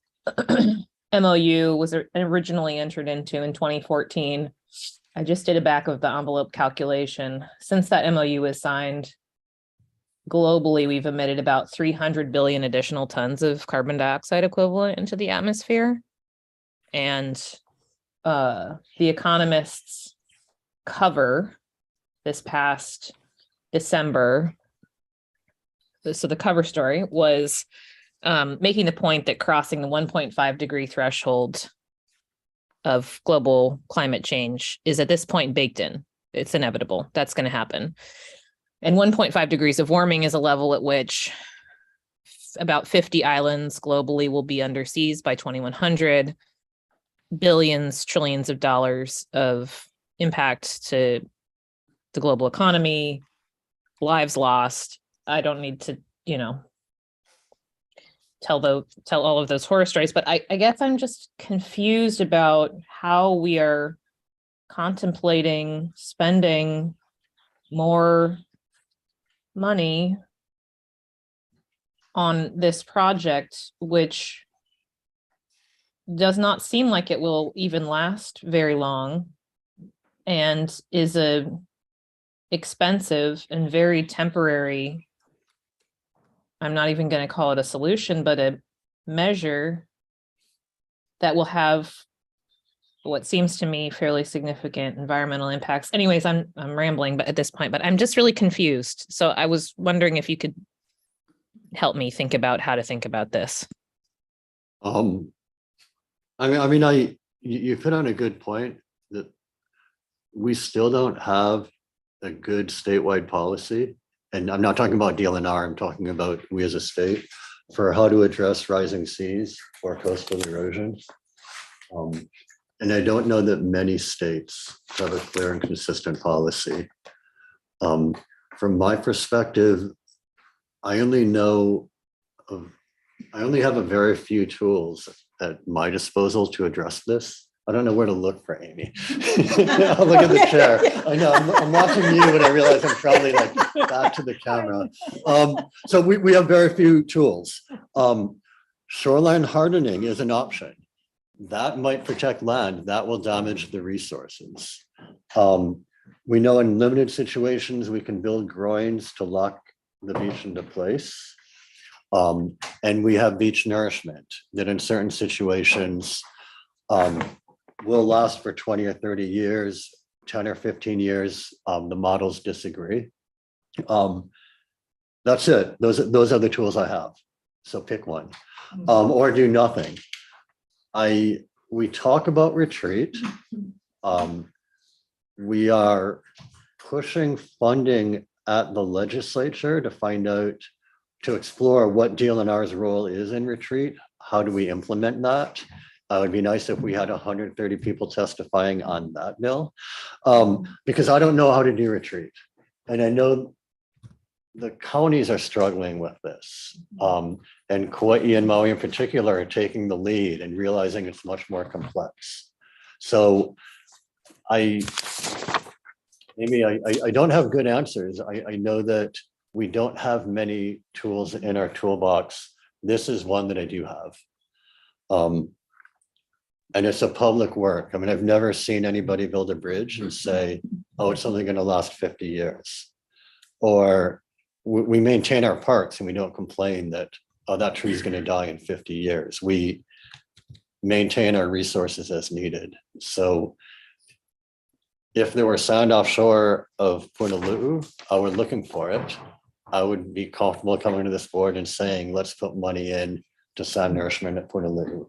MOU was originally entered into in 2014. I just did a back of the envelope calculation. Since that MOU was signed, globally, we've emitted about 300 billion additional tons of carbon dioxide equivalent into the atmosphere. And the Economist's cover this past December, so the cover story was making the point that crossing the 1.5 degree threshold of global climate change is at this point baked in. It's inevitable. That's going to happen. And 1.5 degrees of warming is a level at which about 50 islands globally will be under seas by 2100. Billions, trillions of dollars of impact to the global economy, lives lost. I don't need to, tell all of those horror stories, but I guess I'm just confused about how we are contemplating spending more money on this project, which does not seem like it will even last very long and is a expensive and very temporary I'm not even going to call it a solution, but a measure that will have what seems to me fairly significant environmental impacts. Anyways, I'm rambling, but at this point, but I'm just really confused. So I was wondering if you could help me think about how to think about this. You put on a good point that we still don't have a good statewide policy. And I'm not talking about DLNR, I'm talking about we as a state for how to address rising seas or coastal erosion. And I don't know that many states have a clear and consistent policy. From my perspective, I only have a very few tools at my disposal to address this. I don't know where to look for Amy. I'll look at the chair. I know, I'm watching you and I realize I'm probably like back to the camera. So we have very few tools. Shoreline hardening is an option. That might protect land, that will damage the resources. We know in limited situations, we can build groins to lock the beach into place. And we have beach nourishment that in certain situations will last for 20 or 30 years, 10 or 15 years. The models disagree. That's it. Those are the tools I have. So pick one or do nothing. We talk about retreat. We are pushing funding at the legislature to find out, to explore what DLNR's role is in retreat. How do we implement that? It would be nice if we had 130 people testifying on that bill, because I don't know how to do retreat. And I know the counties are struggling with this. And Kauai and Maui in particular are taking the lead and realizing it's much more complex. So I don't have good answers. I know that we don't have many tools in our toolbox. This is one that I do have. And it's a public work. I mean, I've never seen anybody build a bridge and say, oh, it's only going to last 50 years. Or we maintain our parks and we don't complain that, oh, that tree is going to die in 50 years. We maintain our resources as needed. So if there were sand offshore of Punaluu, we're looking for it. I would be comfortable coming to this board and saying, let's put money in to sand nourishment at Punaluu.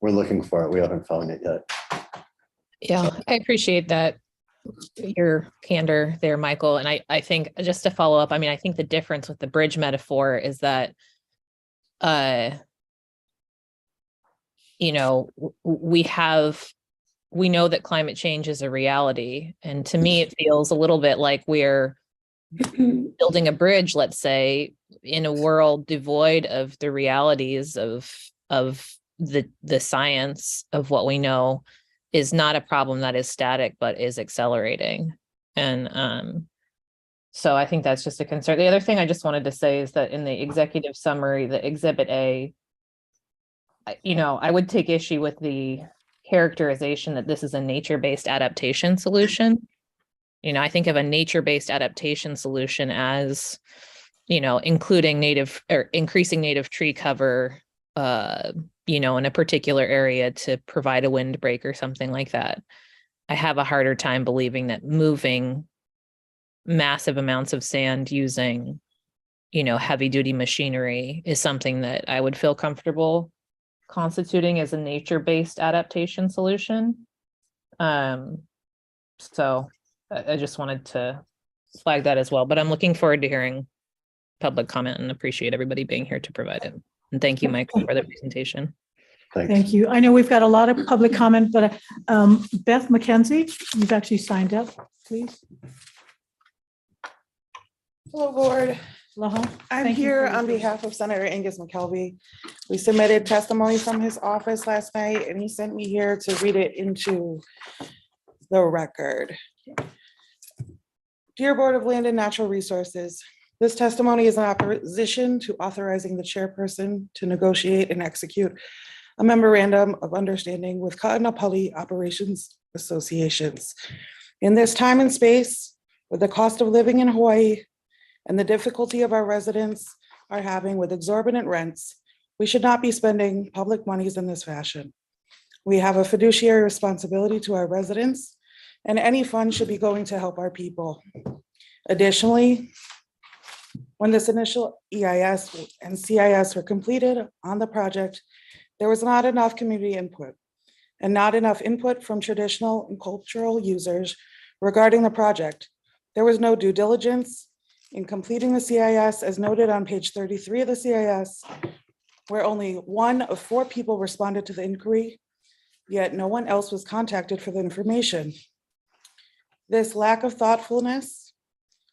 We're looking for it. We haven't found it yet. Yeah, I appreciate that, your candor there, Michael. And I think just to follow up, I mean, I think the difference with the bridge metaphor is that, you know, we know that climate change is a reality. And to me, it feels a little bit like we're building a bridge, let's say, in a world devoid of the realities of the science of what we know is not a problem that is static, but is accelerating. And so I think that's just a concern. The other thing I just wanted to say is that in the executive summary, the Exhibit A, I would take issue with the characterization that this is a nature-based adaptation solution. I think of a nature-based adaptation solution as, including native or increasing native tree cover, in a particular area to provide a windbreak or something like that. I have a harder time believing that moving massive amounts of sand using, heavy duty machinery is something that I would feel comfortable constituting as a nature-based adaptation solution. So I just wanted to flag that as well, but I'm looking forward to hearing public comment and appreciate everybody being here to provide it. And thank you, Michael, for the presentation. Thank you. I know we've got a lot of public comment, but Beth McKenzie, you've actually signed up, please. Hello, board. Aloha. I'm Thank you here for on your- behalf of Senator Angus McKelvey. We submitted testimony from his office last night, and he sent me here to read it into the record. Dear Board of Land and Natural Resources, this testimony is in opposition to authorizing the chairperson to negotiate and execute a memorandum of understanding with Ka'anapali Operations Associations. In this time and space, with the cost of living in Hawaii and the difficulty of our residents are having with exorbitant rents, we should not be spending public monies in this fashion. We have a fiduciary responsibility to our residents, and any fund should be going to help our people. Additionally, when this initial EIS and CIS were completed on the project, there was not enough community input and not enough input from traditional and cultural users regarding the project. There was no due diligence in completing the CIS, as noted on page 33 of the CIS, where only 1 of 4 people responded to the inquiry, yet no one else was contacted for the information. This lack of thoughtfulness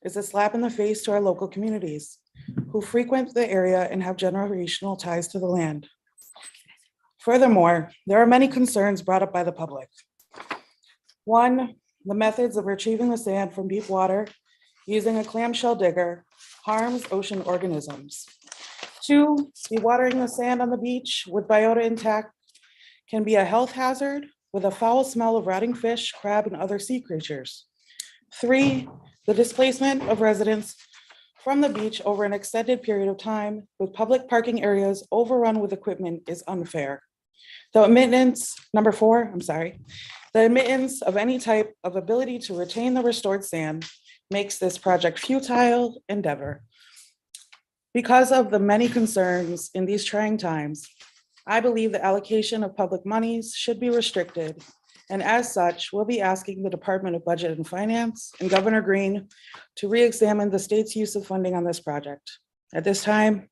is a slap in the face to our local communities who frequent the area and have generational ties to the land. Furthermore, there are many concerns brought up by the public. 1, the methods of retrieving the sand from deep water using a clamshell digger harms ocean organisms. 2, dewatering the sand on the beach with biota intact can be a health hazard with a foul smell of rotting fish, crab, and other sea creatures. 3, the displacement of residents from the beach over an extended period of time with public parking areas overrun with equipment is unfair. The admittance, number 4, I'm sorry, the admittance of any type of ability to retain the restored sand makes this project futile endeavor. Because of the many concerns in these trying times, I believe the allocation of public monies should be restricted. And as such, we'll be asking the Department of Budget and Finance and Governor Green to re-examine the state's use of funding on this project. At this time,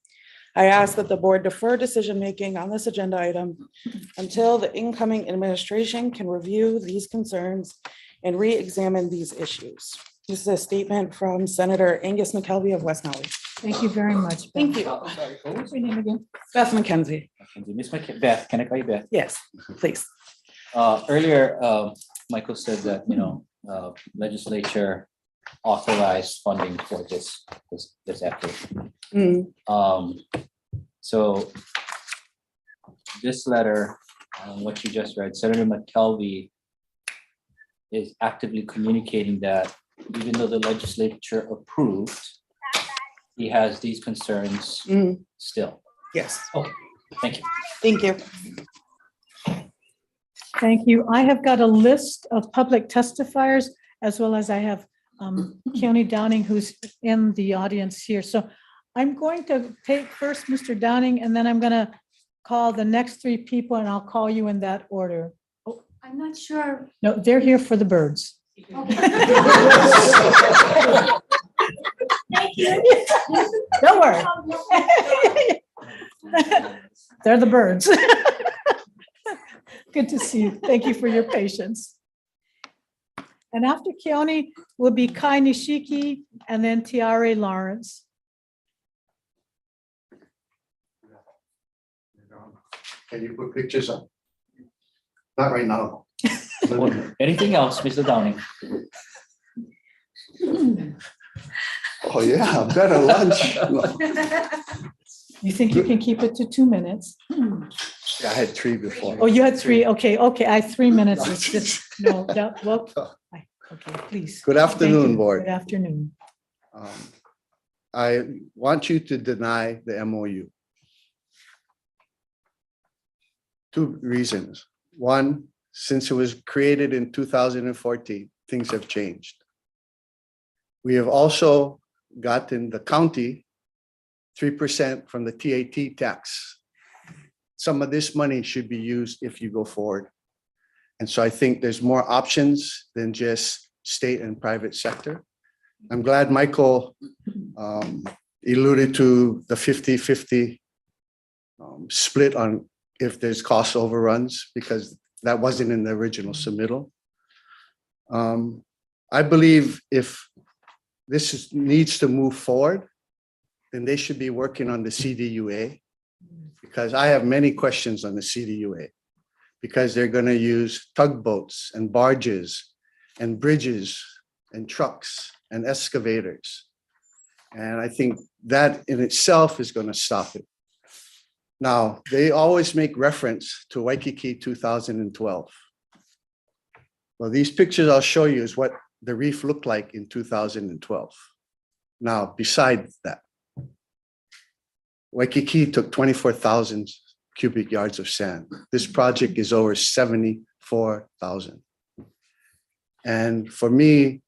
I ask that the board defer decision-making on this agenda item until the incoming administration can review these concerns and re-examine these issues. This is a statement from Senator Angus McKelvey of West Maui. Thank you very much. Thank you. Sorry, what was your name again? Beth McKenzie. Miss Beth, can I call you Beth? Yes, please. Earlier, Michael said that, legislature authorized funding for this effort. So this letter, what you just read, Senator McKelvey is actively communicating that even though the legislature approved, he has these concerns still. Yes. Okay, thank you. Thank you. Thank you. I have got a list of public testifiers, as well as I have Keone Downing, who's in the audience here. So I'm going to take first Mr. Downing, and then I'm going to call the next 3 people, and I'll call you in that order. Oh, I'm not sure. no, they're here for the birds. Okay. Thank you. Don't worry. They're the birds. Good to see you. Thank you for your patience. And after Keone will be Kai Nishiki and then Tiare Lawrence. Can you put pictures up? Not right now. Anything else, Mr. Downing? Oh, yeah, better lunch. No. You think you can keep it to 2 minutes? Yeah, I had 3 before. Oh, you had 3. Okay, I have 3 minutes. It's just, no, that, well, okay, please. Good Thank afternoon, you. board. Good afternoon. I want you to deny the MOU. 2 reasons. 1, since it was created in 2014, things have changed. We have also gotten the county 3% from the TAT tax. Some of this money should be used if you go forward. And so I think there's more options than just state and private sector. I'm glad Michael alluded to the 50-50 split on if there's cost overruns, because that wasn't in the original submittal. I believe if this needs to move forward, then they should be working on the CDUA, because I have many questions on the CDUA, because they're going to use tugboats and barges and bridges and trucks and excavators. And I think that in itself is going to stop it. Now, they always make reference to Waikiki 2012. Well, these pictures I'll show you is what the reef looked like in 2012. Now, besides that, Waikiki took 24,000 cubic yards of sand. This project is over 74,000. And for me,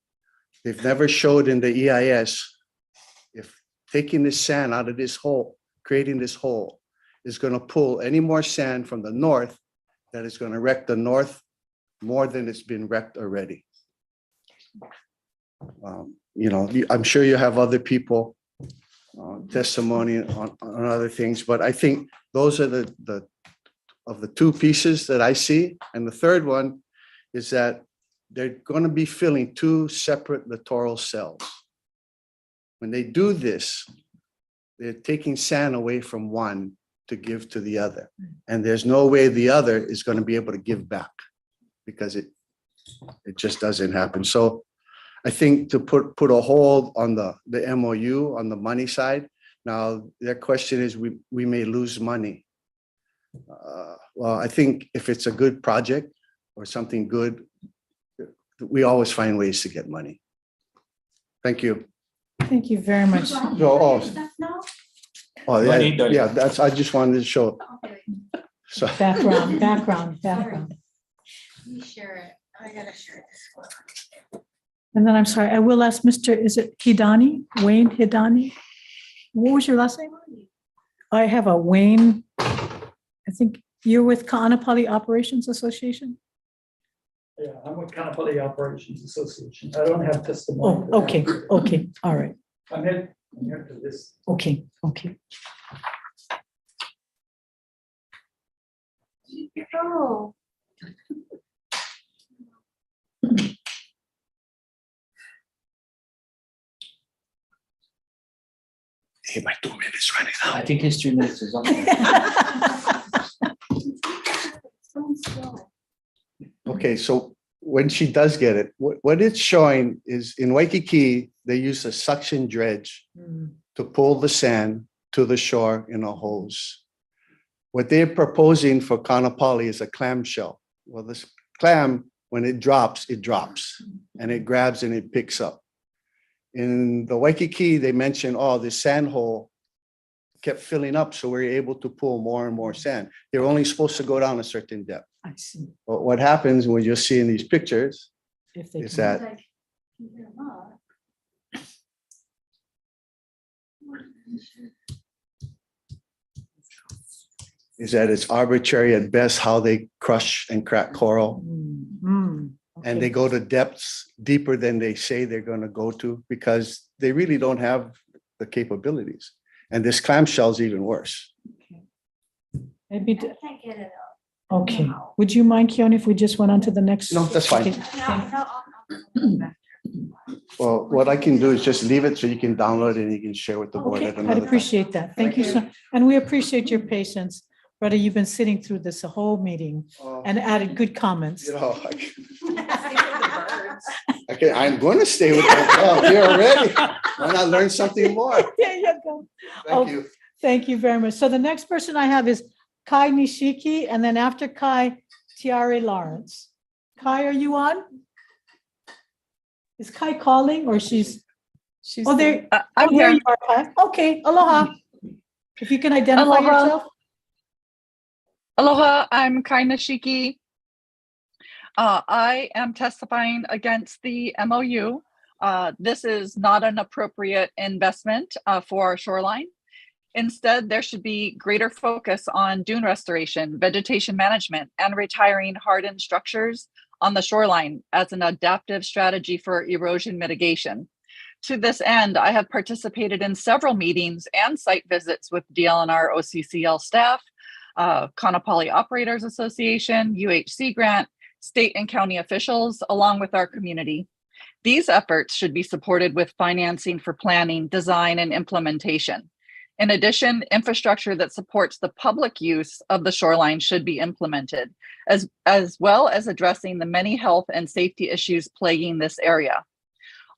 they've never showed in the EIS if taking this sand out of this hole, creating this hole, is going to pull any more sand from the north that is going to wreck the north more than it's been wrecked already. You know, I'm sure you have other people testimony on other things, but I think those are the of the two pieces that I see. And the third one is that they're going to be filling two separate littoral cells. When they do this, they're taking sand away from one to give to the other. And there's no way the other is going to be able to give back because it just doesn't happen. So I think to put a hold on the MOU on the money side. Now, their question is we may lose money. Well, I think if it's a good project or something good, we always find ways to get money. Thank you. Thank you very much. Oh, yeah, that's, I just wanted to show. So. Background. You share it. I gotta share this one. And then I'm sorry, I will ask Mr., is it Hidani, Wayne Hidani? What was your last name? I have a Wayne, I think you're with Ka'anapali Operations Association? Yeah, I'm with Kaanapali Operations Association. I don't have testimony. Oh, okay, all right. I'm here for this. Okay. Oh. Hey, my 2 minutes running out. I think his 2 minutes is on. Okay, so when she does get it, what it's showing is in Waikiki, they use a suction dredge to pull the sand to the shore in a hose. What they're proposing for Kaanapali is a clamshell. Well, this clam, when it drops, and it grabs and it picks up. In the Waikiki, they mentioned, oh, the sand hole kept filling up, so we're able to pull more and more sand. They're only supposed to go down a certain depth. I see. But what happens when you're seeing these pictures is that it's arbitrary at best how they crush and crack coral. And they go to depths deeper than they say they're going to go to because they really don't have the capabilities. And this clamshell is even worse. Maybe, I can't get it out. okay. Would you mind, Keone, if we just went on to the next? No, that's fine. Okay. Well, what I can do is just leave it so you can download it and you can share with the board Okay, at I'd another time. appreciate that. Thank you so, and we appreciate your patience. Brother, you've been sitting through this whole meeting and added good comments. You know, okay, I'm going to stay with them. Oh, here already. Why not learn something more? There you go. Thank you. Thank you very much. So the next person I have is Kai Nishiki, and then after Kai, Tiare Lawrence. Kai, are you on? Is Kai calling or she's? Oh, there. I'm there here. you are, Kai. Okay, aloha. If you can identify Aloha. yourself. Aloha, I'm Kai Nishiki. I am testifying against the MOU. This is not an appropriate investment for our shoreline. Instead, there should be greater focus on dune restoration, vegetation management, and retiring hardened structures on the shoreline as an adaptive strategy for erosion mitigation. To this end, I have participated in several meetings and site visits with DLNR OCCL staff, Kaanapali Operators Association, UHC grant, state and county officials, along with our community. These efforts should be supported with financing for planning, design, and implementation. In addition, infrastructure that supports the public use of the shoreline should be implemented, as well as addressing the many health and safety issues plaguing this area.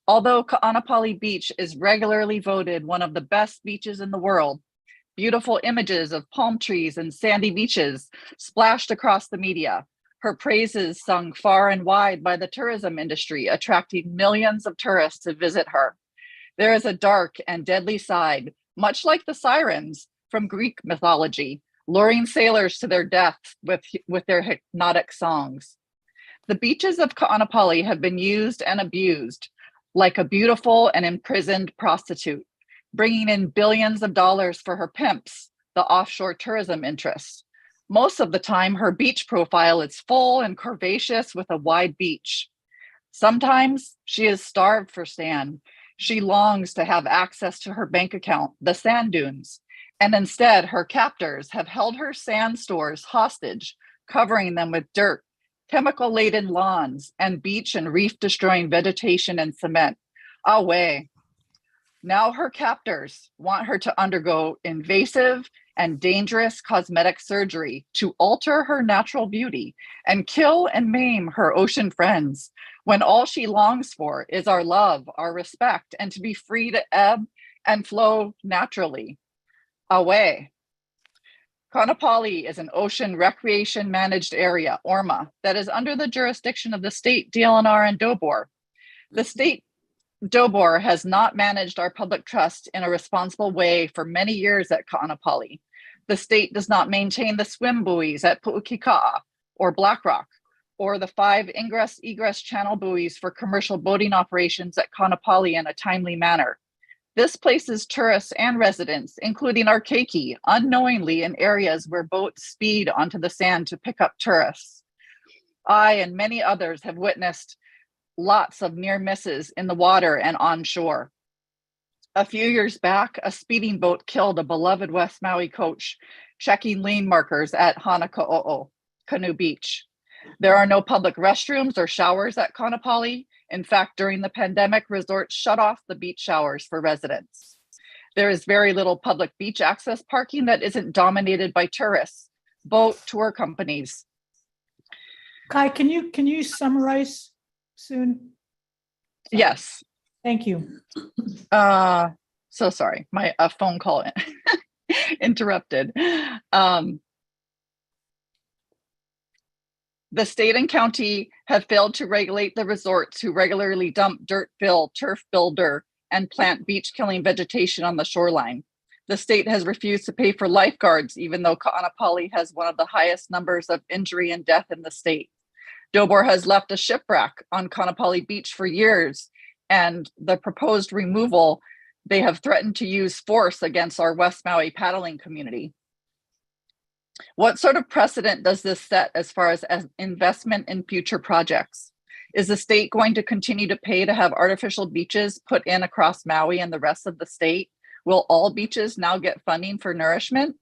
Although Ka'anapali Beach is regularly voted one of the best beaches in the world, beautiful images of palm trees and sandy beaches splashed across the media. Her praises sung far and wide by the tourism industry, attracting millions of tourists to visit her. There is a dark and deadly side, much like the sirens from Greek mythology, luring sailors to their death with their hypnotic songs. The beaches of Ka'anapali have been used and abused like a beautiful and imprisoned prostitute, bringing in billions of dollars for her pimps, the offshore tourism interests. Most of the time, her beach profile is full and curvaceous with a wide beach. Sometimes she is starved for sand. She longs to have access to her bank account, the sand dunes, and instead her captors have held her sand stores hostage, covering them with dirt, chemical-laden lawns, and beach and reef-destroying vegetation and cement. Away. Now her captors want her to undergo invasive and dangerous cosmetic surgery to alter her natural beauty and kill and maim her ocean friends, when all she longs for is our love, our respect, and to be free to ebb and flow naturally. Away. Kaanapali is an ocean recreation managed area, ORMA, that is under the jurisdiction of the state DLNR and DOBOR. The state DOBOR has not managed our public trust in a responsible way for many years at Kaanapali. The state does not maintain the swim buoys at Pu'ukika'a or Black Rock, or the 5 ingress-egress channel buoys for commercial boating operations at Kaanapali in a timely manner. This places tourists and residents, including our keiki, unknowingly in areas where boats speed onto the sand to pick up tourists. I and many others have witnessed lots of near misses in the water and on shore. A few years back, a speeding boat killed a beloved West Maui coach checking lane markers at Hanakao'o, Canoe Beach. There are no public restrooms or showers at Kaanapali. In fact, during the pandemic, resorts shut off the beach showers for residents. There is very little public beach access parking that isn't dominated by tourists, boat tour companies. Kai, can you summarize soon? Yes. Thank you. So sorry, my phone call interrupted. The state and county have failed to regulate the resorts who regularly dump dirt fill, turf builder, and plant beach-killing vegetation on the shoreline. The state has refused to pay for lifeguards, even though Ka'anapali has one of the highest numbers of injury and death in the state. DOBOR has left a shipwreck on Kaanapali Beach for years, and the proposed removal, they have threatened to use force against our West Maui paddling community. What sort of precedent does this set as far as investment in future projects? Is the state going to continue to pay to have artificial beaches put in across Maui and the rest of the state? Will all beaches now get funding for nourishment?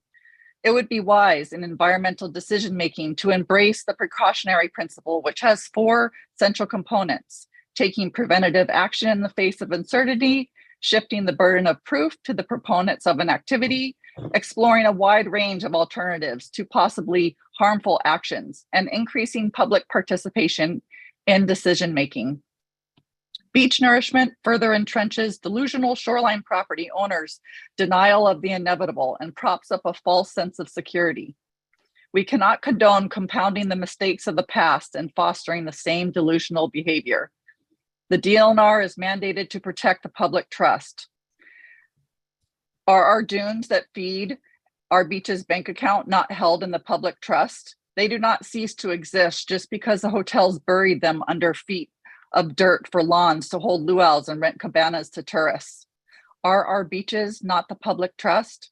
It would be wise in environmental decision-making to embrace the precautionary principle, which has 4 central components: taking preventative action in the face of uncertainty, shifting the burden of proof to the proponents of an activity, exploring a wide range of alternatives to possibly harmful actions, and increasing public participation in decision-making. Beach nourishment further entrenches delusional shoreline property owners' denial of the inevitable and props up a false sense of security. We cannot condone compounding the mistakes of the past and fostering the same delusional behavior. The DLNR is mandated to protect the public trust. Are our dunes that feed our beach's bank account not held in the public trust? They do not cease to exist just because the hotels buried them under feet of dirt for lawns to hold luau's and rent cabanas to tourists. Are our beaches not the public trust?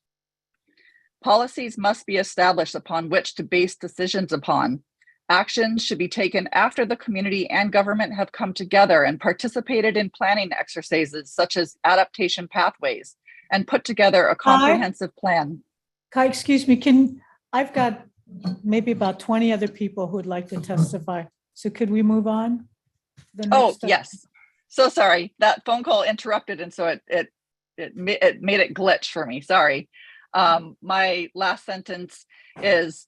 Policies must be established upon which to base decisions upon. Actions should be taken after the community and government have come together and participated in planning exercises such as adaptation pathways and put together a comprehensive plan. Kai, excuse me, I've got maybe about 20 other people who would like to testify. So could we move on? Oh, yes. So sorry, that phone call interrupted, and so it made it glitch for me. Sorry. My last sentence is,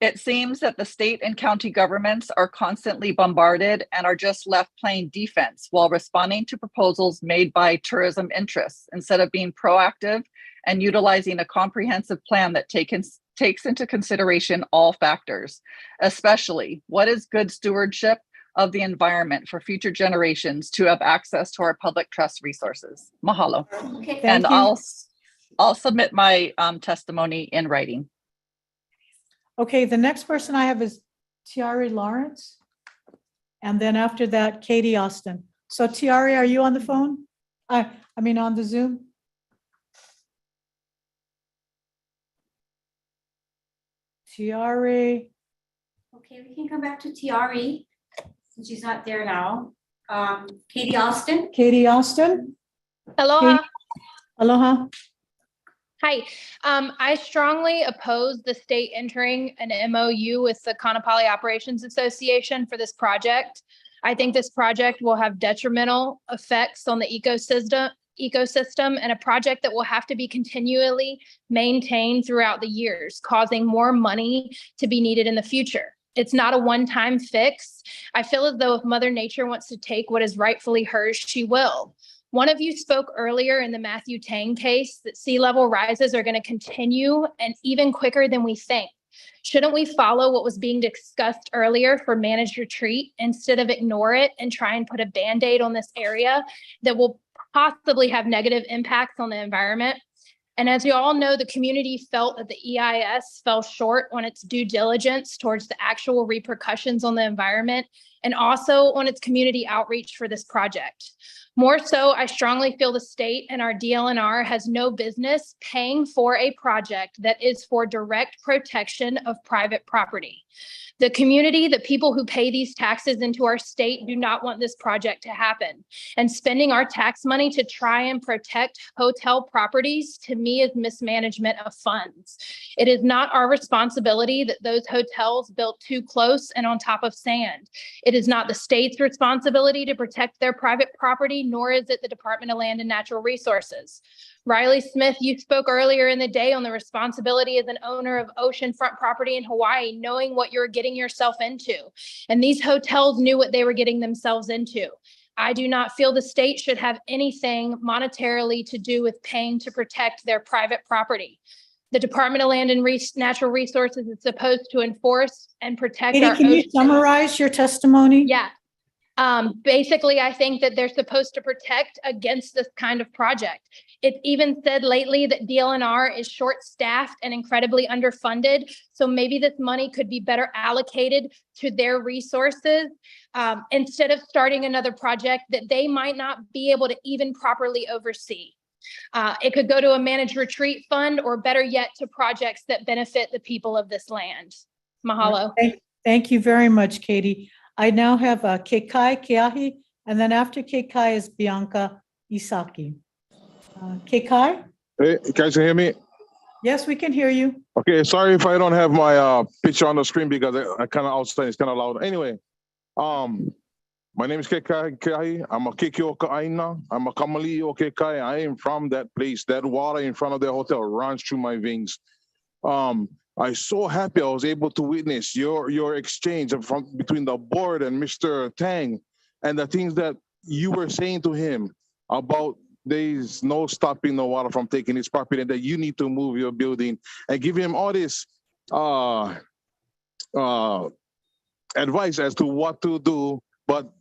it seems that the state and county governments are constantly bombarded and are just left playing defense while responding to proposals made by tourism interests instead of being proactive and utilizing a comprehensive plan that takes into consideration all factors, especially what is good stewardship of the environment for future generations to have access to our public trust resources. Mahalo. Okay, And Thank you. I'll submit my testimony in writing. Okay, the next person I have is Tiari Lawrence. And then after that, Katie Austin. So Tiari, are you on the phone? I mean, on the Zoom? Tiari, Okay, we can come back to Tiari, since she's not there now. Katie Austin? Katie Austin? Aloha. Katie- Aloha. Hi. I strongly oppose the state entering an MOU with the Kaanapali Operations Association for this project. I think this project will have detrimental effects on the ecosystem and a project that will have to be continually maintained throughout the years, causing more money to be needed in the future. It's not a one-time fix. I feel as though if Mother Nature wants to take what is rightfully hers, she will. One of you spoke earlier in the Matthew Tang case that sea level rises are going to continue and even quicker than we think. Shouldn't we follow what was being discussed earlier for managed retreat instead of ignore it and try and put a Band-Aid on this area that will possibly have negative impacts on the environment? And as you all know, the community felt that the EIS fell short on its due diligence towards the actual repercussions on the environment and also on its community outreach for this project. More so, I strongly feel the state and our DLNR has no business paying for a project that is for direct protection of private property. The community, the people who pay these taxes into our state do not want this project to happen. And spending our tax money to try and protect hotel properties, to me, is mismanagement of funds. It is not our responsibility that those hotels built too close and on top of sand. It is not the state's responsibility to protect their private property, nor is it the Department of Land and Natural Resources. Riley Smith, you spoke earlier in the day on the responsibility as an owner of oceanfront property in Hawaii, knowing what you're getting yourself into. And these hotels knew what they were getting themselves into. I do not feel the state should have anything monetarily to do with paying to protect their private property. The Department of Land and Natural Resources is supposed to enforce and protect Katie, our can you ocean. summarize your testimony? Yeah. Basically, I think that they're supposed to protect against this kind of project. It's even said lately that DLNR is short-staffed and incredibly underfunded. So maybe this money could be better allocated to their resources instead of starting another project that they might not be able to even properly oversee. It could go to a managed retreat fund, or better yet, to projects that benefit the people of this land. Mahalo. Thank you very much, Katie. I now have Kekai Keahi, and then after Kekai is Bianca Isaki. Kekai? Hey, you guys can hear me? Yes, we can hear you. Okay, sorry if I don't have my picture on the screen because I kind of outside, it's kind of loud. Anyway, my name is Kekai. I'm a Kekioka Aina. I'm a Kamali Kekai. I am from that place. That water in front of the hotel runs through my veins. I'm so happy I was able to witness your exchange between the board and Mr. Tang, and the things that you were saying to him about there's no stopping the water from taking his property, and that you need to move your building, and give him all this advice as to what to do, but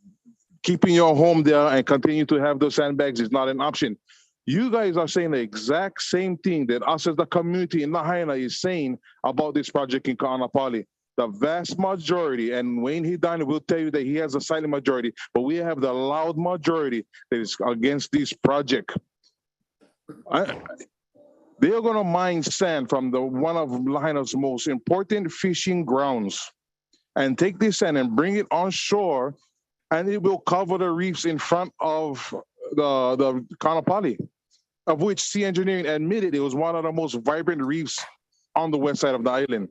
keeping your home there and continue to have those sandbags is not an option. You guys are saying the exact same thing that us as the community in Lahaina is saying about this project in Kaanapali. The vast majority, and Wayne Hidani will tell you that he has a silent majority, but we have the loud majority that is against this project. They are going to mine sand from one of Lahaina's most important fishing grounds and take this sand and bring it on shore, and it will cover the reefs in front of the Kaanapali, of which Sea Engineering admitted it was one of the most vibrant reefs on the west side of the island.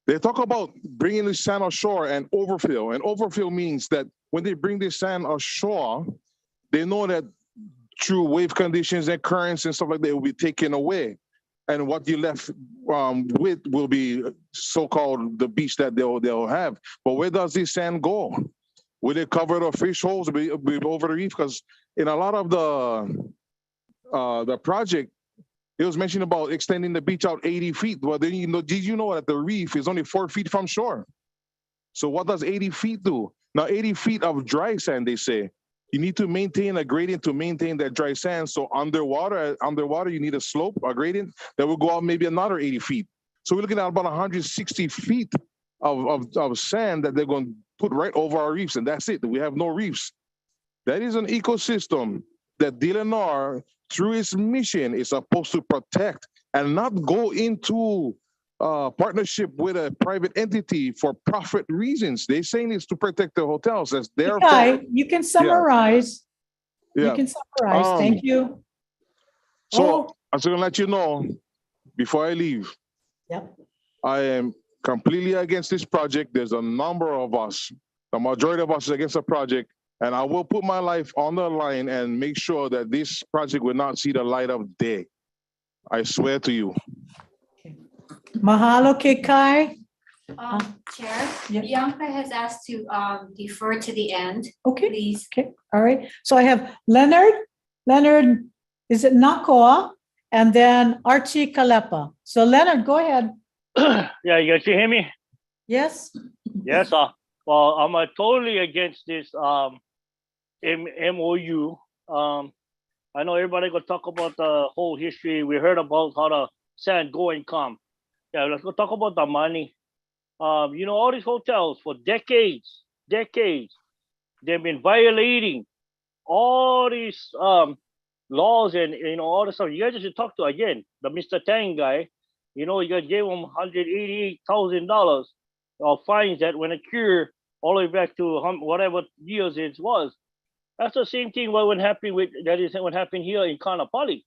They talk about bringing the sand ashore and overfill. And overfill means that when they bring this sand ashore, they know that through wave conditions and currents and stuff like that, it will be taken away. And what you left with will be so-called the beach that they'll have. But where does this sand go? Will it cover the fish holes, be over the reef? Because in a lot of the project, it was mentioned about extending the beach out 80 feet. Well, then did you know that the reef is only 4 feet from shore? So what does 80 feet do? Now 80 feet of dry sand, they say. You need to maintain a gradient to maintain that dry sand. So underwater, you need a slope, a gradient that will go out maybe another 80 feet. So we're looking at about 160 feet of sand that they're going to put right over our reefs, and that's it. We have no reefs. That is an ecosystem that DLNR, through its mission, is supposed to protect and not go into partnership with a private entity for profit reasons. They're saying it's to protect the hotels. That's their Okay, you can summarize. You Yeah. can summarize. Thank you. So I'm just gonna let you know before I leave. Yep. I am completely against this project. There's a number of us, the majority of us is against the project, and I will put my life on the line and make sure that this project will not see the light of day. I swear to you. Mahalo Kekai. Chair, Bianca has asked to defer to the end. Okay. Please. Okay, all right. So I have Leonard, is it Nakoa? And then Archie Kalepa. So Leonard, go ahead. Yeah, you guys can hear me? Yes? Yes, well, I'm totally against this MOU. I know everybody gonna talk about the whole history. We heard about how the sand go and come. Yeah, let's go talk about the money. You know, all these hotels for decades, they've been violating all these laws and all the stuff. You guys should talk to again the Mr. Tang guy. You know, you guys gave him $188,000 of fines that went accrue all the way back to whatever years it was. That's the same thing what would happen what happened here in Kaanapali.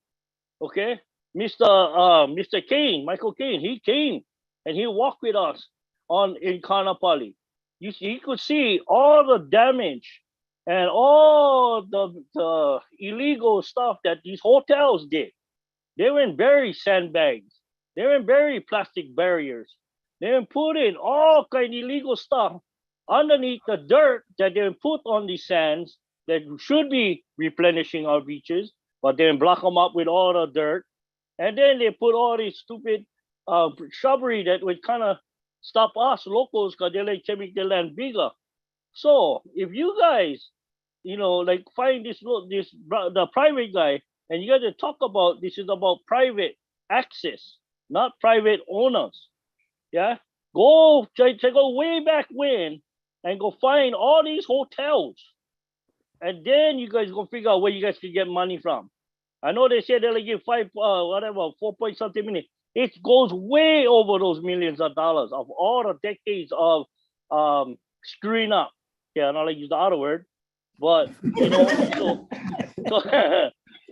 Okay, Mr. Kane, Michael Kane, he came and he walked with us in Kaanapali. He could see all the damage and all the illegal stuff that these hotels did. They went bury sandbags. They went bury plastic barriers. They went put in all kind of illegal stuff underneath the dirt that they put on the sands that should be replenishing our beaches, but then block them up with all the dirt. And then they put all these stupid shrubbery that would kind of stop us locals because they like to make the land bigger. So if you guys, you know, like find the private guy, and you got to talk about this is about private access, not private owners. Yeah, go way back when and go find all these hotels, and then you guys go figure out where you guys can get money from. I know they said they'll give 4 point something million. It goes way over those millions of dollars of all the decades of screwing up. Yeah, I'm not like use the other word, but you know,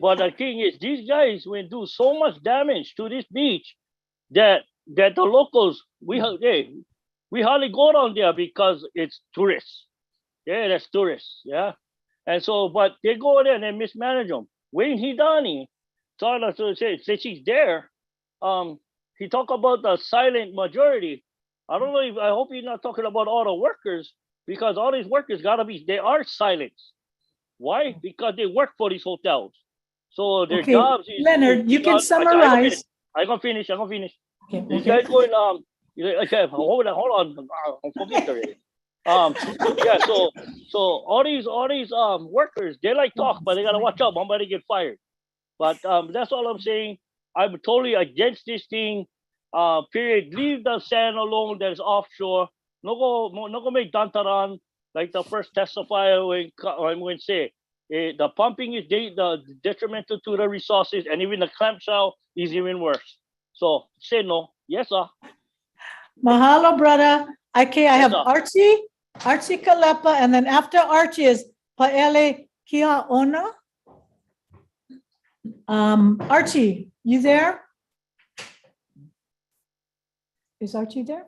but the thing is, these guys will do so much damage to this beach that the locals we hardly go down there because it's tourists. Yeah, that's tourists. Yeah, and so but they go there and they mismanage them. Wayne Hidani told us to say she's there. He talked about the silent majority. I don't know I hope he's not talking about all the workers, because all these workers they are silent. Why? Because they work for these hotels. So their Okay, jobs is Leonard, you can summarize. I'm gonna finish. Okay, These okay. guys going okay, hold on. I'm forgetting already. Yeah, so all these workers, they like talk, but they gotta watch out. Somebody get fired. But that's all I'm saying. I'm totally against this thing. Period. Leave the sand alone that is offshore. No go make dantaran like the first testifier when say the pumping is detrimental to the resources, and even the clamshell is even worse. So say no. Yes, sir. Mahalo, brother. Okay, I have sir. Archie Kalepa, and then after Archie is Paele Kiaona. Archie, you there? Is Archie there?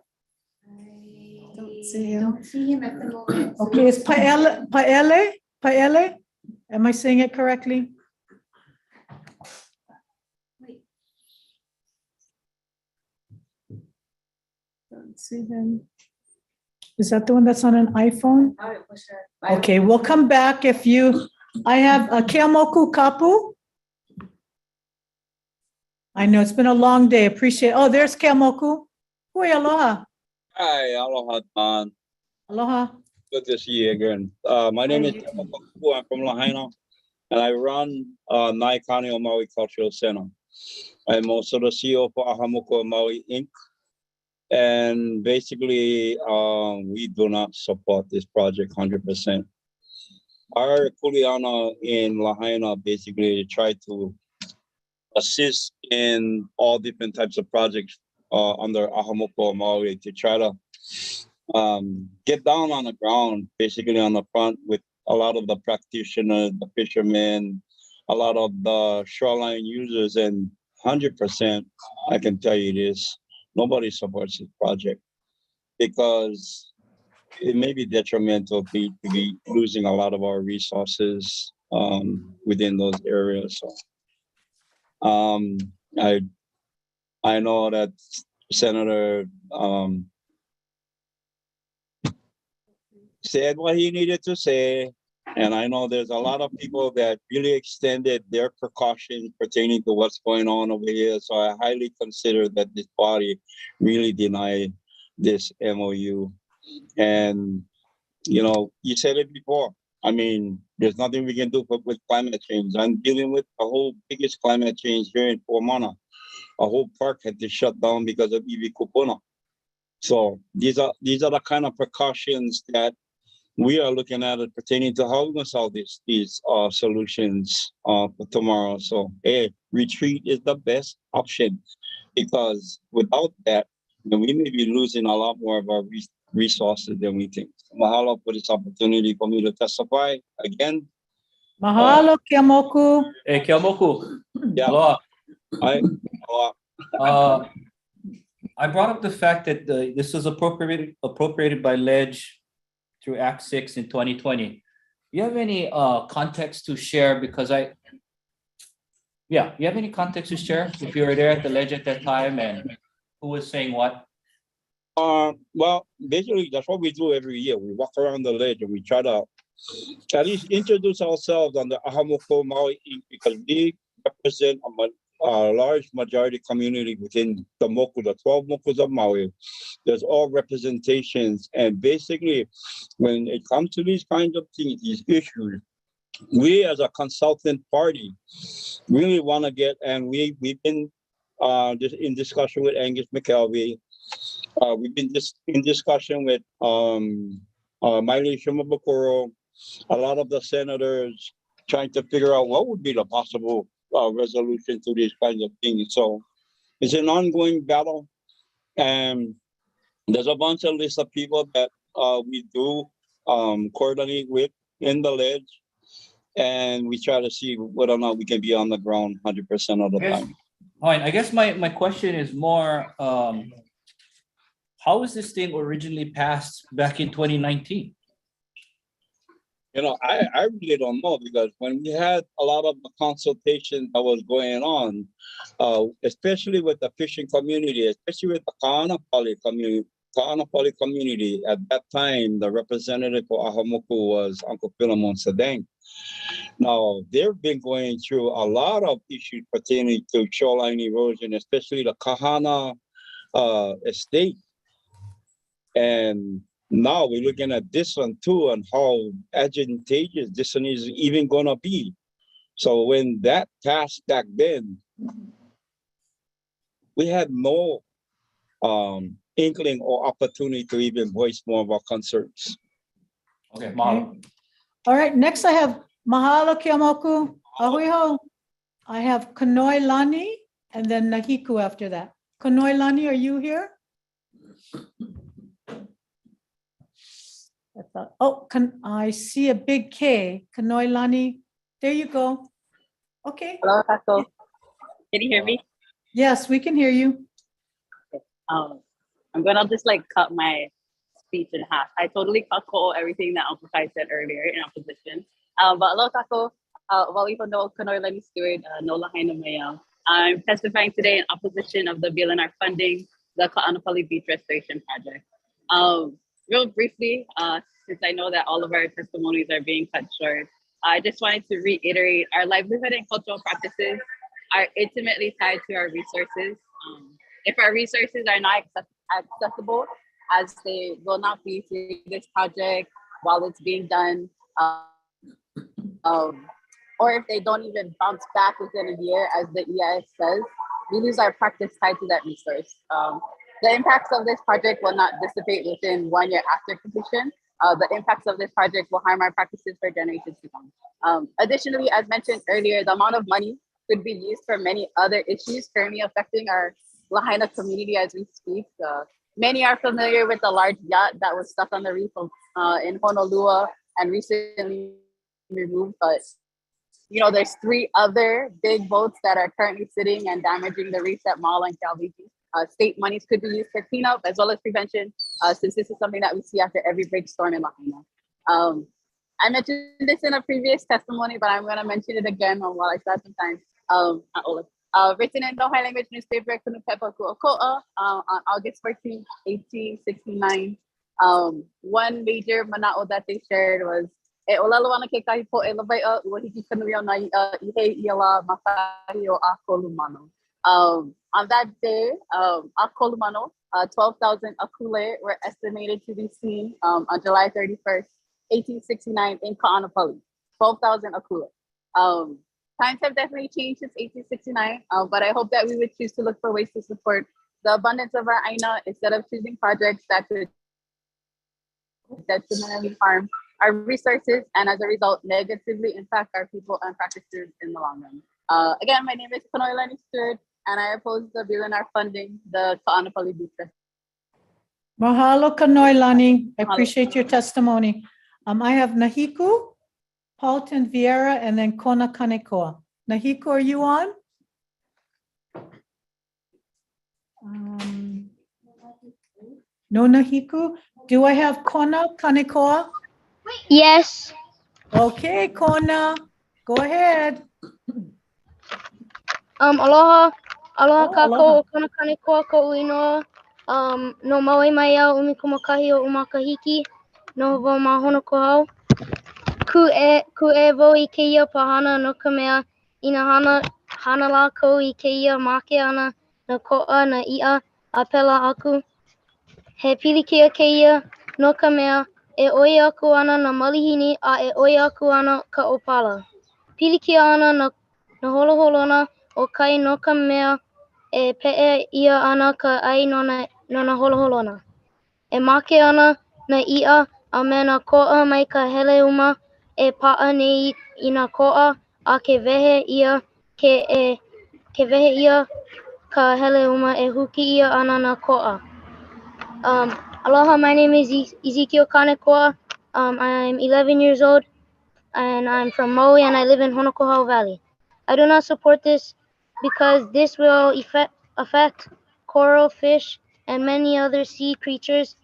Don't see him at the moment. Okay, it's Paele? Am I saying it correctly? Don't see him. Is that the one that's on an iPhone? Okay, we'll come back if you, I have Keamoku Kapu. I know it's been a long day. Appreciate, oh, there's Keamoku. Hui, aloha. Hi, aloha, Don. Aloha. Good to see you again. My name is Tama Pakupu. I'm from Lahaina, and I run Nai County o Maui Cultural Center. I'm also the CEO for Ahamuko Maui Inc. And basically, we do not support this project 100%. Our kuleana in Lahaina basically try to assist in all different types of projects under Ahamuko Maui to try to get down on the ground, basically on the front with a lot of the practitioners, the fishermen, a lot of the shoreline users, and 100%, I can tell you this, nobody supports this project because it may be detrimental to be losing a lot of our resources within those areas. So I know that Senator said what he needed to say. And I know there's a lot of people that really extended their precautions pertaining to what's going on over here. So I highly consider that this body really denied this MOU. And, you know, you said it before. I mean, there's nothing we can do with climate change. I'm dealing with the whole biggest climate change here in Pomona. A whole park had to shut down because of Iwi Kupuna. So these are the kind of precautions that we are looking at it pertaining to how we're going to solve these solutions for tomorrow. So, retreat is the best option because without that, then we may be losing a lot more of our resources than we think. Mahalo for this opportunity for me to testify again. Mahalo, Kemoku. Hey, Kemoku. Yeah. Aloha. Aloha. I brought up the fact that this was appropriated by Ledge through Act 6 in 2020. You have any context to share? Because you have any context to share if you were there at the Ledge at that time and who was saying what? Well, basically that's what we do every year. We walk around the ledge and we try to at least introduce ourselves on the Ahamuko Maui Inc. because we represent a large majority community within the Moku, the 12 Mokus of Maui. There's all representations. And basically, when it comes to these kinds of things, these issues, we as a consultant party really want to get, and we've been in discussion with Angus McKelvey. We've been in discussion with Maile Shimabukuro, a lot of the senators trying to figure out what would be the possible resolution to these kinds of things. So it's an ongoing battle. And there's a bunch of list of people that we do coordinate with in the ledge. And we try to see whether or not we can be on the ground 100% of the time. Fine. I guess my question is more, how was this thing originally passed back in 2019? You know, I really don't know because when we had a lot of the consultation that was going on, especially with the fishing community, especially with the Ka'anapali community, at that time, the representative for Ahamuku was Uncle Philemon Sedeng. Now, they've been going through a lot of issues pertaining to shoreline erosion, especially the Kahana estate. And now we're looking at this one too and how advantageous this one is even going to be. So when that passed back then, we had no inkling or opportunity to even voice more of our concerns. Okay, Mahalo. All right, next I have Mahalo Kemoku. Ahuiho. I have Kanoi Lani and then Nahiku after that. Kanoi Lani, are you here? I see a big K. Kanoi Lani. There you go. Okay. Hello, Taco. Can you hear me? Yes, we can hear you. I'm gonna just like cut my speech in half. I totally echo everything that Uncle Kai said earlier in opposition. But hello, Taco. Walipo no Kanoi Lani Stewart, no Lahaina Maya. I'm testifying today in opposition of the BLNR funding the Ka'anapali Beach Restoration Project. Real briefly, since I know that all of our testimonies are being cut short, I just wanted to reiterate our livelihood and cultural practices are intimately tied to our resources. If our resources are not accessible, as they will not be through this project while it's being done. Or if they don't even bounce back within a year, as the EIS says, we lose our practice tied to that resource. The impacts of this project will not dissipate within 1 year after completion. The impacts of this project will harm our practices for generations to come. Additionally, as mentioned earlier, the amount of money could be used for many other issues currently affecting our Lahaina community as we speak. Many are familiar with the large yacht that was stuck on the reef in Honolulu and recently removed, but there's 3 other big boats that are currently sitting and damaging the reefs at Maala and Kalviki. State monies could be used for cleanup as well as prevention, since this is something that we see after every big storm in Lahaina. I mentioned this in a previous testimony, but I'm going to mention it again while I still have some time. Written in the High Language newspaper, Kunupepa Ku'oko'a, on August 14, 1869. One major mana'o that they shared was, E olaloana ke kahi po e lawai a ua hiki kanuia na ia I he ia la makahi o a kolumano. On that day, a kolumano, 12,000 akule were estimated to be seen on July 31st, 1869 in Ka'anapali. 12,000 akule. Times have definitely changed since 1869, but I hope that we would choose to look for ways to support the abundance of our aina instead of choosing projects that could detrimentally harm our resources and as a result negatively impact our people and practices in the long run. Again, my name is Kanoilani Stewart, and I oppose the bill in our funding the Ka'anapali Beach Festival. Mahalo Kanoilani. I appreciate your testimony. I have Nahiku, Paulton Vieira, and then Kona Kanekoa. Nahiku, are you on? No Nahiku. Do I have Kona Kanekoa? Yes. Okay, Kona, go ahead. Aloha kako aloha. Kona Kanekoa ko uinoa. No maui mai au umi kumakahi o umakahiki. No vo mahono ko hau. Ku e vo I keia pahana no ka mea ina hana la ko I keia make ana na ko'a na ia a pela aku. He pilikia keia no ka mea e oi aku ana na malihini a e oi aku ana ka opala. Pilikia ana na holoholona o kai no ka mea e pe'e ia ana ka ai no na holoholona. E make ana na ia a me na ko'a mai ka hele uma e pa'a nei I na ko'a a ke wehe ia ka hele uma e huki ia ana na ko'a. Aloha, my name is Ezekiel Kanekoa. I'm 11 years old and I'm from Maui and I live in Honokohau Valley. I do not support this because this will affect coral, fish, and many other sea creatures.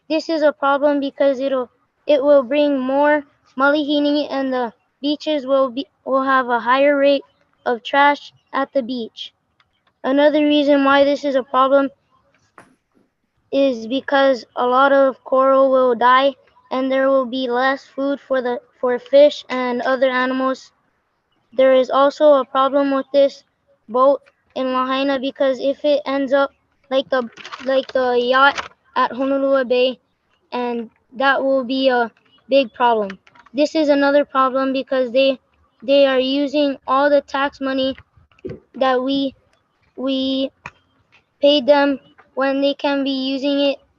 This is a problem because it will bring more malihini and the beaches will have a higher rate of trash at the beach. Another reason why this is a problem is because a lot of coral will die and there will be less food for fish and other animals. There is also a problem with this boat in Lahaina because if it ends up like the yacht at Honolulu Bay, and that will be a big problem. This is another problem because they are using all the tax money that we paid them when they can be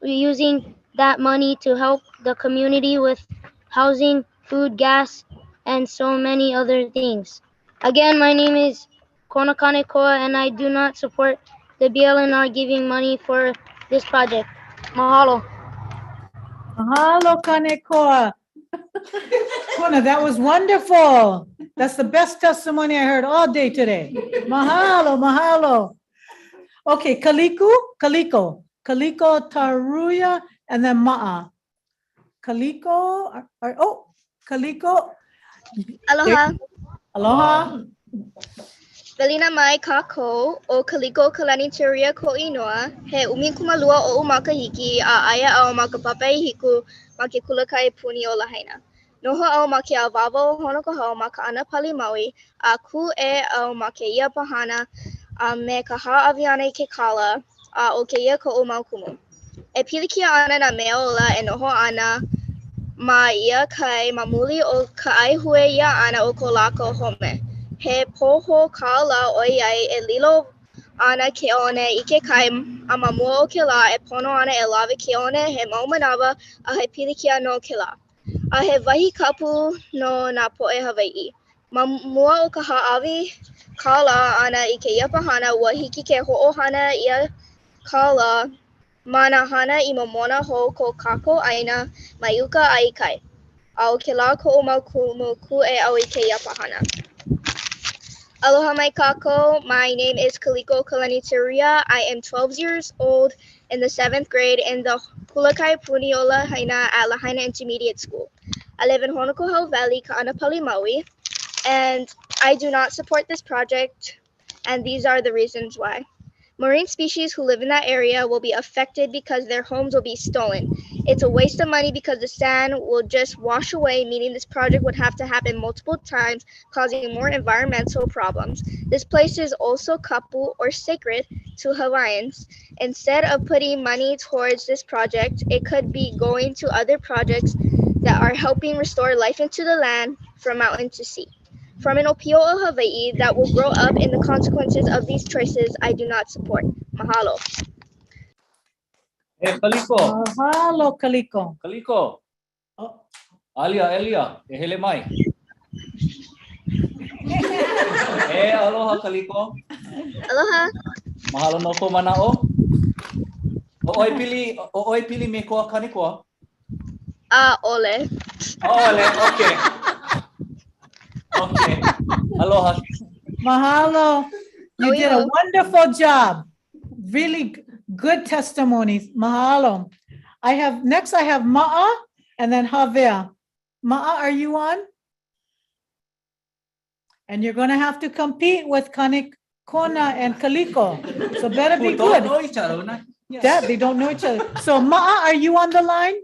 using that money to help the community with housing, food, gas, and so many other things. Again, my name is Kona Kanekoa and I do not support the BLNR giving money for this project. Mahalo. Mahalo Kanekoa. Kona, that was wonderful. That's the best testimony I heard all day today. Mahalo. Okay, Kaliko Taruya, and then Ma'a. Kaliko, Kaliko. Aloha. Aloha. Velina mai kako o Kaliko Kalani Teria ko inoa, he umikumalua o umakahiki a aya au makapapai hiku make kulakai puni o Lahaina. Noho au make a vavo honokohau maka anapali Maui, a ku e au make ia pahana a me ka ha'awiane ke kala a o ke ia ko o maukumu. E pilikia ana na meola e noho ana ma ia kai mamuli o ka aihue ia ana o ko lako home. He poho kala oiai e lilo ana ke one I ke kai a mamua o ke la e pono ana e lava ke one he maumanawa a he pilikia no ke la. A he wahi kapu no na poe Hawaii. Mamua o ka haawi kala ana I ke ia pahana ua hiki ke ho'ohana ia kala mana hana I momona ho ko kako aina mai uka ai kai. A o ke la ko o mau ku e au I ke ia pahana. Aloha mai kako, my name is Kaliko Kalani Teria. I am 12 years old in the 7th grade in the Kulakai Puniola Haina at Lahaina Intermediate School. I live in Honokohau Valley, Ka'anapali, Maui, and I do not support this project, and these are the reasons why. Marine species who live in that area will be affected because their homes will be stolen. It's a waste of money because the sand will just wash away, meaning this project would have to happen multiple times, causing more environmental problems. This place is also kapu or sacred to Hawaiians. Instead of putting money towards this project, it could be going to other projects that are helping restore life into the land from mountain to sea. From an Opio of Hawaii that will grow up in the consequences of these choices, I do not support. Mahalo. Hey, Kaliko. Mahalo, Kaliko. Kaliko. Oh. Elia, e hele mai. E aloha Kaliko. Aloha. Mahalo no ko manao. O oi pili me koa kanikoa. Ole. Ole, okay. Okay. Aloha. Mahalo. You did a wonderful job. Really good testimonies. Mahalo. Next I have Ma'a and then Javier. Ma'a, are you on? And you're going to have to compete with Kanikona and Kaliko. So better be good. Don't know each other, right? Yes. That they don't know each other. So Ma'a, are you on the line?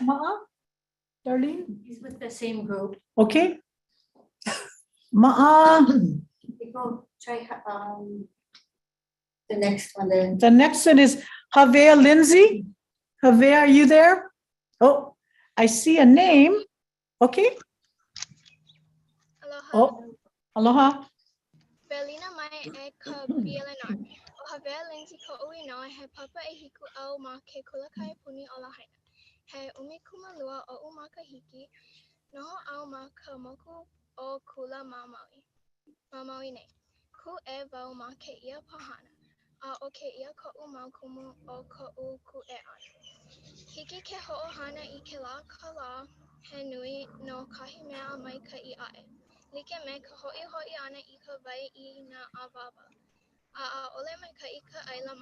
Ma'a? Darlene? He's with the same group. Okay. Ma'a. We go try the next one then. The next one is Javier Lindsay. Javier, are you there? Oh, I see a name. Okay. Aloha. Oh, aloha. Belina mai e ka bielenar. O Javier Lindsay ko ui no he papa e hiku au ma ke kulakai puni o Lahaina. He umikumalua o umakahiki. Noho au ma ka moku o kula mamaui nei. Ku e vau ma ke ia pahana. A o ke ia ko umaukumu o ko u ku e ana. Hiki ke ho'ohana I ke la ka la he nui no kahi mea mai ka I ae. Like me ka ho'i ana I ka wai I na awaba. A ole mai ka I ka aila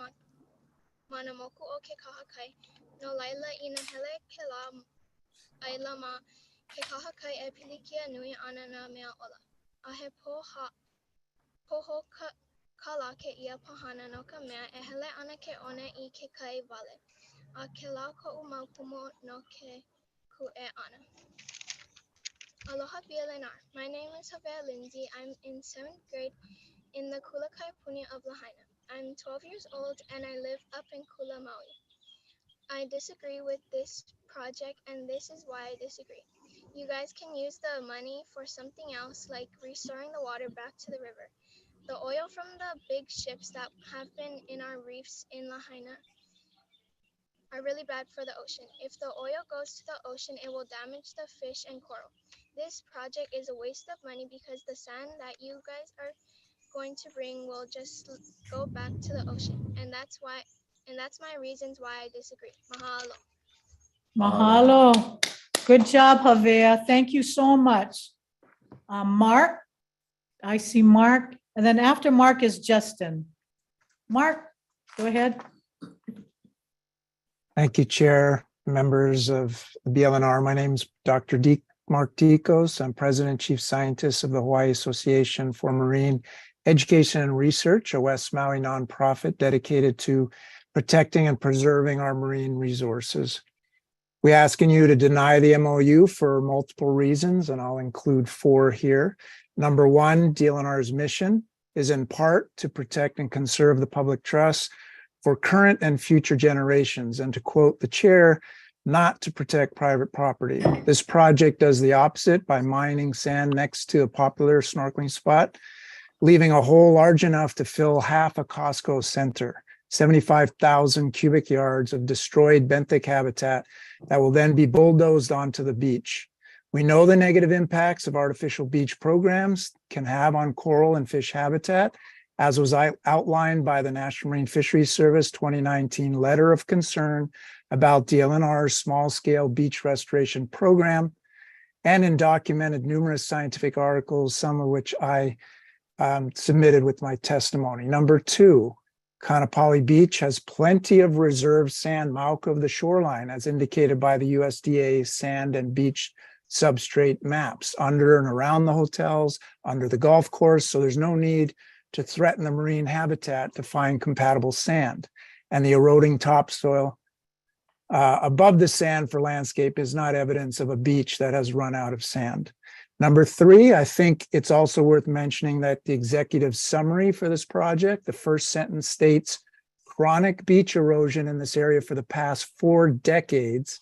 mana moku o ke kahakai. No laila I na hele ke la aila ma ke kahakai e pilikia nui ana na mea ola. A he poho kala ke ia pahana no ka mea e hele ana ke one I ke kai wale. A ke la ko umaukumu no ke ku e ana. Aloha Bielenar. My name is Javier Lindsay. I'm in 7th grade in the Kulakai Puni of Lahaina. I'm 12 years old and I live up in Kula, Maui. I disagree with this project and this is why I disagree. You guys can use the money for something else like restoring the water back to the river. The oil from the big ships that have been in our reefs in Lahaina are really bad for the ocean. If the oil goes to the ocean, it will damage the fish and coral. This project is a waste of money because the sand that you guys are going to bring will just go back to the ocean. And that's my reasons why I disagree. Mahalo. Mahalo. Good job, Javier. Thank you so much. Mark, I see Mark. And then after Mark is Justin. Mark, go ahead. Thank you, Chair, members of the BLNR. My name is Dr. Mark Dicos. I'm President and Chief Scientist of the Hawaii Association for Marine Education and Research, a West Maui nonprofit dedicated to protecting and preserving our marine resources. We're asking you to deny the MOU for multiple reasons, and I'll include 4 here. Number 1, DLNR's mission is in part to protect and conserve the public trust for current and future generations, and to quote the chair, not to protect private property. This project does the opposite by mining sand next to a popular snorkeling spot, leaving a hole large enough to fill half a Costco center, 75,000 cubic yards of destroyed benthic habitat that will then be bulldozed onto the beach. We know the negative impacts of artificial beach programs can have on coral and fish habitat, as was outlined by the National Marine Fisheries Service 2019 letter of concern about DLNR's small-scale beach restoration program, and in documented numerous scientific articles, some of which I submitted with my testimony. Number two, Kaanapali Beach has plenty of reserve sand mouth of the shoreline, as indicated by the USDA sand and beach substrate maps under and around the hotels, under the golf course, so there's no need to threaten the marine habitat to find compatible sand. And the eroding topsoil above the sand for landscape is not evidence of a beach that has run out of sand. Number three, I think it's also worth mentioning that the executive summary for this project, the first sentence states chronic beach erosion in this area for the past 4 decades,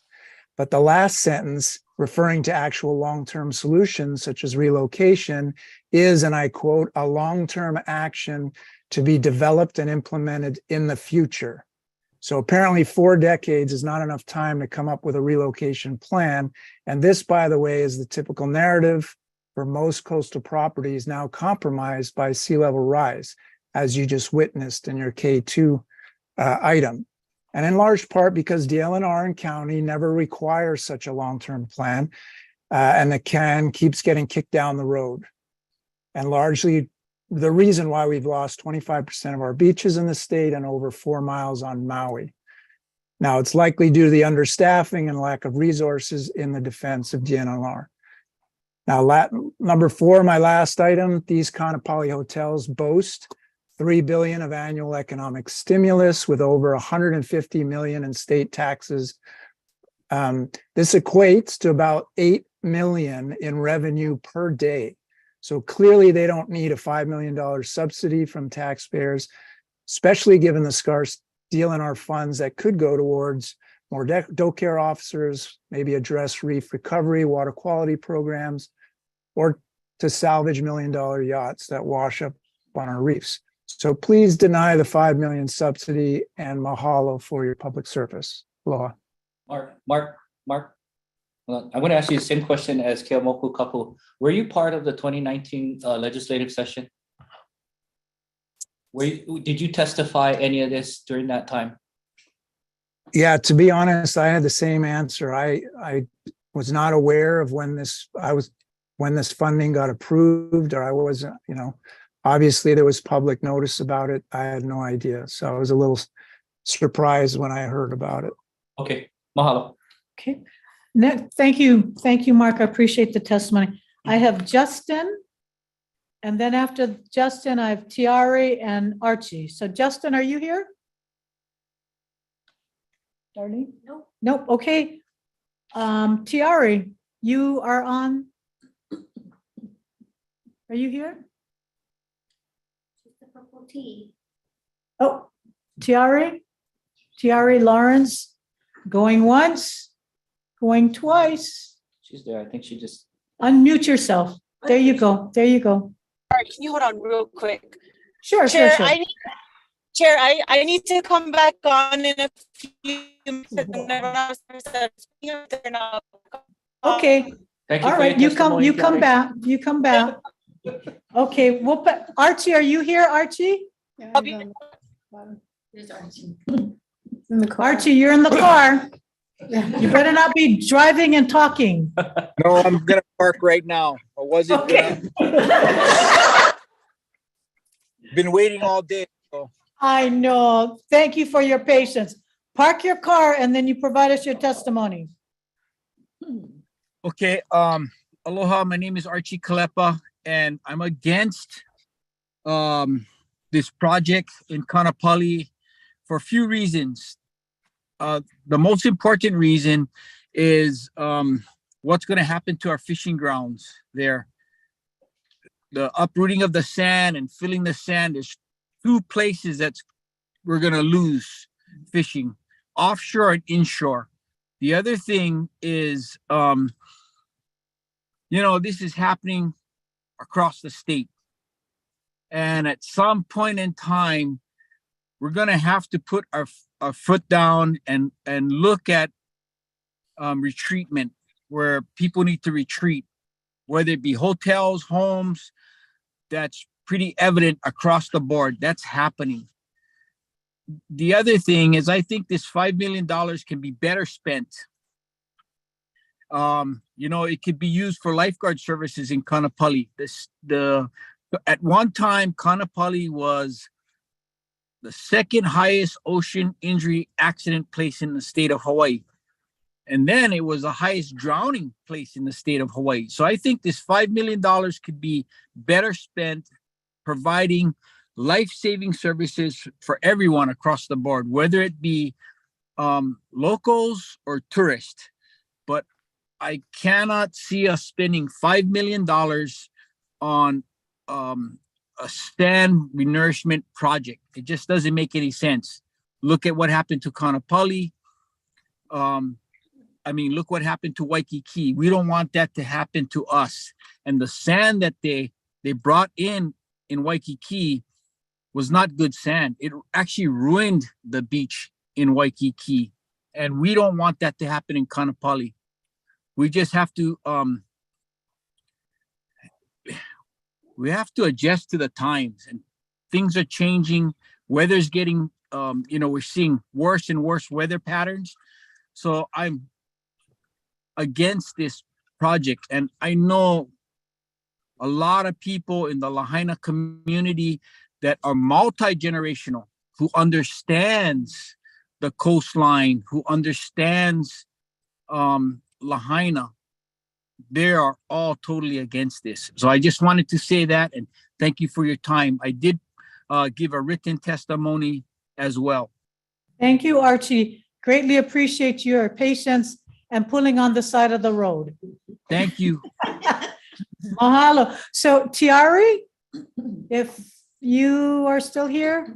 but the last sentence, referring to actual long-term solutions such as relocation, is, and I quote, a long-term action to be developed and implemented in the future. So apparently 4 decades is not enough time to come up with a relocation plan. And this, by the way, is the typical narrative for most coastal properties now compromised by sea level rise, as you just witnessed in your K2 item. And in large part because DLNR and county never require such a long-term plan, and the can keeps getting kicked down the road. And largely the reason why we've lost 25% of our beaches in the state and over 4 miles on Maui. Now, it's likely due to the understaffing and lack of resources in the defense of DLNR. Now, number 4, my last item, these Kaanapali hotels boast $3 billion of annual economic stimulus with over $150 million in state taxes. This equates to about $8 million in revenue per day. So clearly they don't need a $5 million subsidy from taxpayers, especially given the scarce DLNR funds that could go towards more dock care officers, maybe address reef recovery, water quality programs, or to salvage $1 million yachts that wash up on our reefs. So please deny the $5 million subsidy and mahalo for your public service. Aloha. Mark, I'm going to ask you the same question as Keamoku Kapu. Were you part of the 2019 legislative session? Did you testify any of this during that time? Yeah, to be honest, I had the same answer. I was not aware of when this funding got approved, or I wasn't, obviously there was public notice about it. I had no idea. So I was a little surprised when I heard about it. Okay, mahalo. Okay. Thank you, Mark. I appreciate the testimony. I have Justin, and then after Justin, I have Tiari and Archie. So Justin, are you here? Darlene? Nope. Nope, okay. Tiari, you are on. Are you here? The purple tea. Oh, Tiari Lawrence, going once, going twice. She's there. I think she just. Unmute yourself. There you go. There you go. All right, can you hold on real quick? Sure, Chair, sure. Chair, I need to come back on in a few minutes. Okay. Thank you All for right, your you come testimony, back. You come back. Okay, we'll put Archie, are you here, Archie? There's Archie. Archie, you're in the car. You better not be driving and talking. No, I'm gonna park right now. I wasn't Okay. been waiting all day. So. I know. Thank you for your patience. Park your car and then you provide us your testimony. Okay, aloha, my name is Archie Kalepa, and I'm against this project in Kaanapali for a few reasons. The most important reason is what's going to happen to our fishing grounds there. The uprooting of the sand and filling the sand is 2 places that's we're gonna lose fishing offshore and inshore. The other thing is, this is happening across the state. And at some point in time, we're gonna have to put our foot down and look at retreatment, where people need to retreat, whether it be hotels, homes. That's pretty evident across the board. That's happening. The other thing is, I think this $5 million can be better spent. It could be used for lifeguard services in Kaanapali. At one time, Kaanapali was the second highest ocean injury accident place in the state of Hawaii. And then it was the highest drowning place in the state of Hawaii. So I think this $5 million could be better spent providing life-saving services for everyone across the board, whether it be locals or tourists. But I cannot see us spending $5 million on a sand renourishment project. It just doesn't make any sense. Look at what happened to Kaanapali. Look what happened to Waikiki. We don't want that to happen to us. And the sand that they brought in Waikiki was not good sand. It actually ruined the beach in Waikiki. And we don't want that to happen in Kaanapali. We just have to adjust to the times, and things are changing. Weather's getting, we're seeing worse and worse weather patterns. So I'm against this project. And I know a lot of people in the Lahaina community that are multi-generational, who understands the coastline, who understands Lahaina. They are all totally against this. So I just wanted to say that, and thank you for your time. I did give a written testimony as well. Thank you, Archie. Greatly appreciate your patience and pulling on the side of the road. Thank you. Mahalo. So Tiari, if you are still here,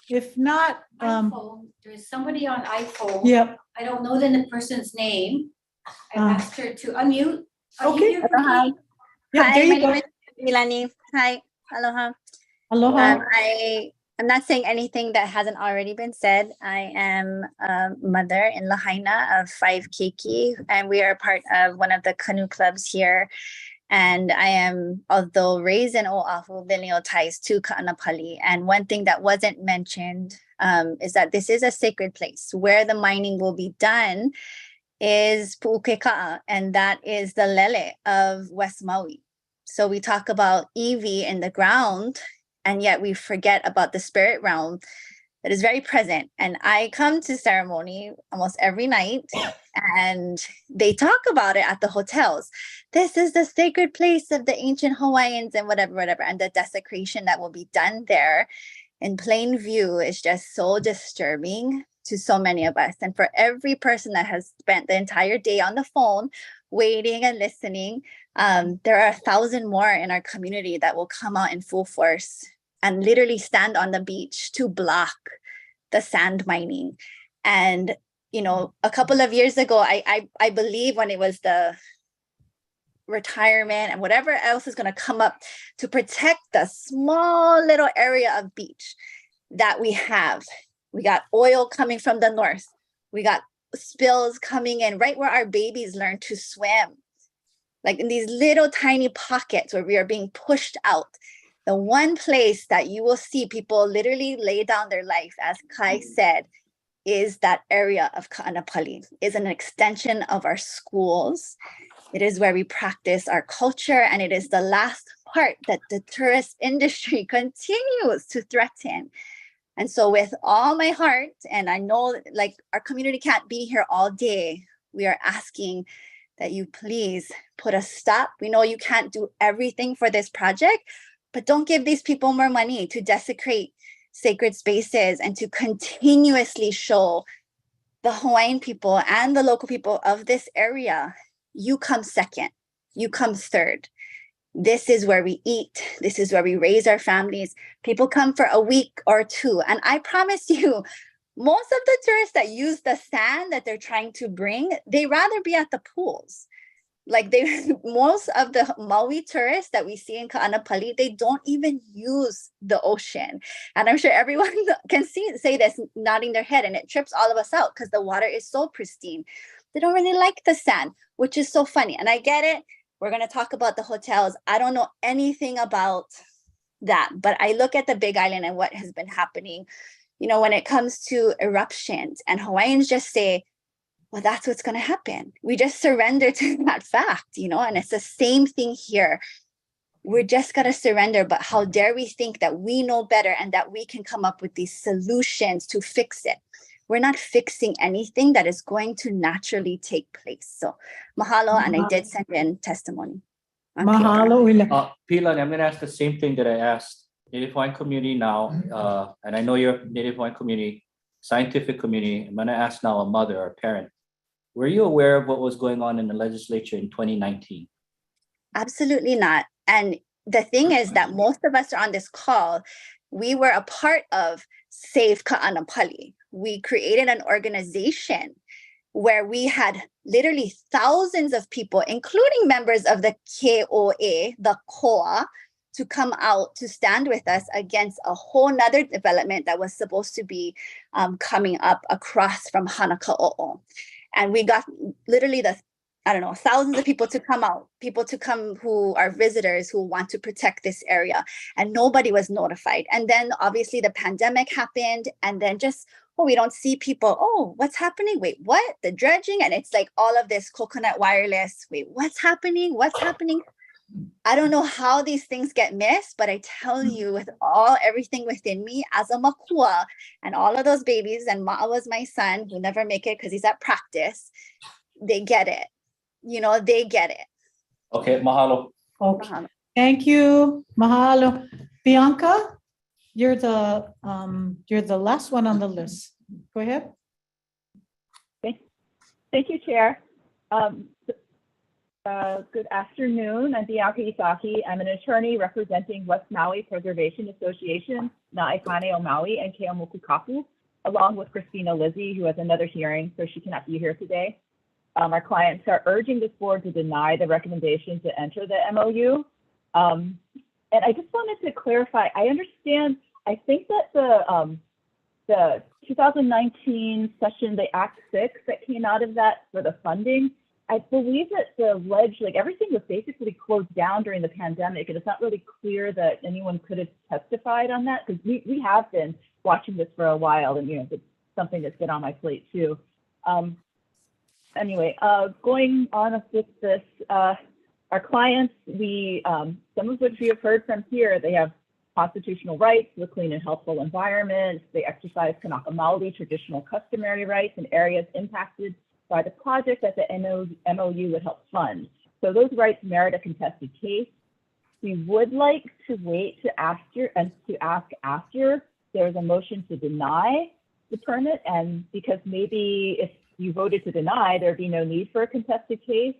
if not, iPhone. There's somebody on iPhone. Yep. I don't know the person's name. I asked her to unmute. Are you Okay. here, Vicky? Yeah, Hi, there you my go. name is Milani. Hi, aloha. Aloha. I'm not saying anything that hasn't already been said. I am a mother in Lahaina of 5 keiki, and we are part of one of the canoe clubs here. And I am, although raised in Oahu, lineal ties to Kaanapali. And one thing that wasn't mentioned is that this is a sacred place. Where the mining will be done is Pu'ukeka'a, and that is the lele of West Maui. So we talk about iwi in the ground, and yet we forget about the spirit realm that is very present. And I come to ceremony almost every night, and they talk about it at the hotels. This is the sacred place of the ancient Hawaiians and whatever. And the desecration that will be done there in plain view is just so disturbing to so many of us. And for every person that has spent the entire day on the phone waiting and listening, there are 1,000 more in our community that will come out in full force and literally stand on the beach to block the sand mining. And, a couple of years ago, I believe when it was the retirement and whatever else is going to come up to protect the small little area of beach that we have. We got oil coming from the north. We got spills coming in right where our babies learn to swim. Like in these little tiny pockets where we are being pushed out. The one place that you will see people literally lay down their life, as Kai said, is that area of Kaanapali. Is an extension of our schools. It is where we practice our culture, and it is the last part that the tourist industry continues to threaten. And so with all my heart, and I know like our community can't be here all day, we are asking that you please put a stop. We know you can't do everything for this project, but don't give these people more money to desecrate sacred spaces and to continuously show the Hawaiian people and the local people of this area, you come second, you come third. This is where we eat. This is where we raise our families. People come for a week or two. And I promise you, most of the tourists that use the sand that they're trying to bring, they rather be at the pools. Like most of the Maui tourists that we see in Ka'anapali, they don't even use the ocean. And I'm sure everyone can say this, nodding their head, and it trips all of us out because the water is so pristine. They don't really like the sand, which is so funny. And I get it. We're going to talk about the hotels. I don't know anything about that, but I look at the Big Island and what has been happening, you know, when it comes to eruptions, and Hawaiians just say, well, that's what's going to happen. We just surrender to that fact, you know, and it's the same thing here. We're just going to surrender, but how dare we think that we know better and that we can come up with these solutions to fix it. We're not fixing anything that is going to naturally take place. So mahalo, and I did send in testimony. Mahalo. Pilan, I'm going to ask the same thing that I asked Native Hawaiian community now, and I know you're Native Hawaiian community, scientific community. I'm going to ask now a mother or a parent. Were you aware of what was going on in the legislature in 2019? Absolutely not. And the thing is that most of us are on this call. We were a part of Save Ka'anapali. We created an organization where we had literally thousands of people, including members of the KOA, the KOA, to come out to stand with us against a whole nother development that was supposed to be coming up across from Hanaka'o'o. And we got literally thousands of people to come out, people to come who are visitors who want to protect this area, and nobody was notified. And then obviously the pandemic happened, and then we don't see people. Oh, what's happening? Wait, what? The dredging? And it's like all of this coconut wireless. Wait, what's happening? What's happening? I don't know how these things get missed, but I tell you, with everything within me as a makua, and all of those babies, and Ma'a was my son who never make it because he's at practice, they get it. You know, they get it. Okay, mahalo. Okay. Thank you. Mahalo. Bianca, you're the last one on the list. Go ahead. Thank you, Chair. Good afternoon. I'm Bianca Isaki. I'm an attorney representing West Maui Preservation Association, Na'ekane o Maui, and Ke'omoku Kapu, along with Christina Lizzie, who has another hearing, so she cannot be here today. Our clients are urging this board to deny the recommendation to enter the MOU. And I just wanted to clarify, I understand, I think that the 2019 session, the Act 6 that came out of that for the funding, I believe that the everything was basically closed down during the pandemic, and it's not really clear that anyone could have testified on that, because we have been watching this for a while, and it's something that's been on my plate too. Anyway, going on with this, our clients, some of which we have heard from here, they have constitutional rights to a clean and healthful environment. They exercise Kanaka Maoli traditional customary rights in areas impacted by the project that the MOU would help fund. So those rights merit a contested case. We would like to wait to ask after there's a motion to deny the permit, and because maybe if you voted to deny, there'd be no need for a contested case.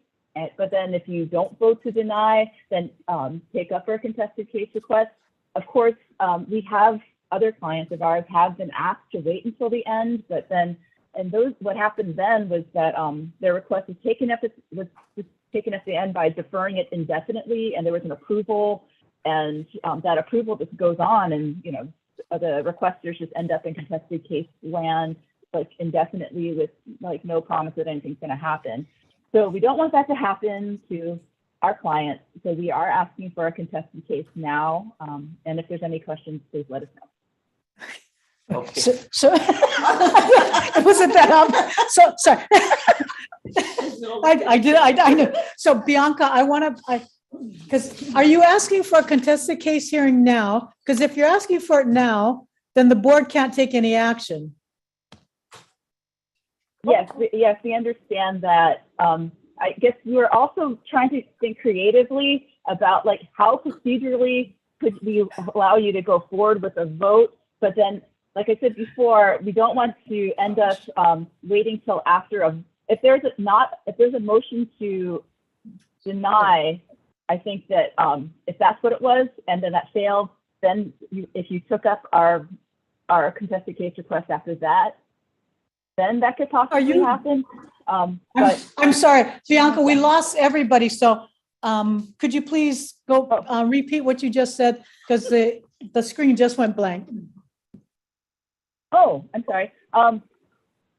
But then if you don't vote to deny, then take up for a contested case request. Of course, we have other clients of ours have been asked to wait until the end, but then what happened then was that their request was taken up at the end by deferring it indefinitely, and there was an approval, and that approval just goes on, and the requesters just end up in contested case land indefinitely with no promise that anything's going to happen. So we don't want that to happen to our clients. So we are asking for a contested case now, and if there's any questions, please let us know. Okay. So wasn't that so sorry. I know. So Bianca, because are you asking for a contested case hearing now? Because if you're asking for it now, then the board can't take any action. Yes, we understand that. I guess we're also trying to think creatively about how procedurally could we allow you to go forward with a vote, but then, like I said before, we don't want to end up waiting till after if there's a motion to deny, I think that if that's what it was, and then that failed, then if you took up our contested case request after that, then that could possibly happen. But I'm sorry, Bianca, we lost everybody. So could you please go repeat what you just said? Because the screen just went blank. Oh, I'm sorry.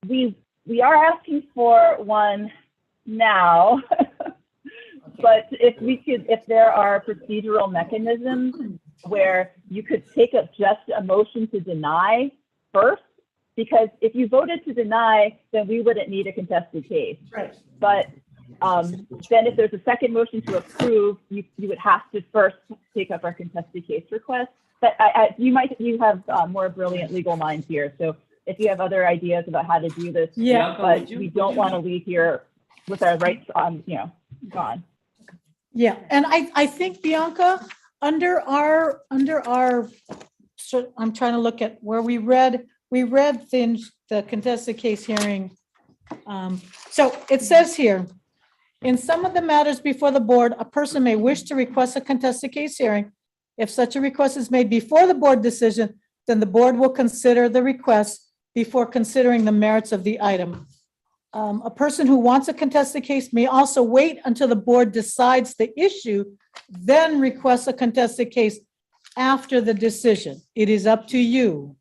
We are asking for one now, but if there are procedural mechanisms where you could take up just a motion to deny first, because if you voted to deny, then we wouldn't need a contested case. Right. But then if there's a second motion to approve, you would have to first take up our contested case request. But you have more brilliant legal minds here. So if you have other ideas about how to do this, Yeah. but we don't want to leave here with our rights gone. Yeah, and I think, Bianca, under our, so I'm trying to look at where we read things, the contested case hearing. So it says here, in some of the matters before the board, a person may wish to request a contested case hearing. If such a request is made before the board decision, then the board will consider the request before considering the merits of the item. A person who wants a contested case may also wait until the board decides the issue, then request a contested case after the decision. It is up to you.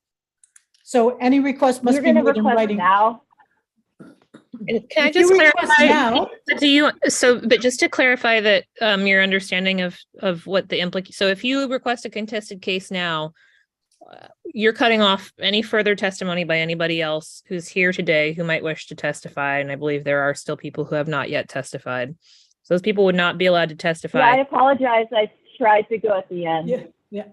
So any request must be made in writing. Now. Can I If you just request now- clarify? But just to clarify that your understanding of what the so if you request a contested case now, you're cutting off any further testimony by anybody else who's here today who might wish to testify. And I believe there are still people who have not yet testified. So those people would not be allowed to testify. Yeah, I apologize. I tried to go at the end. Yeah.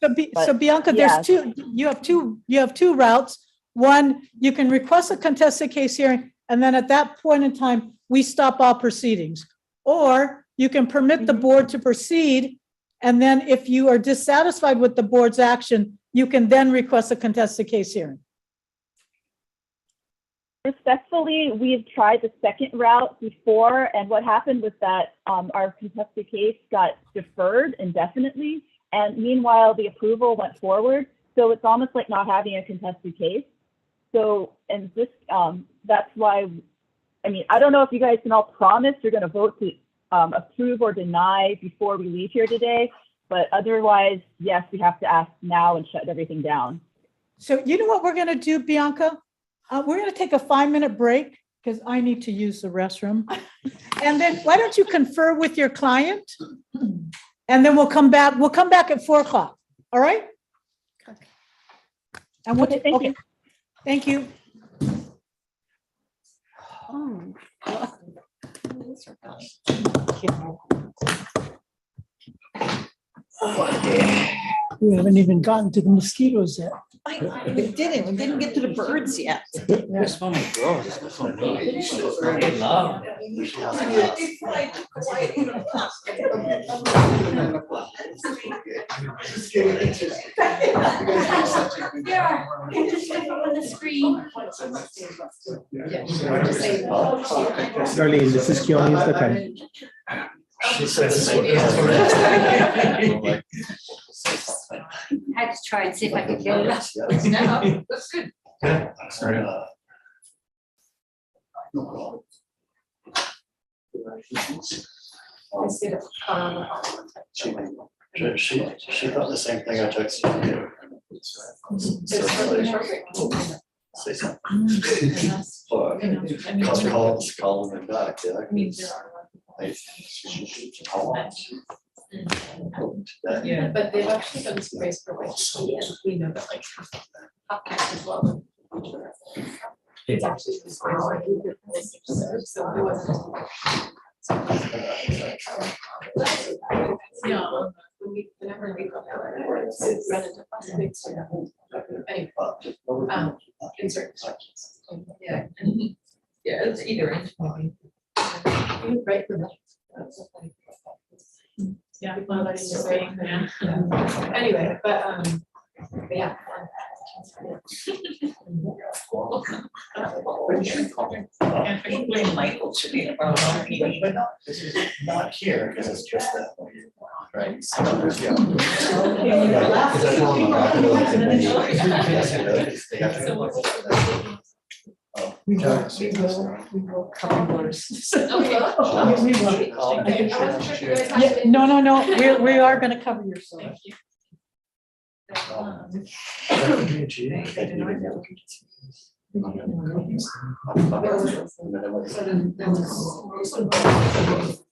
So Bianca, there's two, you have two routes. One, you can request a contested case hearing, and then at that point in time, we stop all proceedings. Or you can permit the board to proceed, and then if you are dissatisfied with the board's action, you can then request a contested case hearing. Respectfully, we've tried the second route before, and what happened was that our contested case got deferred indefinitely, and meanwhile, the approval went forward. So it's almost like not having a contested case. So, and this, that's why, I mean, I don't know if you guys can all promise you're going to vote to approve or deny before we leave here today, but otherwise, yes, we have to ask now and shut everything down. So you know what we're going to do, Bianca? We're going to take a 5-minute break because I need to use the restroom. And then why don't you confer with your client? And then we'll come back. We'll come back at 4 o'clock. All right? And we'll, Okay, thank you. Thank you. We haven't even gotten to the mosquitoes yet. We didn't get to the birds yet. This one is gross. This one I love. Yeah, you just look up on the screen. Darlene, this is Keone, the time. I had to try and see if I could get it up. No, that's good. She thought the same thing I texted you. Say something. Call them back, Yeah, but they've actually done some grace for white tea, and we know that like Hopcats as well. It's actually this way more so it wasn't. No, whenever we go there, it's relative plastics. Anyway, in certain sections. Yeah. Yeah, it's either end. Right for that. Yeah, people are letting this way. Anyway, but yeah. And I should blame Michael to be. But no, this is not here, because it's just that, right? So, yeah. Because I told them I'm not gonna let them they have to. We will cover yours. Okay. We will. Yeah, no, we are gonna cover your story.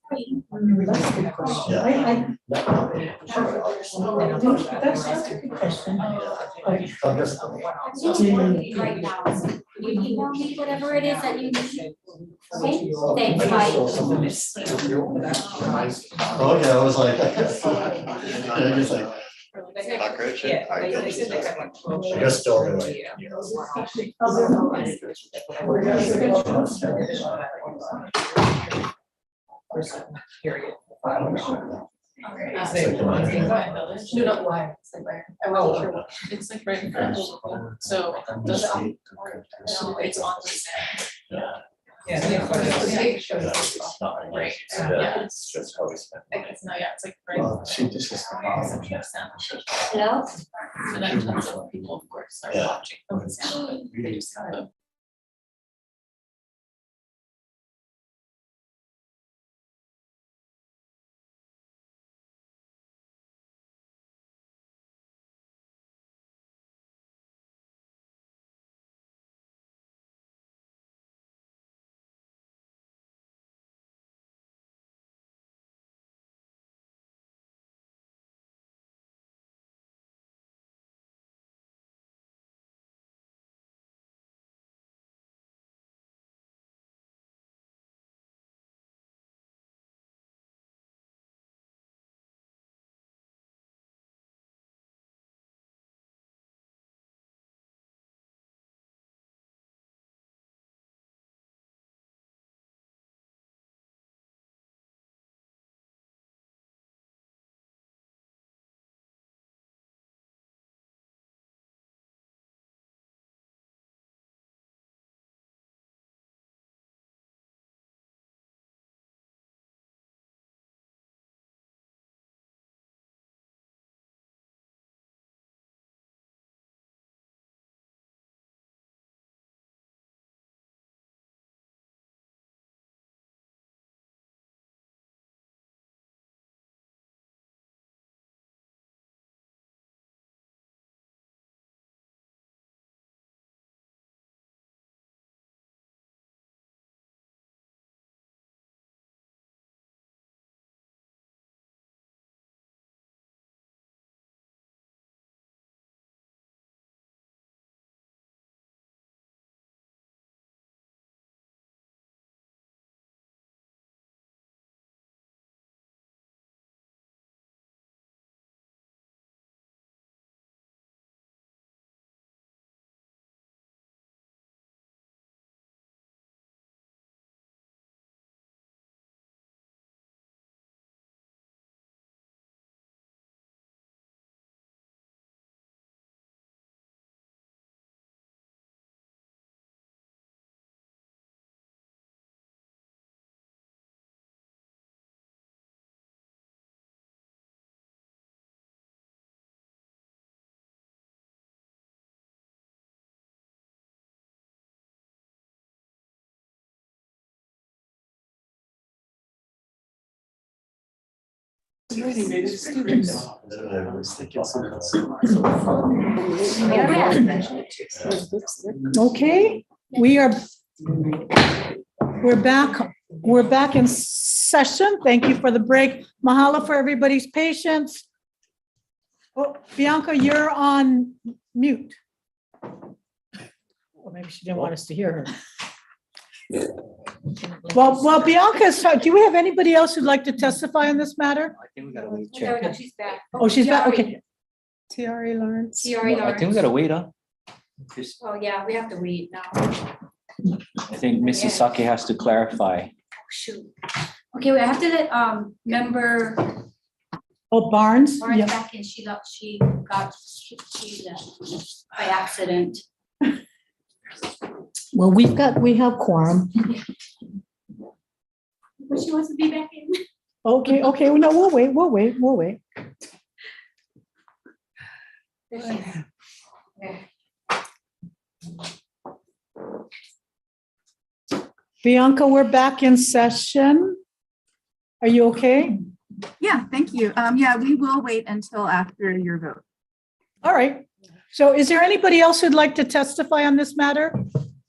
Right now, you email me whatever it is that you need. Okay, thanks, bye. Oh, yeah, I was like. I was like. Cockroach. I guess still really. Period. No, why? I wasn't sure what. It's like right in front of, so does it? No, it's on the sand. Yeah. Right. Yeah. It's just how we spend. It's no, yeah, it's like right. Well, she just is. Hello? And then tons of people, of course, are Yeah. watching from the sound, but they just kind of. Okay, we're back in session. Thank you for the break. Mahalo for everybody's patience. Oh, Bianca, you're on mute. Or maybe she didn't want us to hear her. Well, Bianca, do we have anybody else who'd like to testify on this matter? I think we gotta wait. No, no, she's back. Oh, she's back, okay. Tiari Lawrence. I think we gotta wait, huh? Chris, Oh, yeah, we have to wait now. I think Mrs. Saki has to clarify. Shoot. Okay, wait, I have to let, member Oh, Barnes? Lawrence Yeah. back in. She left by accident. Well, we have quorum. But she wants to be back in. Okay, no, we'll wait. Bianca, we're back in session. Are you okay? Yeah, thank you. Yeah, we will wait until after your vote. All right. So is there anybody else who'd like to testify on this matter?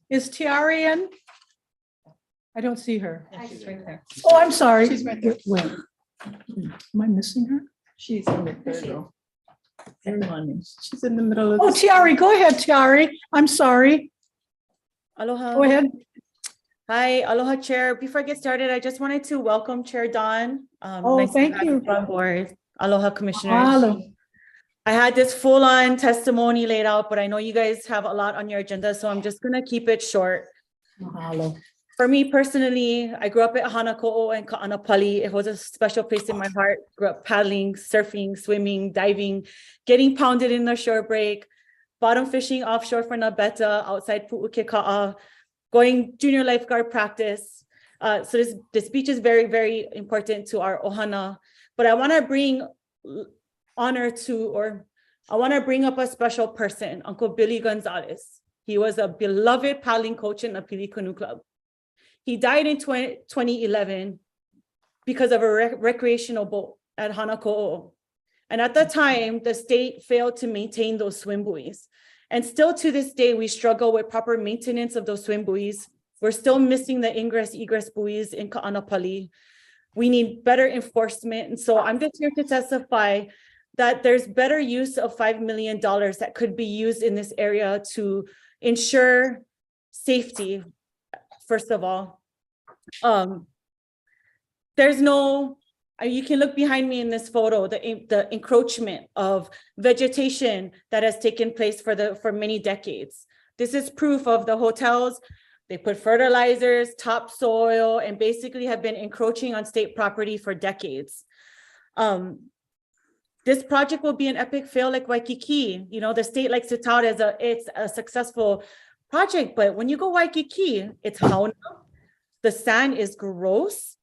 Is Tiari in? I don't see her. She's right there. Oh, I'm sorry. She's right there. Wait. Am I missing her? She's in the third row. She's in the middle of. Oh, Tiari, go ahead, Tiari. I'm sorry. Aloha. Go ahead. Hi, aloha, Chair. Before I get started, I just wanted to welcome Chair Don. Oh, Nice to thank have you. On board. Aloha, Commissioners. Mahalo. I had this full-on testimony laid out, but I know you guys have a lot on your agenda, so I'm just gonna keep it short. Mahalo. For me personally, I grew up at Hanako'o and Ka'anapali. It was a special place in my heart. Grew up paddling, surfing, swimming, diving, getting pounded in the shore break, bottom fishing offshore for Nabeta outside Pu'ukeka'a, going junior lifeguard practice. So this beach is very, very important to our ohana. But I want to bring honor to, or I want to bring up a special person, Uncle Billy Gonzalez. He was a beloved paddling coach in the Pili Canoe Club. He died in 2011 because of a recreational boat at Hanako'o. And at that time, the state failed to maintain those swim buoys. And still to this day, we struggle with proper maintenance of those swim buoys. We're still missing the ingress-egress buoys in Ka'anapali. We need better enforcement. And so I'm just here to testify that there's better use of $5 million that could be used in this area to ensure safety, first of all. There's no, you can look behind me in this photo, the encroachment of vegetation that has taken place for many decades. This is proof of the hotels. They put fertilizers, topsoil, and basically have been encroaching on state property for decades. This project will be an epic fail like Waikiki. You know, the state likes to tout as it's a successful project, but when you go Waikiki, it's hauna. The sand is gross.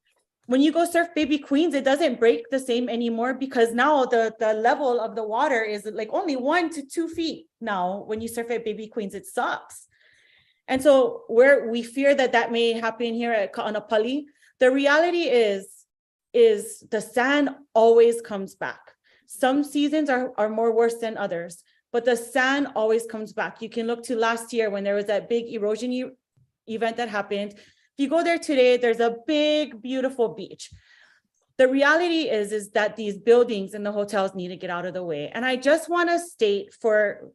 When you go surf Baby Queens, it doesn't break the same anymore because now the level of the water is like only 1 to 2 feet now. When you surf at Baby Queens, it sucks. And so we fear that may happen here at Ka'anapali. The reality is the sand always comes back. Some seasons are more worse than others, but the sand always comes back. You can look to last year when there was that big erosion event that happened. If you go there today, there's a big, beautiful beach. The reality is that these buildings and the hotels need to get out of the way. And I just want to state for,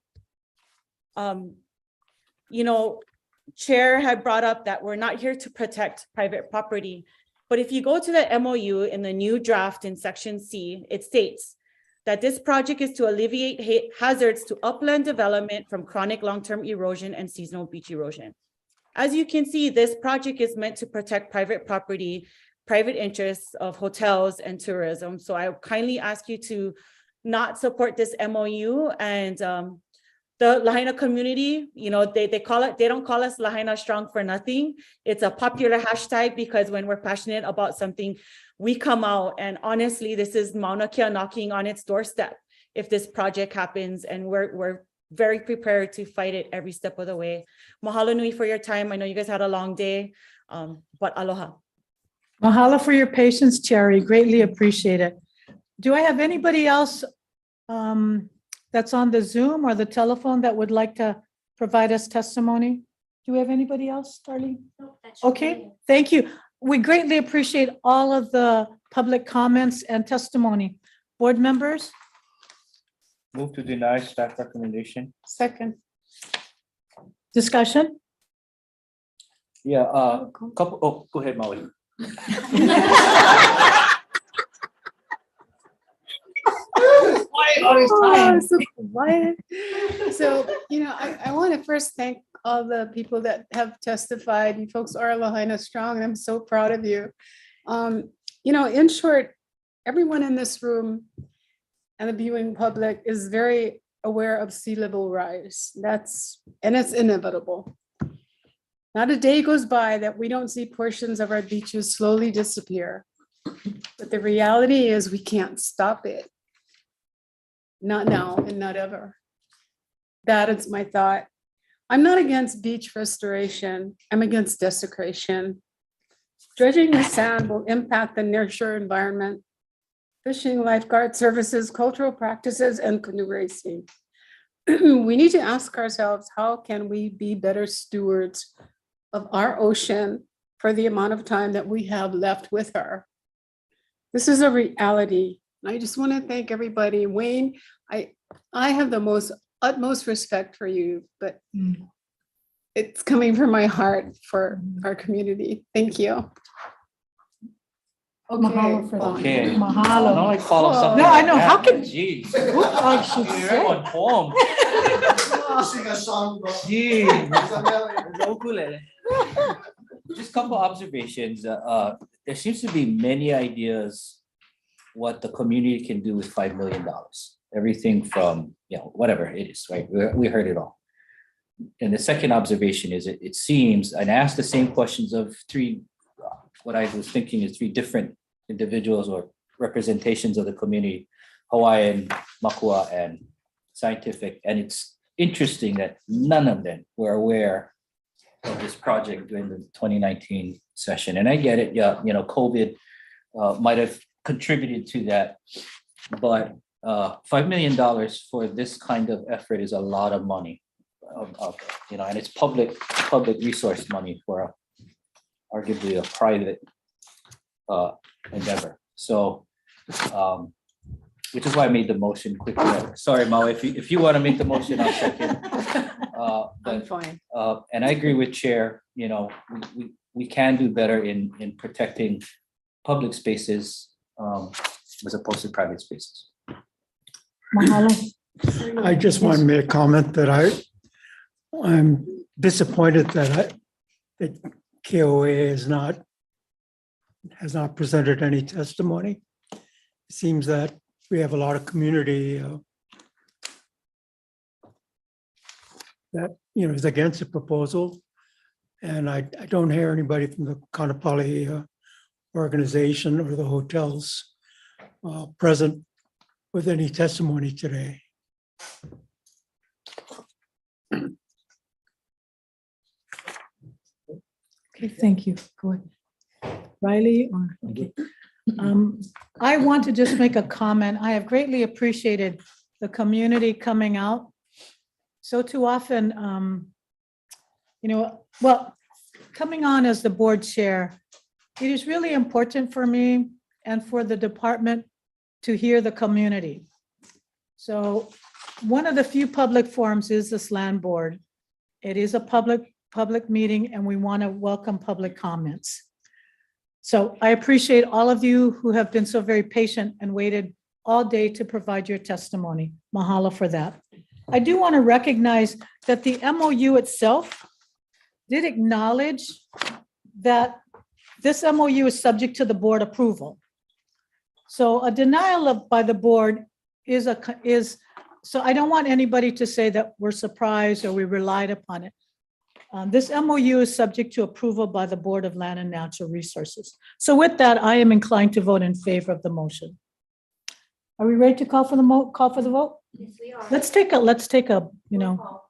Chair had brought up that we're not here to protect private property. But if you go to the MOU in the new draft in section C, it states that this project is to alleviate hazards to upland development from chronic long-term erosion and seasonal beach erosion. As you can see, this project is meant to protect private property, private interests of hotels and tourism. So I kindly ask you to not support this MOU. And the Lahaina community, they don't call us Lahaina Strong for nothing. It's a popular hashtag because when we're passionate about something, we come out. And honestly, this is Mauna Kea knocking on its doorstep if this project happens, and we're very prepared to fight it every step of the way. Mahalo nui for your time. I know you guys had a long day, but aloha. Mahalo for your patience, Cherry. Greatly appreciate it. Do I have anybody else that's on the Zoom or the telephone that would like to provide us testimony? Do we have anybody else, Darlene? Okay, thank you. We greatly appreciate all of the public comments and testimony. Board members? Move to deny staff recommendation. Second. Discussion? Yeah, go ahead, Molly. So quiet. So, I want to first thank all the people that have testified. You folks are Lahaina Strong, and I'm so proud of you. In short, everyone in this room and the viewing public is very aware of sea level rise. It's inevitable. Not a day goes by that we don't see portions of our beaches slowly disappear. But the reality is we can't stop it. Not now and not ever. That is my thought. I'm not against beach restoration. I'm against desecration. Dredging the sand will impact the nearshore environment, fishing, lifeguard services, cultural practices, and canoe racing. We need to ask ourselves, how can we be better stewards of our ocean for the amount of time that we have left with her? This is a reality. And I just want to thank everybody. Wayne, I have the utmost respect for you, but it's coming from my heart for our community. Thank you. Mahalo for that. Okay. Mahalo. Now I follow something. No, I know. like How that. can? Jeez. I should You're say. on form. Sing a song, bro. Just a couple observations. There seems to be many ideas what the community can do with $5 million. Everything from, whatever it is, right? We heard it all. And the second observation is it seems, and I asked the same questions of what I was thinking is 3 different individuals or representations of the community, Hawaiian, Makua, and Scientific. And it's interesting that none of them were aware of this project during the 2019 session. And I get it, COVID might have contributed to that, but $5 million for this kind of effort is a lot of money, and it's public resource money for arguably a private endeavor. So, which is why I made the motion quickly. Sorry, Mo, if you want to make the motion, I'll second. I'm fine. And I agree with Chair, we can do better in protecting public spaces as opposed to private spaces. Mahalo. I just want to make a comment that I'm disappointed that KOA has not presented any testimony. It seems that we have a lot of community that is against the proposal, and I don't hear anybody from the Kaanapali organization or the hotels present with any testimony today. Okay, thank you. Go ahead. Riley? Okay. I want to just make a comment. I have greatly appreciated the community coming out. So too often, coming on as the board chair, it is really important for me and for the department to hear the community. So one of the few public forums is this land board. It is a public meeting, and we want to welcome public comments. So I appreciate all of you who have been so very patient and waited all day to provide your testimony. Mahalo for that. I do want to recognize that the MOU itself did acknowledge that this MOU is subject to the board approval. So a denial by the board is, so I don't want anybody to say that we're surprised or we relied upon it. This MOU is subject to approval by the Board of Land and Natural Resources. So with that, I am inclined to vote in favor of the motion. Are we ready to call for the vote? Yes, we are. Let's take a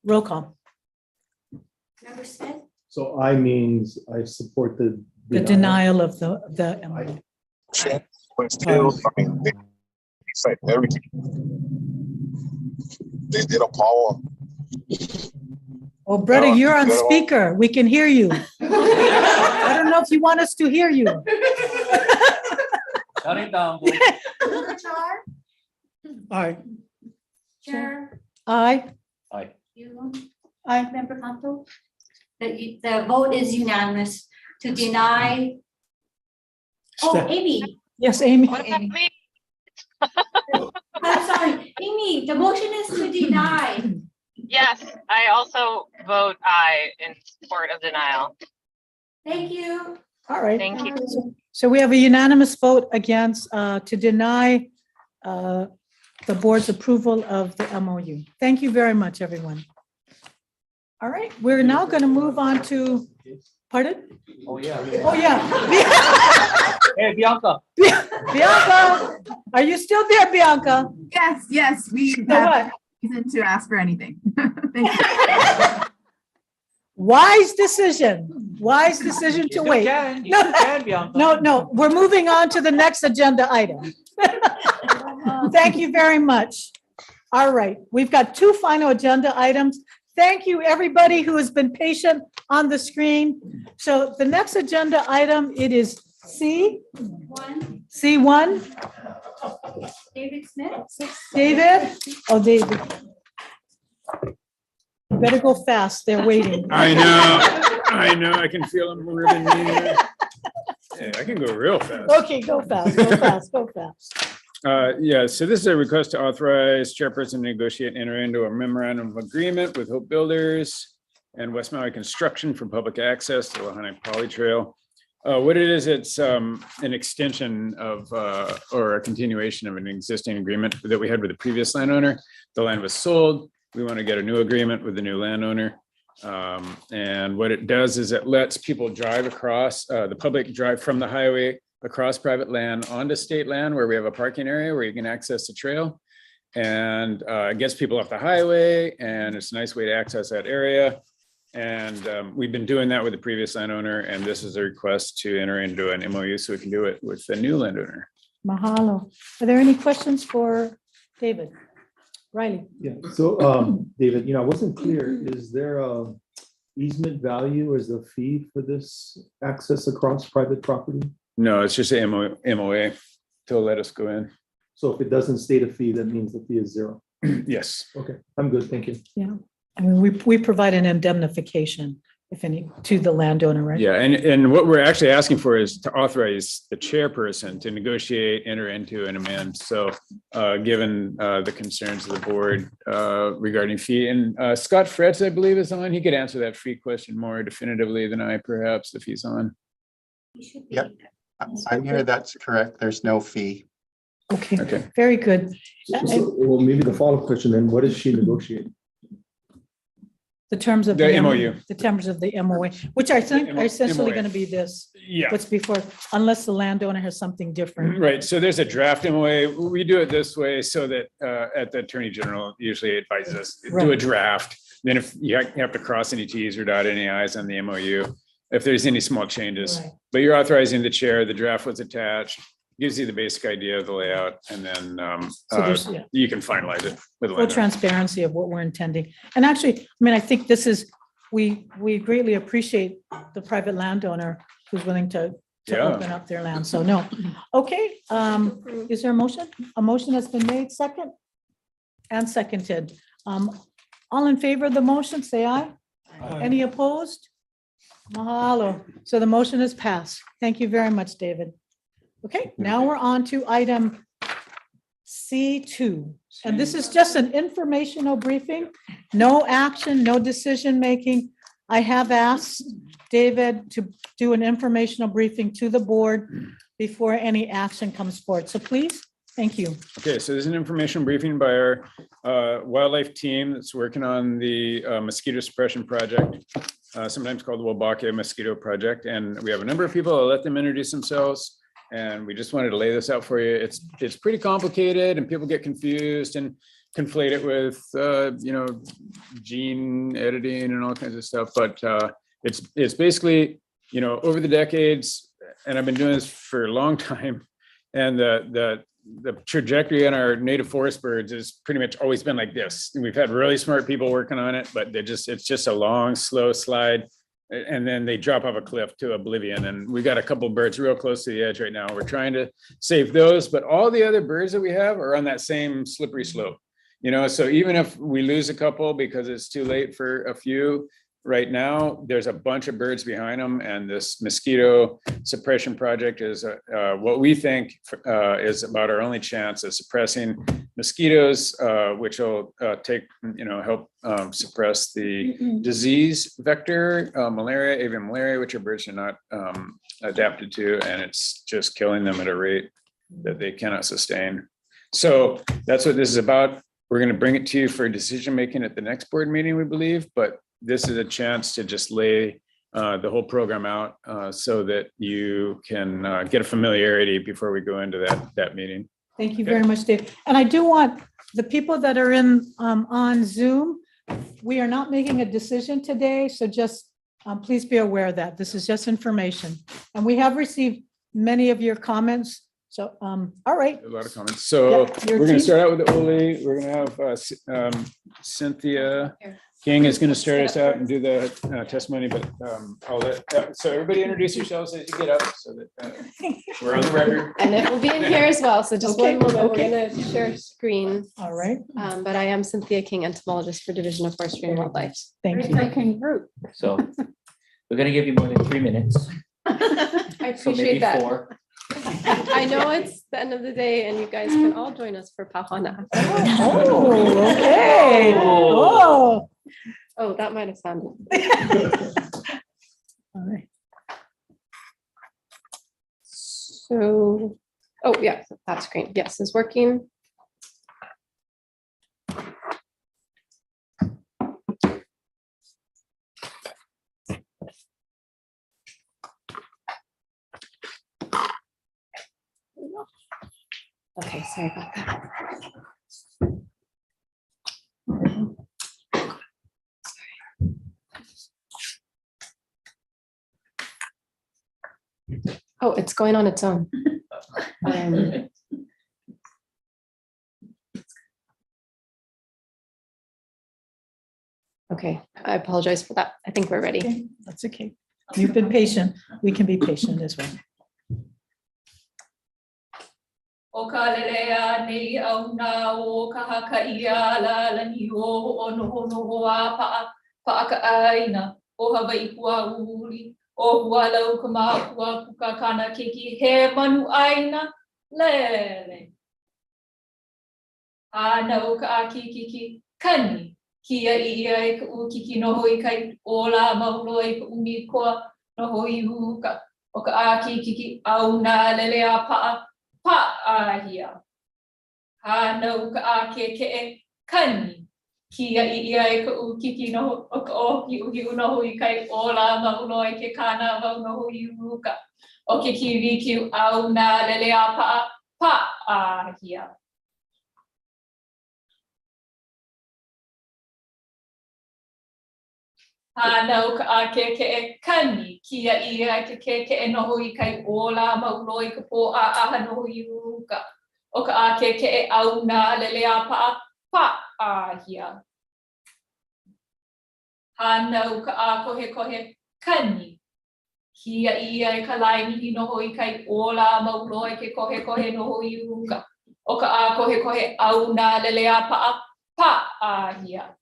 roll call. Member Smith? So I means I support the Denial of the MOU. But still, I mean, they said everything. They did a power. Oh, brother, No, you're on no. speaker. We can hear you. I don't know if you want us to hear you. Shut it down, boy. Member Char? Aye. Chair? Aye. Aye. You? Aye. Member Canto? The vote is unanimous to deny. Oh, Step. Amy. Yes, Amy. I'm sorry, Amy, the motion is to deny. Yes, I also vote aye in support of denial. Thank you. All right. Thank you. So we have a unanimous vote against to deny the board's approval of the MOU. Thank you very much, everyone. All right, we're now going to move on to Pardon? Oh, yeah. Oh, yeah. Hey, Bianca. Bianca, are you still there, Bianca? Yes, we So have what? reason to ask for anything. Thank you. Wise decision to wait. No, we're moving on to the next agenda item. Thank you very much. All right, we've got two final agenda items. Thank you, everybody who has been patient on the screen. So the next agenda item, it is C1. David Smith? David? Oh, David. You better go fast, they're waiting. I know, I can feel them ribbing me here. Yeah, I can go real fast. Okay, go fast. Yeah, so this is a request to authorize chairperson to negotiate, enter into a memorandum of agreement with Hope Builders and West Maui Construction for public access to Lahaina Poly Trail. What it is, it's an extension of, or a continuation of an existing agreement that we had with the previous landowner. The land was sold. We want to get a new agreement with the new landowner. And what it does is it lets people drive across, the public drive from the highway across private land onto state land where we have a parking area where you can access the trail. And it gets people off the highway, and it's a nice way to access that area. And we've been doing that with the previous landowner, and this is a request to enter into an MOU so we can do it with the new landowner. Mahalo. Are there any questions for David? Riley? Yeah, so David, I wasn't clear. Is there a easement value or is the fee for this access across private property? No, it's just a MOA to let us go in. So if it doesn't state a fee, that means the fee is zero. Yes. Okay, I'm good. Thank you. Yeah, I mean, we provide an indemnification, if any, to the landowner, right? Yeah, and what we're actually asking for is to authorize the chairperson to negotiate, enter into and amend. So given the concerns of the board regarding fee, and Scott Fretz, I believe, is on. He could answer that fee question more definitively than I, perhaps, if he's on. Yep, I'm here. That's correct. There's no fee. Okay, very good. Well, maybe the follow-up question then, what is she negotiating? The terms of The MOU. The terms of the MOA, which I think are essentially MOA. going to be this. Yeah. What's before, unless the landowner has something different. Right, so there's a draft MOA. We do it this way so that at the Attorney General usually advises us, do a Right. draft. Then if you have to cross any Ts or dot any Is on the MOU, if there's any small changes. Right. But you're authorizing the chair, the draft was attached, gives you the basic idea of the layout, and then So there's, yeah. you can finalize it with the Full landowner. transparency of what we're intending. And actually, I mean, I think this is, we greatly appreciate the private landowner who's willing to Yeah. open up their land. So no. Okay, is there a motion? A motion has been made, second? And seconded. All in favor of the motion, say aye. Any opposed? Mahalo. So the motion is passed. Thank you very much, David. Okay, now we're on to item C2. And this is just an informational briefing, no action, no decision-making. I have asked David to do an informational briefing to the board before any action comes forward. So please, thank you. Okay, so there's an information briefing by our wildlife team that's working on the mosquito suppression project, sometimes called the Wolbachia Mosquito Project. And we have a number of people. I'll let them introduce themselves. And we just wanted to lay this out for you. It's pretty complicated and people get confused and conflate it with, gene editing and all kinds of stuff. But it's basically, over the decades, and I've been doing this for a long time, and the trajectory on our native forest birds has pretty much always been like this. And we've had really smart people working on it, but it's just a long, slow slide. And then they drop off a cliff to oblivion. And we got a couple of birds real close to the edge right now. We're trying to save those, but all the other birds that we have are on that same slippery slope. So even if we lose a couple because it's too late for a few, right now, there's a bunch of birds behind them. And this mosquito suppression project is what we think is about our only chance of suppressing mosquitoes, which will help suppress the disease vector, malaria, avian malaria, which our birds are not adapted to, and it's just killing them at a rate that they cannot sustain. So that's what this is about. We're going to bring it to you for decision making at the next board meeting, we believe, but this is a chance to just lay the whole program out so that you can get a familiarity before we go into that meeting. Thank you very much, Dave. And I do want the people that are on Zoom, we are not making a decision today, so just please be aware of that. This is just information. And we have received many of your comments. So, all right. A lot of comments. So your we're going team. to start out with Oli. We're going to have Cynthia King is going to start us out and do the testimony, but I'll let, so everybody introduce yourselves as you get up so that we're on the record. And it will be in here as well. So just Okay, one moment, okay. we're gonna share screen. All right. But I am Cynthia King, entomologist for Division of Forestry and Wildlife. Thank you. So we're gonna give you more than 3 minutes. I So maybe appreciate that. 4. I know it's the end of the day and you guys can all join us for Pahana. Oh, okay. Oh. Oh, that might have sounded. All right. So, oh yeah, that screen, yes, is working. Okay, sorry about that. Oh, it's going on its own. Okay, I apologize for that. I think we're ready. That's okay. You've been patient. We can be patient as well. O ka lelea nei au nā o ka haka ia la lani o noho noho a paaka aina o Hawaii kua uli o hualau ka mākua puka kana kiki he manu aina lele. Ana o ka a kiki kani kia ia e ka u kiki noho I kai o la maulo e ka umi koa noho I huka o ka a kiki au nā lele a paa Pa'ahia. Hano ka a ke e kani. Kia ia e ka ukiki no o ka o ki uhi unoho I kai o la mauno e ke kana wau noho I uka. O ke kiwi ki au nā lele a pa'ahia. Hano ka a ke e kani. Kia ia ke e noho I kai o la mauno I ka po a aha noho I uka. O ka a ke e au nā lele a pa'ahia. Hano ka a kohe kani. Kia ia e ka laini noho I kai o la mauno I ke kohe noho I uka. O ka a kohe au nā lele a pa'ahia.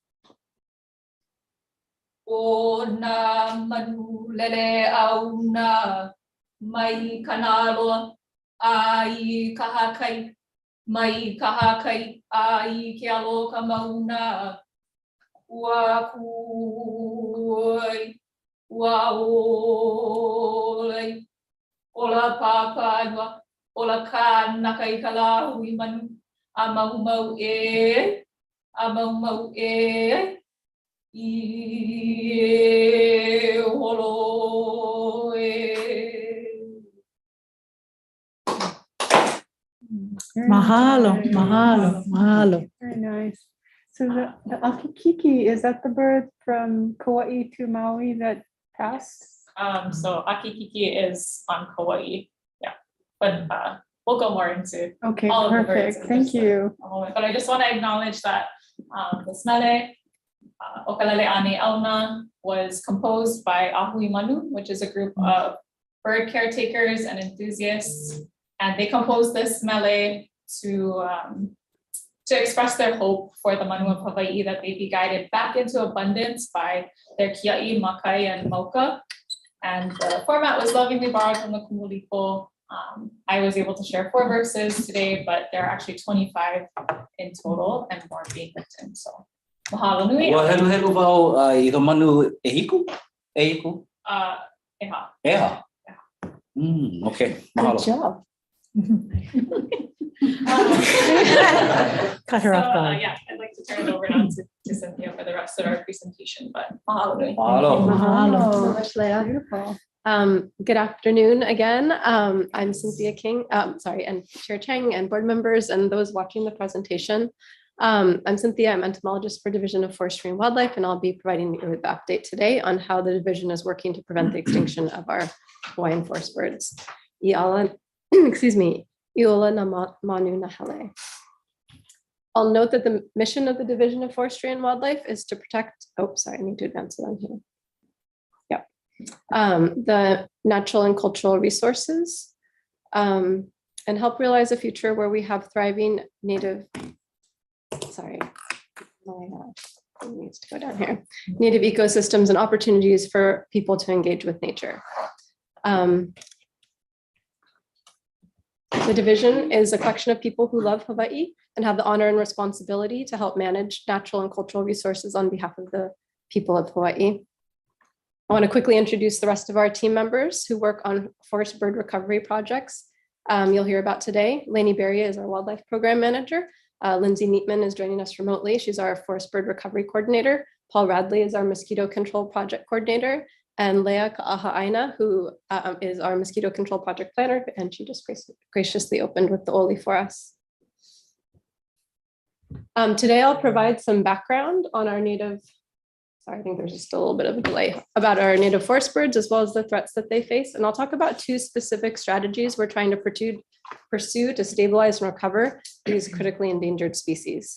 O nā manu lele au nā mai kanaloa ai ka hakai mai ka hakai ai ke alo ka mauna ua kuai ua olai ola pāpainua ola ka naka I ka la hui manu a mau e a mau e I holo Mahalo, mahalo, mahalo. Very nice. So the akikiki, is that the bird from Kauai to Maui that passed? So Akikiki is on Kauai, yeah, but we'll go more into Okay, all of the birds perfect. in Thank just you. a moment. But I just want to acknowledge that this mele, Okalale'ane Auna, was composed by Ahui Manu, which is a group of bird caretakers and enthusiasts, and they composed this mele to express their hope for the Manu of Hawaii that they be guided back into abundance by their kia'i, makai, and moka. And the format was lovingly borrowed from the Kumulipo. I was able to share 4 verses today, but there are actually 25 in total and more being written. So mahalo nui. Well, helu wau I ka manu ehiku? Ehiku? Eha. Eha. Okay. Mahalo. Good job. Cut her off guard. Yeah, I'd like to turn it over now to Cynthia for the rest exit our presentation, but mahalo. Mahalo. Mahalo so much, Leah. Beautiful. Good afternoon again. I'm Cynthia King, and Chair Chang and board members and those watching the presentation. I'm Cynthia, I'm entomologist for Division of Forestry and Wildlife, and I'll be providing you with the update today on how the division is working to prevent the extinction of our Hawaiian forest birds. Iala, excuse me, Iola na manu nahele. I'll note that the mission of the Division of Forestry and Wildlife is to protect, oh, sorry, I need to advance it on here. The natural and cultural resources and help realize a future where we have thriving native, sorry, it needs to go down here, native ecosystems and opportunities for people to engage with nature. The division is a collection of people who love Hawaii and have the honor and responsibility to help manage natural and cultural resources on behalf of the people of Hawaii. I want to quickly introduce the rest of our team members who work on forest bird recovery projects you'll hear about today. Lainey Beria is our wildlife program manager. Lindsay Neatman is joining us remotely. She's our forest bird recovery coordinator. Paul Radley is our mosquito control project coordinator. And Leah Ka'aha'aina, who is our mosquito control project planner, and she just graciously opened with the Oli for us. Today, I'll provide some background on our native, sorry, I think there's just a little bit of a delay, about our native forest birds, as well as the threats that they face. And I'll talk about two specific strategies we're trying to pursue to stabilize and recover these critically endangered species.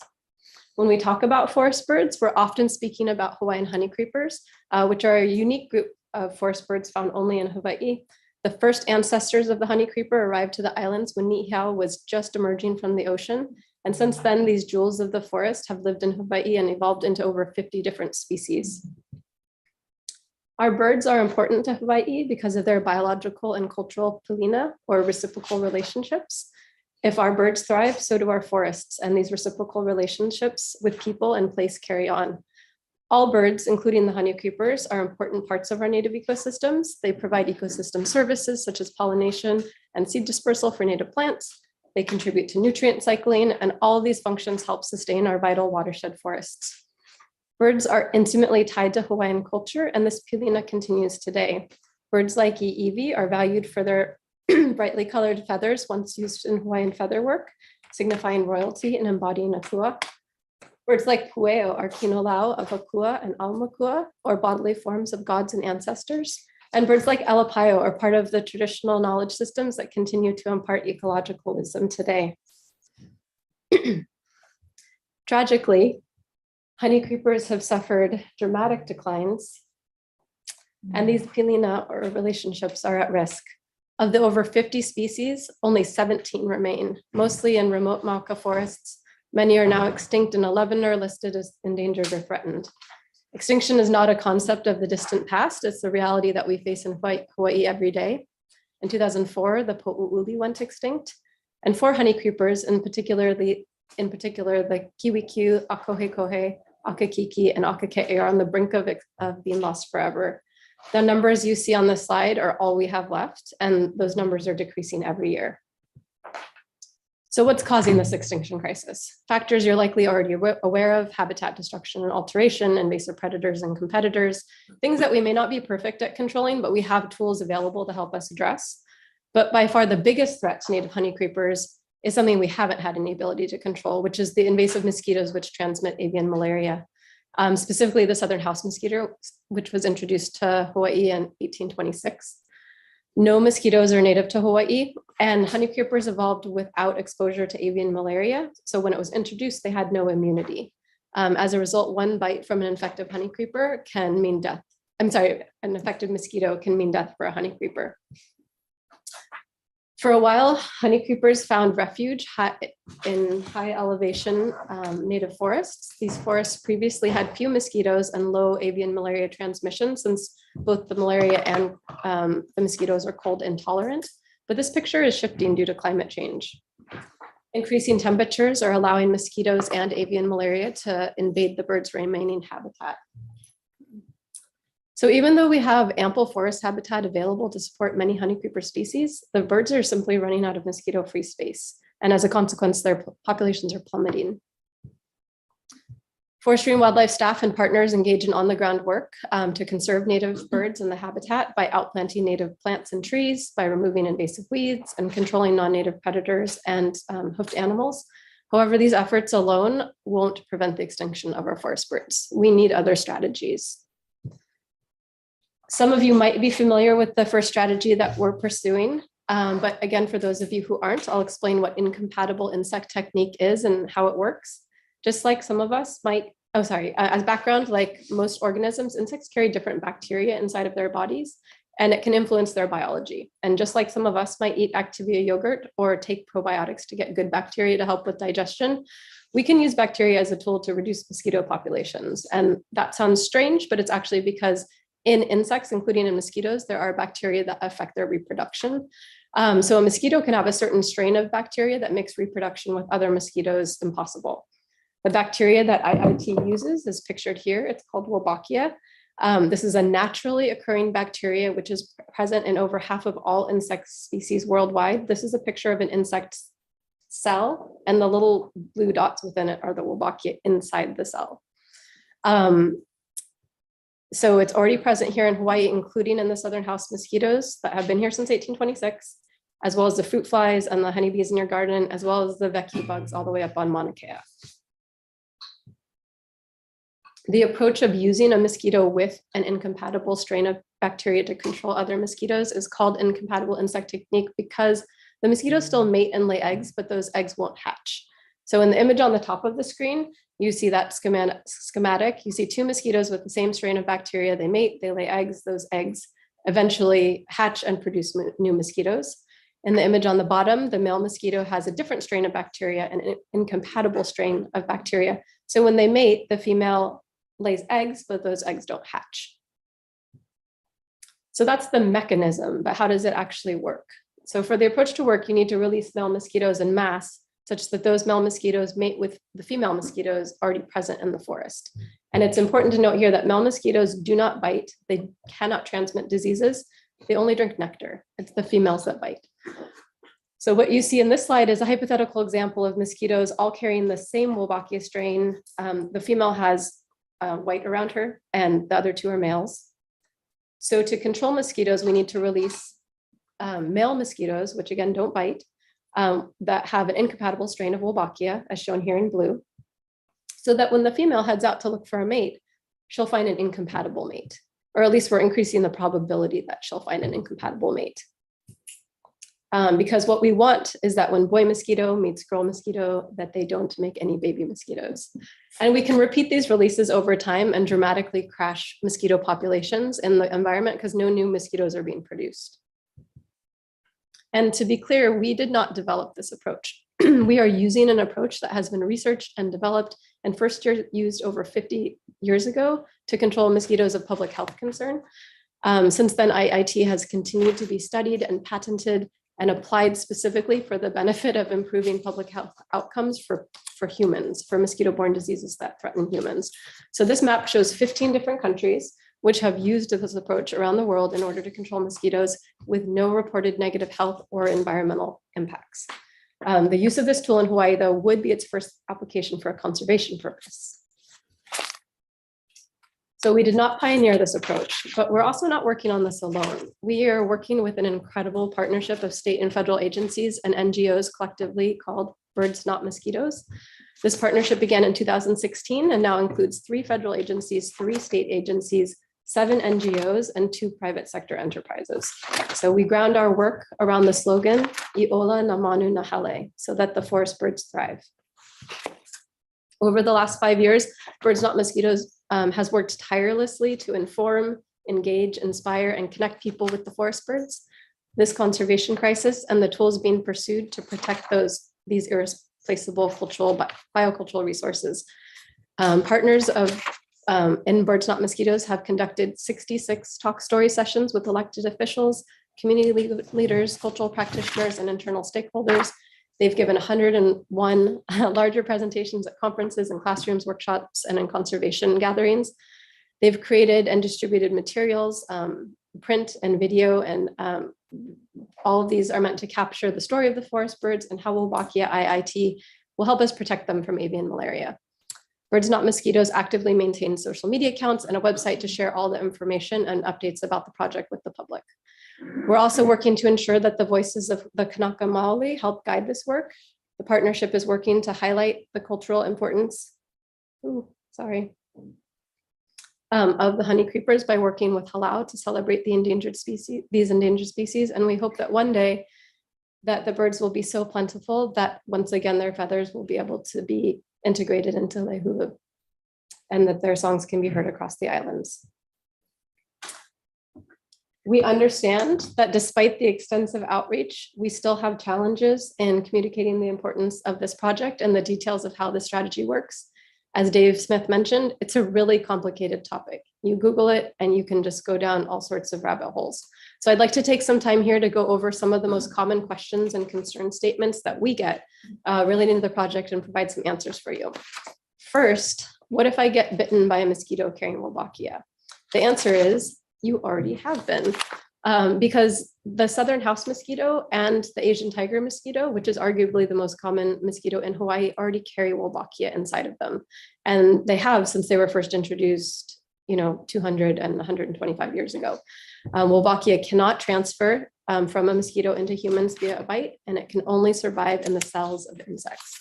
When we talk about forest birds, we're often speaking about Hawaiian honeycreepers, which are a unique group of forest birds found only in Hawaii. The first ancestors of the honeycreeper arrived to the islands when Ni'ihau was just emerging from the ocean. And since then, these jewels of the forest have lived in Hawaii and evolved into over 50 different species. Our birds are important to Hawaii because of their biological and cultural pilina, or reciprocal relationships. If our birds thrive, so do our forests, and these reciprocal relationships with people and place carry on. All birds, including the honeycreepers, are important parts of our native ecosystems. They provide ecosystem services such as pollination and seed dispersal for native plants. They contribute to nutrient cycling, and all of these functions help sustain our vital watershed forests. Birds are intimately tied to Hawaiian culture, and this pilina continues today. Birds like I'iwi are valued for their brightly colored feathers, once used in Hawaiian feather work, signifying royalty and embodying Akua. Birds like Pueo are kinolau of Akua and Aumakua, or bodily forms of gods and ancestors. And birds like Alapaio are part of the traditional knowledge systems that continue to impart ecological wisdom today. Tragically, honeycreepers have suffered dramatic declines, and these pilina, or relationships, are at risk. Of the over 50 species, only 17 remain, mostly in remote Mauka forests. Many are now extinct and 11 are listed as endangered or threatened. Extinction is not a concept of the distant past, it's the reality that we face in Hawaii every day. In 2004, the Po'u'uli went extinct, and 4 honeycreepers, in particular the Kiwikiu, Akohekohe, Akakiki, and Akake'e are on the brink of being lost forever. The numbers you see on this slide are all we have left, and those numbers are decreasing every year. So what's causing this extinction crisis? Factors you're likely already aware of: habitat destruction and alteration, invasive predators and competitors, things that we may not be perfect at controlling, but we have tools available to help us address. But by far the biggest threat to native honeycreepers is something we haven't had any ability to control, which is the invasive mosquitoes which transmit avian malaria. Specifically the southern house mosquito, which was introduced to Hawaii in 1826. No mosquitoes are native to Hawaii, and honeycreepers evolved without exposure to avian malaria. So when it was introduced, they had no immunity. As a result, one bite from an infected honeycreeper can mean death. I'm sorry, an infected mosquito can mean death for a honeycreeper. For a while, honeycreepers found refuge in high elevation native forests. These forests previously had few mosquitoes and low avian malaria transmission, since both the malaria and the mosquitoes are cold intolerant. But this picture is shifting due to climate change. Increasing temperatures are allowing mosquitoes and avian malaria to invade the bird's remaining habitat. So even though we have ample forest habitat available to support many honeycreeper species, the birds are simply running out of mosquito-free space. And as a consequence, their populations are plummeting. Forestry and wildlife staff and partners engage in on-the-ground work to conserve native birds and the habitat by outplanting native plants and trees, by removing invasive weeds and controlling non-native predators and hoofed animals. However, these efforts alone won't prevent the extinction of our forest birds. We need other strategies. Some of you might be familiar with the first strategy that we're pursuing. But again, for those of you who aren't, I'll explain what incompatible insect technique is and how it works. Just like some of us might, as background, like most organisms, insects carry different bacteria inside of their bodies, and it can influence their biology. And just like some of us might eat Activia yogurt or take probiotics to get good bacteria to help with digestion, we can use bacteria as a tool to reduce mosquito populations. And that sounds strange, but it's actually because in insects, including in mosquitoes, there are bacteria that affect their reproduction. So a mosquito can have a certain strain of bacteria that makes reproduction with other mosquitoes impossible. The bacteria that IIT uses is pictured here. It's called Wolbachia. This is a naturally occurring bacteria, which is present in over half of all insect species worldwide. This is a picture of an insect cell, and the little blue dots within it are the Wolbachia inside the cell. So it's already present here in Hawaii, including in the southern house mosquitoes that have been here since 1826, as well as the fruit flies and the honeybees in your garden, as well as the Veki bugs all the way up on Mauna Kea. The approach of using a mosquito with an incompatible strain of bacteria to control other mosquitoes is called incompatible insect technique because the mosquitoes still mate and lay eggs, but those eggs won't hatch. So in the image on the top of the screen, you see that schematic. You see two mosquitoes with the same strain of bacteria. They mate, they lay eggs. Those eggs eventually hatch and produce new mosquitoes. In the image on the bottom, the male mosquito has a different strain of bacteria, an incompatible strain of bacteria. So when they mate, the female lays eggs, but those eggs don't hatch. So that's the mechanism, but how does it actually work? So for the approach to work, you need to release male mosquitoes in mass such that those male mosquitoes mate with the female mosquitoes already present in the forest. And it's important to note here that male mosquitoes do not bite. They cannot transmit diseases. They only drink nectar. It's the females that bite. So what you see in this slide is a hypothetical example of mosquitoes all carrying the same Wolbachia strain. The female has white around her and the other two are males. So to control mosquitoes, we need to release male mosquitoes, which again don't bite, that have an incompatible strain of Wolbachia, as shown here in blue, so that when the female heads out to look for a mate, she'll find an incompatible mate, or at least we're increasing the probability that she'll find an incompatible mate. Because what we want is that when boy mosquito meets girl mosquito, that they don't make any baby mosquitoes. And we can repeat these releases over time and dramatically crash mosquito populations in the environment because no new mosquitoes are being produced. And to be clear, we did not develop this approach. We are using an approach that has been researched and developed and first used over 50 years ago to control mosquitoes of public health concern. Since then, IIT has continued to be studied and patented and applied specifically for the benefit of improving public health outcomes for humans, for mosquito-borne diseases that threaten humans. So this map shows 15 different countries which have used this approach around the world in order to control mosquitoes with no reported negative health or environmental impacts. The use of this tool in Hawaii, though, would be its first application for a conservation purpose. So we did not pioneer this approach, but we're also not working on this alone. We are working with an incredible partnership of state and federal agencies and NGOs collectively called Birds Not Mosquitoes. This partnership began in 2016 and now includes 3 federal agencies, 3 state agencies, 7 NGOs, and 2 private sector enterprises. So we ground our work around the slogan, Iola na Manu na Hale, so that the forest birds thrive. Over the last 5 years, Birds Not Mosquitoes has worked tirelessly to inform, engage, inspire, and connect people with the forest birds, this conservation crisis, and the tools being pursued to protect these irreplaceable biocultural resources. Partners in Birds Not Mosquitoes have conducted 66 talk story sessions with elected officials, community leaders, cultural practitioners, and internal stakeholders. They've given 101 larger presentations at conferences and classrooms, workshops, and in conservation gatherings. They've created and distributed materials, print and video, and all of these are meant to capture the story of the forest birds and how Wolbachia IIT will help us protect them from avian malaria. Birds Not Mosquitoes actively maintains social media accounts and a website to share all the information and updates about the project with the public. We're also working to ensure that the voices of the Kanaka Maoli help guide this work. The partnership is working to highlight the cultural importance of the honey creepers by working with Halau to celebrate these endangered species. And we hope that one day that the birds will be so plentiful that once again, their feathers will be able to be integrated into Lehulu and that their songs can be heard across the islands. We understand that despite the extensive outreach, we still have challenges in communicating the importance of this project and the details of how the strategy works. As Dave Smith mentioned, it's a really complicated topic. You Google it and you can just go down all sorts of rabbit holes. So I'd like to take some time here to go over some of the most common questions and concern statements that we get relating to the project and provide some answers for you. First, what if I get bitten by a mosquito carrying Wolbachia? The answer is you already have been. Because the southern house mosquito and the Asian tiger mosquito, which is arguably the most common mosquito in Hawaii, already carry Wolbachia inside of them. And they have since they were first introduced, 200 and 125 years ago. Wolbachia cannot transfer from a mosquito into humans via a bite, and it can only survive in the cells of insects.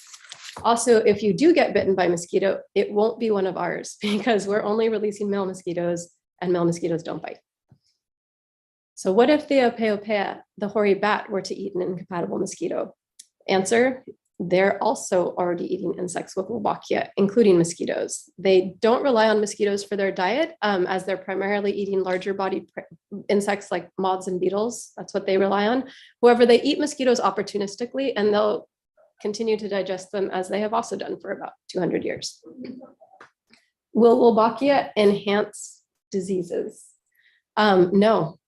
Also, if you do get bitten by a mosquito, it won't be one of ours because we're only releasing male mosquitoes and male mosquitoes don't bite. So what if the Apeopea, the hoary bat, were to eat an incompatible mosquito? Answer, they're also already eating insects with Wolbachia, including mosquitoes. They don't rely on mosquitoes for their diet as they're primarily eating larger bodied insects like moths and beetles. That's what they rely on. However, they eat mosquitoes opportunistically and they'll continue to digest them as they have also done for about 200 years. Will Wolbachia enhance diseases? No.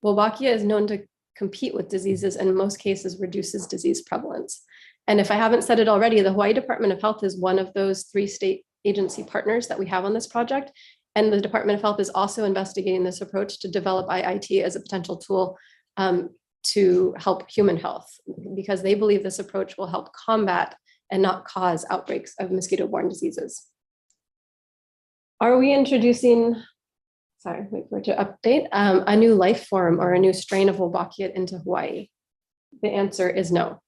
Wolbachia is known to compete with diseases and in most cases reduces disease prevalence. And if I haven't said it already, the Hawaii Department of Health is one of those 3 state agency partners that we have on this project. And the Department of Health is also investigating this approach to develop IIT as a potential tool to help human health, because they believe this approach will help combat and not cause outbreaks of mosquito-borne diseases. Are we introducing to update a new life form or a new strain of Wolbachia into Hawaii? The answer is no.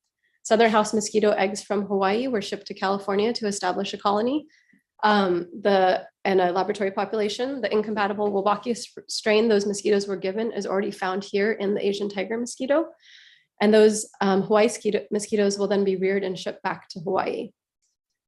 Southern house mosquito eggs from Hawaii were shipped to California to establish a colony and a laboratory population. The incompatible Wolbachia strain those mosquitoes were given is already found here in the Asian tiger mosquito. And those Hawaii mosquitoes will then be reared and shipped back to Hawaii.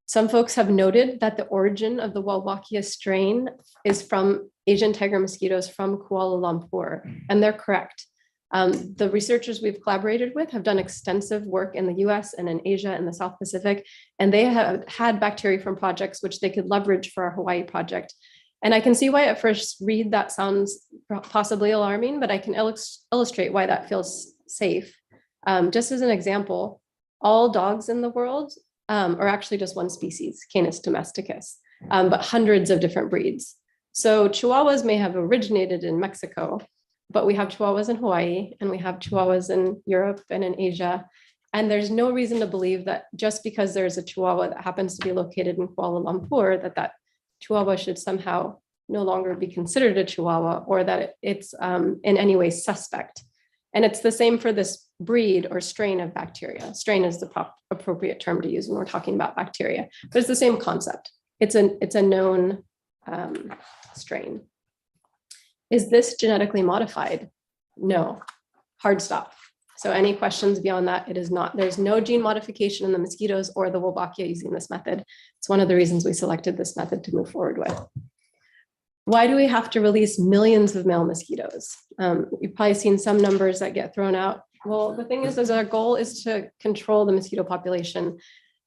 Some folks have noted that the origin of the Wolbachia strain is from Asian tiger mosquitoes from Kuala Lumpur, and they're correct. The researchers we've collaborated with have done extensive work in the US and in Asia and the South Pacific, and they have had bacteria from projects which they could leverage for our Hawaii project. And I can see why at first read that sounds possibly alarming, but I can illustrate why that feels safe. Just as an example, all dogs in the world are actually just one species, Canis domesticus, but hundreds of different breeds. So Chihuahuas may have originated in Mexico, but we have Chihuahuas in Hawaii and we have Chihuahuas in Europe and in Asia. And there's no reason to believe that just because there's a Chihuahua that happens to be located in Kuala Lumpur, that Chihuahua should somehow no longer be considered a Chihuahua or that it's in any way suspect. And it's the same for this breed or strain of bacteria. Strain is the appropriate term to use when we're talking about bacteria, but it's the same concept. It's a known strain. Is this genetically modified? No, hard stop. So any questions beyond that, it is not. There's no gene modification in the mosquitoes or the Wolbachia using this method. It's one of the reasons we selected this method to move forward with. Why do we have to release millions of male mosquitoes? You've probably seen some numbers that get thrown out. Well, the thing is our goal is to control the mosquito population.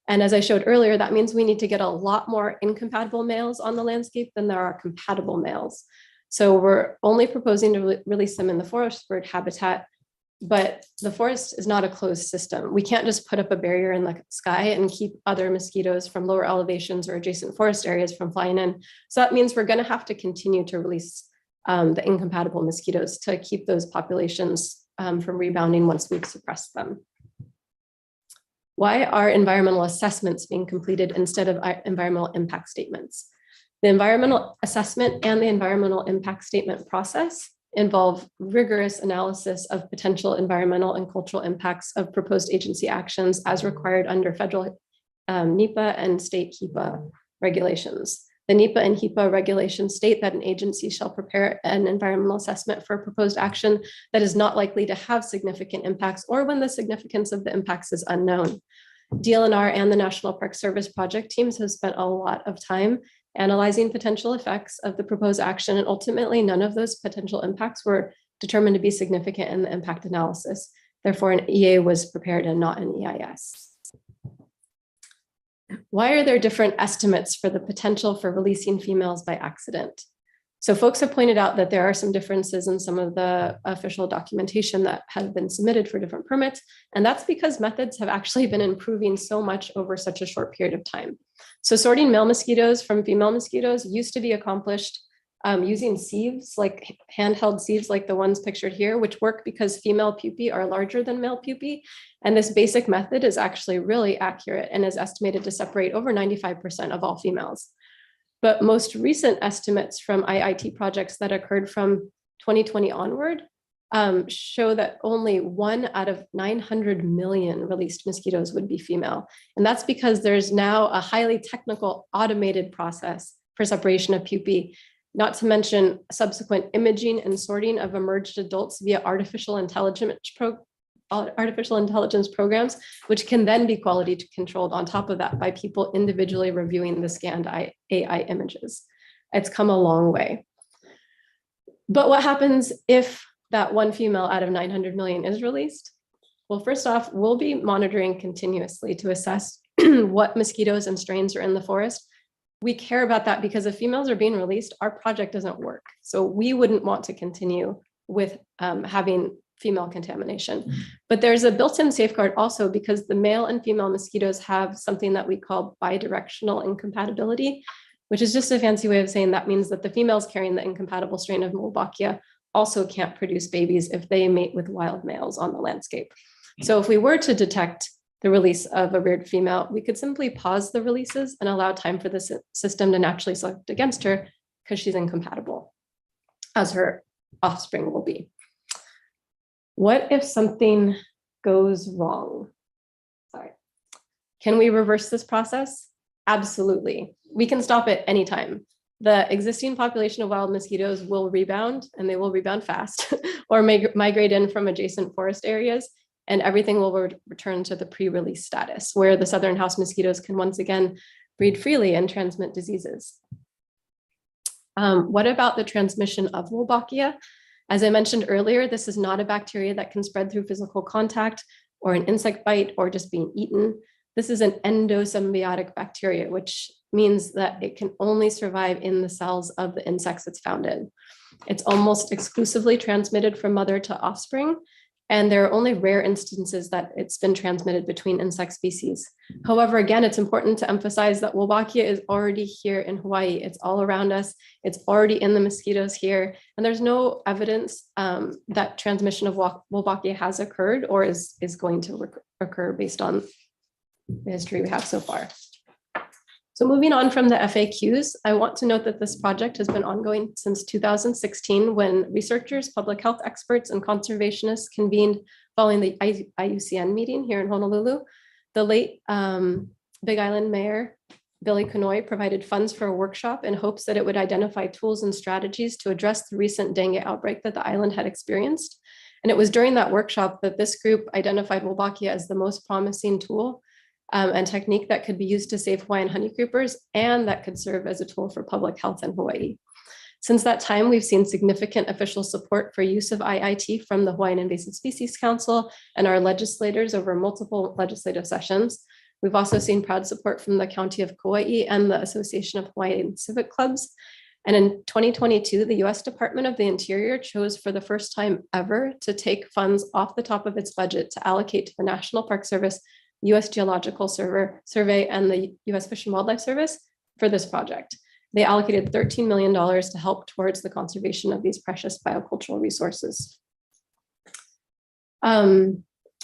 And as I showed earlier, that means we need to get a lot more incompatible males on the landscape than there are compatible males. So we're only proposing to release them in the forest bird habitat, but the forest is not a closed system. We can't just put up a barrier in the sky and keep other mosquitoes from lower elevations or adjacent forest areas from flying in. So that means we're going to have to continue to release the incompatible mosquitoes to keep those populations from rebounding once we've suppressed them. Why are environmental assessments being completed instead of environmental impact statements? The environmental assessment and the environmental impact statement process involve rigorous analysis of potential environmental and cultural impacts of proposed agency actions as required under federal NEPA and state HEPA regulations. The NEPA and HEPA regulations state that an agency shall prepare an environmental assessment for a proposed action that is not likely to have significant impacts or when the significance of the impacts is unknown. DLNR and the National Park Service project teams have spent a lot of time analyzing potential effects of the proposed action, and ultimately none of those potential impacts were determined to be significant in the impact analysis. Therefore, an EA was prepared and not an EIS. Why are there different estimates for the potential for releasing females by accident? So folks have pointed out that there are some differences in some of the official documentation that have been submitted for different permits. And that's because methods have actually been improving so much over such a short period of time. So sorting male mosquitoes from female mosquitoes used to be accomplished using sieves, like handheld sieves like the ones pictured here, which work because female pupae are larger than male pupae. And this basic method is actually really accurate and is estimated to separate over 95% of all females. But most recent estimates from IIT projects that occurred from 2020 onward show that only 1 out of 900 million released mosquitoes would be female. And that's because there's now a highly technical automated process for separation of pupae, not to mention subsequent imaging and sorting of emerged adults via artificial intelligence programs, which can then be quality controlled on top of that by people individually reviewing the scanned AI images. It's come a long way. But what happens if that 1 female out of 900 million is released? Well, first off, we'll be monitoring continuously to assess what mosquitoes and strains are in the forest. We care about that because if females are being released, our project doesn't work. So we wouldn't want to continue with having female contamination. But there's a built-in safeguard also because the male and female mosquitoes have something that we call bidirectional incompatibility, which is just a fancy way of saying that means that the females carrying the incompatible strain of Wolbachia also can't produce babies if they mate with wild males on the landscape. So if we were to detect the release of a reared female, we could simply pause the releases and allow time for the system to naturally select against her because she's incompatible, as her offspring will be. What if something goes wrong? Sorry. Can we reverse this process? Absolutely. We can stop it anytime. The existing population of wild mosquitoes will rebound, and they will rebound fast, or migrate in from adjacent forest areas, and everything will return to the pre-release status, where the southern house mosquitoes can once again breed freely and transmit diseases. What about the transmission of Wolbachia? As I mentioned earlier, this is not a bacteria that can spread through physical contact or an insect bite or just being eaten. This is an endosymbiotic bacteria, which means that it can only survive in the cells of the insects it's found in. It's almost exclusively transmitted from mother to offspring, and there are only rare instances that it's been transmitted between insect species. However, again, it's important to emphasize that Wolbachia is already here in Hawaii. It's all around us. It's already in the mosquitoes here. And there's no evidence that transmission of Wolbachia has occurred or is going to occur based on the history we have so far. So moving on from the FAQs, I want to note that this project has been ongoing since 2016 when researchers, public health experts, and conservationists convened following the IUCN meeting here in Honolulu. The late Big Island Mayor, Billy Kanoy, provided funds for a workshop in hopes that it would identify tools and strategies to address the recent dengue outbreak that the island had experienced. And it was during that workshop that this group identified Wolbachia as the most promising tool and technique that could be used to save Hawaiian honeycreepers and that could serve as a tool for public health in Hawaii. Since that time, we've seen significant official support for use of IIT from the Hawaiian Invasive Species Council and our legislators over multiple legislative sessions. We've also seen proud support from the County of Kauai and the Association of Hawaiian Civic Clubs. And in 2022, the US Department of the Interior chose for the first time ever to take funds off the top of its budget to allocate to the National Park Service, US Geological Survey, and the US Fish and Wildlife Service for this project. They allocated $13 million to help towards the conservation of these precious biocultural resources.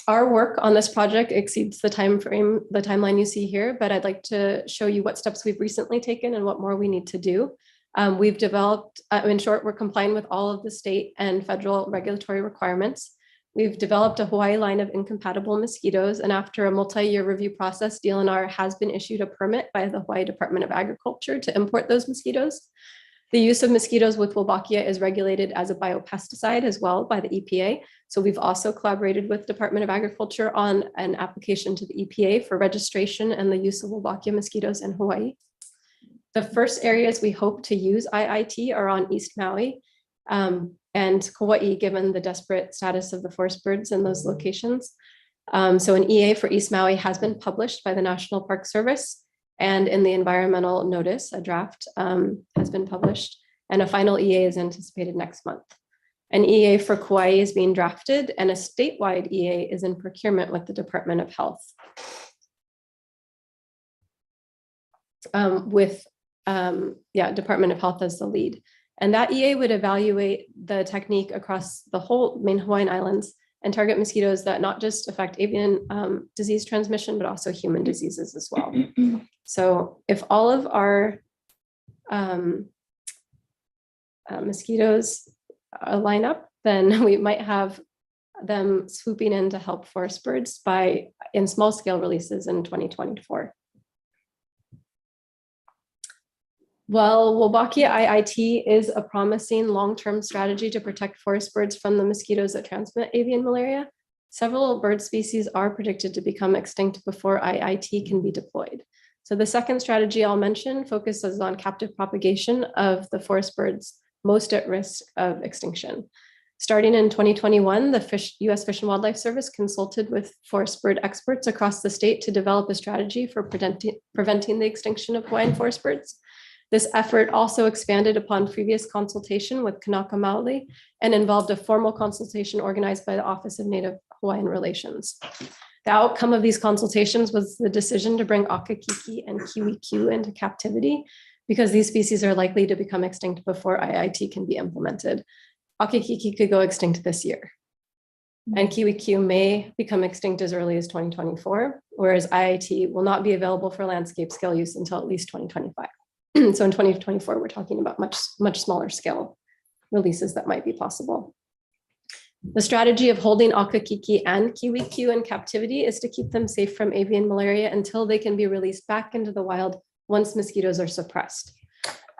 Our work on this project exceeds the timeline you see here, but I'd like to show you what steps we've recently taken and what more we need to do. We've developed, in short, we're complying with all of the state and federal regulatory requirements. We've developed a Hawaii line of incompatible mosquitoes, and after a multi-year review process, DLNR has been issued a permit by the Hawaii Department of Agriculture to import those mosquitoes. The use of mosquitoes with Wolbachia is regulated as a biopesticide as well by the EPA. So we've also collaborated with Department of Agriculture on an application to the EPA for registration and the use of Wolbachia mosquitoes in Hawaii. The first areas we hope to use IIT are on East Maui and Kauai, given the desperate status of the forest birds in those locations. So an EA for East Maui has been published by the National Park Service, and in the environmental notice, a draft has been published, and a final EA is anticipated next month. An EA for Kauai is being drafted, and a statewide EA is in procurement with the Department of Health. Department of Health as the lead. And that EA would evaluate the technique across the whole main Hawaiian Islands and target mosquitoes that not just affect avian disease transmission, but also human diseases as well. So if all of our mosquitoes line up, then we might have them swooping in to help forest birds in small scale releases in 2024. While Wolbachia IIT is a promising long-term strategy to protect forest birds from the mosquitoes that transmit avian malaria, several bird species are predicted to become extinct before IIT can be deployed. So the second strategy I'll mention focuses on captive propagation of the forest birds most at risk of extinction. Starting in 2021, the U.S. Fish and Wildlife Service consulted with forest bird experts across the state to develop a strategy for preventing the extinction of Hawaiian forest birds. This effort also expanded upon previous consultation with Kanaka Maoli and involved a formal consultation organized by the Office of Native Hawaiian Relations. The outcome of these consultations was the decision to bring Akakiki and Kiwikiu into captivity because these species are likely to become extinct before IIT can be implemented. Akakiki could go extinct this year, and Kiwikiu may become extinct as early as 2024, whereas IIT will not be available for landscape scale use until at least 2025. So in 2024, we're talking about much smaller scale releases that might be possible. The strategy of holding Akakiki and Kiwikiu in captivity is to keep them safe from avian malaria until they can be released back into the wild once mosquitoes are suppressed.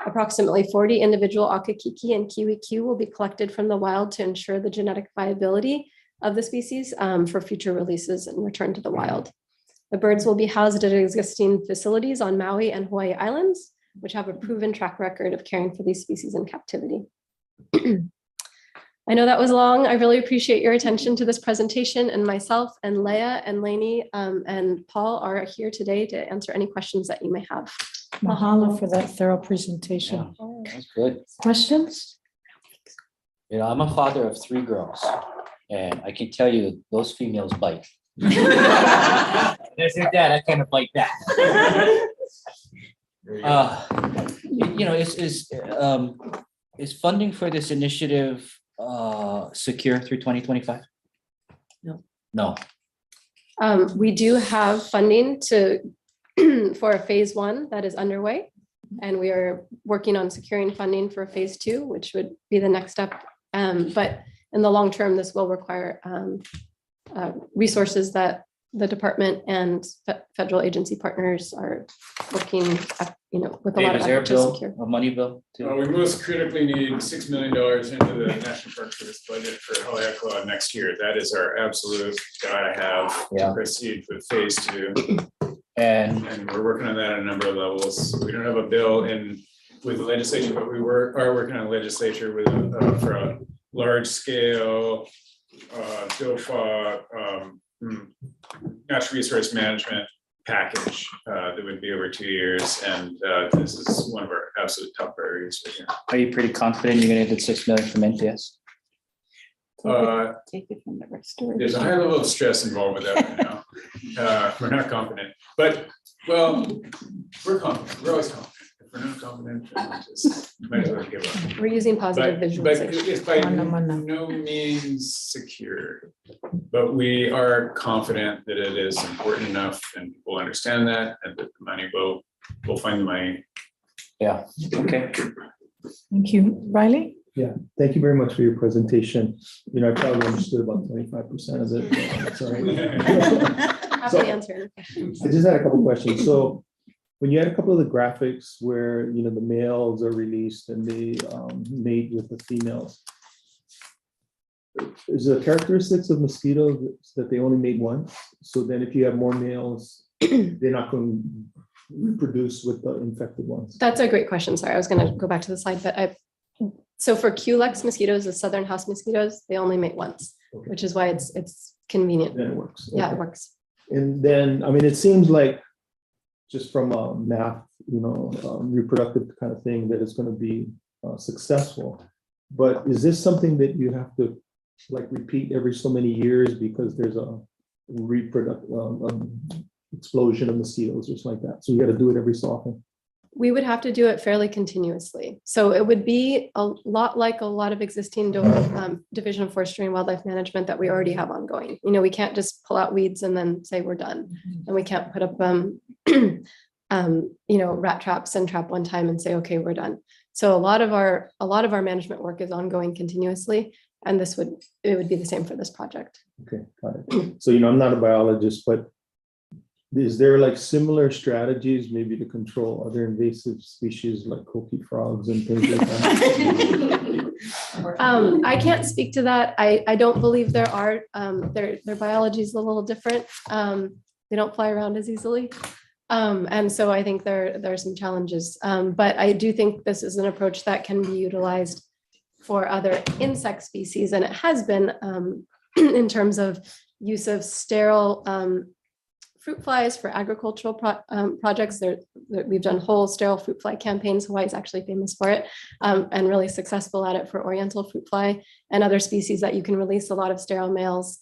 Approximately 40 individual Akakiki and Kiwikiu will be collected from the wild to ensure the genetic viability of the species for future releases and return to the wild. The birds will be housed at existing facilities on Maui and Hawaii Islands, which have a proven track record of caring for these species in captivity. I know that was long. I really appreciate your attention to this presentation, and myself and Leah and Lainey and Paul are here today to answer any questions that you may have. Mahalo for that thorough presentation. That's good. Questions? You know, I'm a father of 3 girls, and I can tell you those females bite. There's your dad, I kind of bite back. You know, is funding for this initiative secure through 2025? No. We do have funding for a phase 1 that is underway, and we are working on securing funding for phase 2, which would be the next step. But in the long term, this will require resources that the department and federal agency partners are working, with a lot of effort to secure. A money bill? We most critically need $6 million into the National Park Service budget for Haleakala next year. That is our absolute gotta have to proceed with phase 2. And we're working on that at a number of levels. We don't have a bill with the legislature, but we are working on legislature with for a large scale DOFA natural resource management package that would be over 2 years, and this is one of our absolute top priorities right here. Are you pretty confident you're gonna get $6 million from NPS? Take it from the restoration. There's a high level of stress involved with that right now. We're not confident, but well, we're confident. We're always confident. If for non-confidential, just might as well give up. We're using positive But visualization. it's by Mana. no means secure. But we are confident that it is important enough and people understand that and that the money will find the money. Yeah, okay. Thank you. Riley? Yeah, thank you very much for your presentation. You know, I probably understood about 25% of it. But that's all right. Happy So- to answer any questions. I just had a couple questions. So when you had a couple of the graphics where, you know, the males are released and they mate with the females, is the characteristics of mosquitoes that they only mate once? So then if you have more males, they're not going to reproduce with the infected ones? That's a great question. Sorry, I was going to go back to the slide, but so for Culex mosquitoes, the southern house mosquitoes, they only mate once, Okay. which is why it's convenient. Then it works. Yeah, Okay. it works. And then, I mean, it seems like just from a math, you know, reproductive kind of thing, that it's going to be successful. But is this something that you have to like repeat every so many years because there's a reproductive explosion of mosquitoes or something like that? So you got to do it every so often. We would have to do it fairly continuously. So it would be a lot like a lot of existing Division of Forestry and Wildlife Management that we already have ongoing. You know, we can't just pull out weeds and then say we're done. And we can't put up, you know, rat traps and trap one time and say, okay, we're done. So a lot of our management work is ongoing continuously. And it would be the same for this project. Okay, got it. So, you know, I'm not a biologist, but is there like similar strategies maybe to control other invasive species like coqui frogs and things like that? I can't speak to that. I don't believe there are. Their biology is a little different. They don't fly around as easily. And so I think there are some challenges. But I do think this is an approach that can be utilized for other insect species. And it has been in terms of use of sterile fruit flies for agricultural projects. We've done whole sterile fruit fly campaigns. Hawaii is actually famous for it, and really successful at it for oriental fruit fly and other species that you can release a lot of sterile males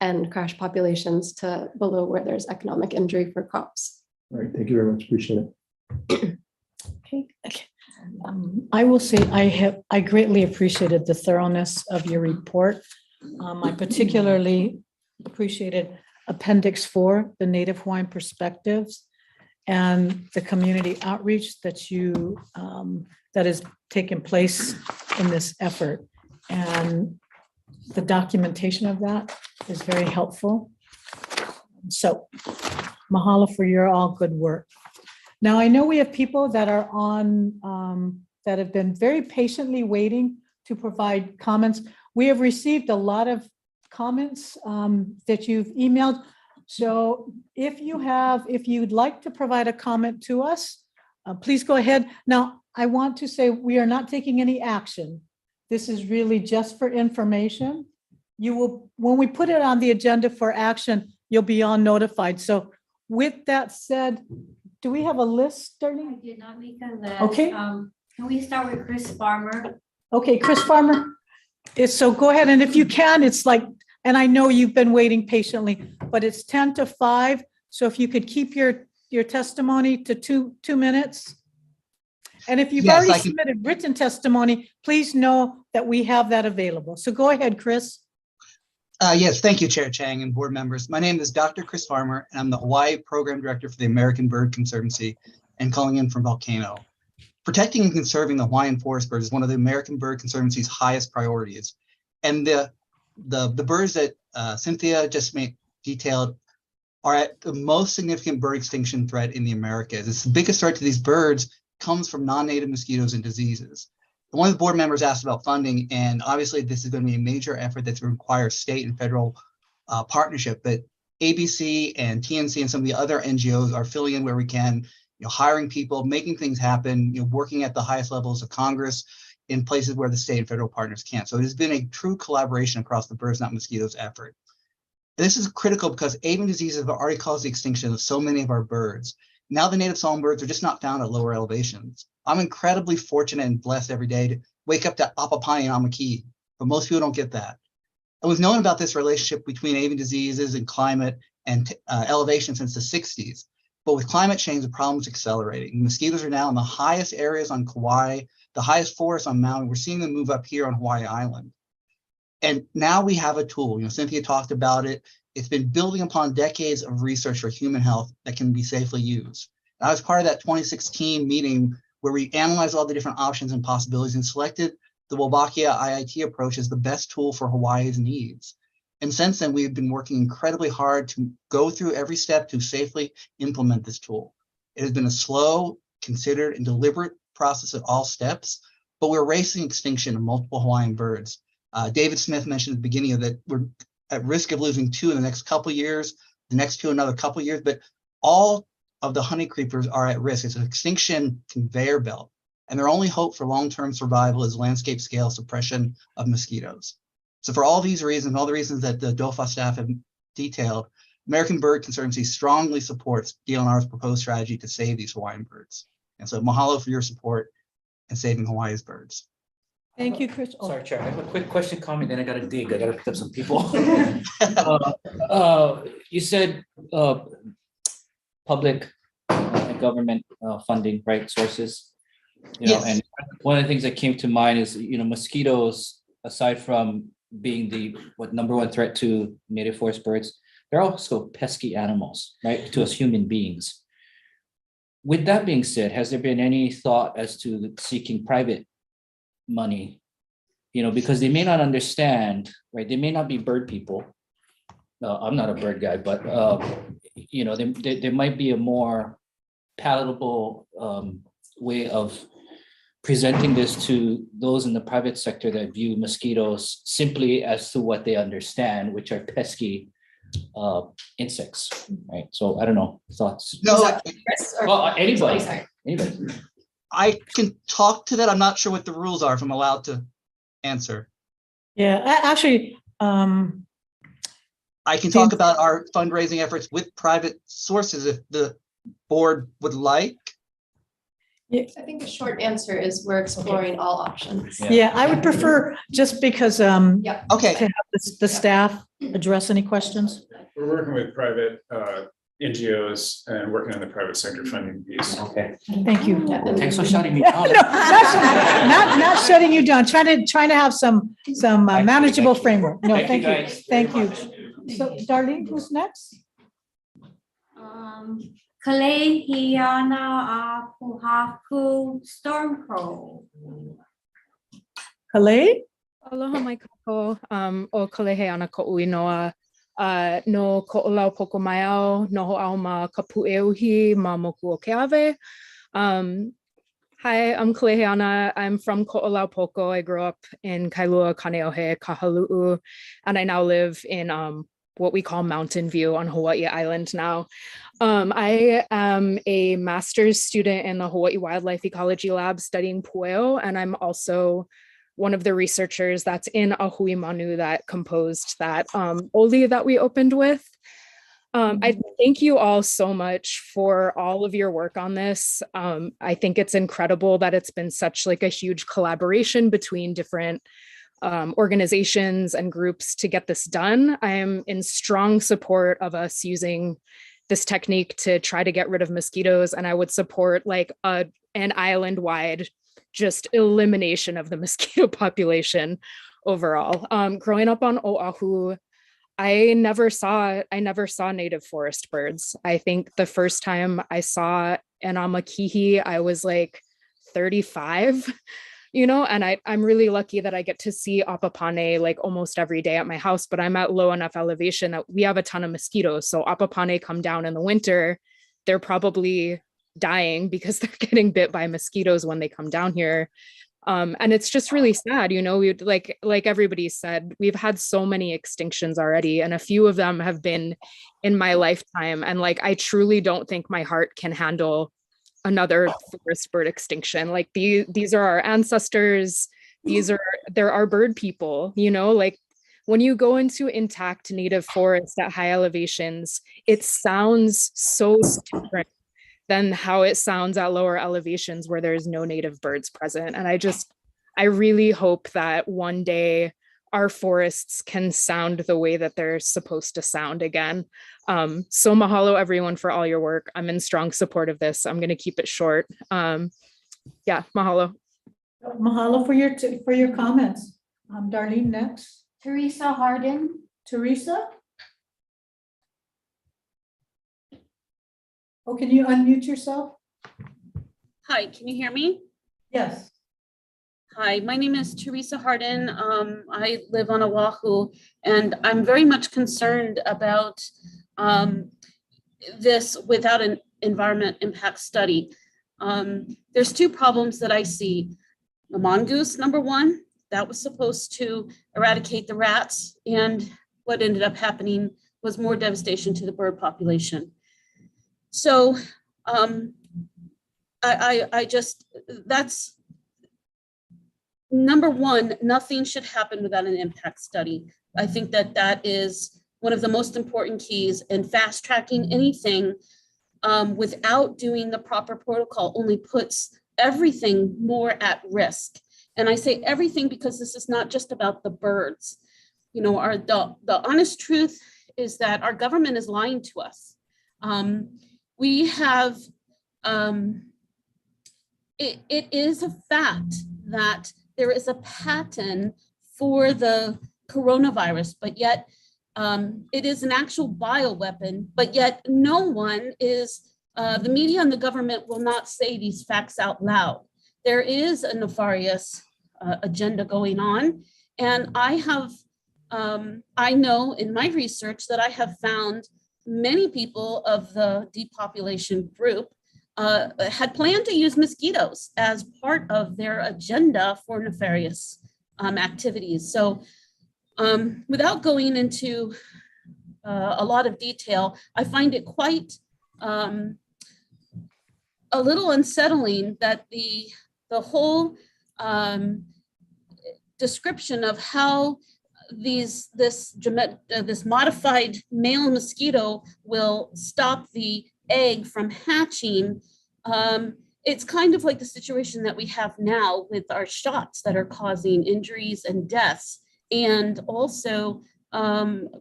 and crash populations to below where there's economic injury for crops. All right, thank you very much. Appreciate it. Okay. I will say I greatly appreciated the thoroughness of your report. I particularly appreciated Appendix 4, the Native Hawaiian perspectives, and the community outreach that that is taking place in this effort. And the documentation of that is very helpful. So mahalo for your all good work. Now, I know we have people that are on, that have been very patiently waiting to provide comments. We have received a lot of comments that you've emailed. So if you'd like to provide a comment to us, please go ahead. Now, I want to say we are not taking any action. This is really just for information. You will, when we put it on the agenda for action, you'll be all notified. So with that said, do we have a list, Darlene? I did not make a list. Okay. Can we start with Chris Farmer? Okay, Chris Farmer. So go ahead, and if you can, it's like, and I know you've been waiting patiently, but it's 10 to 5. So if you could keep your testimony to two minutes. And if you've Yes, already I can- submitted written testimony, please know that we have that available. So go ahead, Chris. Yes, thank you, Chair Chang and board members. My name is Dr. Chris Farmer, and I'm the Hawaii Program Director for the American Bird Conservancy and calling in from Volcano. Protecting and conserving the Hawaiian forest birds is one of the American Bird Conservancy's highest priorities. And the birds that Cynthia just detailed are at the most significant bird extinction threat in the Americas. It's the biggest threat to these birds comes from non-native mosquitoes and diseases. One of the board members asked about funding, and obviously this is going to be a major effort that's going to require state and federal partnership, but ABC and TNC and some of the other NGOs are filling in where we can, hiring people, making things happen, working at the highest levels of Congress in places where the state and federal partners can't. So it has been a true collaboration across the Birds Not Mosquitoes effort. This is critical because avian diseases have already caused the extinction of so many of our birds. Now the native songbirds are just not found at lower elevations. I'm incredibly fortunate and blessed every day to wake up to Apapani and Amaki, but most people don't get that. And we've known about this relationship between avian diseases and climate and elevation since the 60s. But with climate change, the problem is accelerating. Mosquitoes are now in the highest areas on Kauai, the highest forests on Maui. We're seeing them move up here on Hawaii Island. And now we have a tool. Cynthia talked about it. It's been building upon decades of research for human health that can be safely used. I was part of that 2016 meeting where we analyzed all the different options and possibilities and selected the Wolbachia IIT approach as the best tool for Hawaii's needs. And since then, we've been working incredibly hard to go through every step to safely implement this tool. It has been a slow, considered, and deliberate process at all steps, but we're racing extinction of multiple Hawaiian birds. David Smith mentioned at the beginning of that we're at risk of losing 2 in the next couple of years, the next 2 another couple of years, but all of the honey creepers are at risk. It's an extinction conveyor belt, and their only hope for long-term survival is landscape scale suppression of mosquitoes. So for all these reasons, all the reasons that the DOFA staff have detailed, American Bird Conservancy strongly supports DLNR's proposed strategy to save these Hawaiian birds. And so mahalo for your support in saving Hawaii's birds. Thank you, Chris. Sorry, Chair, I have a quick question, comment, then I gotta dig. I gotta pick up some people. You said public and government funding, right, sources? Yes. And one of the things that came to mind is, mosquitoes, aside from being the #1 threat to native forest birds, they're also pesky animals, right, to us human beings. With that being said, has there been any thought as to seeking private money? Because they may not understand, right? They may not be bird people. I'm not a bird guy, but there might be a more palatable way of presenting this to those in the private sector that view mosquitoes simply as to what they understand, which are pesky insects, right? So I don't know, thoughts? No, Well, anybody. Anybody. I can talk to that. I'm not sure what the rules are, if I'm allowed to answer. Yeah, actually, I can talk about our fundraising efforts with private sources if the board would like. I think the short answer is we're exploring all options. Yeah, I would prefer, just because, Yeah. Okay. to have the staff address any questions. We're working with private NGOs and working on the private sector funding piece. Okay. Thank you. Thanks for shutting me No, down. not shutting you down, trying to have some manageable framework. No, Thank thank you you, guys thank very you. So Darlene, who's next? Kalehiana Puhaku Storm Crow. Kalei? Aloha mai kako, o Kalehe ana ko uinoa, no ko olau poko mai au, noho au ma kapu euhi ma moku o ke ave. Hi, I'm Kaleheana. I'm from Ko'olaupoko. I grew up in Kailua, Kaneohe, Kahalu'u, and I now live in what we call Mountain View on Hawaii Island now. I am a master's student in the Hawaii Wildlife Ecology Lab studying pueo, and I'm also one of the researchers that's in Ahui Manu that composed that oli that we opened with. I thank you all so much for all of your work on this. I think it's incredible that it's been such like a huge collaboration between different organizations and groups to get this done. I am in strong support of us using this technique to try to get rid of mosquitoes, and I would support like an island-wide just elimination of the mosquito population overall. Growing up on Oahu, I never saw native forest birds. I think the first time I saw an amakihi, I was like 35, and I'm really lucky that I get to see apapane like almost every day at my house, but I'm at low enough elevation that we have a ton of mosquitoes. So apapane come down in the winter, they're probably dying because they're getting bit by mosquitoes when they come down here. And it's just really sad, we like everybody said, we've had so many extinctions already, and a few of them have been in my lifetime. And like, I truly don't think my heart can handle another forest bird extinction. Like these are our ancestors. There are bird people, like when you go into intact native forest at high elevations, it sounds so different than how it sounds at lower elevations where there's no native birds present. And I really hope that one day our forests can sound the way that they're supposed to sound again. So mahalo everyone for all your work. I'm in strong support of this. I'm going to keep it short. Yeah, mahalo. Mahalo for your comments. Darlene, next. Teresa Harden. Teresa? Oh, can you unmute yourself? Hi, can you hear me? Yes. Hi, my name is Teresa Harden. I live on Oahu, and I'm very much concerned about this without an environment impact study. There's two problems that I see. The mongoose, number one, that was supposed to eradicate the rats, and what ended up happening was more devastation to the bird population. So I just, that's number one, nothing should happen without an impact study. I think that that is one of the most important keys, and fast tracking anything without doing the proper protocol only puts everything more at risk. And I say everything because this is not just about the birds. You know, the honest truth is that our government is lying to us. We have, it is a fact that there is a patent for the coronavirus, but yet it is an actual bioweapon, but yet no one is, the media and the government will not say these facts out loud. There is a nefarious agenda going on. And I have, I know in my research that I have found many people of the depopulation group had planned to use mosquitoes as part of their agenda for nefarious activities. So without going into a lot of detail, I find it quite a little unsettling that the whole description of how this modified male mosquito will stop the egg from hatching. It's kind of like the situation that we have now with our shots that are causing injuries and deaths, and also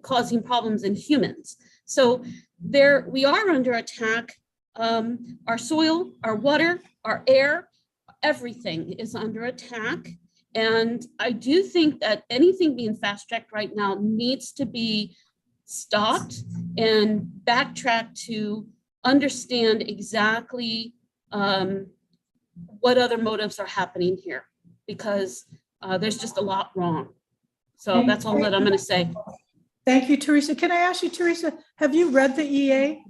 causing problems in humans. So there we are under attack. Our soil, our water, our air, everything is under attack. And I do think that anything being fast-tracked right now needs to be stopped and backtracked to understand exactly what other motives are happening here, because there's just a lot wrong. So that's all that I'm going to say. Thank you, Teresa. Can I ask you, Teresa, have you read the EA?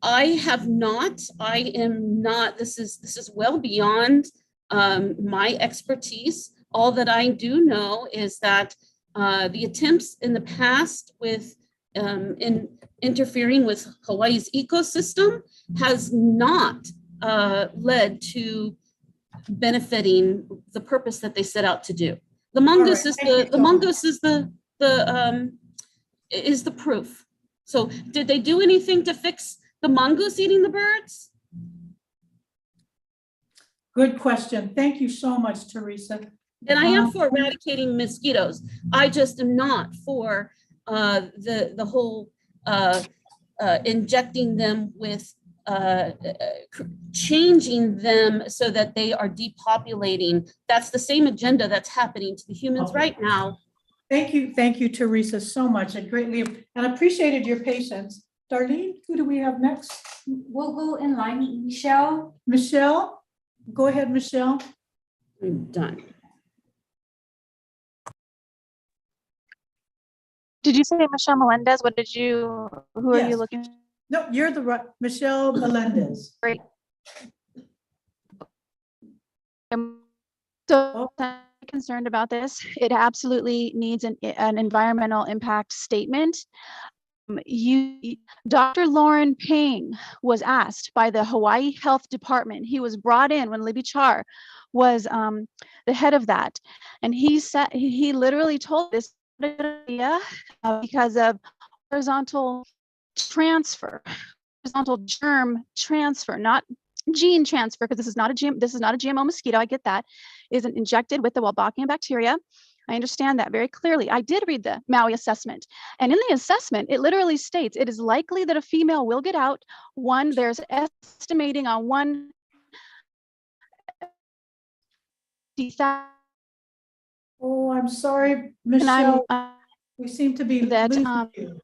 I have not. I am not. This is well beyond my expertise. All that I do know is that the attempts in the past with in interfering with Hawaii's ecosystem has not led to benefiting the purpose that they set out to do. The mongoose is the mongoose is the proof. So did they do anything to fix the mongoose eating the birds? Good question. Thank you so much, Teresa. And I am for eradicating mosquitoes. I just am not for the whole injecting them with changing them so that they are depopulating. That's the same agenda that's happening to the humans right now. Thank you, Teresa, so much. I greatly and appreciated your patience. Darlene, who do we have next? We'll go in line. Michelle. Michelle, go ahead, Michelle. I'm done. Did you say Michelle Melendez? Who are you Yes. looking? No, you're the right, Michelle Melendez. Great. So I'm concerned about this. It absolutely needs an environmental impact statement. Dr. Lauren Ping was asked by the Hawaii Health Department. He was brought in when Libby Char was the head of that. And he said, he literally told this idea because of horizontal transfer, horizontal germ transfer, not gene transfer, because this is not a GMO mosquito, I get that, is injected with the Wolbachia bacteria. I understand that very clearly. I did read the Maui assessment, and in the assessment, it literally states it is likely that a female will get out. There's estimating on one. Oh, I'm sorry, And Michelle. We seem to be that losing you.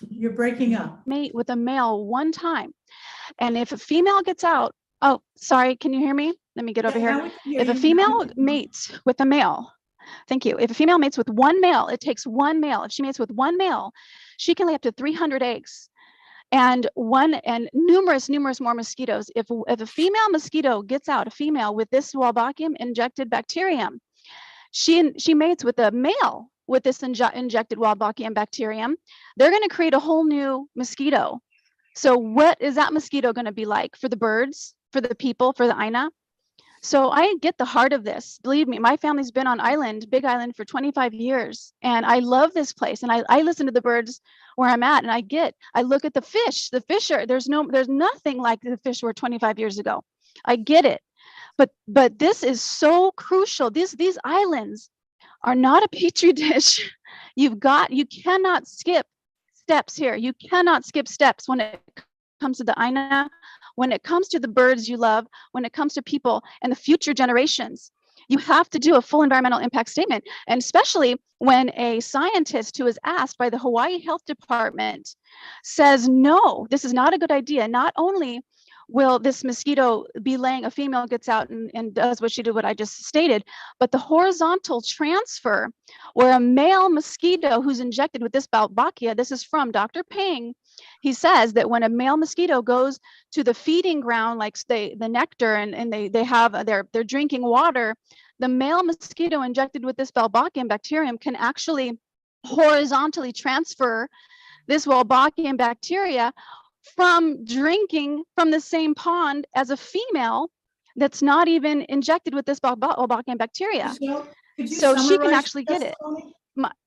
You're breaking up. mate with a male one time, and if a female gets out, oh, sorry, can you hear me? Let me get over now here. we can hear If a you. female mates with a male, thank you. If a female mates with one male, it takes one male. If she mates with one male, she can lay up to 300 eggs. And numerous more mosquitoes. If a female mosquito gets out, a female with this Wolbachia injected bacterium, she mates with a male with this injected Wolbachia bacterium, they're going to create a whole new mosquito. So what is that mosquito going to be like for the birds, for the people, for the Aina? So I get the heart of this. Believe me, my family's been on Big Island for 25 years, and I love this place. And I listen to the birds where I'm at, and I look at the fish. The fish there's nothing like the fish were 25 years ago. I get it, but this is so crucial. These islands are not a petri dish. You cannot skip steps here. You cannot skip steps when it comes to the Aina, when it comes to the birds you love, when it comes to people and the future generations. You have to do a full environmental impact statement. And especially when a scientist who is asked by the Hawaii Health Department says, no, this is not a good idea. Not only will this mosquito be laying, a female gets out and does what I just stated, but the horizontal transfer where a male mosquito who's injected with this Wolbachia, this is from Dr. Peng, he says that when a male mosquito goes to the feeding ground, like the nectar, and they have they're drinking water, the male mosquito injected with this Wolbachia bacterium can actually horizontally transfer this Wolbachia bacteria from drinking from the same pond as a female that's not even injected with this Wolbachia bacteria. So she can actually get it.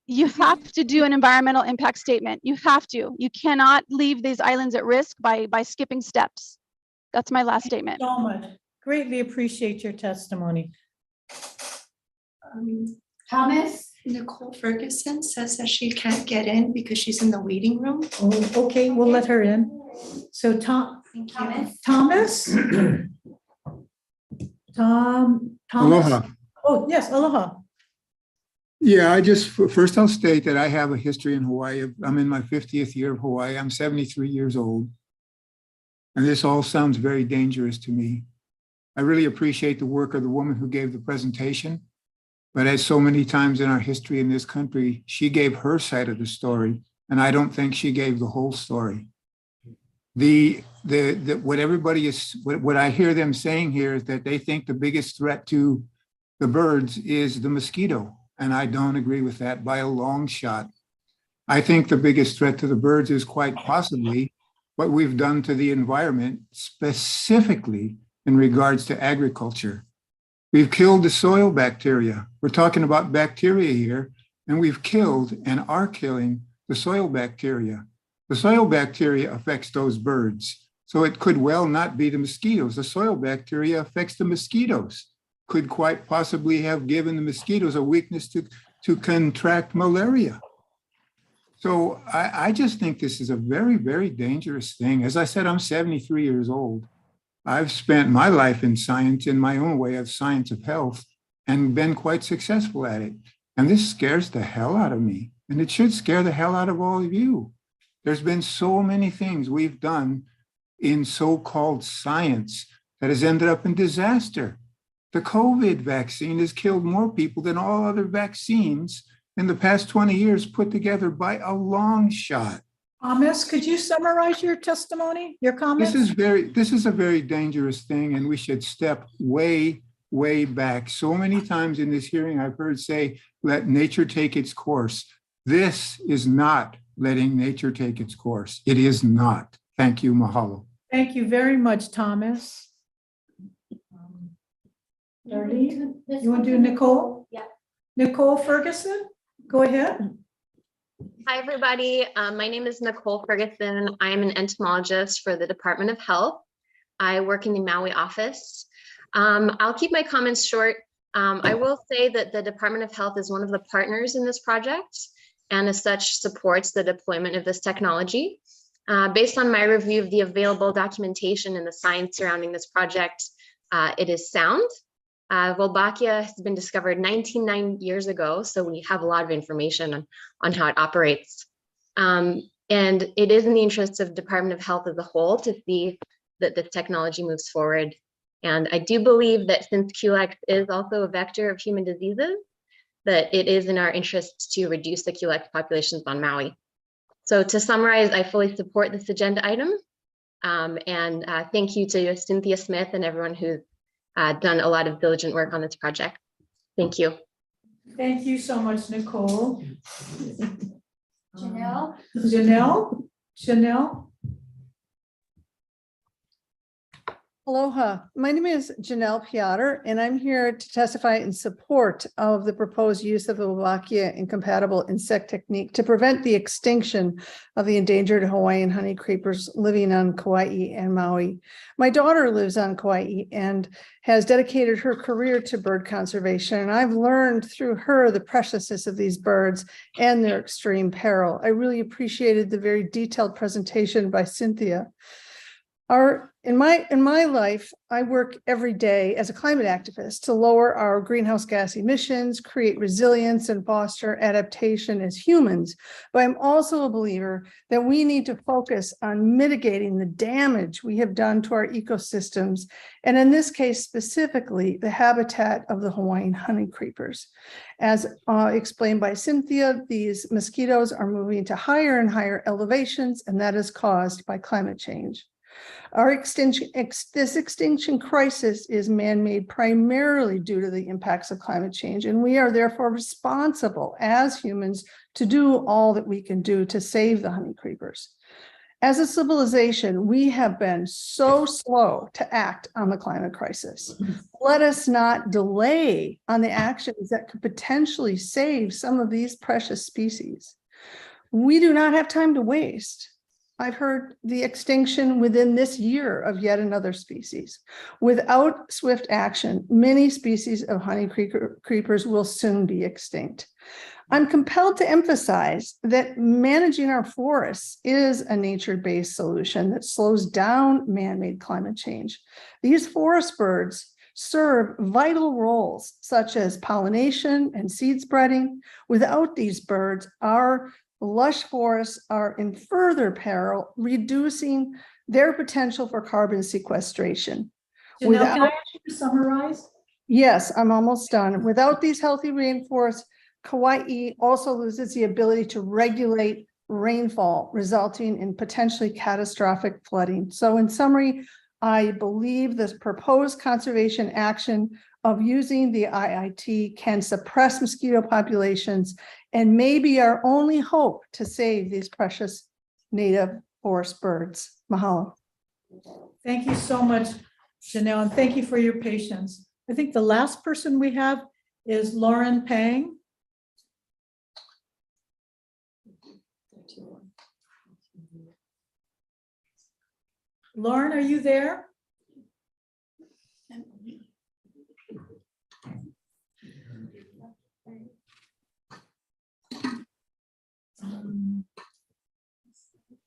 You have to do an environmental impact statement. You have to. You cannot leave these islands at risk by skipping steps. That's my last statement. So much. Greatly appreciate your testimony. Thomas, Nicole Ferguson says that she can't get in because she's in the waiting room. Oh, okay, we'll let her in. So Thomas? Thomas? Aloha. Oh, yes, aloha. Yeah, first I'll state that I have a history in Hawaii. I'm in my 50th year of Hawaii. I'm 73 years old. And this all sounds very dangerous to me. I really appreciate the work of the woman who gave the presentation. But as so many times in our history in this country, she gave her side of the story, and I don't think she gave the whole story. What I hear them saying here is that they think the biggest threat to the birds is the mosquito. And I don't agree with that by a long shot. I think the biggest threat to the birds is quite possibly what we've done to the environment, specifically in regards to agriculture. We've killed the soil bacteria. We're talking about bacteria here, and we've killed and are killing the soil bacteria. The soil bacteria affects those birds. So it could well not be the mosquitoes. The soil bacteria affects the mosquitoes. Could quite possibly have given the mosquitoes a weakness to contract malaria. So I just think this is a very, very dangerous thing. As I said, I'm 73 years old. I've spent my life in science, in my own way of science of health, and been quite successful at it. And this scares the hell out of me. And it should scare the hell out of all of you. There's been so many things we've done in so-called science that has ended up in disaster. The COVID vaccine has killed more people than all other vaccines in the past 20 years put together by a long shot. Thomas, could you summarize your testimony, your comments? This is a very dangerous thing, and we should step way, way back. So many times in this hearing, I've heard say, let nature take its course. This is not letting nature take its course. It is not. Thank you, mahalo. Thank you very much, Thomas. Darlene, you want to do Nicole? Yeah. Nicole Ferguson, go ahead. Hi, everybody. My name is Nicole Ferguson. I am an entomologist for the Department of Health. I work in the Maui office. I'll keep my comments short. I will say that the Department of Health is one of the partners in this project and as such supports the deployment of this technology. Based on my review of the available documentation and the science surrounding this project, it is sound. Wolbachia has been discovered 19 years ago, so we have a lot of information on how it operates. And it is in the interests of Department of Health as a whole to see that this technology moves forward. And I do believe that since QLEX is also a vector of human diseases, that it is in our interests to reduce the QLEX populations on Maui. So to summarize, I fully support this agenda item. And thank you to Cynthia Smith and everyone who's done a lot of diligent work on this project. Thank you. Thank you so much, Nicole. Janelle? Janelle? Aloha, my name is Janelle Piotr, and I'm here to testify in support of the proposed use of the Wolbachia incompatible insect technique to prevent the extinction of the endangered Hawaiian honey creepers living on Kauai and Maui. My daughter lives on Kauai and has dedicated her career to bird conservation, and I've learned through her the preciousness of these birds and their extreme peril. I really appreciated the very detailed presentation by Cynthia. In my life, I work every day as a climate activist to lower our greenhouse gas emissions, create resilience, and foster adaptation as humans. But I'm also a believer that we need to focus on mitigating the damage we have done to our ecosystems, and in this case, specifically, the habitat of the Hawaiian honey creepers. As explained by Cynthia, these mosquitoes are moving to higher and higher elevations, and that is caused by climate change. This extinction crisis is man-made primarily due to the impacts of climate change, and we are therefore responsible as humans to do all that we can do to save the honey creepers. As a civilization, we have been so slow to act on the climate crisis. Let us not delay on the actions that could potentially save some of these precious species. We do not have time to waste. I've heard the extinction within this year of yet another species. Without swift action, many species of honey creepers will soon be extinct. I'm compelled to emphasize that managing our forests is a nature-based solution that slows down man-made climate change. These forest birds serve vital roles such as pollination and seed spreading. Without these birds, our lush forests are in further peril, reducing their potential for carbon sequestration. Janelle, can I ask you to summarize? Yes, I'm almost done. Without these healthy rainforests, Kauai also loses the ability to regulate rainfall, resulting in potentially catastrophic flooding. So in summary, I believe this proposed conservation action of using the IIT can suppress mosquito populations and may be our only hope to save these precious native forest birds. Mahalo. Thank you so much, Janelle, and thank you for your patience. I think the last person we have is Lauren Pang. Lauren, are you there?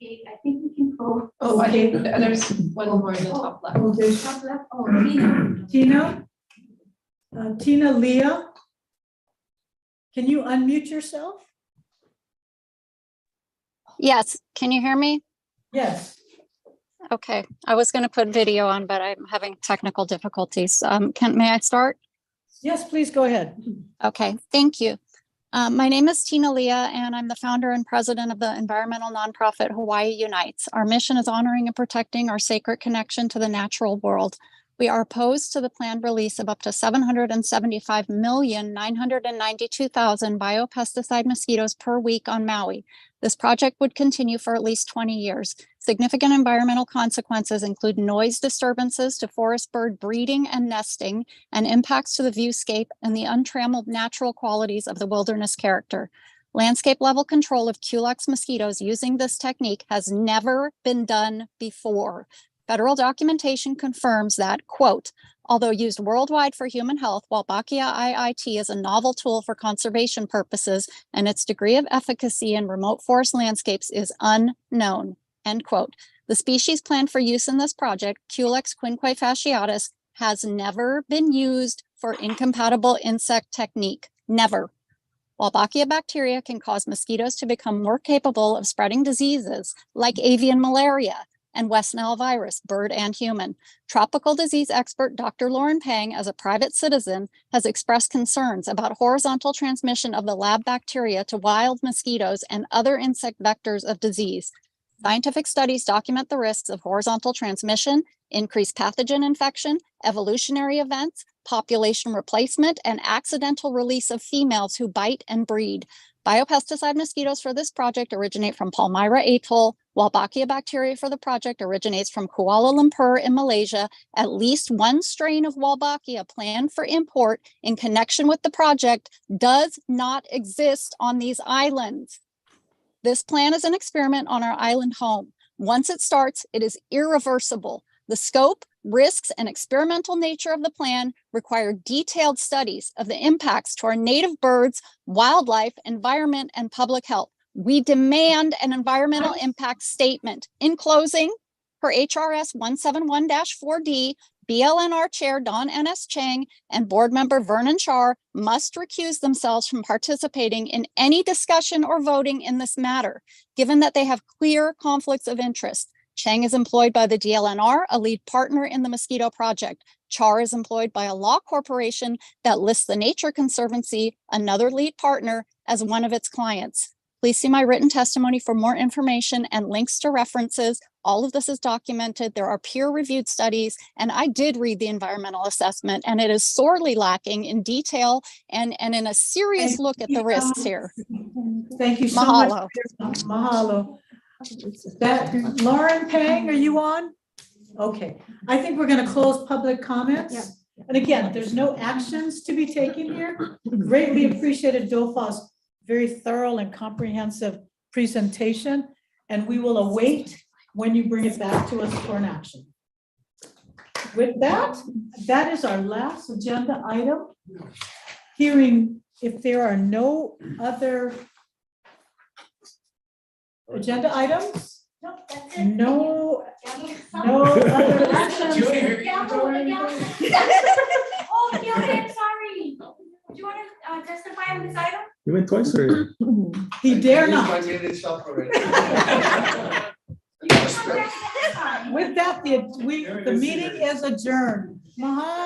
I think we can go. Oh, I think there's one more in the top left. Oh, there's Top left. Oh, Tina. Tina Leah. Can you unmute yourself? Yes, can you hear me? Yes. Okay, I was going to put video on, but I'm having technical difficulties. May I start? Yes, please go ahead. Okay, thank you. My name is Tina Leah, and I'm the founder and president of the environmental nonprofit Hawaii Unites. Our mission is honoring and protecting our sacred connection to the natural world. We are opposed to the planned release of up to 775,992,000 biopesticide mosquitoes per week on Maui. This project would continue for at least 20 years. Significant environmental consequences include noise disturbances to forest bird breeding and nesting, and impacts to the viewscape and the untrammeled natural qualities of the wilderness character. Landscape level control of Culex mosquitoes using this technique has never been done before. Federal documentation confirms that, quote, although used worldwide for human health, Wolbachia IIT is a novel tool for conservation purposes, and its degree of efficacy in remote forest landscapes is unknown, end quote. The species planned for use in this project, Culex quinque fasciatus, has never been used for incompatible insect technique, never. Wolbachia bacteria can cause mosquitoes to become more capable of spreading diseases like avian malaria and West Nile virus, bird and human. Tropical disease expert Dr. Lauren Pang, as a private citizen, has expressed concerns about horizontal transmission of the lab bacteria to wild mosquitoes and other insect vectors of disease. Scientific studies document the risks of horizontal transmission, increased pathogen infection, evolutionary events, population replacement, and accidental release of females who bite and breed. Biopesticide mosquitoes for this project originate from Palmyra atoll. Wolbachia bacteria for the project originates from Kuala Lumpur in Malaysia. At least one strain of Wolbachia planned for import in connection with the project does not exist on these islands. This plan is an experiment on our island home. Once it starts, it is irreversible. The scope, risks, and experimental nature of the plan require detailed studies of the impacts to our native birds, wildlife, environment, and public health. We demand an environmental impact statement. In closing, per HRS 171-4D, BLNR Chair Don N.S. Chang and Board Member Vernon Char must recuse themselves from participating in any discussion or voting in this matter, given that they have clear conflicts of interest. Chang is employed by the DLNR, a lead partner in the mosquito project. Char is employed by a law corporation that lists the Nature Conservancy, another lead partner, as one of its clients. Please see my written testimony for more information and links to references. All of this is documented. There are peer-reviewed studies, and I did read the environmental assessment, and it is sorely lacking in detail and in a serious look at the risks here. Thank you so Mahalo. much. Mahalo. That, Lauren Pang, are you on? Okay, I think we're gonna close public comments. And again, there's no actions to be taken here. Greatly appreciated Dopha's very thorough and comprehensive presentation, and we will await when you bring it back to us for an action. With that, that is our last agenda item. Hearing if there are no other agenda items, no other actions. Oh, I'm sorry. Do you want to testify on this item? You went twice already. He dare not. With that, the meeting is adjourned. Mahalo.